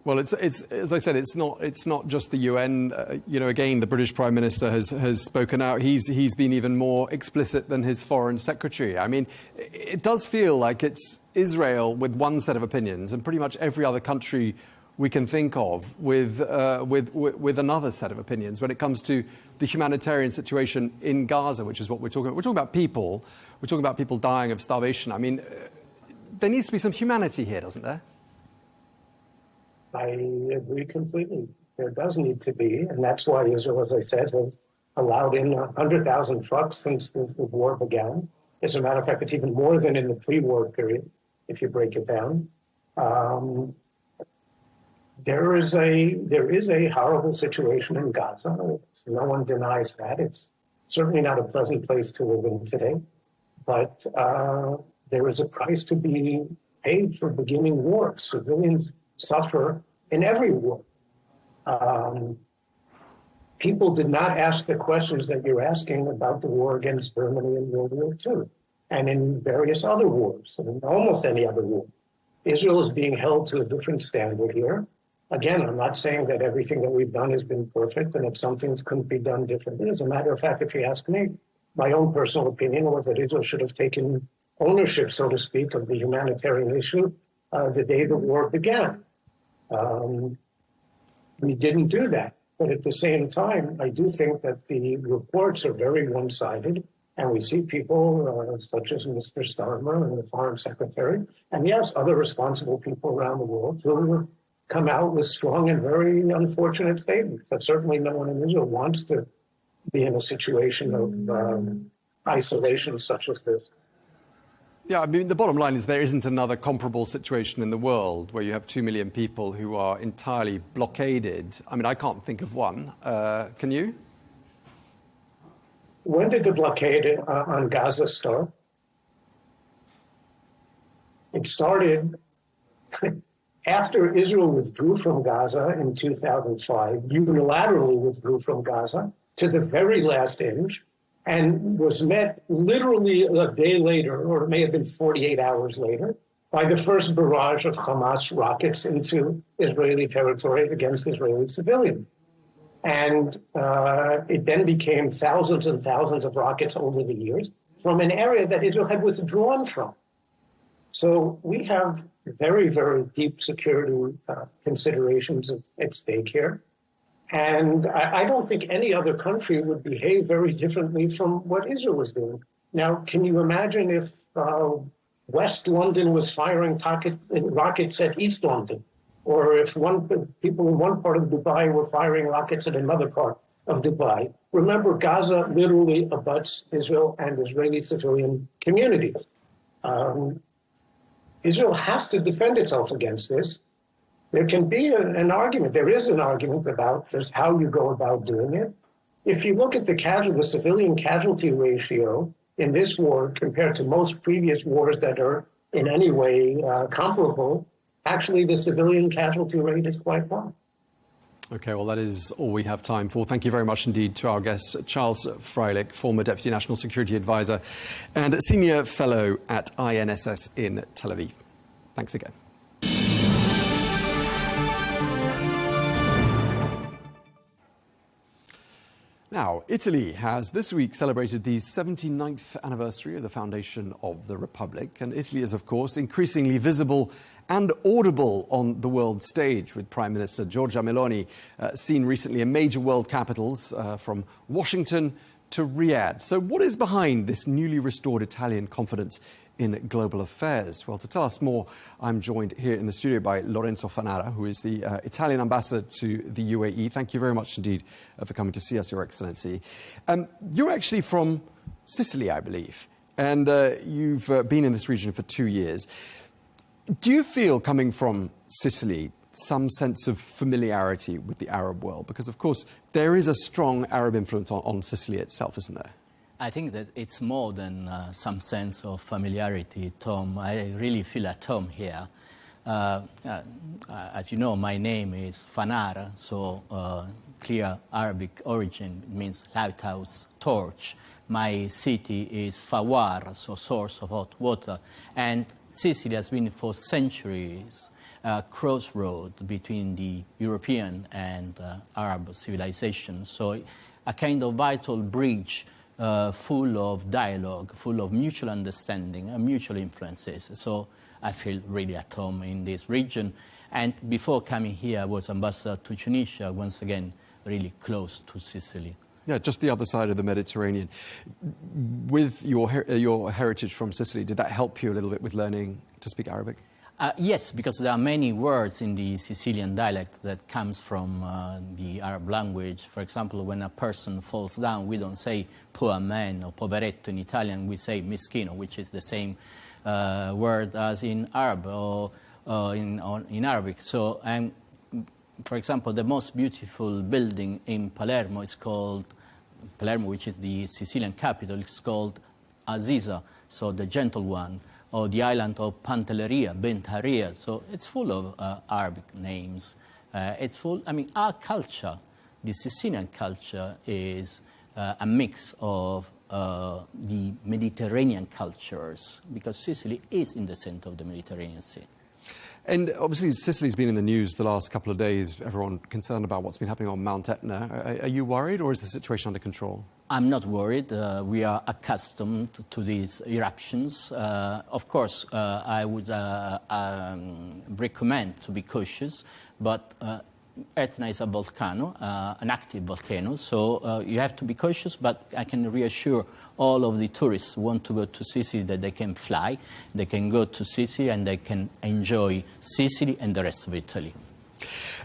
Well, it's as I said, it's not just the UN. Again, the British Prime Minister has spoken out. He's been even more explicit than his Foreign Secretary. I mean, it does feel like it's Israel with one set of opinions, and pretty much every other country we can think of with another set of opinions when it comes to the humanitarian situation in Gaza, which is what we're talking about. We're talking about people. We're talking about people dying of starvation. I mean, there needs to be some humanity here, doesn't there? I agree completely. There does need to be, and that's why Israel, as I said, has allowed in 100,000 trucks since the war began. As a matter of fact, it's even more than in the pre-war period, if you break it down. There is a horrible situation in Gaza. No one denies that. It's certainly not a pleasant place to live in today. But there is a price to be paid for beginning war. Civilians suffer in every war. People did not ask the questions that you're asking about the war against Germany in World War II and in various other wars, and in almost any other war. Israel is being held to a different standard here. Again, I'm not saying that everything that we've done has been perfect and that some things couldn't be done differently. As a matter of fact, if you ask me, my own personal opinion was that Israel should have taken ownership, so to speak, of the humanitarian issue the day the war began. We didn't do that. But at the same time, I do think that the reports are very one-sided, and we see people such as Mr. Starmer and the Foreign Secretary, and yes, other responsible people around the world who come out with strong and very unfortunate statements that certainly no one in Israel wants to be in a situation of isolation such as this. Yeah, I mean, the bottom line is there isn't another comparable situation in the world where you have 2 million people who are entirely blockaded. I mean, I can't think of one. Can you? When did the blockade on Gaza start? It started after Israel withdrew from Gaza in 2005, unilaterally withdrew from Gaza to the very last inch, and was met literally a day later, or it may have been 48 hours later, by the first barrage of Hamas rockets into Israeli territory against Israeli civilians. And it then became thousands and thousands of rockets over the years from an area that Israel had withdrawn from. So we have very, very deep security considerations at stake here. And I don't think any other country would behave very differently from what Israel was doing. Now, can you imagine if West London was firing rockets at East London? Or if people in one part of Dubai were firing rockets at another part of Dubai? Remember, Gaza literally abuts Israel and Israeli civilian communities. Israel has to defend itself against this. There can be an argument. There is an argument about just how you go about doing it. If you look at the civilian casualty ratio in this war compared to most previous wars that are in any way comparable, actually the civilian casualty rate is quite low. OK, well, that is all we have time for. Thank you very much indeed to our guest, Charles Fryik, former Deputy National Security Advisor and Senior Fellow at INSS in Tel Aviv. Thanks again. Now, Italy has this week celebrated the 79th anniversary of the foundation of the Republic. And Italy is, of course, increasingly visible and audible on the world stage, with Prime Minister Giorgia Meloni seen recently in major world capitals, from Washington to Riyadh. So what is behind this newly restored Italian confidence in global affairs? Well, to tell us more, I'm joined here in the studio by Lorenzo Fanara, who is the Italian ambassador to the UAE. Thank you very much indeed for coming to see us, Your Excellency. You're actually from Sicily, I believe, and you've been in this region for 2 years. Do you feel, coming from Sicily, some sense of familiarity with the Arab world? Because, of course, there is a strong Arab influence on Sicily itself, isn't there? I think that it's more than some sense of familiarity, Tom. I really feel at home here. As you know, my name is Fanara, so clear Arabic origin. It means lighthouse, torch. My city is Fawar, so source of hot water. And Sicily has been for centuries a crossroad between the European and Arab civilization. So a kind of vital bridge full of dialogue, full of mutual understanding and mutual influences. So I feel really at home in this region. And before coming here, I was ambassador to Tunisia, once again, really close to Sicily. Yeah, just the other side of the Mediterranean. With your heritage from Sicily, did that help you a little bit with learning to speak Arabic? Yes, because there are many words in the Sicilian dialect that comes from the Arab language. For example, when a person falls down, we don't say poor man or poveretto in Italian, we say mischino, which is the same word as in Arab or in Arabic. So, for example, the most beautiful building in Palermo is called, Palermo, which is the Sicilian capital, is called Aziza, so the gentle one. or the island of Pantelleria, Bentaria. So it's full of Arabic names. It's full, I mean, our culture, the Sicilian culture, is a mix of the Mediterranean cultures, because Sicily is in the center of the Mediterranean Sea. And obviously Sicily's been in the news the last couple of days, everyone concerned about what's been happening on Mount Etna. Are you worried, or is the situation under control? I'm not worried. We are accustomed to these eruptions. Of course, I would recommend to be cautious, but Etna is a volcano, an active volcano, so you have to be cautious, but I can reassure all of the tourists who want to go to Sicily that they can fly, they can go to Sicily and they can enjoy Sicily and the rest of Italy.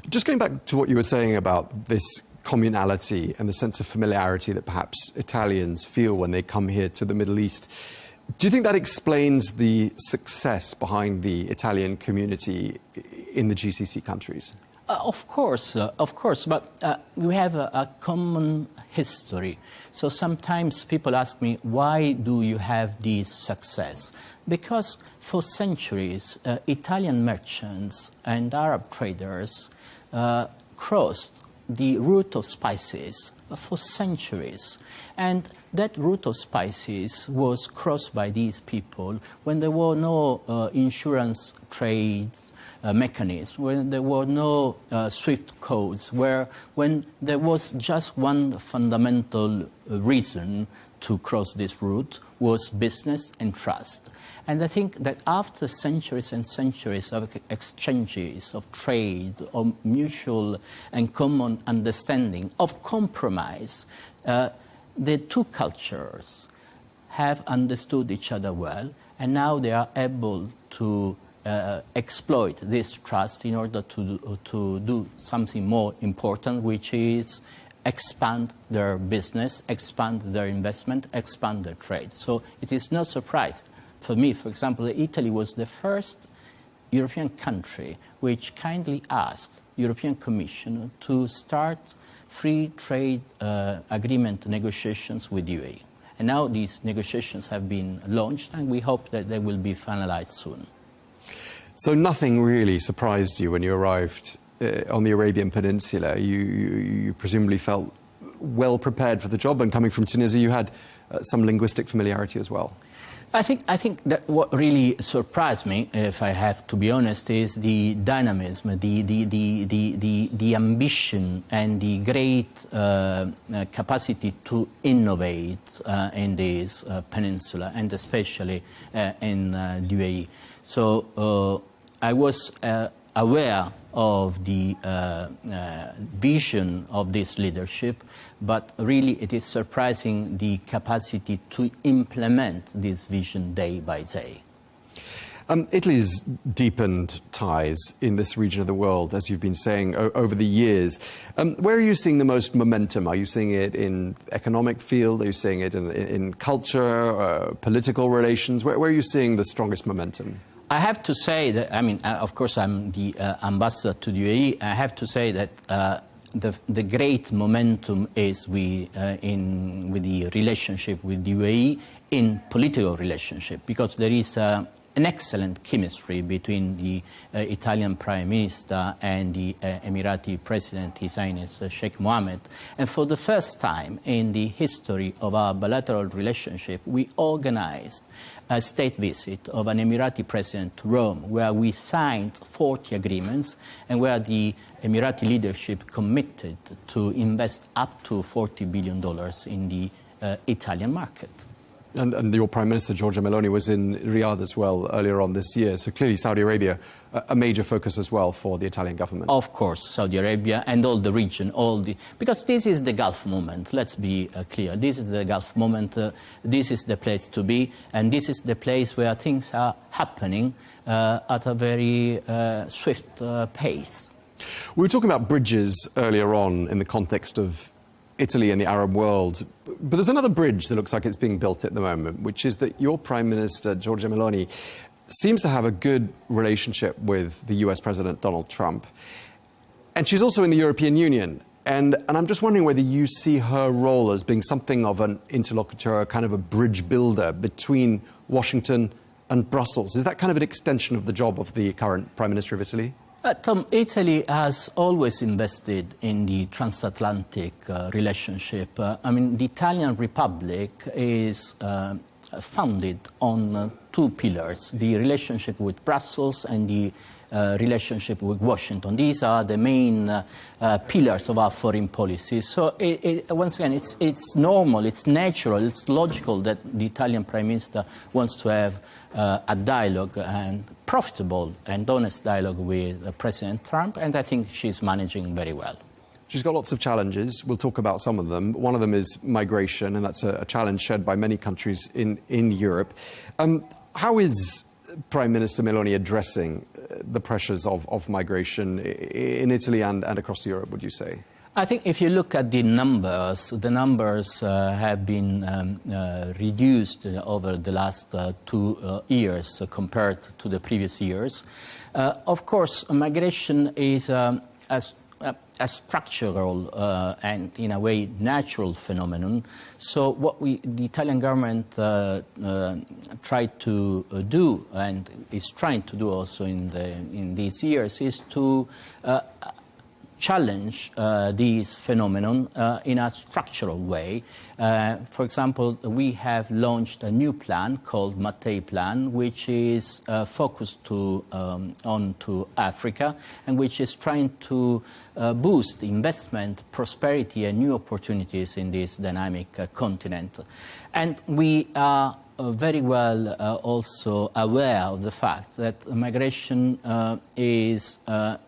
Just going back to what you were saying about this communality and the sense of familiarity that perhaps Italians feel when they come here to the Middle East, do you think that explains the success behind the Italian community in the GCC countries? Of course, but we have a common history. So sometimes people ask me, why do you have this success? Because for centuries, Italian merchants and Arab traders crossed the route of spices for centuries. And that route of spices was crossed by these people when there were no insurance trades mechanisms, when there were no SWIFT codes, when there was just one fundamental reason to cross this route was business and trust. And I think that after centuries and centuries of exchanges, of trade, of mutual and common understanding, of compromise, the two cultures have understood each other well, and now they are able to exploit this trust in order to do something more important, which is expand their business, expand their investment, expand their trade. So it is no surprise for me, for example, that Italy was the first European country which kindly asked the European Commission to start free trade agreement negotiations with UAE. And now these negotiations have been launched, and we hope that they will be finalized soon. So nothing really surprised you when you arrived on the Arabian Peninsula? You presumably felt well prepared for the job, and coming from Tunisia, you had some linguistic familiarity as well. I think that what really surprised me, if I have to be honest, is the dynamism, the ambition, and the great capacity to innovate in this peninsula, and especially in the UAE. So I was aware of the vision of this leadership, but really it is surprising the capacity to implement this vision day by day. Italy's deepened ties in this region of the world, as you've been saying, over the years. Where are you seeing the most momentum? Are you seeing it in economic field? Are you seeing it in culture, political relations? Where are you seeing the strongest momentum? I have to say that, I mean, of course, I'm the ambassador to the UAE. I have to say that the great momentum is with the relationship with the UAE in political relationship, because there is an excellent chemistry between the Italian Prime Minister and the Emirati President, His Highness Sheikh Mohammed. And for the first time in the history of our bilateral relationship, we organized a state visit of an Emirati president to Rome, where we signed 40 agreements and where the Emirati leadership committed to invest up to $40 billion in the Italian market. And your Prime Minister, Giorgia Meloni, was in Riyadh as well earlier on this year. So clearly Saudi Arabia, a major focus as well for the Italian government. Of course, Saudi Arabia and all the region, because this is the Gulf moment, let's be clear. This is the Gulf moment, this is the place to be, and this is the place where things are happening at a very swift pace. We were talking about bridges earlier on in the context of Italy and the Arab world. But there's another bridge that looks like it's being built at the moment, which is that your Prime Minister, Giorgia Meloni, seems to have a good relationship with the US President Donald Trump. And she's also in the European Union. And I'm just wondering whether you see her role as being something of an interlocutor, kind of a bridge builder between Washington and Brussels. Is that kind of an extension of the job of the current Prime Minister of Italy? Tom, Italy has always invested in the transatlantic relationship. I mean, the Italian Republic is founded on two pillars, the relationship with Brussels and the relationship with Washington. These are the main pillars of our foreign policy. So once again, it's normal, it's natural, it's logical that the Italian Prime Minister wants to have a dialogue, and profitable and honest dialogue with President Trump, and I think she's managing very well. She's got lots of challenges. We'll talk about some of them. One of them is migration, and that's a challenge shared by many countries in Europe. How is Prime Minister Meloni addressing the pressures of migration in Italy and across Europe, would you say? I think if you look at the numbers have been reduced over the last 2 years compared to the previous years. Of course, migration is a structural and, in a way, natural phenomenon. So what the Italian government tried to do, and is trying to do also in these years, is to challenge this phenomenon in a structural way. For example, we have launched a new plan called Mattei Plan, which is focused onto Africa, and which is trying to boost investment, prosperity and new opportunities in this dynamic continent. And we are very well also aware of the fact that migration is a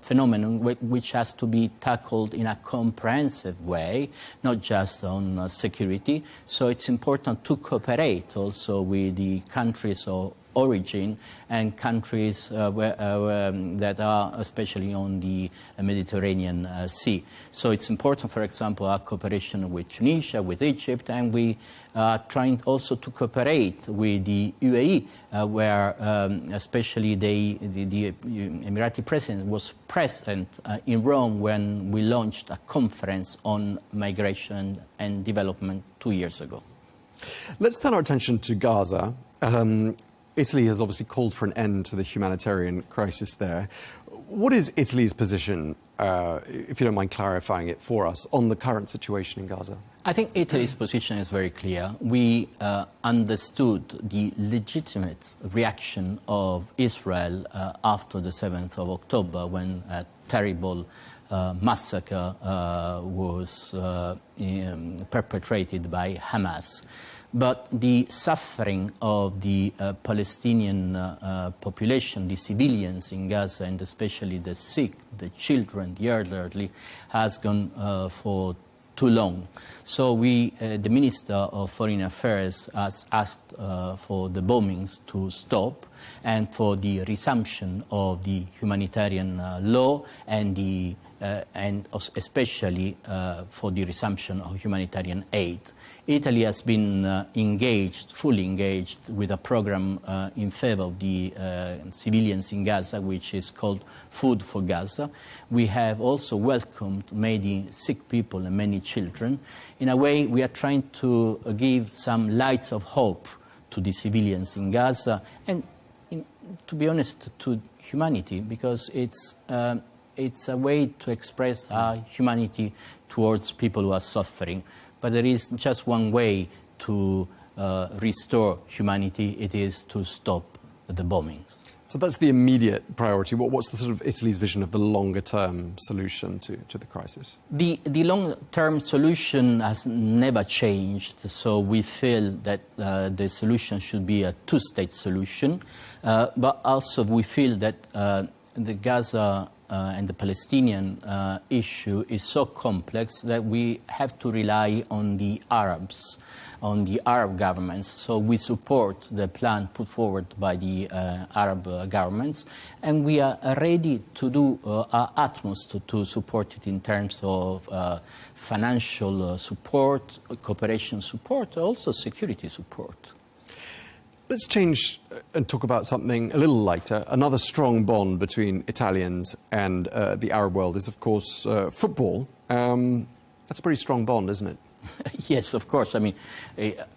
phenomenon which has to be tackled in a comprehensive way, not just on security. So it's important to cooperate also with the countries of origin and countries that are especially on the Mediterranean Sea. So it's important, for example, our cooperation with Tunisia, with Egypt, and we are trying also to cooperate with the UAE, where especially the Emirati president was present in Rome when we launched a conference on migration and development 2 years ago. Let's turn our attention to Gaza. Italy has obviously called for an end to the humanitarian crisis there. What is Italy's position, if you don't mind clarifying it for us, on the current situation in Gaza? I think Italy's position is very clear. We understood the legitimate reaction of Israel after the 7th of October, when a terrible massacre was perpetrated by Hamas. But the suffering of the Palestinian population, the civilians in Gaza, and especially the sick, the children, the elderly, has gone for too long. So the Minister of Foreign Affairs has asked for the bombings to stop and for the resumption of the humanitarian law and especially for the resumption of humanitarian aid. Italy has been fully engaged with a program in favor of the civilians in Gaza, which is called Food for Gaza. We have also welcomed many sick people and many children. In a way, we are trying to give some lights of hope to the civilians in Gaza and, to be honest, to humanity, because it's a way to express our humanity towards people who are suffering. But there is just one way to restore humanity. It is to stop the bombings. So that's the immediate priority. What's the sort of Italy's vision of the longer-term solution to the crisis? The long-term solution has never changed. So we feel that the solution should be a two-state solution. But also we feel that the Gaza and the Palestinian issue is so complex that we have to rely on the Arabs, on the Arab governments. So we support the plan put forward by the Arab governments, and we are ready to do our utmost to support it in terms of financial support, cooperation support, also security support. Let's change and talk about something a little lighter. Another strong bond between Italians and the Arab world is, of course, football. That's a pretty strong bond, isn't it? Yes, of course. I mean,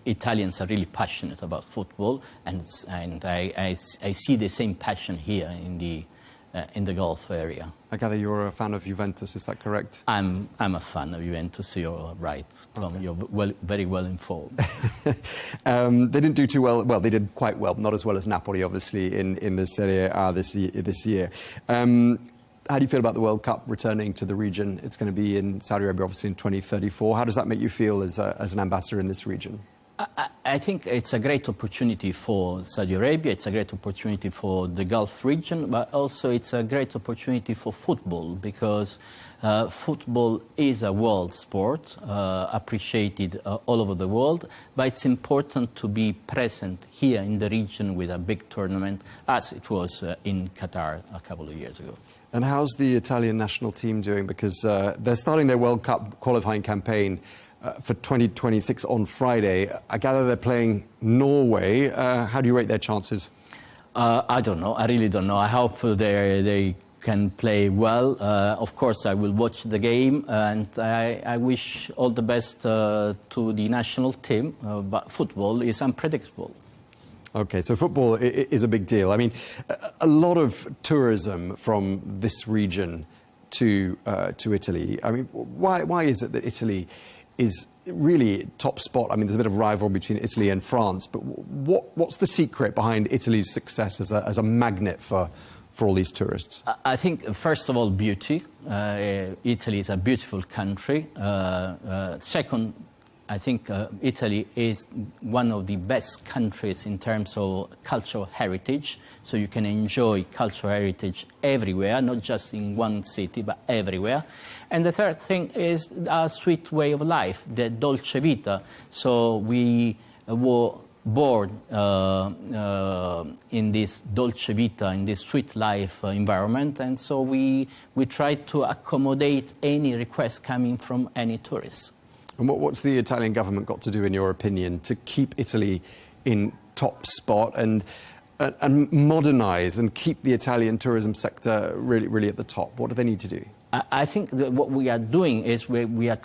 Italians are really passionate about football, and I see the same passion here in the Gulf area. I gather you're a fan of Juventus, is that correct? I'm a fan of Juventus, you're right, Tom. Okay. You're very well informed. They didn't do too well. Well, they did quite well, not as well as Napoli, obviously, in the Serie A this year. How do you feel about the World Cup returning to the region? It's going to be in Saudi Arabia, obviously, in 2034. How does that make you feel as an ambassador in this region? I think it's a great opportunity for Saudi Arabia, it's a great opportunity for the Gulf region, but also it's a great opportunity for football, because football is a world sport, appreciated all over the world, but it's important to be present here in the region with a big tournament, as it was in Qatar a couple of years ago. And how's the Italian national team doing? Because they're starting their World Cup qualifying campaign for 2026 on Friday. I gather they're playing Norway. How do you rate their chances? I don't know. I really don't know. I hope they can play well. Of course, I will watch the game, and I wish all the best to the national team. But football is unpredictable. Okay, so football is a big deal. I mean, a lot of tourism from this region to Italy. I mean, why is it that Italy is really top spot? I mean, there's a bit of rivalry between Italy and France, but what's the secret behind Italy's success as a magnet for all these tourists? I think, first of all, beauty. Italy is a beautiful country. Second, I think Italy is one of the best countries in terms of cultural heritage, so you can enjoy cultural heritage everywhere, not just in one city, but everywhere. And the third thing is a sweet way of life, the dolce vita. So we were born in this dolce vita, in this sweet life environment, and so we try to accommodate any request coming from any tourist. And what's the Italian government got to do, in your opinion, to keep Italy in top spot and modernise and keep the Italian tourism sector really at the top? What do they need to do? I think that what we are doing is we are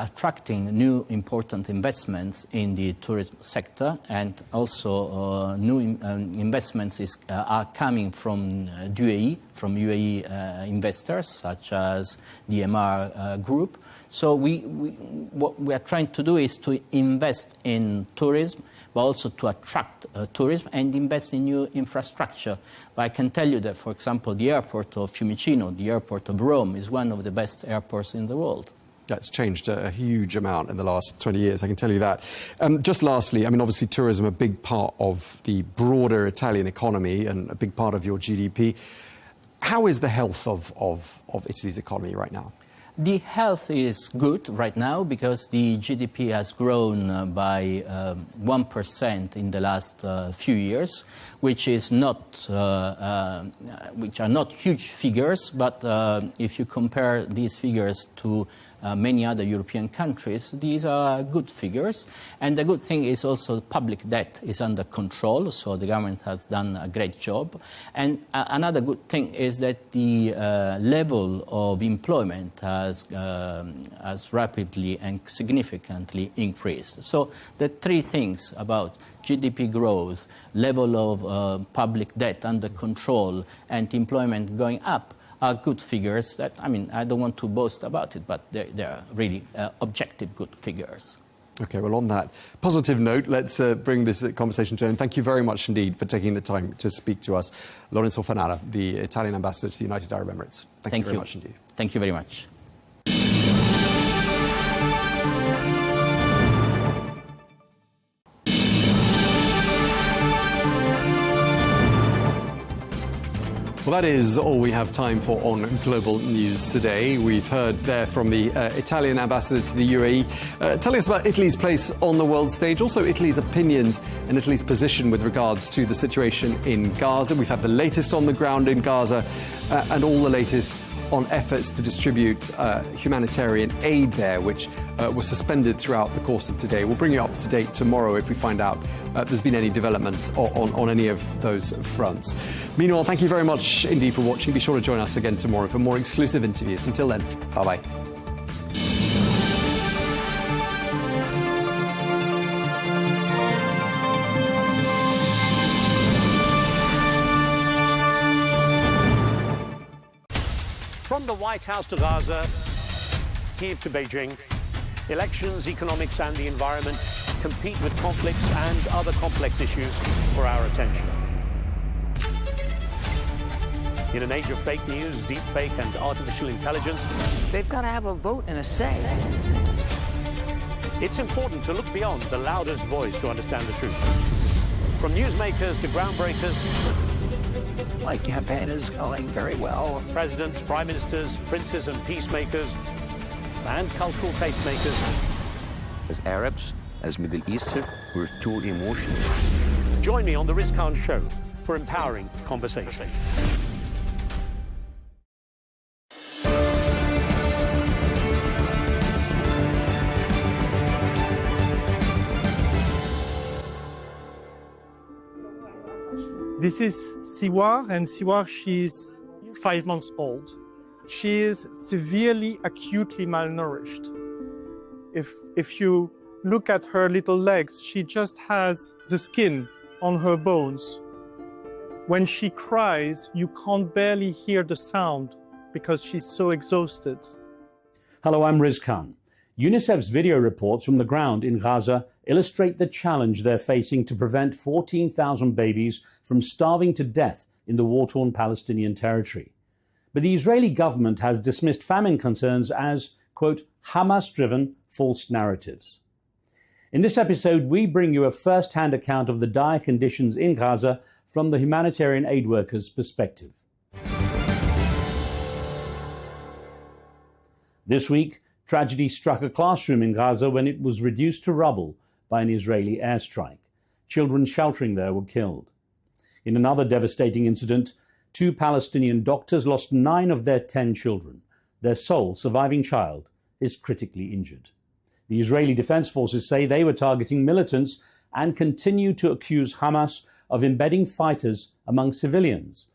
attracting new important investments in the tourism sector, and also new investments are coming from UAE investors such as the MR Group. So what we are trying to do is to invest in tourism, but also to attract tourism and invest in new infrastructure. But I can tell you that, for example, the airport of Fiumicino, the airport of Rome, is one of the best airports in the world. That's changed a huge amount in the last 20 years, I can tell you that. Just lastly, I mean, obviously tourism, a big part of the broader Italian economy and a big part of your GDP. How is the health of Italy's economy right now? The health is good right now because the GDP has grown by 1% in the last few years, which are not huge figures, but if you compare these figures to many other European countries, these are good figures. And the good thing is also public debt is under control, so the government has done a great job. And another good thing is that the level of employment has rapidly and significantly increased. So the three things about GDP growth, level of public debt under control, and employment going up are good figures that, I mean, I don't want to boast about it, but they're really objective good figures. Okay, well, on that positive note, let's bring this conversation to an end. Thank you very much indeed for taking the time to speak to us. Lorenzo Fanara, the Italian ambassador to the United Arab Emirates. Thank you very much indeed. Thank you very much. Well, that is all we have time for on Global News today. We've heard there from the Italian ambassador to the UAE, telling us about Italy's place on the world stage, also Italy's opinions and Italy's position with regards to the situation in Gaza. We've had the latest on the ground in Gaza and all the latest on efforts to distribute humanitarian aid there, which was suspended throughout the course of today. We'll bring you up to date tomorrow if we find out there's been any development on any of those fronts. Meanwhile, thank you very much indeed for watching. Be sure to join us again tomorrow for more exclusive interviews. Until then, bye-bye. From the White House to Gaza, Kyiv to Beijing, elections, economics and the environment compete with conflicts and other complex issues for our attention. In an age of fake news, deep fake and artificial intelligence, they've got to have a vote and a say. It's important to look beyond the loudest voice to understand the truth. From newsmakers to groundbreakers. My campaign is going very well. Presidents, prime ministers, princes and peacemakers, and cultural tastemakers. As Arabs, as Middle Eastern, we're too emotional. Join me on the Riz Khan Show for empowering conversation. This is Siwar, and Siwar, she's 5 months old. She is severely, acutely malnourished. If you look at her little legs, she just has the skin on her bones. When she cries, you can't barely hear the sound because she's so exhausted. Hello, I'm Riz Khan. UNICEF's video reports from the ground in Gaza illustrate the challenge they're facing to prevent 14,000 babies from starving to death in the war-torn Palestinian territory. But the Israeli government has dismissed famine concerns as, quote, Hamas-driven false narratives. In this episode, we bring you a first-hand account of the dire conditions in Gaza from the humanitarian aid workers' perspective. This week, tragedy struck a classroom in Gaza when it was reduced to rubble by an Israeli airstrike. Children sheltering there were killed. In another devastating incident, 2 Palestinian doctors lost 9 of their 10 children. Their sole surviving child is critically injured. The Israeli Defense Forces say they were targeting militants and continue to accuse Hamas of embedding fighters among civilians.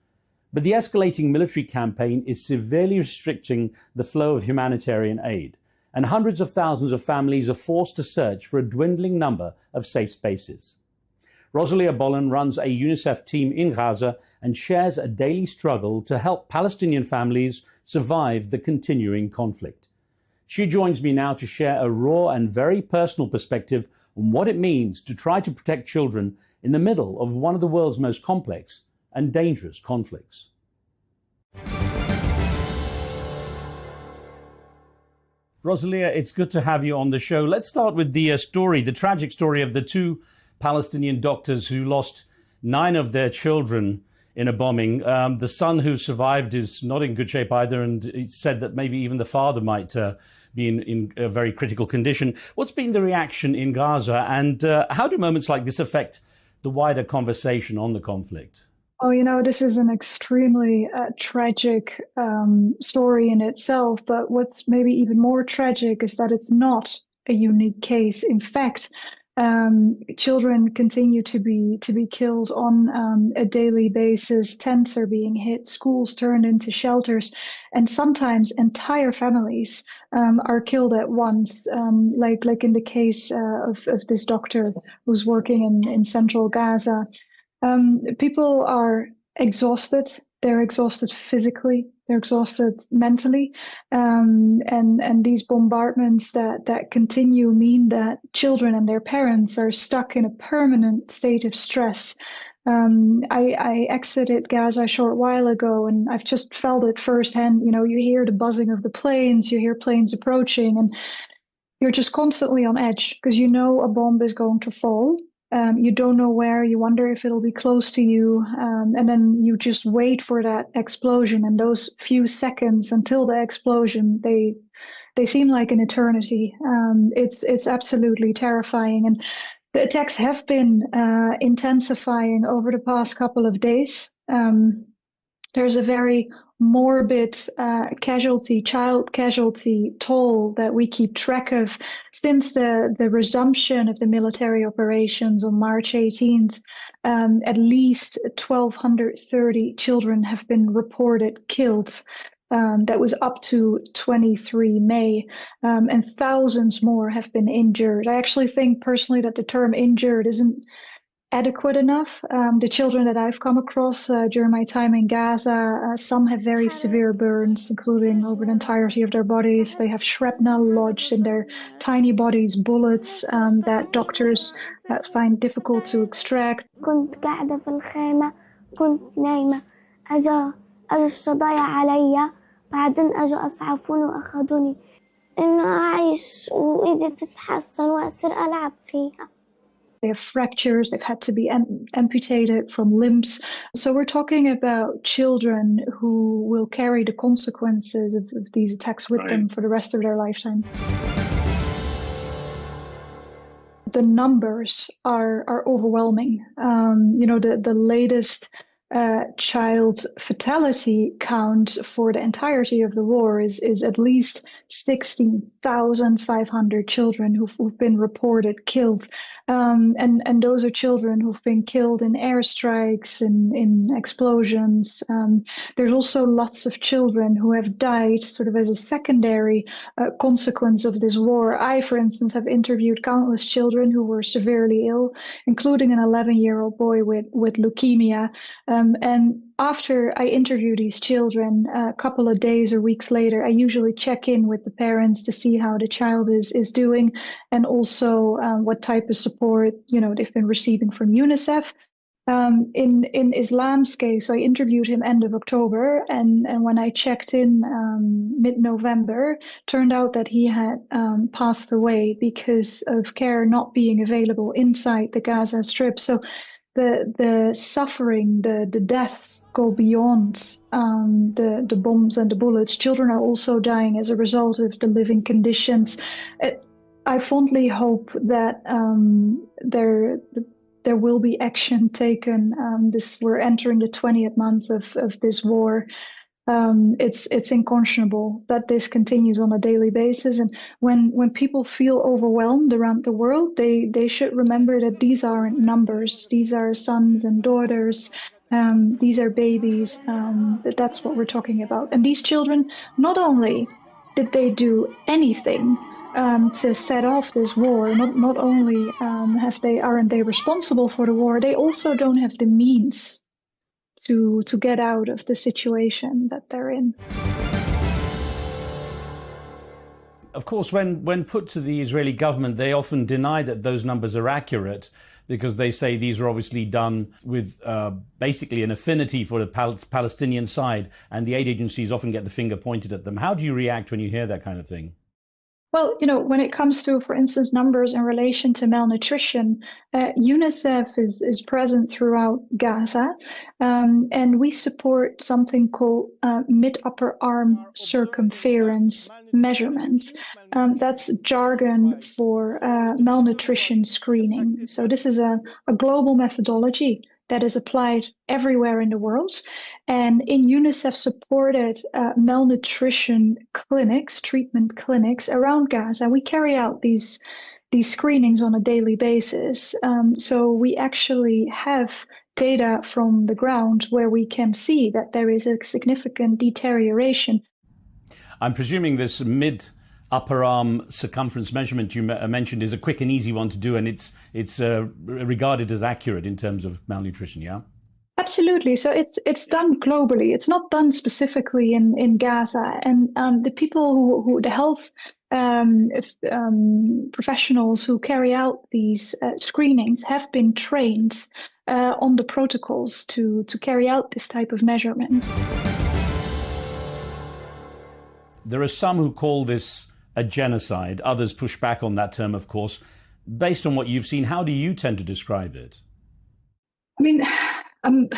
But the escalating military campaign is severely restricting the flow of humanitarian aid, and hundreds of thousands of families are forced to search for a dwindling number of safe spaces. Rosalia Bolen runs a UNICEF team in Gaza and shares a daily struggle to help Palestinian families survive the continuing conflict. She joins me now to share a raw and very personal perspective on what it means to try to protect children in the middle of one of the world's most complex and dangerous conflicts. Rosalia, it's good to have you on the show. Let's start with the tragic story of the 2 Palestinian doctors who lost 9 of their children in a bombing. The son who survived is not in good shape either, and it's said that maybe even the father might be in a very critical condition. What's been the reaction in Gaza, and how do moments like this affect the wider conversation on the conflict? Oh, you know, this is an extremely tragic story in itself, but what's maybe even more tragic is that it's not a unique case. In fact, children continue to be killed on a daily basis. Tents are being hit, schools turned into shelters, and sometimes entire families are killed at once, like in the case of this doctor who's working in central Gaza. People are exhausted. They're exhausted physically. They're exhausted mentally. And these bombardments that continue mean that children and their parents are stuck in a permanent state of stress. I exited Gaza a short while ago, and I've just felt it firsthand. You know, you hear the buzzing of the planes, you hear planes approaching, and you're just constantly on edge because you know a bomb is going to fall. You don't know where, you wonder if it'll be close to you, and then you just wait for that explosion, and those few seconds until the explosion, they seem like an eternity. It's absolutely terrifying, and the attacks have been intensifying over the past couple of days. There's a very morbid child casualty toll that we keep track of since the resumption of the military operations on March 18th. At least 1,230 children have been reported killed. That was up to 23 May, and thousands more have been injured. I actually think personally that the term injured isn't adequate enough. The children that I've come across during my time in Gaza, some have very severe burns, including over the entirety of their bodies. They have shrapnel lodged in their tiny bodies, bullets that doctors find difficult to extract. كنت قاعدة في الخيمة كنت نايمة أجا الشظايا عليا بعدين أجا أسعفوني وأخذوني إنه أعيش وإيدي تتحسن وأصير ألعب فيها. They have fractures, they've had to be amputated from limbs. So we're talking about children who will carry the consequences of these attacks with them for the rest of their lifetime. The numbers are overwhelming. The latest child fatality count for the entirety of the war is at least 16,500 children who've been reported killed. And those are children who've been killed in airstrikes, in explosions. There's also lots of children who have died sort of as a secondary consequence of this war. I, for instance, have interviewed countless children who were severely ill, including an 11-year-old boy with leukemia. And after I interview these children, a couple of days or weeks later, I usually check in with the parents to see how the child is doing, and also what type of support they've been receiving from UNICEF. In Islam's case, I interviewed him end of October, and when I checked in mid-November, turned out that he had passed away because of care not being available inside the Gaza Strip. So the suffering, the deaths go beyond the bombs and the bullets. Children are also dying as a result of the living conditions. I fondly hope that there will be action taken. We're entering the 20th month of this war. It's unconscionable that this continues on a daily basis. And when people feel overwhelmed around the world, they should remember that these aren't numbers. These are sons and daughters. These are babies. That's what we're talking about. And these children, not only did they do anything to set off this war, not only aren't they responsible for the war, they also don't have the means to get out of the situation that they're in. Of course, when put to the Israeli government, they often deny that those numbers are accurate, because they say these are obviously done with basically an affinity for the Palestinian side, and the aid agencies often get the finger pointed at them. How do you react when you hear that kind of thing? Well, when it comes to, for instance, numbers in relation to malnutrition, UNICEF is present throughout Gaza, and we support something called mid-upper arm circumference measurements. That's jargon for malnutrition screening. So this is a global methodology that is applied everywhere in the world. And in UNICEF-supported malnutrition clinics, treatment clinics around Gaza, we carry out these screenings on a daily basis. So we actually have data from the ground where we can see that there is a significant deterioration. I'm presuming this mid-upper arm circumference measurement you mentioned is a quick and easy one to do, and it's regarded as accurate in terms of malnutrition, yeah? Absolutely. So it's done globally. It's not done specifically in Gaza. And the people who the health professionals who carry out these screenings have been trained on the protocols to carry out this type of measurement. There are some who call this a genocide. Others push back on that term, of course. Based on what you've seen, how do you tend to describe it? I mean, I'm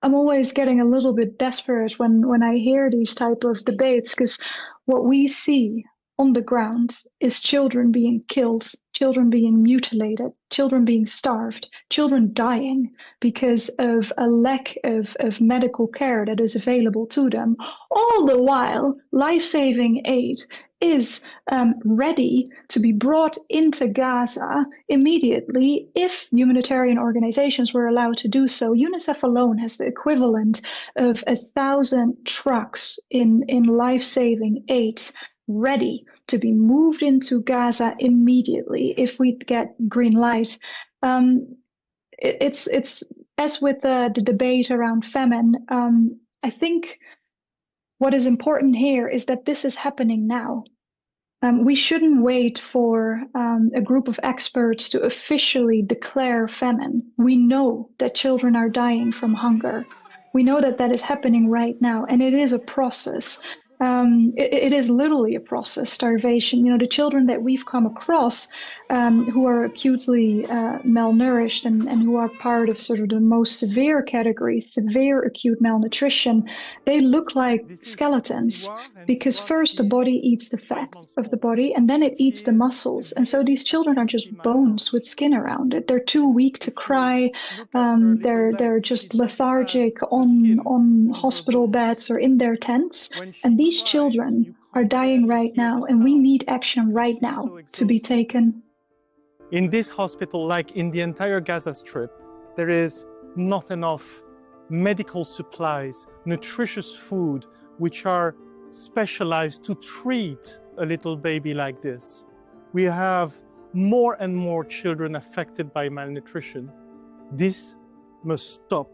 always getting a little bit desperate when I hear these type of debates, because what we see on the ground is children being killed, children being mutilated, children being starved, children dying because of a lack of medical care that is available to them. All the while, life-saving aid is ready to be brought into Gaza immediately if humanitarian organizations were allowed to do so. UNICEF alone has the equivalent of 1,000 trucks in life-saving aid ready to be moved into Gaza immediately if we get green light. it's as with the debate around famine. I think what is important here is that this is happening now. We shouldn't wait for a group of experts to officially declare famine. We know that children are dying from hunger. We know that that is happening right now, and it is a process. It is literally a process, starvation. You know, the children that we've come across who are acutely malnourished and who are part of sort of the most severe category, severe acute malnutrition, they look like skeletons because first the body eats the fat of the body and then it eats the muscles. And so these children are just bones with skin around it. They're too weak to cry. They're just lethargic on hospital beds or in their tents. And these children are dying right now, and we need action right now to be taken. In this hospital, like in the entire Gaza Strip, there is not enough medical supplies, nutritious food, which are specialized to treat a little baby like this. We have more and more children affected by malnutrition. This must stop.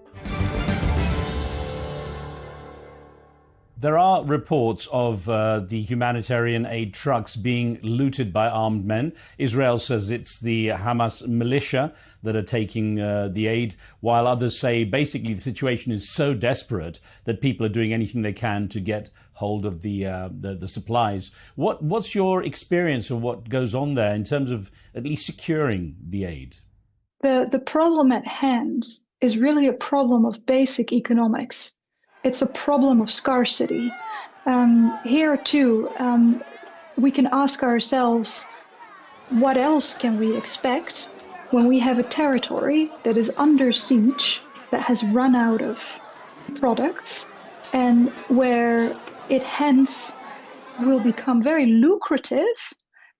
There are reports of the humanitarian aid trucks being looted by armed men. Israel says it's the Hamas militia that are taking the aid, while others say basically the situation is so desperate that people are doing anything they can to get hold of the supplies. What's your experience of what goes on there in terms of at least securing the aid? The problem at hand is really a problem of basic economics. It's a problem of scarcity. Here too, we can ask ourselves, what else can we expect when we have a territory that is under siege, that has run out of products, and where it hence will become very lucrative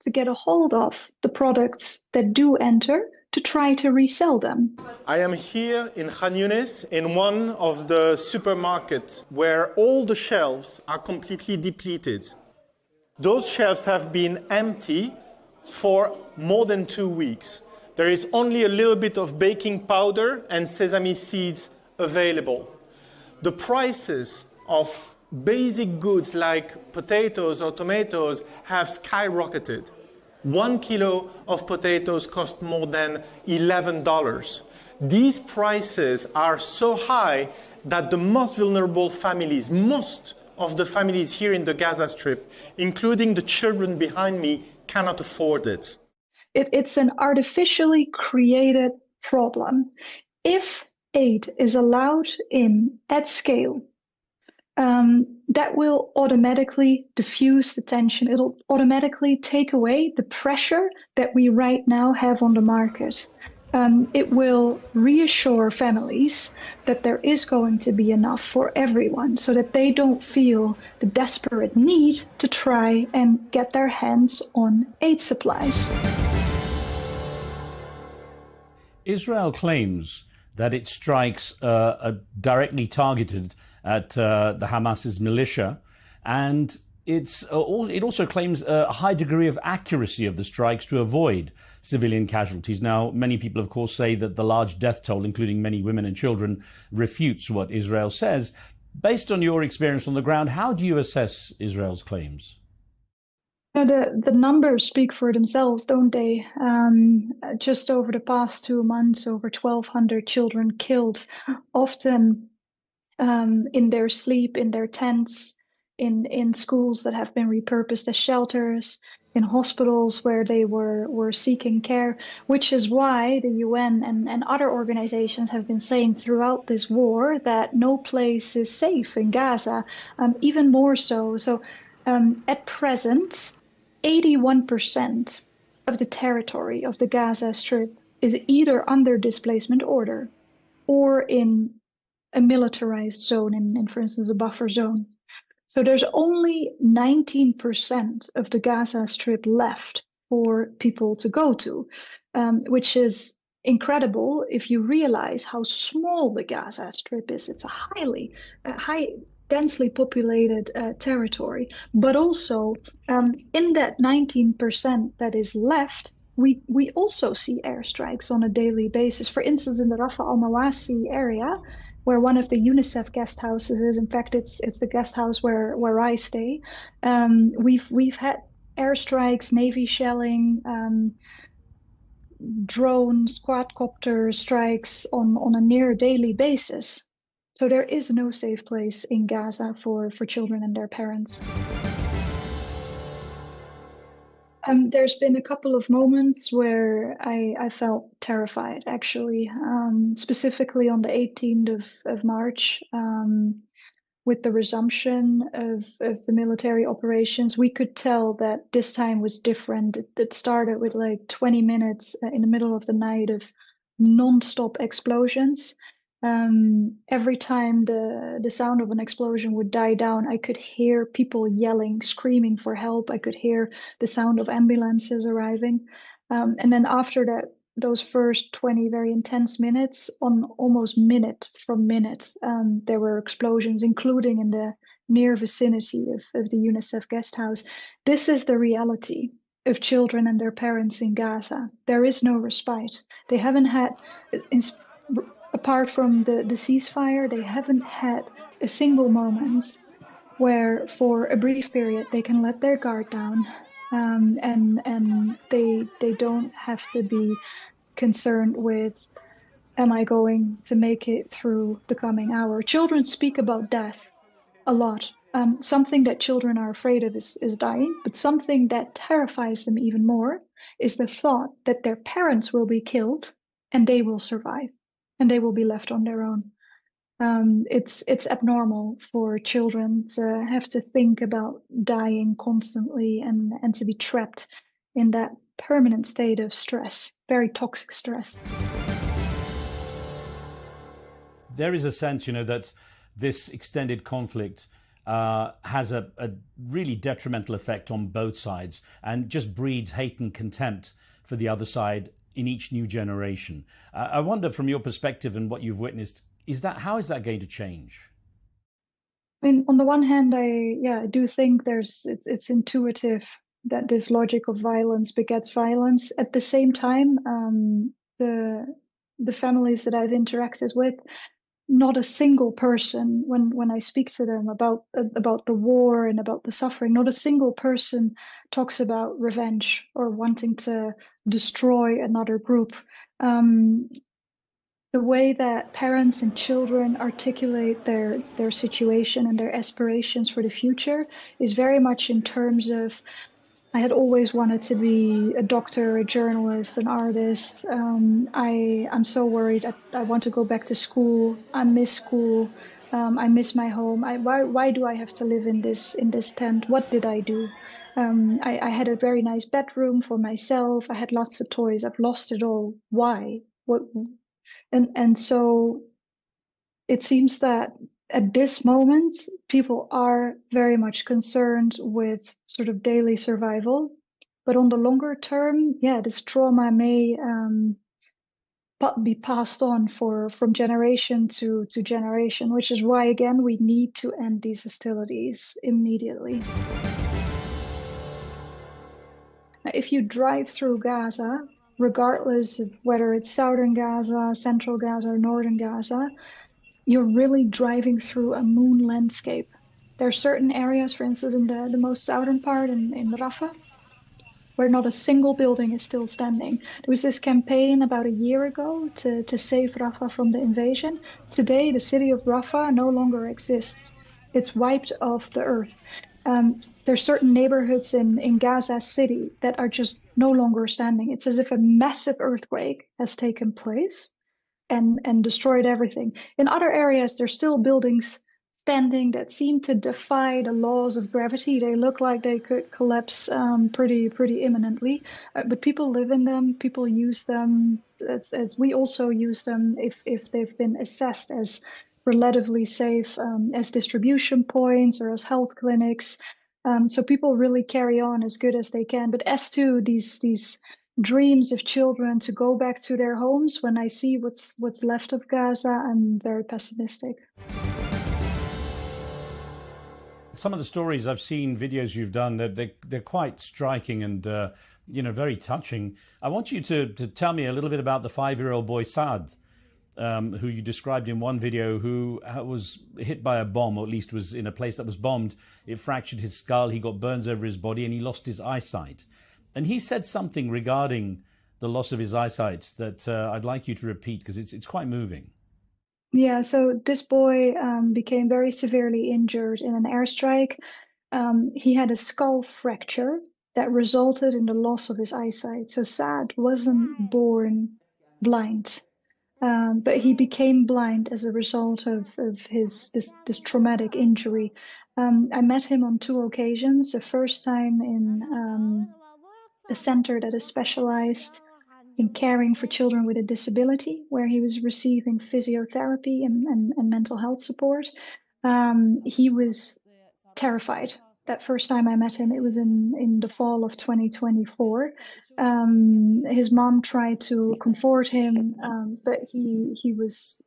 to get a hold of the products that do enter, to try to resell them. I am here in Khan Yunis in one of the supermarkets where all the shelves are completely depleted. Those shelves have been empty for more than 2 weeks. There is only a little bit of baking powder and sesame seeds available. The prices of basic goods like potatoes or tomatoes have skyrocketed. 1 kilo of potatoes cost more than $11. These prices are so high that the most vulnerable families, most of the families here in the Gaza Strip, including the children behind me, cannot afford it. It's an artificially created problem. If aid is allowed in at scale, that will automatically diffuse the tension. It'll automatically take away the pressure that we right now have on the market. It will reassure families that there is going to be enough for everyone so that they don't feel the desperate need to try and get their hands on aid supplies. Israel claims that its strikes are directly targeted at the Hamas's militia, and it also claims a high degree of accuracy of the strikes to avoid civilian casualties. Now, many people, of course, say that the large death toll, including many women and children, refutes what Israel says. Based on your experience on the ground, how do you assess Israel's claims? The numbers speak for themselves, don't they? Just over the past 2 months, over 1,200 children killed, often in their sleep, in their tents, in schools that have been repurposed as shelters, in hospitals where they were seeking care, which is why the UN and other organizations have been saying throughout this war that no place is safe in Gaza, even more so. So at present, 81% of the territory of the Gaza Strip is either under displacement order or in a militarized zone, in for instance, a buffer zone. So there's only 19% of the Gaza Strip left for people to go to, which is incredible if you realize how small the Gaza Strip is. It's a densely populated territory, but also in that 19% that is left, we also see airstrikes on a daily basis. For instance, in the Rafah al-Mawasi area, where one of the UNICEF guest houses is, in fact, it's the guest house where I stay. We've had airstrikes, Navy shelling, drones, quadcopter strikes on a near daily basis. So there is no safe place in Gaza for children and their parents. There's been a couple of moments where I felt terrified, actually, specifically on the 18th of March, with the resumption of the military operations. We could tell that this time was different. It started with like 20 minutes in the middle of the night of non-stop explosions. Every time the sound of an explosion would die down, I could hear people yelling, screaming for help. I could hear the sound of ambulances arriving. And then after that, those first 20 very intense minutes, on almost minute from minute, there were explosions, including in the near vicinity of the UNICEF guest house. This is the reality of children and their parents in Gaza. There is no respite. They haven't had, apart from the ceasefire, they haven't had a single moment where for a brief period they can let their guard down, and they don't have to be concerned with, am I going to make it through the coming hour? Children speak about death a lot. Something that children are afraid of is dying, but something that terrifies them even more is the thought that their parents will be killed and they will survive. And they will be left on their own. It's abnormal for children to have to think about dying constantly and to be trapped in that permanent state of stress, very toxic stress. There is a sense, that this extended conflict has a really detrimental effect on both sides and just breeds hate and contempt for the other side in each new generation. I wonder, from your perspective and what you've witnessed, how is that going to change? I mean, on the one hand, I do think it's intuitive that this logic of violence begets violence. At the same time, the families that I've interacted with, not a single person, when I speak to them about the war and about the suffering, not a single person talks about revenge or wanting to destroy another group. The way that parents and children articulate their situation and their aspirations for the future is very much in terms of, I had always wanted to be a doctor, a journalist, an artist. I'm so worried. I want to go back to school. I miss school. I miss my home. Why do I have to live in this tent? What did I do? I had a very nice bedroom for myself. I had lots of toys. I've lost it all. Why? What? And so it seems that at this moment, people are very much concerned with sort of daily survival. But on the longer term, this trauma may be passed on from generation to generation, which is why, again, we need to end these hostilities immediately. If you drive through Gaza, regardless of whether it's southern Gaza, central Gaza, or northern Gaza, you're really driving through a moon landscape. There are certain areas, for instance, in the most southern part in Rafah, where not a single building is still standing. There was this campaign about a year ago to save Rafah from the invasion. Today, the city of Rafah no longer exists. It's wiped off the earth. There's certain neighborhoods in Gaza City that are just no longer standing. It's as if a massive earthquake has taken place and destroyed everything. In other areas, there's still buildings standing that seem to defy the laws of gravity. They look like they could collapse pretty imminently. But people live in them, people use them, as we also use them if they've been assessed as relatively safe, as distribution points or as health clinics. So people really carry on as good as they can. But as to these dreams of children to go back to their homes, when I see what's left of Gaza, I'm very pessimistic. Some of the stories I've seen, videos you've done, they're quite striking, and very touching. I want you to tell me a little bit about the 5-year-old boy Saad, who you described in one video, who was hit by a bomb, or at least was in a place that was bombed. It fractured his skull, he got burns over his body, and he lost his eyesight. And he said something regarding the loss of his eyesight that I'd like you to repeat, because it's quite moving. Yeah, so this boy became very severely injured in an airstrike. He had a skull fracture that resulted in the loss of his eyesight. So Saad wasn't born blind, but he became blind as a result of this traumatic injury. I met him on 2 occasions. The first time in a center that is specialized in caring for children with a disability, where he was receiving physiotherapy and mental health support. He was terrified. That first time I met him, it was in the fall of 2024. His mom tried to comfort him, but he was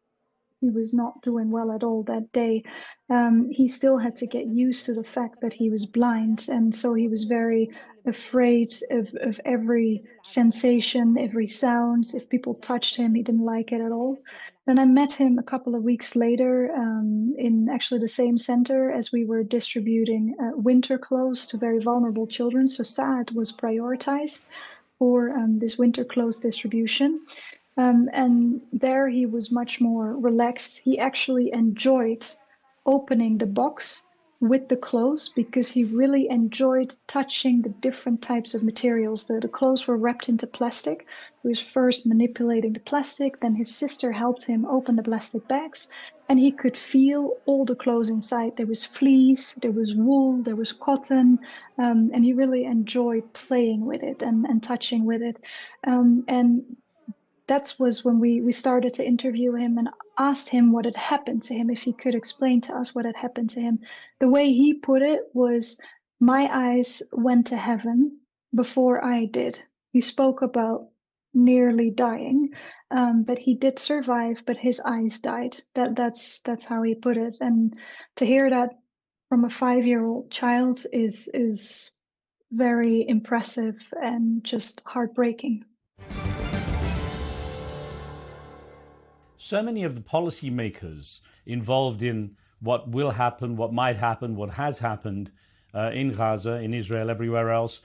not doing well at all that day. He still had to get used to the fact that he was blind, and so he was very afraid of every sensation, every sound. If people touched him, he didn't like it at all. Then I met him a couple of weeks later in actually the same center, as we were distributing winter clothes to very vulnerable children. So Saad was prioritized for this winter clothes distribution. And there he was much more relaxed. He actually enjoyed opening the box with the clothes, because he really enjoyed touching the different types of materials. The clothes were wrapped into plastic. He was first manipulating the plastic, then his sister helped him open the plastic bags, and he could feel all the clothes inside. There was fleece, there was wool, there was cotton, and he really enjoyed playing with it and touching with it. And that was when we started to interview him and asked him what had happened to him, if he could explain to us what had happened to him. The way he put it was, "My eyes went to heaven before I did." He spoke about nearly dying, but he did survive, but his eyes died. That's how he put it. And to hear that from a 5-year-old child is very impressive and just heartbreaking. So many of the policymakers involved in what will happen, what might happen, what has happened in Gaza, in Israel, everywhere else,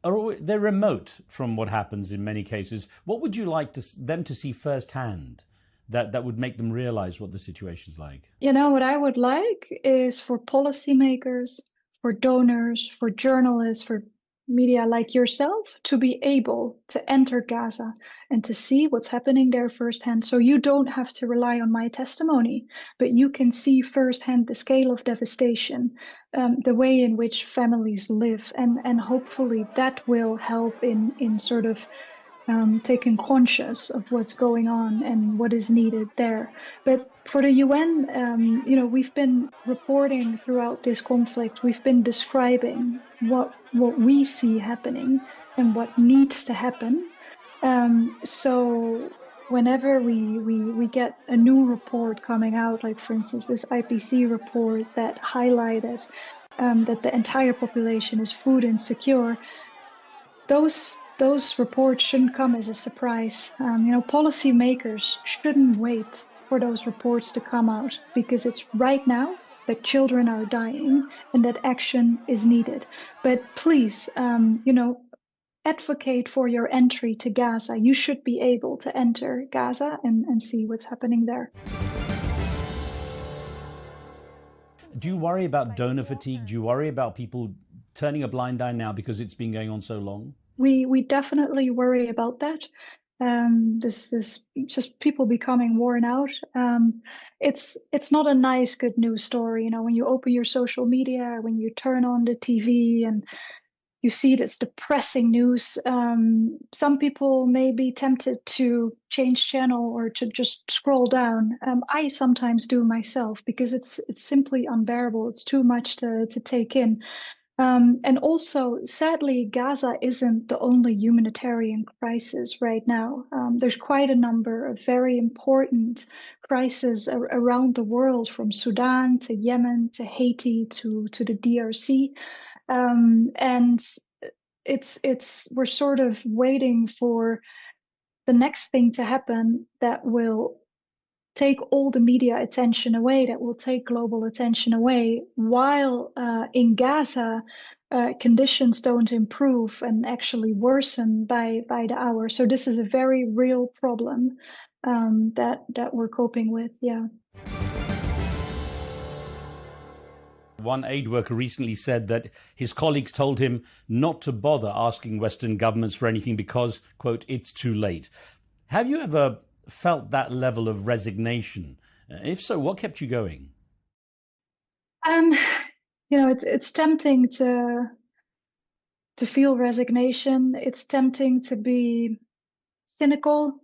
they're remote from what happens in many cases. What would you like them to see firsthand that would make them realize what the situation's like? What I would like is for policymakers, for donors, for journalists, for media like yourself to be able to enter Gaza and to see what's happening there firsthand. So you don't have to rely on my testimony, but you can see firsthand the scale of devastation, the way in which families live, and hopefully that will help in sort of taking conscious of what's going on and what is needed there. But for the UN, we've been reporting throughout this conflict. We've been describing what we see happening and what needs to happen. So whenever we get a new report coming out, like for instance this IPC report that highlighted that the entire population is food insecure, those reports shouldn't come as a surprise. Policymakers shouldn't wait for those reports to come out, because it's right now that children are dying and that action is needed. But please, advocate for your entry to Gaza. You should be able to enter Gaza and see what's happening there. Do you worry about donor fatigue? Do you worry about people turning a blind eye now because it's been going on so long? We definitely worry about that. This just people becoming worn out. It's not a nice good news story. When you open your social media, when you turn on the TV and you see this depressing news, some people may be tempted to change channel or to just scroll down. I sometimes do myself, because it's simply unbearable. It's too much to take in. And also, sadly, Gaza isn't the only humanitarian crisis right now. There's quite a number of very important crises around the world, from Sudan to Yemen to Haiti to the DRC. And we're sort of waiting for the next thing to happen that will take all the media attention away, that will take global attention away, while in Gaza, conditions don't improve and actually worsen by the hour. So this is a very real problem that we're coping with, yeah. One aid worker recently said that his colleagues told him not to bother asking Western governments for anything because, quote, it's too late. Have you ever felt that level of resignation? If so, what kept you going? It's tempting to feel resignation. It's tempting to be cynical,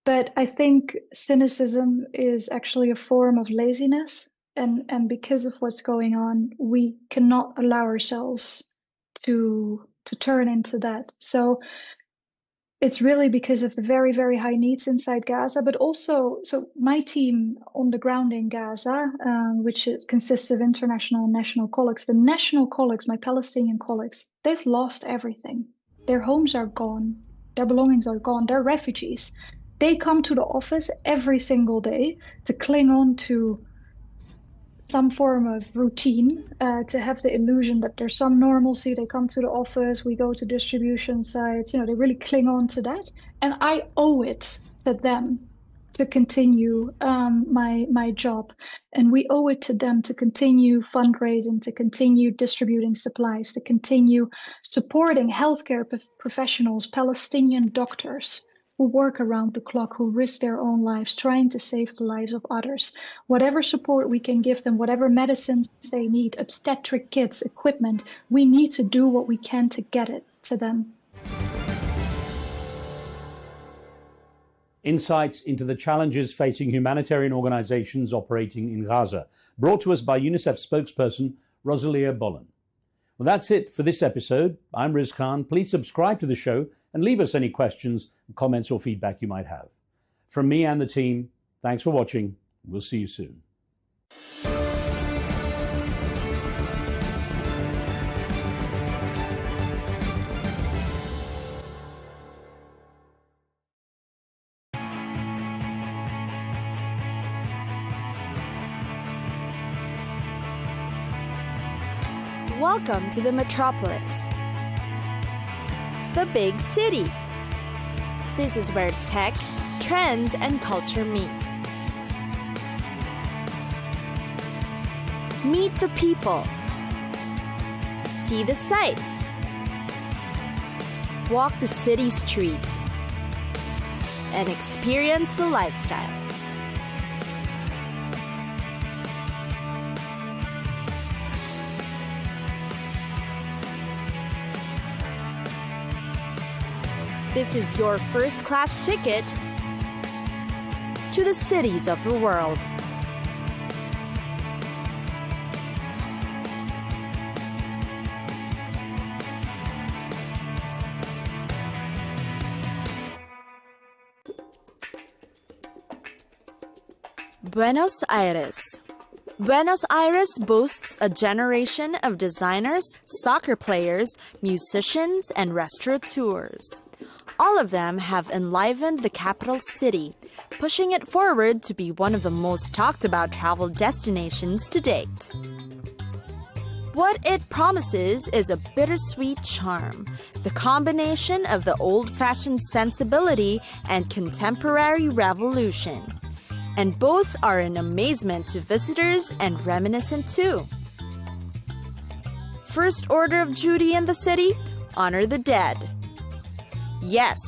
but I think cynicism is actually a form of laziness. And because of what's going on, we cannot allow ourselves to turn into that. So it's really because of the very, very high needs inside Gaza, but also, so my team on the ground in Gaza, which consists of international and national colleagues, the national colleagues, my Palestinian colleagues, they've lost everything. Their homes are gone. Their belongings are gone. They're refugees. They come to the office every single day to cling on to some form of routine, to have the illusion that there's some normalcy. They come to the office, we go to distribution sites, they really cling on to that. And I owe it to them to continue my job. And we owe it to them to continue fundraising, to continue distributing supplies, to continue supporting healthcare professionals, Palestinian doctors, who work around the clock, who risk their own lives, trying to save the lives of others. Whatever support we can give them, whatever medicines they need, obstetric kits, equipment, we need to do what we can to get it to them. Insights into the challenges facing humanitarian organizations operating in Gaza, brought to us by UNICEF spokesperson Rosalia Bollen. Well, that's it for this episode. I'm Riz Khan. Please subscribe to the show and leave us any questions, comments or feedback you might have. From me and the team, thanks for watching. We'll see you soon. Welcome to the metropolis, the big city. This is where tech, trends, and culture meet. Meet the people. See the sights. Walk the city streets. And experience the lifestyle. This is your first-class ticket to the cities of the world. Buenos Aires. Buenos Aires boasts a generation of designers, soccer players, musicians, and restaurateurs. All of them have enlivened the capital city, pushing it forward to be one of the most talked about travel destinations to date. What it promises is a bittersweet charm, the combination of the old-fashioned sensibility and contemporary revolution. And both are an amazement to visitors and reminiscent too. First order of duty in the city, honor the dead. Yes,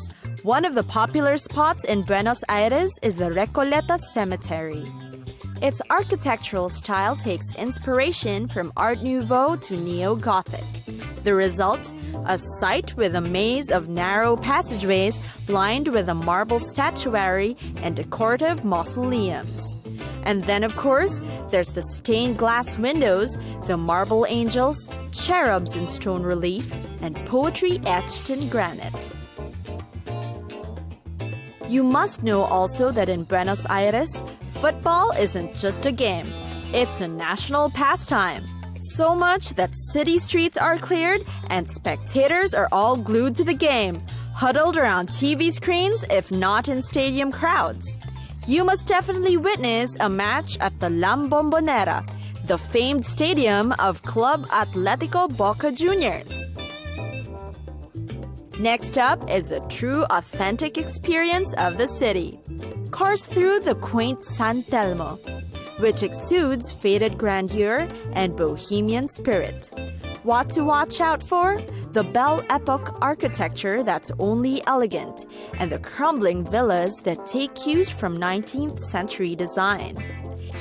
one of the popular spots in Buenos Aires is the Recoleta Cemetery. Its architectural style takes inspiration from Art Nouveau to Neo-Gothic. The result? A site with a maze of narrow passageways lined with a marble statuary and decorative mausoleums. And then, of course, there's the stained glass windows, the marble angels, cherubs in stone relief, and poetry etched in granite. You must know also that in Buenos Aires, football isn't just a game. It's a national pastime. So much that city streets are cleared and spectators are all glued to the game, huddled around TV screens if not in stadium crowds. You must definitely witness a match at the La Bombonera, the famed stadium of Club Atlético Boca Juniors. Next up is the true authentic experience of the city. Course through the quaint San Telmo, which exudes faded grandeur and bohemian spirit. What to watch out for? The Belle Epoque architecture that's only elegant, and the crumbling villas that take cues from 19th century design.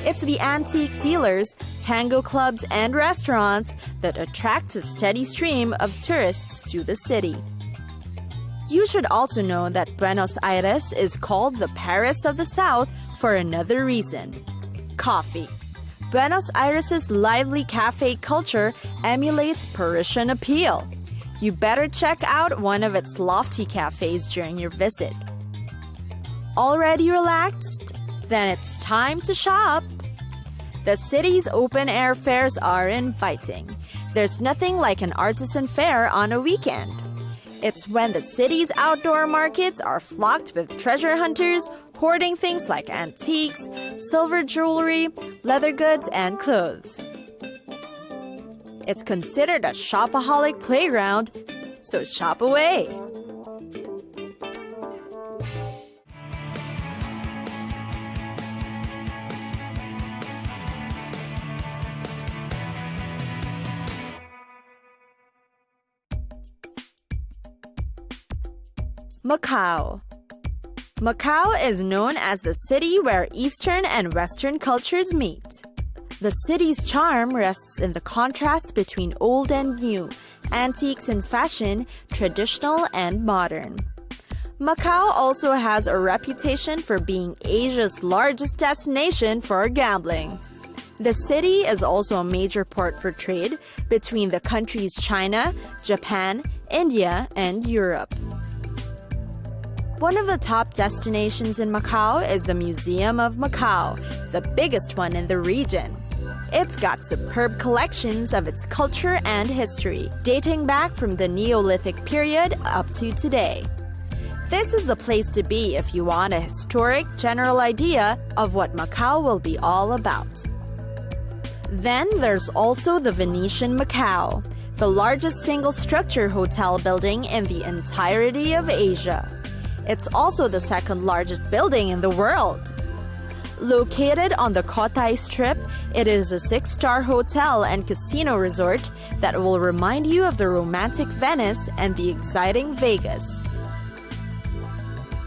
It's the antique dealers, tango clubs, and restaurants that attract a steady stream of tourists to the city. You should also know that Buenos Aires is called the Paris of the South for another reason: coffee. Buenos Aires' lively cafe culture emulates Parisian appeal. You better check out one of its lofty cafes during your visit. Already relaxed? Then it's time to shop. The city's open-air fairs are inviting. There's nothing like an artisan fair on a weekend. It's when the city's outdoor markets are flocked with treasure hunters hoarding things like antiques, silver jewelry, leather goods, and clothes. It's considered a shopaholic playground, so shop away. Macau. Macau is known as the city where Eastern and Western cultures meet. The city's charm rests in the contrast between old and new, antiques and fashion, traditional and modern. Macau also has a reputation for being Asia's largest destination for gambling. The city is also a major port for trade between the countries China, Japan, India, and Europe. One of the top destinations in Macau is the Museum of Macau, the biggest one in the region. It's got superb collections of its culture and history, dating back from the Neolithic period up to today. This is the place to be if you want a historic, general idea of what Macau will be all about. Then there's also the Venetian Macau, the largest single-structure hotel building in the entirety of Asia. It's also the second largest building in the world. Located on the Cotai Strip, it is a 6-star hotel and casino resort that will remind you of the romantic Venice and the exciting Vegas.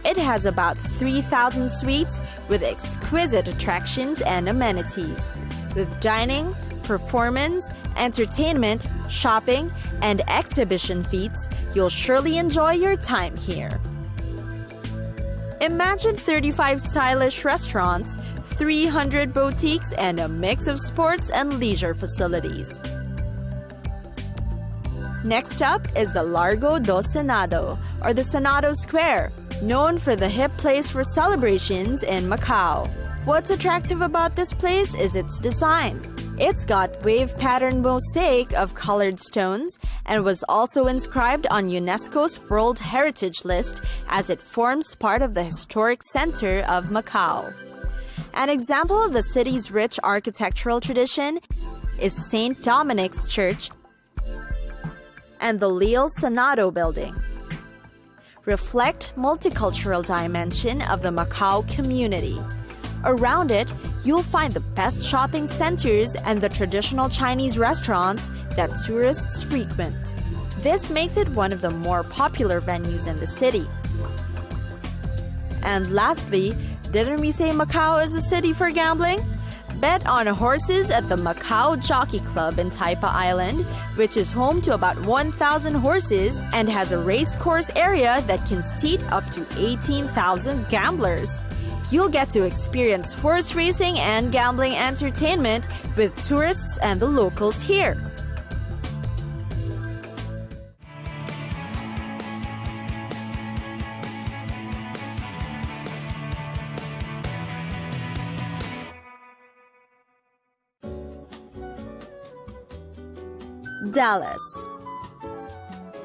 It has about 3,000 suites with exquisite attractions and amenities. With dining, performance, entertainment, shopping, and exhibition feats, you'll surely enjoy your time here. Imagine 35 stylish restaurants, 300 boutiques, and a mix of sports and leisure facilities. Next up is the Largo do Senado, or the Senado Square, known for the hip place for celebrations in Macau. What's attractive about this place is its design. It's got wave-pattern mosaic of colored stones and was also inscribed on UNESCO's World Heritage List as it forms part of the historic center of Macau. An example of the city's rich architectural tradition is St. Dominic's Church and the Lille Senado building. Reflect multicultural dimension of the Macau community. Around it, you'll find the best shopping centers and the traditional Chinese restaurants that tourists frequent. This makes it one of the more popular venues in the city. And lastly, didn't we say Macau is a city for gambling? Bet on horses at the Macau Jockey Club in Taipa Island, which is home to about 1,000 horses and has a race course area that can seat up to 18,000 gamblers. You'll get to experience horse racing and gambling entertainment with tourists and the locals here. Dallas.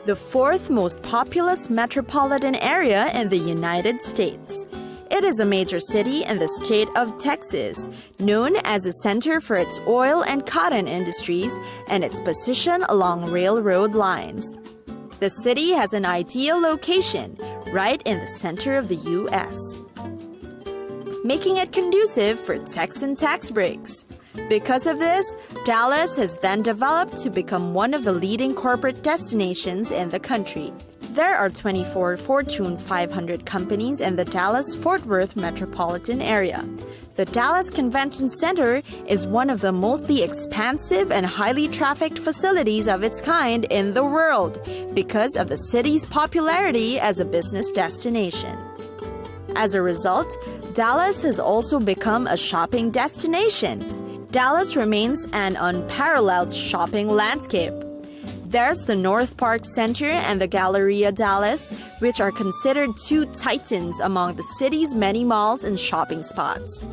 The fourth most populous metropolitan area in the United States. It is a major city in the state of Texas, known as a center for its oil and cotton industries and its position along railroad lines. The city has an ideal location right in the center of the U.S., making it conducive for Texan tax breaks. Because of this, Dallas has then developed to become one of the leading corporate destinations in the country. There are 24 Fortune 500 companies in the Dallas-Fort Worth metropolitan area. The Dallas Convention Center is one of the mostly expansive and highly trafficked facilities of its kind in the world because of the city's popularity as a business destination. As a result, Dallas has also become a shopping destination. Dallas remains an unparalleled shopping landscape. There's the North Park Center and the Galleria Dallas, which are considered two titans among the city's many malls and shopping spots.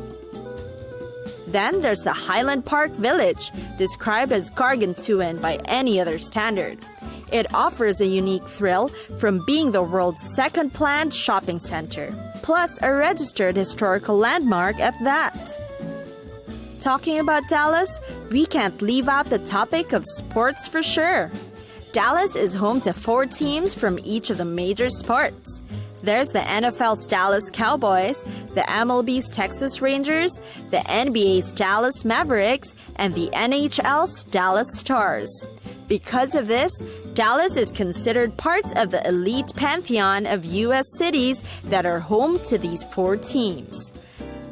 Then there's the Highland Park Village, described as gargantuan by any other standard. It offers a unique thrill from being the world's second planned shopping center, plus a registered historical landmark at that. Talking about Dallas, we can't leave out the topic of sports for sure. Dallas is home to 4 teams from each of the major sports. There's the NFL's Dallas Cowboys, the MLB's Texas Rangers, the NBA's Dallas Mavericks, and the NHL's Dallas Stars. Because of this, Dallas is considered part of the elite pantheon of U.S. cities that are home to these 4 teams.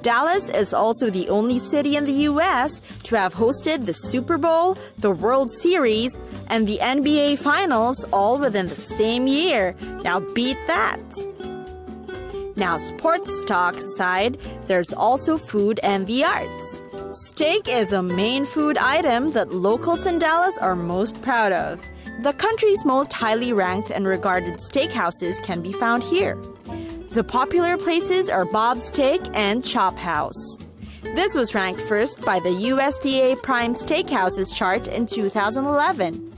Dallas is also the only city in the U.S. to have hosted the Super Bowl, the World Series, and the NBA Finals all within the same year. Now beat that! Now, sports talk aside, there's also food and the arts. Steak is the main food item that locals in Dallas are most proud of. The country's most highly ranked and regarded steakhouses can be found here. The popular places are Bob's Steak and Chop House. This was ranked first by the USDA Prime Steakhouses chart in 2011.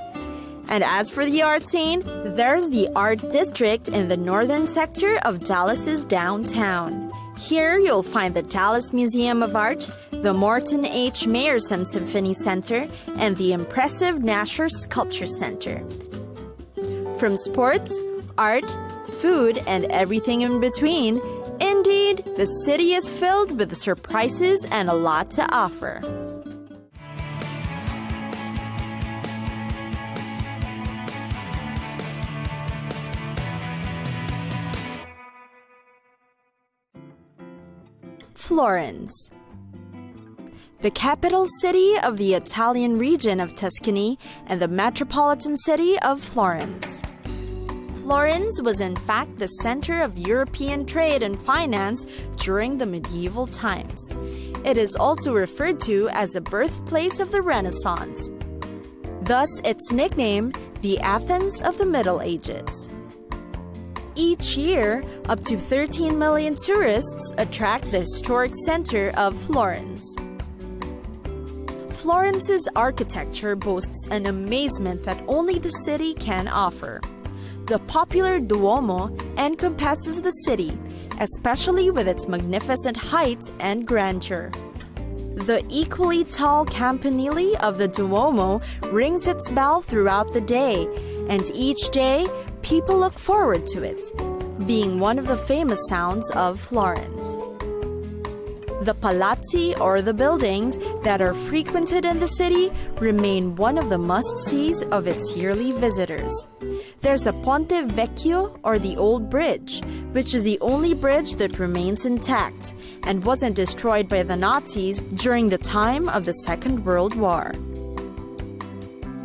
And as for the art scene, there's the Art District in the northern sector of Dallas's downtown. Here you'll find the Dallas Museum of Art, the Morton H. Mayerson Symphony Center, and the impressive Nasher Sculpture Center. From sports, art, food, and everything in between, indeed, the city is filled with surprises and a lot to offer. Florence. The capital city of the Italian region of Tuscany and the metropolitan city of Florence. Florence was in fact the center of European trade and finance during the medieval times. It is also referred to as the birthplace of the Renaissance. Thus its nickname, the Athens of the Middle Ages. Each year, up to 13 million tourists attract the historic center of Florence. Florence's architecture boasts an amazement that only the city can offer. The popular Duomo encompasses the city, especially with its magnificent height and grandeur. The equally tall campanile of the Duomo rings its bell throughout the day, and each day, people look forward to it, being one of the famous sounds of Florence. The palazzi, or the buildings that are frequented in the city, remain one of the must-sees of its yearly visitors. There's the Ponte Vecchio, or the Old Bridge, which is the only bridge that remains intact and wasn't destroyed by the Nazis during the time of the Second World War.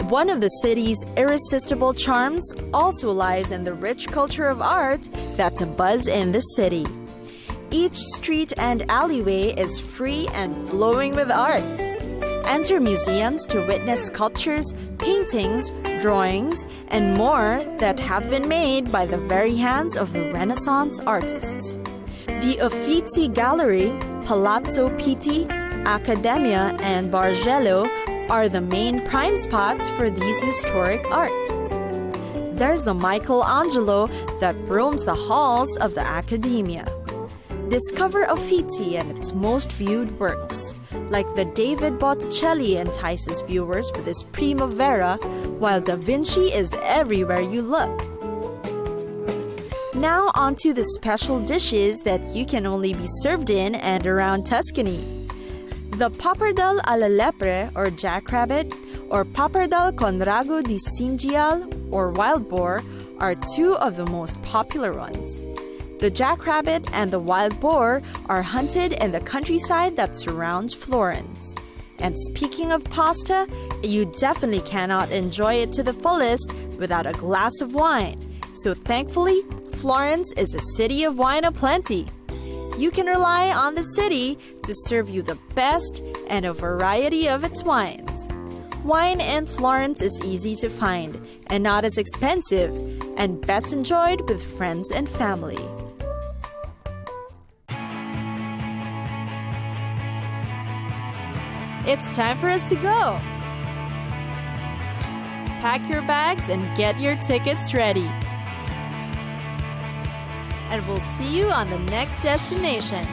One of the city's irresistible charms also lies in the rich culture of art that's abuzz in the city. Each street and alleyway is free and flowing with art. Enter museums to witness sculptures, paintings, drawings, and more that have been made by the very hands of the Renaissance artists. The Uffizi Gallery, Palazzo Pitti, Accademia, and Bargello are the main prime spots for these historic art. There's the Michelangelo that roams the halls of the academia. Discover Uffizi and its most viewed works, like the David Botticelli entices viewers with his Primavera, while Da Vinci is everywhere you look. Now onto the special dishes that you can only be served in and around Tuscany. The pappardelle alla lepre, or jackrabbit, or pappardelle con rago di cinghiale, or wild boar, are two of the most popular ones. The jackrabbit and the wild boar are hunted in the countryside that surrounds Florence. And speaking of pasta, you definitely cannot enjoy it to the fullest without a glass of wine. So thankfully, Florence is a city of wine aplenty. You can rely on the city to serve you the best and a variety of its wines. Wine in Florence is easy to find and not as expensive, and best enjoyed with friends and family. It's time for us to go. Pack your bags and get your tickets ready. And we'll see you on the next destination.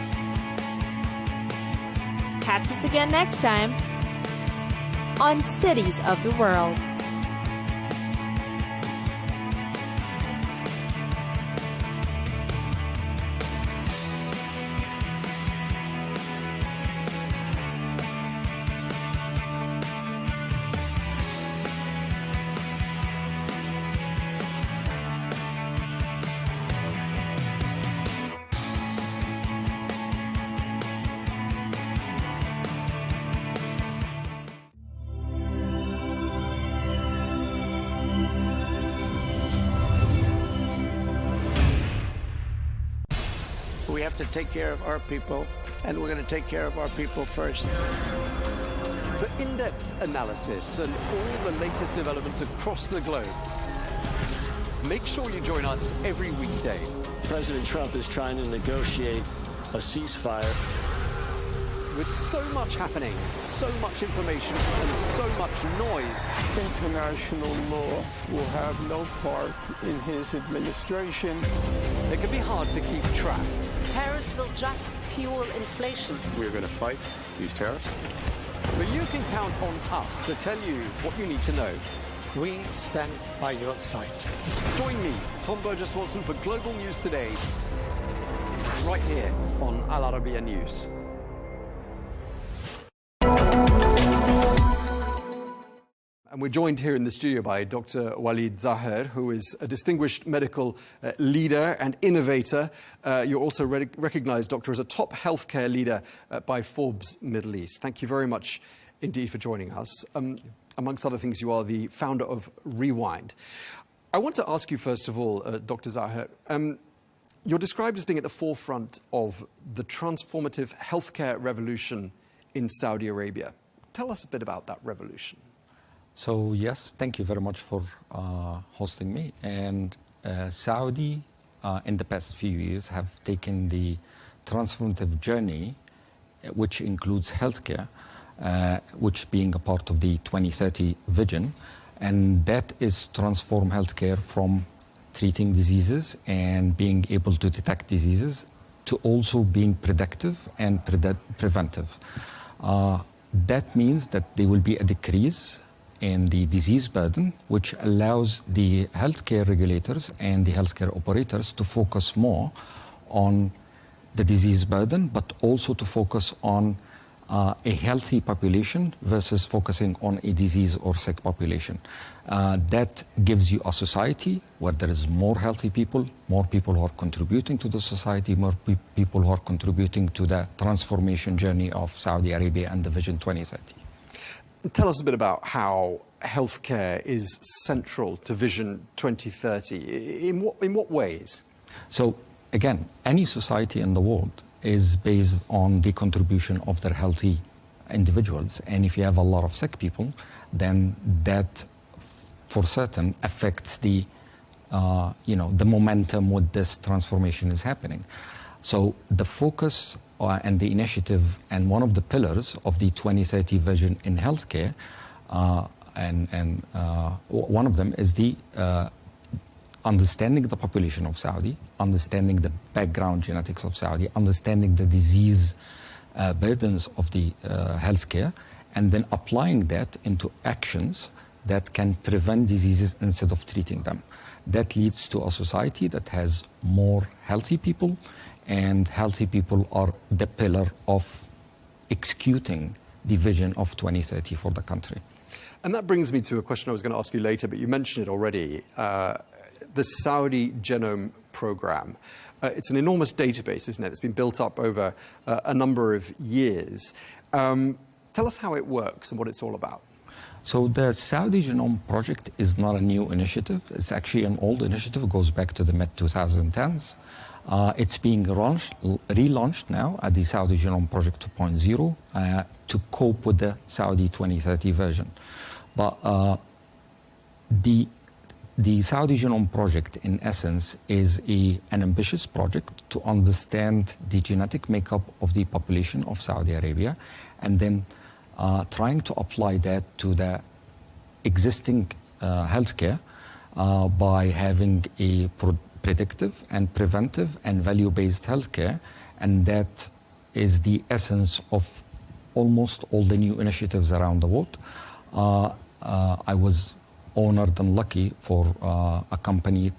Catch us again next time on Cities of the World. We have to take care of our people, and we're going to take care of our people first. For in-depth analysis and all the latest developments across the globe, make sure you join us every weekday. President Trump is trying to negotiate a ceasefire. With so much happening, so much information, and so much noise, International law will have no part in his administration. it can be hard to keep track. Tariffs will just fuel inflation. We're going to fight these tariffs. But you can count on us to tell you what you need to know. We stand by your side. Join me, Tom Burges Watson, for Global News Today, right here on Al Arabiya News. And we're joined here in the studio by Dr. Walid Zaher, who is a distinguished medical leader and innovator. You're also recognized, Doctor, as a top healthcare leader by Forbes Middle East. Thank you very much indeed for joining us. Amongst other things, you are the founder of Rewind. I want to ask you, first of all, Dr. Zaher, you're described as being at the forefront of the transformative healthcare revolution in Saudi Arabia. Tell us a bit about that revolution. So yes, thank you very much for hosting me. And Saudi, in the past few years, have taken the transformative journey, which includes healthcare, which being a part of the 2030 vision. And that is transform healthcare from treating diseases and being able to detect diseases to also being predictive and preventive. That means that there will be a decrease in the disease burden, which allows the healthcare regulators and the healthcare operators to focus more on the disease burden, but also to focus on a healthy population versus focusing on a disease or sick population. That gives you a society where there is more healthy people who are contributing to the society, more people who are contributing to the transformation journey of Saudi Arabia and the Vision 2030. Tell us a bit about how healthcare is central to Vision 2030. In what ways? So, again, any society in the world is based on the contribution of their healthy individuals. And if you have a lot of sick people, then that, for certain, affects the momentum with this transformation is happening. So the focus and the initiative and one of the pillars of the 2030 vision in healthcare One of them is the understanding the population of Saudi, understanding the background genetics of Saudi, understanding the disease burdens of the healthcare, and then applying that into actions that can prevent diseases instead of treating them. That leads to a society that has more healthy people, and healthy people are the pillar of executing the vision of 2030 for the country. And that brings me to a question I was going to ask you later, but you mentioned it already. The Saudi Genome Program. It's an enormous database, isn't it? It's been built up over a number of years. Tell us how it works and what it's all about. So the Saudi Genome Project is not a new initiative. It's actually an old initiative. It goes back to the mid-2010s. It's being relaunched now at the Saudi Genome Project 2.0 to cope with the Saudi 2030 version. But the Saudi Genome Project, in essence, is an ambitious project to understand the genetic makeup of the population of Saudi Arabia, and then trying to apply that to the existing healthcare by having a predictive and preventive and value-based healthcare. And that is the essence of almost all the new initiatives around the world. I was honored and lucky for a company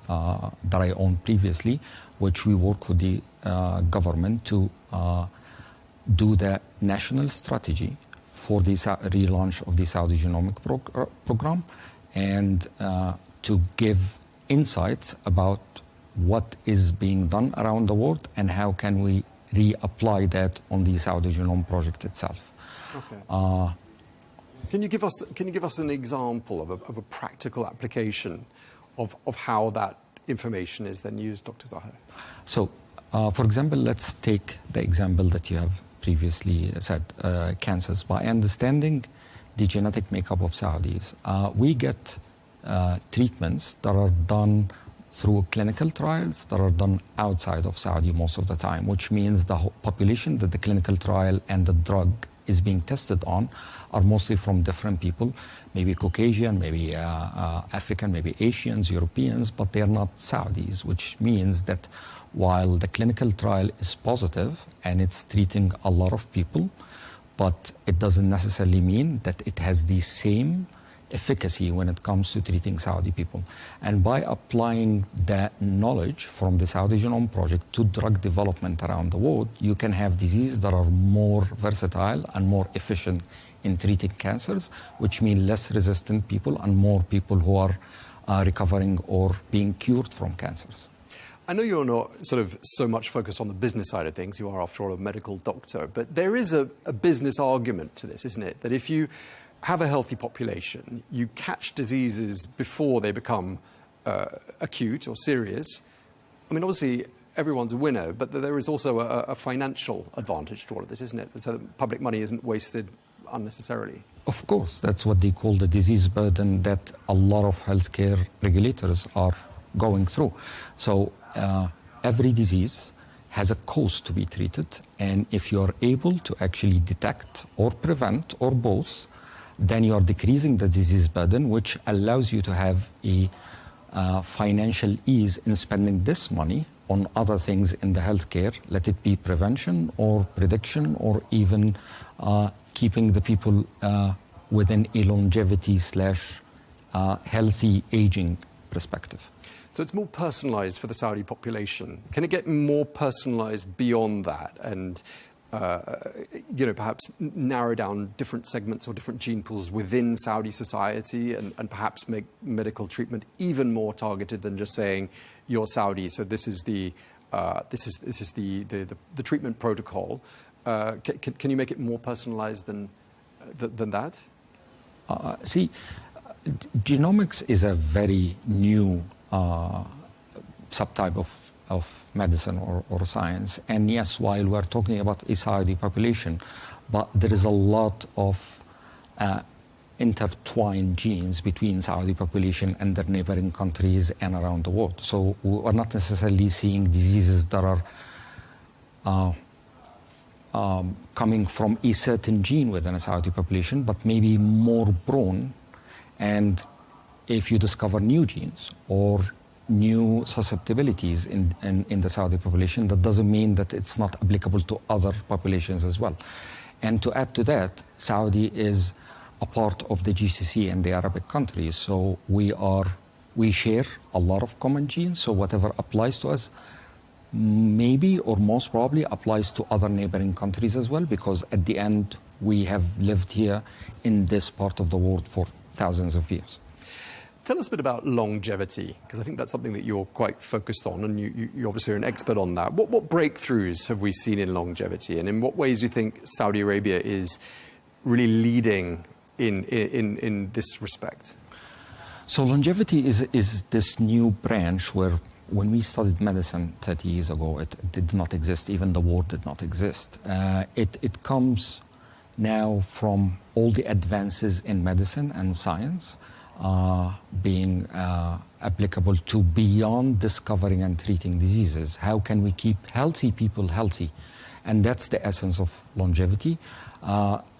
that I owned previously, which we work with the government to do the national strategy for the relaunch of the Saudi Genomic Program, and to give insights about what is being done around the world and how can we reapply that on the Saudi Genome Project itself. Okay. Can you give us an example of a practical application of how that information is then used, Dr. Zahar? So, for example, let's take the example that you have previously said, cancers. By understanding the genetic makeup of Saudis, we get treatments that are done through clinical trials that are done outside of Saudi most of the time, which means the whole population that the clinical trial and the drug is being tested on are mostly from different people, maybe Caucasian, maybe African, maybe Asians, Europeans, but they're not Saudis, which means that while the clinical trial is positive and it's treating a lot of people, but it doesn't necessarily mean that it has the same efficacy when it comes to treating Saudi people. And by applying that knowledge from the Saudi Genome Project to drug development around the world, you can have diseases that are more versatile and more efficient in treating cancers, which mean less resistant people and more people who are recovering or being cured from cancers. I know you're not sort of so much focused on the business side of things. You are, after all, a medical doctor. But there is a business argument to this, isn't it? That if you have a healthy population, you catch diseases before they become acute or serious. I mean, obviously, everyone's a winner, but there is also a financial advantage to all of this, isn't it? So that public money isn't wasted unnecessarily. Of course, that's what they call the disease burden that a lot of healthcare regulators are going through. So every disease has a cost to be treated, and if you're able to actually detect or prevent or both, then you are decreasing the disease burden, which allows you to have a financial ease in spending this money on other things in the healthcare, let it be prevention or prediction or even keeping the people within a longevity / healthy aging perspective. So it's more personalized for the Saudi population. Can it get more personalized beyond that and perhaps narrow down different segments or different gene pools within Saudi society and perhaps make medical treatment even more targeted than just saying you're Saudi, so this is the treatment protocol. Can you make it more personalized than that? See, genomics is a very new subtype of medicine or science. And yes, while we're talking about a Saudi population, but there is a lot of intertwined genes between Saudi population and their neighboring countries and around the world. So we're not necessarily seeing diseases that are coming from a certain gene within a Saudi population, but maybe more prone. And if you discover new genes or new susceptibilities in the Saudi population, that doesn't mean that it's not applicable to other populations as well. And to add to that, Saudi is a part of the GCC and the Arabic countries, so we share a lot of common genes, so whatever applies to us maybe or most probably applies to other neighboring countries as well, because at the end we have lived here in this part of the world for thousands of years. Tell us a bit about longevity, because I think that's something that you're quite focused on, and you obviously are an expert on that. What breakthroughs have we seen in longevity, and in what ways do you think Saudi Arabia is really leading in this respect? So longevity is this new branch where when we studied medicine 30 years ago, it did not exist. Even the word did not exist. It comes now from all the advances in medicine and science being applicable to beyond discovering and treating diseases. How can we keep healthy people healthy? And that's the essence of longevity.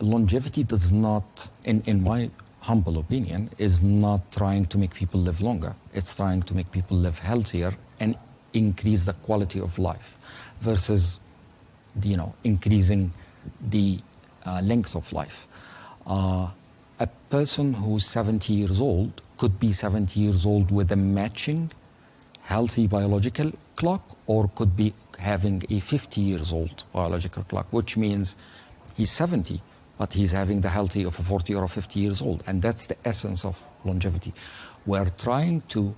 Longevity does not, in my humble opinion, is not trying to make people live longer. It's trying to make people live healthier and increase the quality of life versus, increasing the length of life. A person who's 70 years old could be 70 years old with a matching healthy biological clock, or could be having a 50 years old biological clock, which means he's 70, but he's having the healthy of a 40 or a 50 years old. And that's the essence of longevity. We're trying to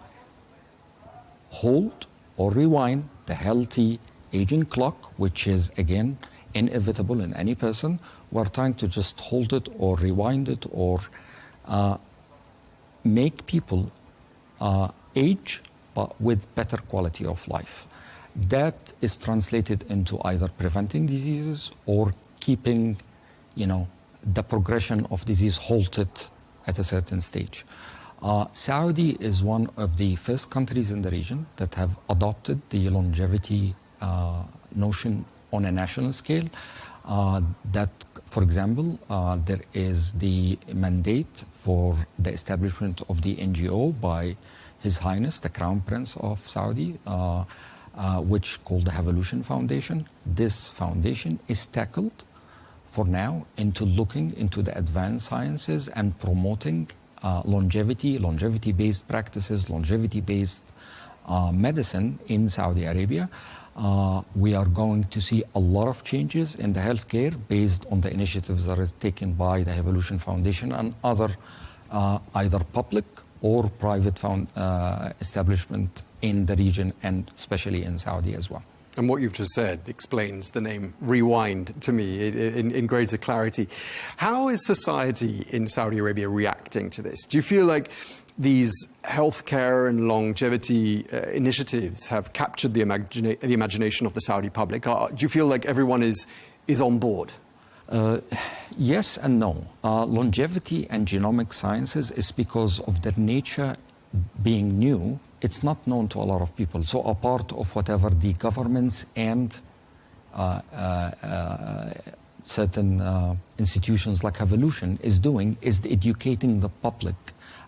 hold or rewind the healthy aging clock, which is, again, inevitable in any person. We're trying to just hold it or rewind it or make people age, but with better quality of life. That is translated into either preventing diseases or keeping the progression of disease halted at a certain stage. Saudi is one of the first countries in the region that have adopted the longevity notion on a national scale. That, for example, there is the mandate for the establishment of the NGO by His Highness, the Crown Prince of Saudi, which called the Evolution Foundation. This foundation is tackled for now into looking into the advanced sciences and promoting longevity-based practices, longevity-based medicine in Saudi Arabia. We are going to see a lot of changes in the healthcare based on the initiatives that are taken by the Evolution Foundation and other either public or private establishment in the region, and especially in Saudi as well. And what you've just said explains the name Rewind to me in greater clarity. How is society in Saudi Arabia reacting to this? Do you feel like these healthcare and longevity initiatives have captured the imagination of the Saudi public? Do you feel like everyone is on board? Yes and no. Longevity and genomic sciences is because of their nature being new. It's not known to a lot of people. So a part of whatever the governments and certain institutions like Evolution is doing is educating the public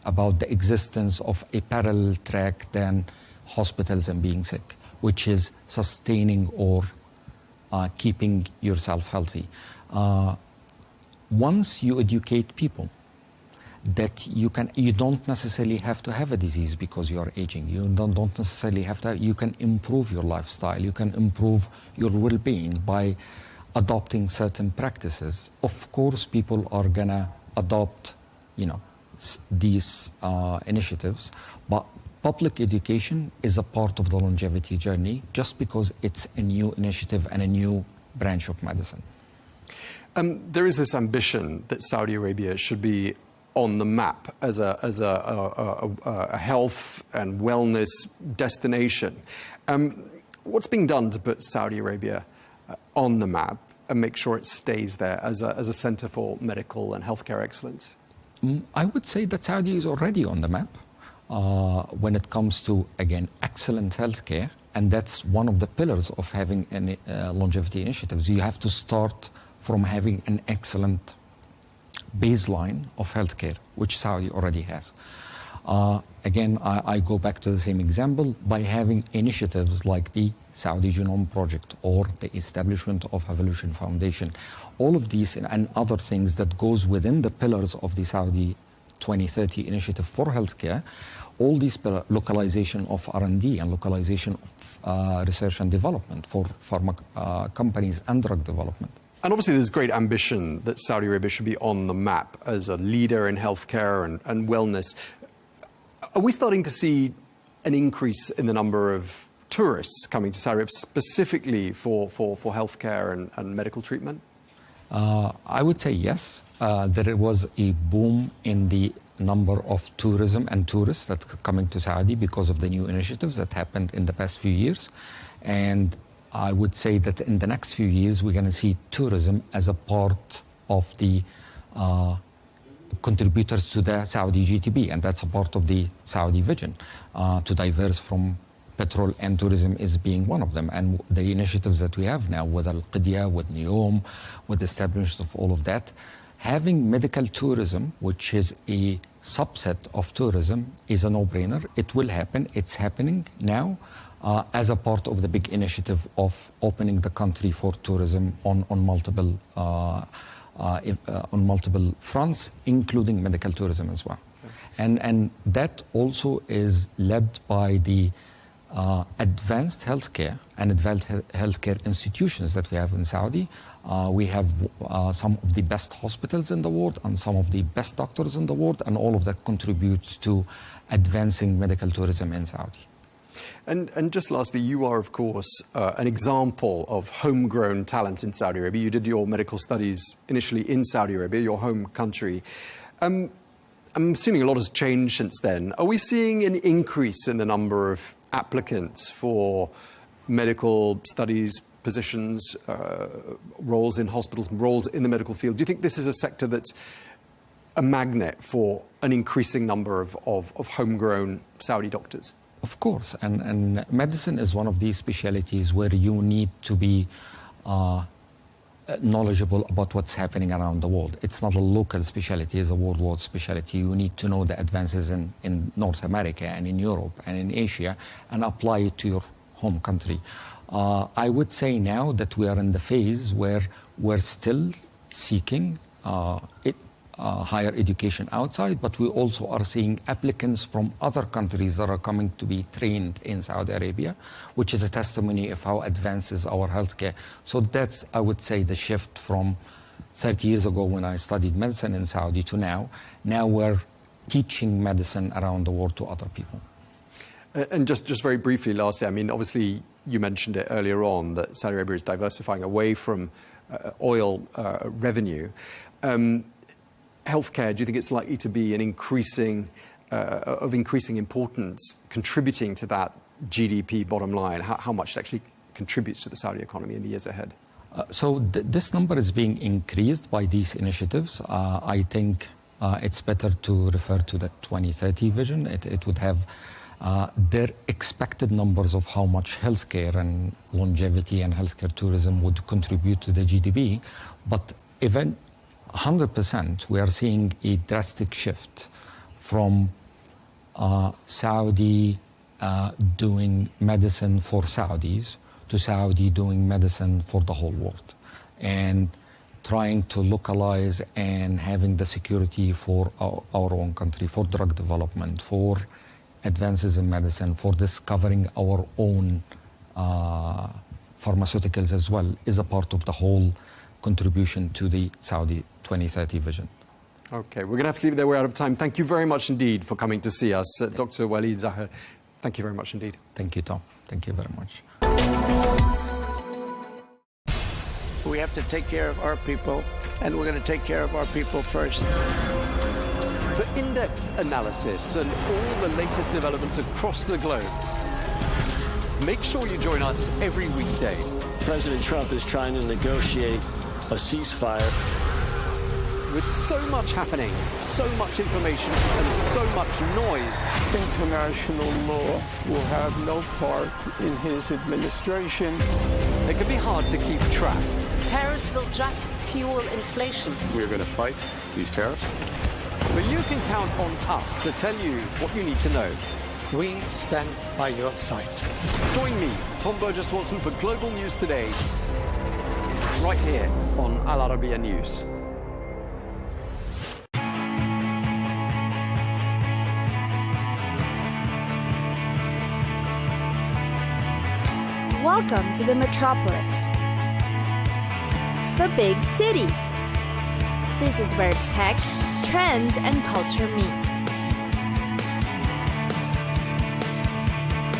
about the existence of a parallel track than hospitals and being sick, which is sustaining or keeping yourself healthy. Once you educate people that you don't necessarily have to have a disease because you are aging. You don't necessarily have to. You can improve your lifestyle. You can improve your well-being by adopting certain practices. Of course, people are gonna adopt, these initiatives, but public education is a part of the longevity journey just because it's a new initiative and a new branch of medicine. There is this ambition that Saudi Arabia should be on the map as a health and wellness destination. What's being done to put Saudi Arabia on the map and make sure it stays there as a center for medical and healthcare excellence? I would say that Saudi is already on the map when it comes to, again, excellent healthcare, and that's one of the pillars of having longevity initiatives. You have to start from having an excellent baseline of healthcare, which Saudi already has. Again, I go back to the same example by having initiatives like the Saudi Genome Project or the establishment of Evolution Foundation. All of these and other things that goes within the pillars of the Saudi 2030 initiative for healthcare, all these localization of R&D and localization of research and development for pharma companies and drug development. And obviously there's great ambition that Saudi Arabia should be on the map as a leader in healthcare and wellness. Are we starting to see an increase in the number of tourists coming to Saudi Arabia specifically for healthcare and medical treatment? I would say yes. There was a boom in the number of tourism and tourists that's coming to Saudi because of the new initiatives that happened in the past few years. And I would say that in the next few years, we're going to see tourism as a part of the contributors to the Saudi GDP, and that's a part of the Saudi vision to diverse from petrol, and tourism is being one of them. And the initiatives that we have now with Al-Qidya, with NEOM, with the establishment of all of that, having medical tourism, which is a subset of tourism, is a no-brainer. It will happen. It's happening now as a part of the big initiative of opening the country for tourism on multiple fronts, including medical tourism as well. And that also is led by the advanced healthcare and advanced healthcare institutions that we have in Saudi. We have some of the best hospitals in the world and some of the best doctors in the world, and all of that contributes to advancing medical tourism in Saudi. And just lastly, you are, of course, an example of homegrown talent in Saudi Arabia. You did your medical studies initially in Saudi Arabia, your home country. I'm assuming a lot has changed since then. Are we seeing an increase in the number of applicants for medical studies positions, roles in hospitals, roles in the medical field? Do you think this is a sector that's a magnet for an increasing number of homegrown Saudi doctors? Of course, and medicine is one of these specialties where you need to be knowledgeable about what's happening around the world. It's not a local specialty, it's a worldwide specialty. You need to know the advances in North America and in Europe and in Asia and apply it to your home country. I would say now that we are in the phase where we're still seeking higher education outside, but we also are seeing applicants from other countries that are coming to be trained in Saudi Arabia, which is a testimony of how advanced is our healthcare. So that's, I would say, the shift from 30 years ago when I studied medicine in Saudi to now. Now we're teaching medicine around the world to other people. And just very briefly, lastly, I mean, obviously, you mentioned it earlier on that Saudi Arabia is diversifying away from oil revenue. Healthcare, do you think it's likely to be an increasing importance, contributing to that GDP bottom line? How much it actually contributes to the Saudi economy in the years ahead? So this number is being increased by these initiatives. I think it's better to refer to the 2030 vision. It would have their expected numbers of how much healthcare and longevity and healthcare tourism would contribute to the GDP, but even 100%, we are seeing a drastic shift from Saudi doing medicine for Saudis to Saudi doing medicine for the whole world, and trying to localize and having the security for our own country, for drug development, for advances in medicine, for discovering our own pharmaceuticals as well, is a part of the whole contribution to the Saudi 2030 vision. Okay, we're going to have to leave it there. We're out of time. Thank you very much indeed for coming to see us. Dr. Walid Zahar, thank you very much indeed. Thank you, Tom. Thank you very much. We have to take care of our people, and we're going to take care of our people first. For in-depth analysis and all the latest developments across the globe, make sure you join us every weekday. President Trump is trying to negotiate a ceasefire. With so much happening, so much information, and so much noise, international law will have no part in his administration. It can be hard to keep track. Tariffs will just fuel inflation. We're going to fight these tariffs. But you can count on us to tell you what you need to know. We stand by your side. Join me, Tom Burges Watson, for Global News Today, right here on Al Arabiya News. Welcome to the metropolis, the big city. This is where tech, trends, and culture meet.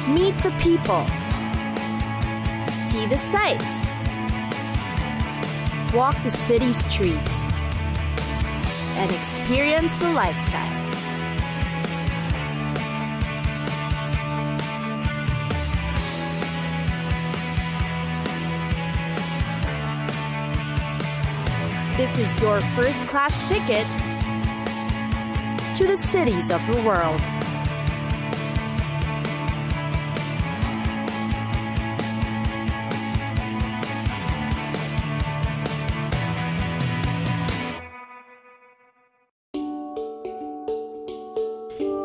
Meet the people. See the sights. Walk the city streets. And experience the lifestyle. This is your first-class ticket to the cities of the world.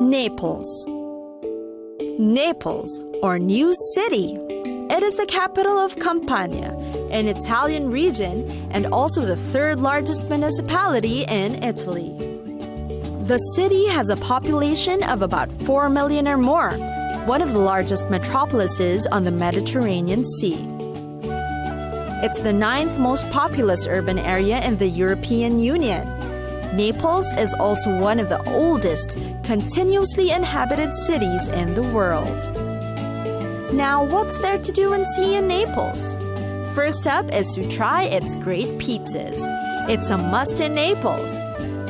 Naples. Naples, or New City. It is the capital of Campania, an Italian region and also the third largest municipality in Italy. The city has a population of about 4 million or more, one of the largest metropolises on the Mediterranean Sea. It's the 9th most populous urban area in the European Union. Naples is also one of the oldest continuously inhabited cities in the world. Now, what's there to do and see in Naples? First up is to try its great pizzas. It's a must in Naples.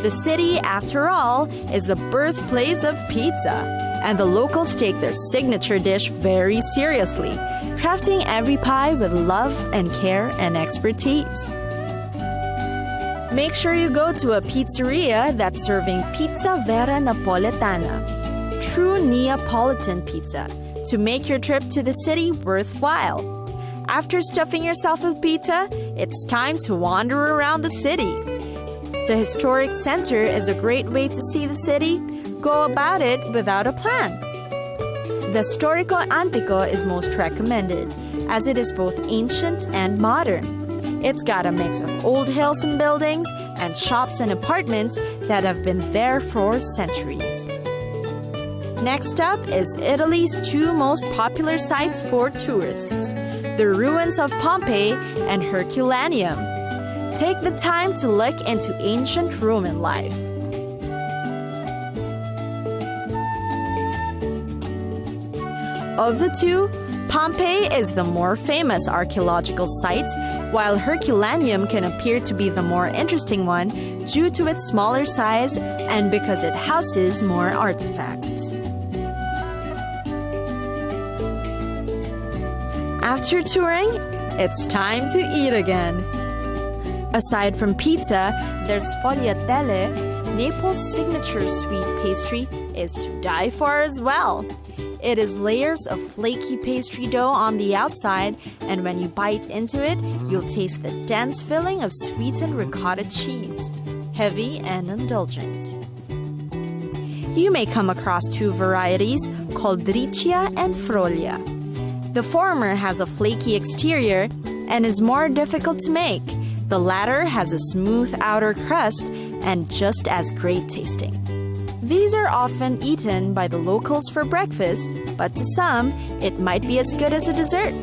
The city, after all, is the birthplace of pizza, and the locals take their signature dish very seriously, crafting every pie with love and care and expertise. Make sure you go to a pizzeria that's serving pizza vera napoletana, true Neapolitan pizza, to make your trip to the city worthwhile. After stuffing yourself with pizza, it's time to wander around the city. The historic center is a great way to see the city. Go about it without a plan. The Storico Antico is most recommended, as it is both ancient and modern. It's got a mix of old hills and buildings and shops and apartments that have been there for centuries. Next up is Italy's 2 most popular sites for tourists, the ruins of Pompeii and Herculaneum. Take the time to look into ancient Roman life. Of the two, Pompeii is the more famous archaeological site, while Herculaneum can appear to be the more interesting one due to its smaller size and because it houses more artifacts. After touring, it's time to eat again. Aside from pizza, there's sfogliatelle. Naples' signature sweet pastry is to die for as well. It is layers of flaky pastry dough on the outside, and when you bite into it, you'll taste the dense filling of sweetened ricotta cheese, heavy and indulgent. You may come across 2 varieties called Briccia and Froglia. The former has a flaky exterior and is more difficult to make. The latter has a smooth outer crust and just as great tasting. These are often eaten by the locals for breakfast, but to some, it might be as good as a dessert.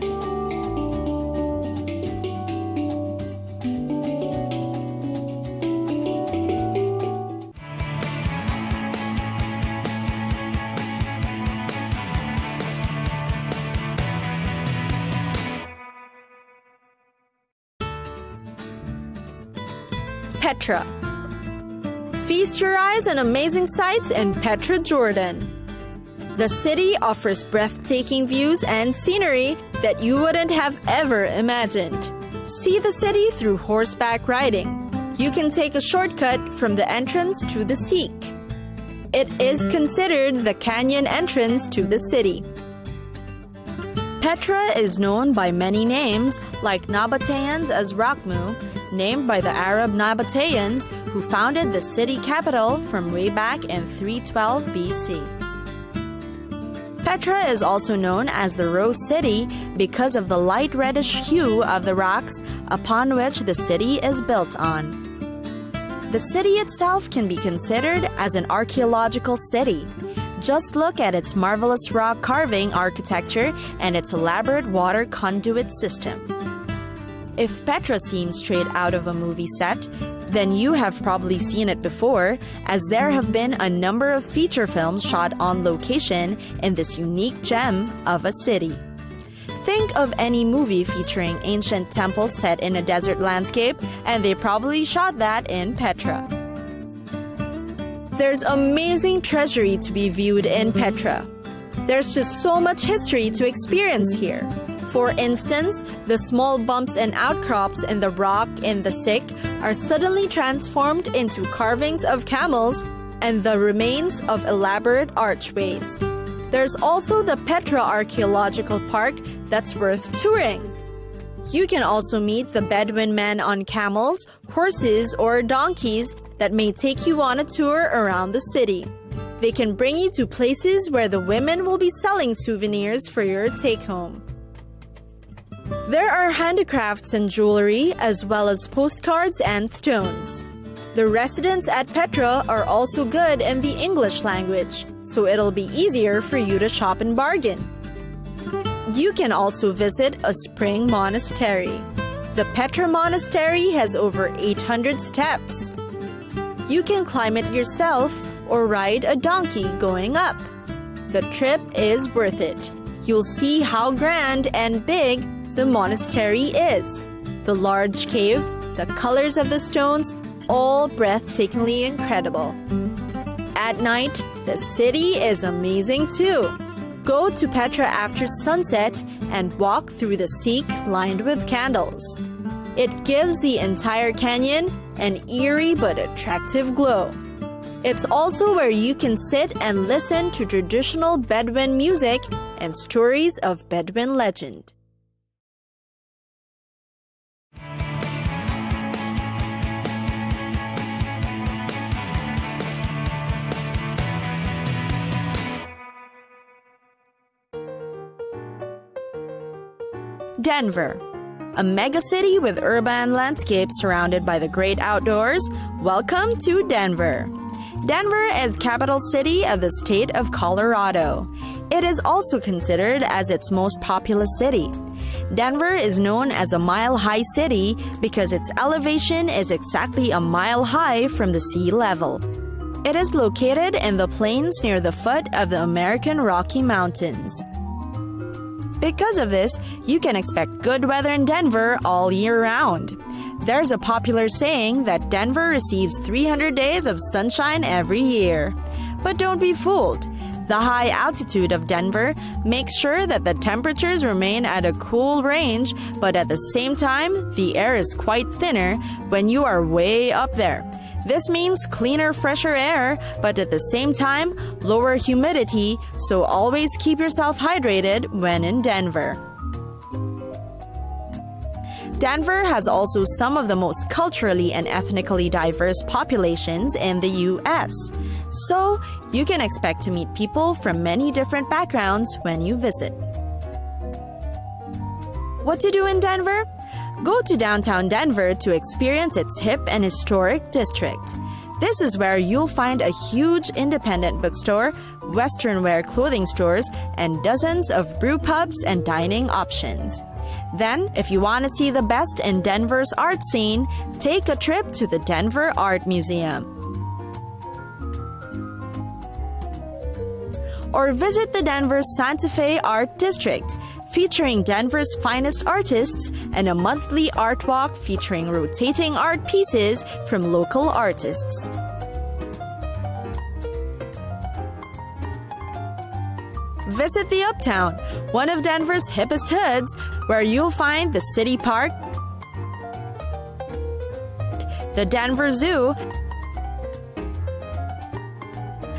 Petra. Feast your eyes on amazing sights in Petra, Jordan. The city offers breathtaking views and scenery that you wouldn't have ever imagined. See the city through horseback riding. You can take a shortcut from the entrance to the Sikh. It is considered the canyon entrance to the city. Petra is known by many names, like Nabateans as Rakhmu, named by the Arab Nabateans who founded the city capital from way back in 312 BC. Petra is also known as the Rose City because of the light reddish hue of the rocks upon which the city is built on. The city itself can be considered as an archaeological city. Just look at its marvelous rock carving architecture and its elaborate water conduit system. If Petra seems straight out of a movie set, then you have probably seen it before, as there have been a number of feature films shot on location in this unique gem of a city. Think of any movie featuring ancient temples set in a desert landscape, and they probably shot that in Petra. There's amazing treasury to be viewed in Petra. There's just so much history to experience here. For instance, the small bumps and outcrops in the rock in the Sikh are suddenly transformed into carvings of camels and the remains of elaborate archways. There's also the Petra Archaeological Park that's worth touring. You can also meet the Bedouin men on camels, horses, or donkeys that may take you on a tour around the city. They can bring you to places where the women will be selling souvenirs for your take-home. There are handicrafts and jewelry, as well as postcards and stones. The residents at Petra are also good in the English language, so it'll be easier for you to shop and bargain. You can also visit a spring monastery. The Petra Monastery has over 800 steps. You can climb it yourself or ride a donkey going up. The trip is worth it. You'll see how grand and big the monastery is. The large cave, the colors of the stones, all breathtakingly incredible. At night, the city is amazing too. Go to Petra after sunset and walk through the Sikh lined with candles. It gives the entire canyon an eerie but attractive glow. It's also where you can sit and listen to traditional Bedouin music and stories of Bedouin legend. Denver, a megacity with urban landscapes surrounded by the great outdoors. Welcome to Denver. Denver is capital city of the state of Colorado. It is also considered as its most populous city. Denver is known as a mile-high city because its elevation is exactly a mile high from the sea level. It is located in the plains near the foot of the American Rocky Mountains. Because of this, you can expect good weather in Denver all year round. There's a popular saying that Denver receives 300 days of sunshine every year. But don't be fooled. The high altitude of Denver makes sure that the temperatures remain at a cool range, but at the same time, the air is quite thinner when you are way up there. This means cleaner, fresher air, but at the same time, lower humidity, so always keep yourself hydrated when in Denver. Denver has also some of the most culturally and ethnically diverse populations in the U.S., so you can expect to meet people from many different backgrounds when you visit. What to do in Denver? Go to downtown Denver to experience its hip and historic district. This is where you'll find a huge independent bookstore, Western wear clothing stores, and dozens of brew pubs and dining options. Then, if you want to see the best in Denver's art scene, take a trip to the Denver Art Museum. Or visit the Denver Santa Fe Art District, featuring Denver's finest artists, and a monthly art walk featuring rotating art pieces from local artists. Visit the Uptown, one of Denver's hippest hoods, where you'll find the City Park, the Denver Zoo,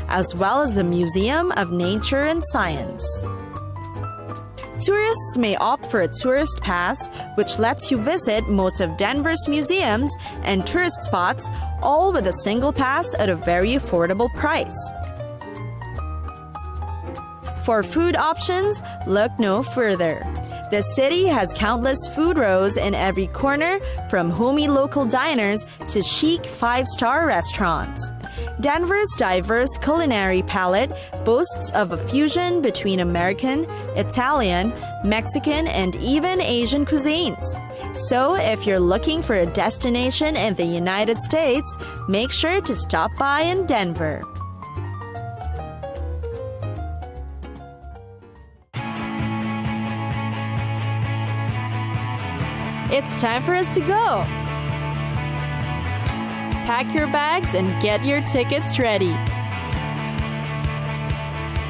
as well as the Museum of Nature and Science. Tourists may opt for a tourist pass, which lets you visit most of Denver's museums and tourist spots, all with a single pass at a very affordable price. For food options, look no further. The city has countless food rows in every corner, from homey local diners to chic 5-star restaurants. Denver's diverse culinary palette boasts of a fusion between American, Italian, Mexican, and even Asian cuisines. So if you're looking for a destination in the United States, make sure to stop by in Denver. It's time for us to go. Pack your bags and get your tickets ready.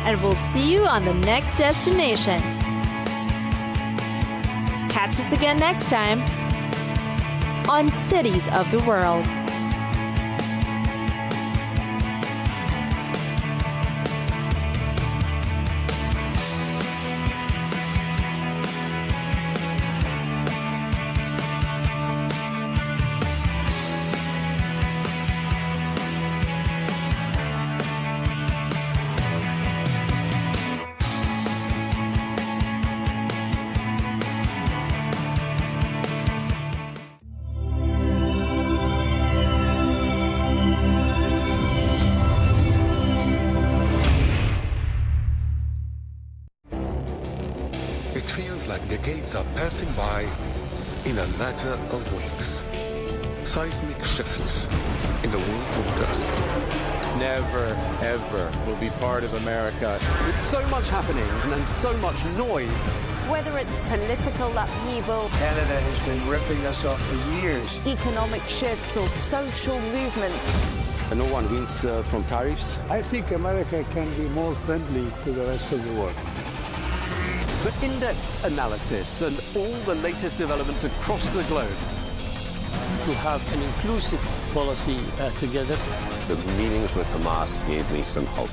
And we'll see you on the next destination. Catch us again next time on Cities of the World. It feels like decades are passing by in a matter of weeks. Seismic shifts in the world order. Never, ever will be part of America. With so much happening and so much noise. Whether it's political upheaval, Canada has been ripping us off for years. Economic shifts or social movements. And no one wins from tariffs. I think America can be more friendly to the rest of the world. For in-depth analysis and all the latest developments across the globe. To have an inclusive policy together. The meetings with Hamas gave me some hope.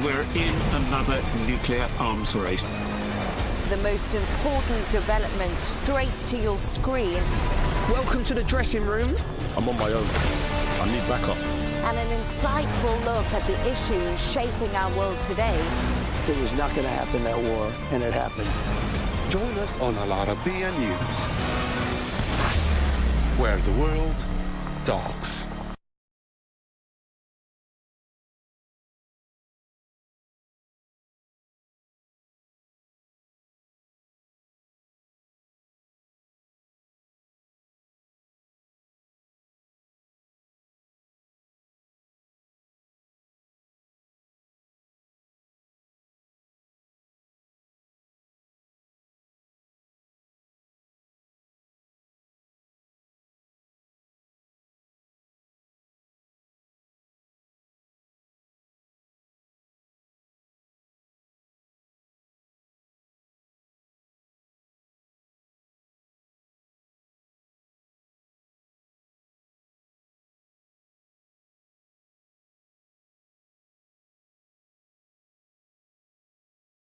We're in another nuclear arms race. The most important development straight to your screen. Welcome to the dressing room. I'm on my own. I need backup. And an insightful look at the issues shaping our world today. It was not going to happen, that war, and it happened. Join us on Arabiya News, where the world talks.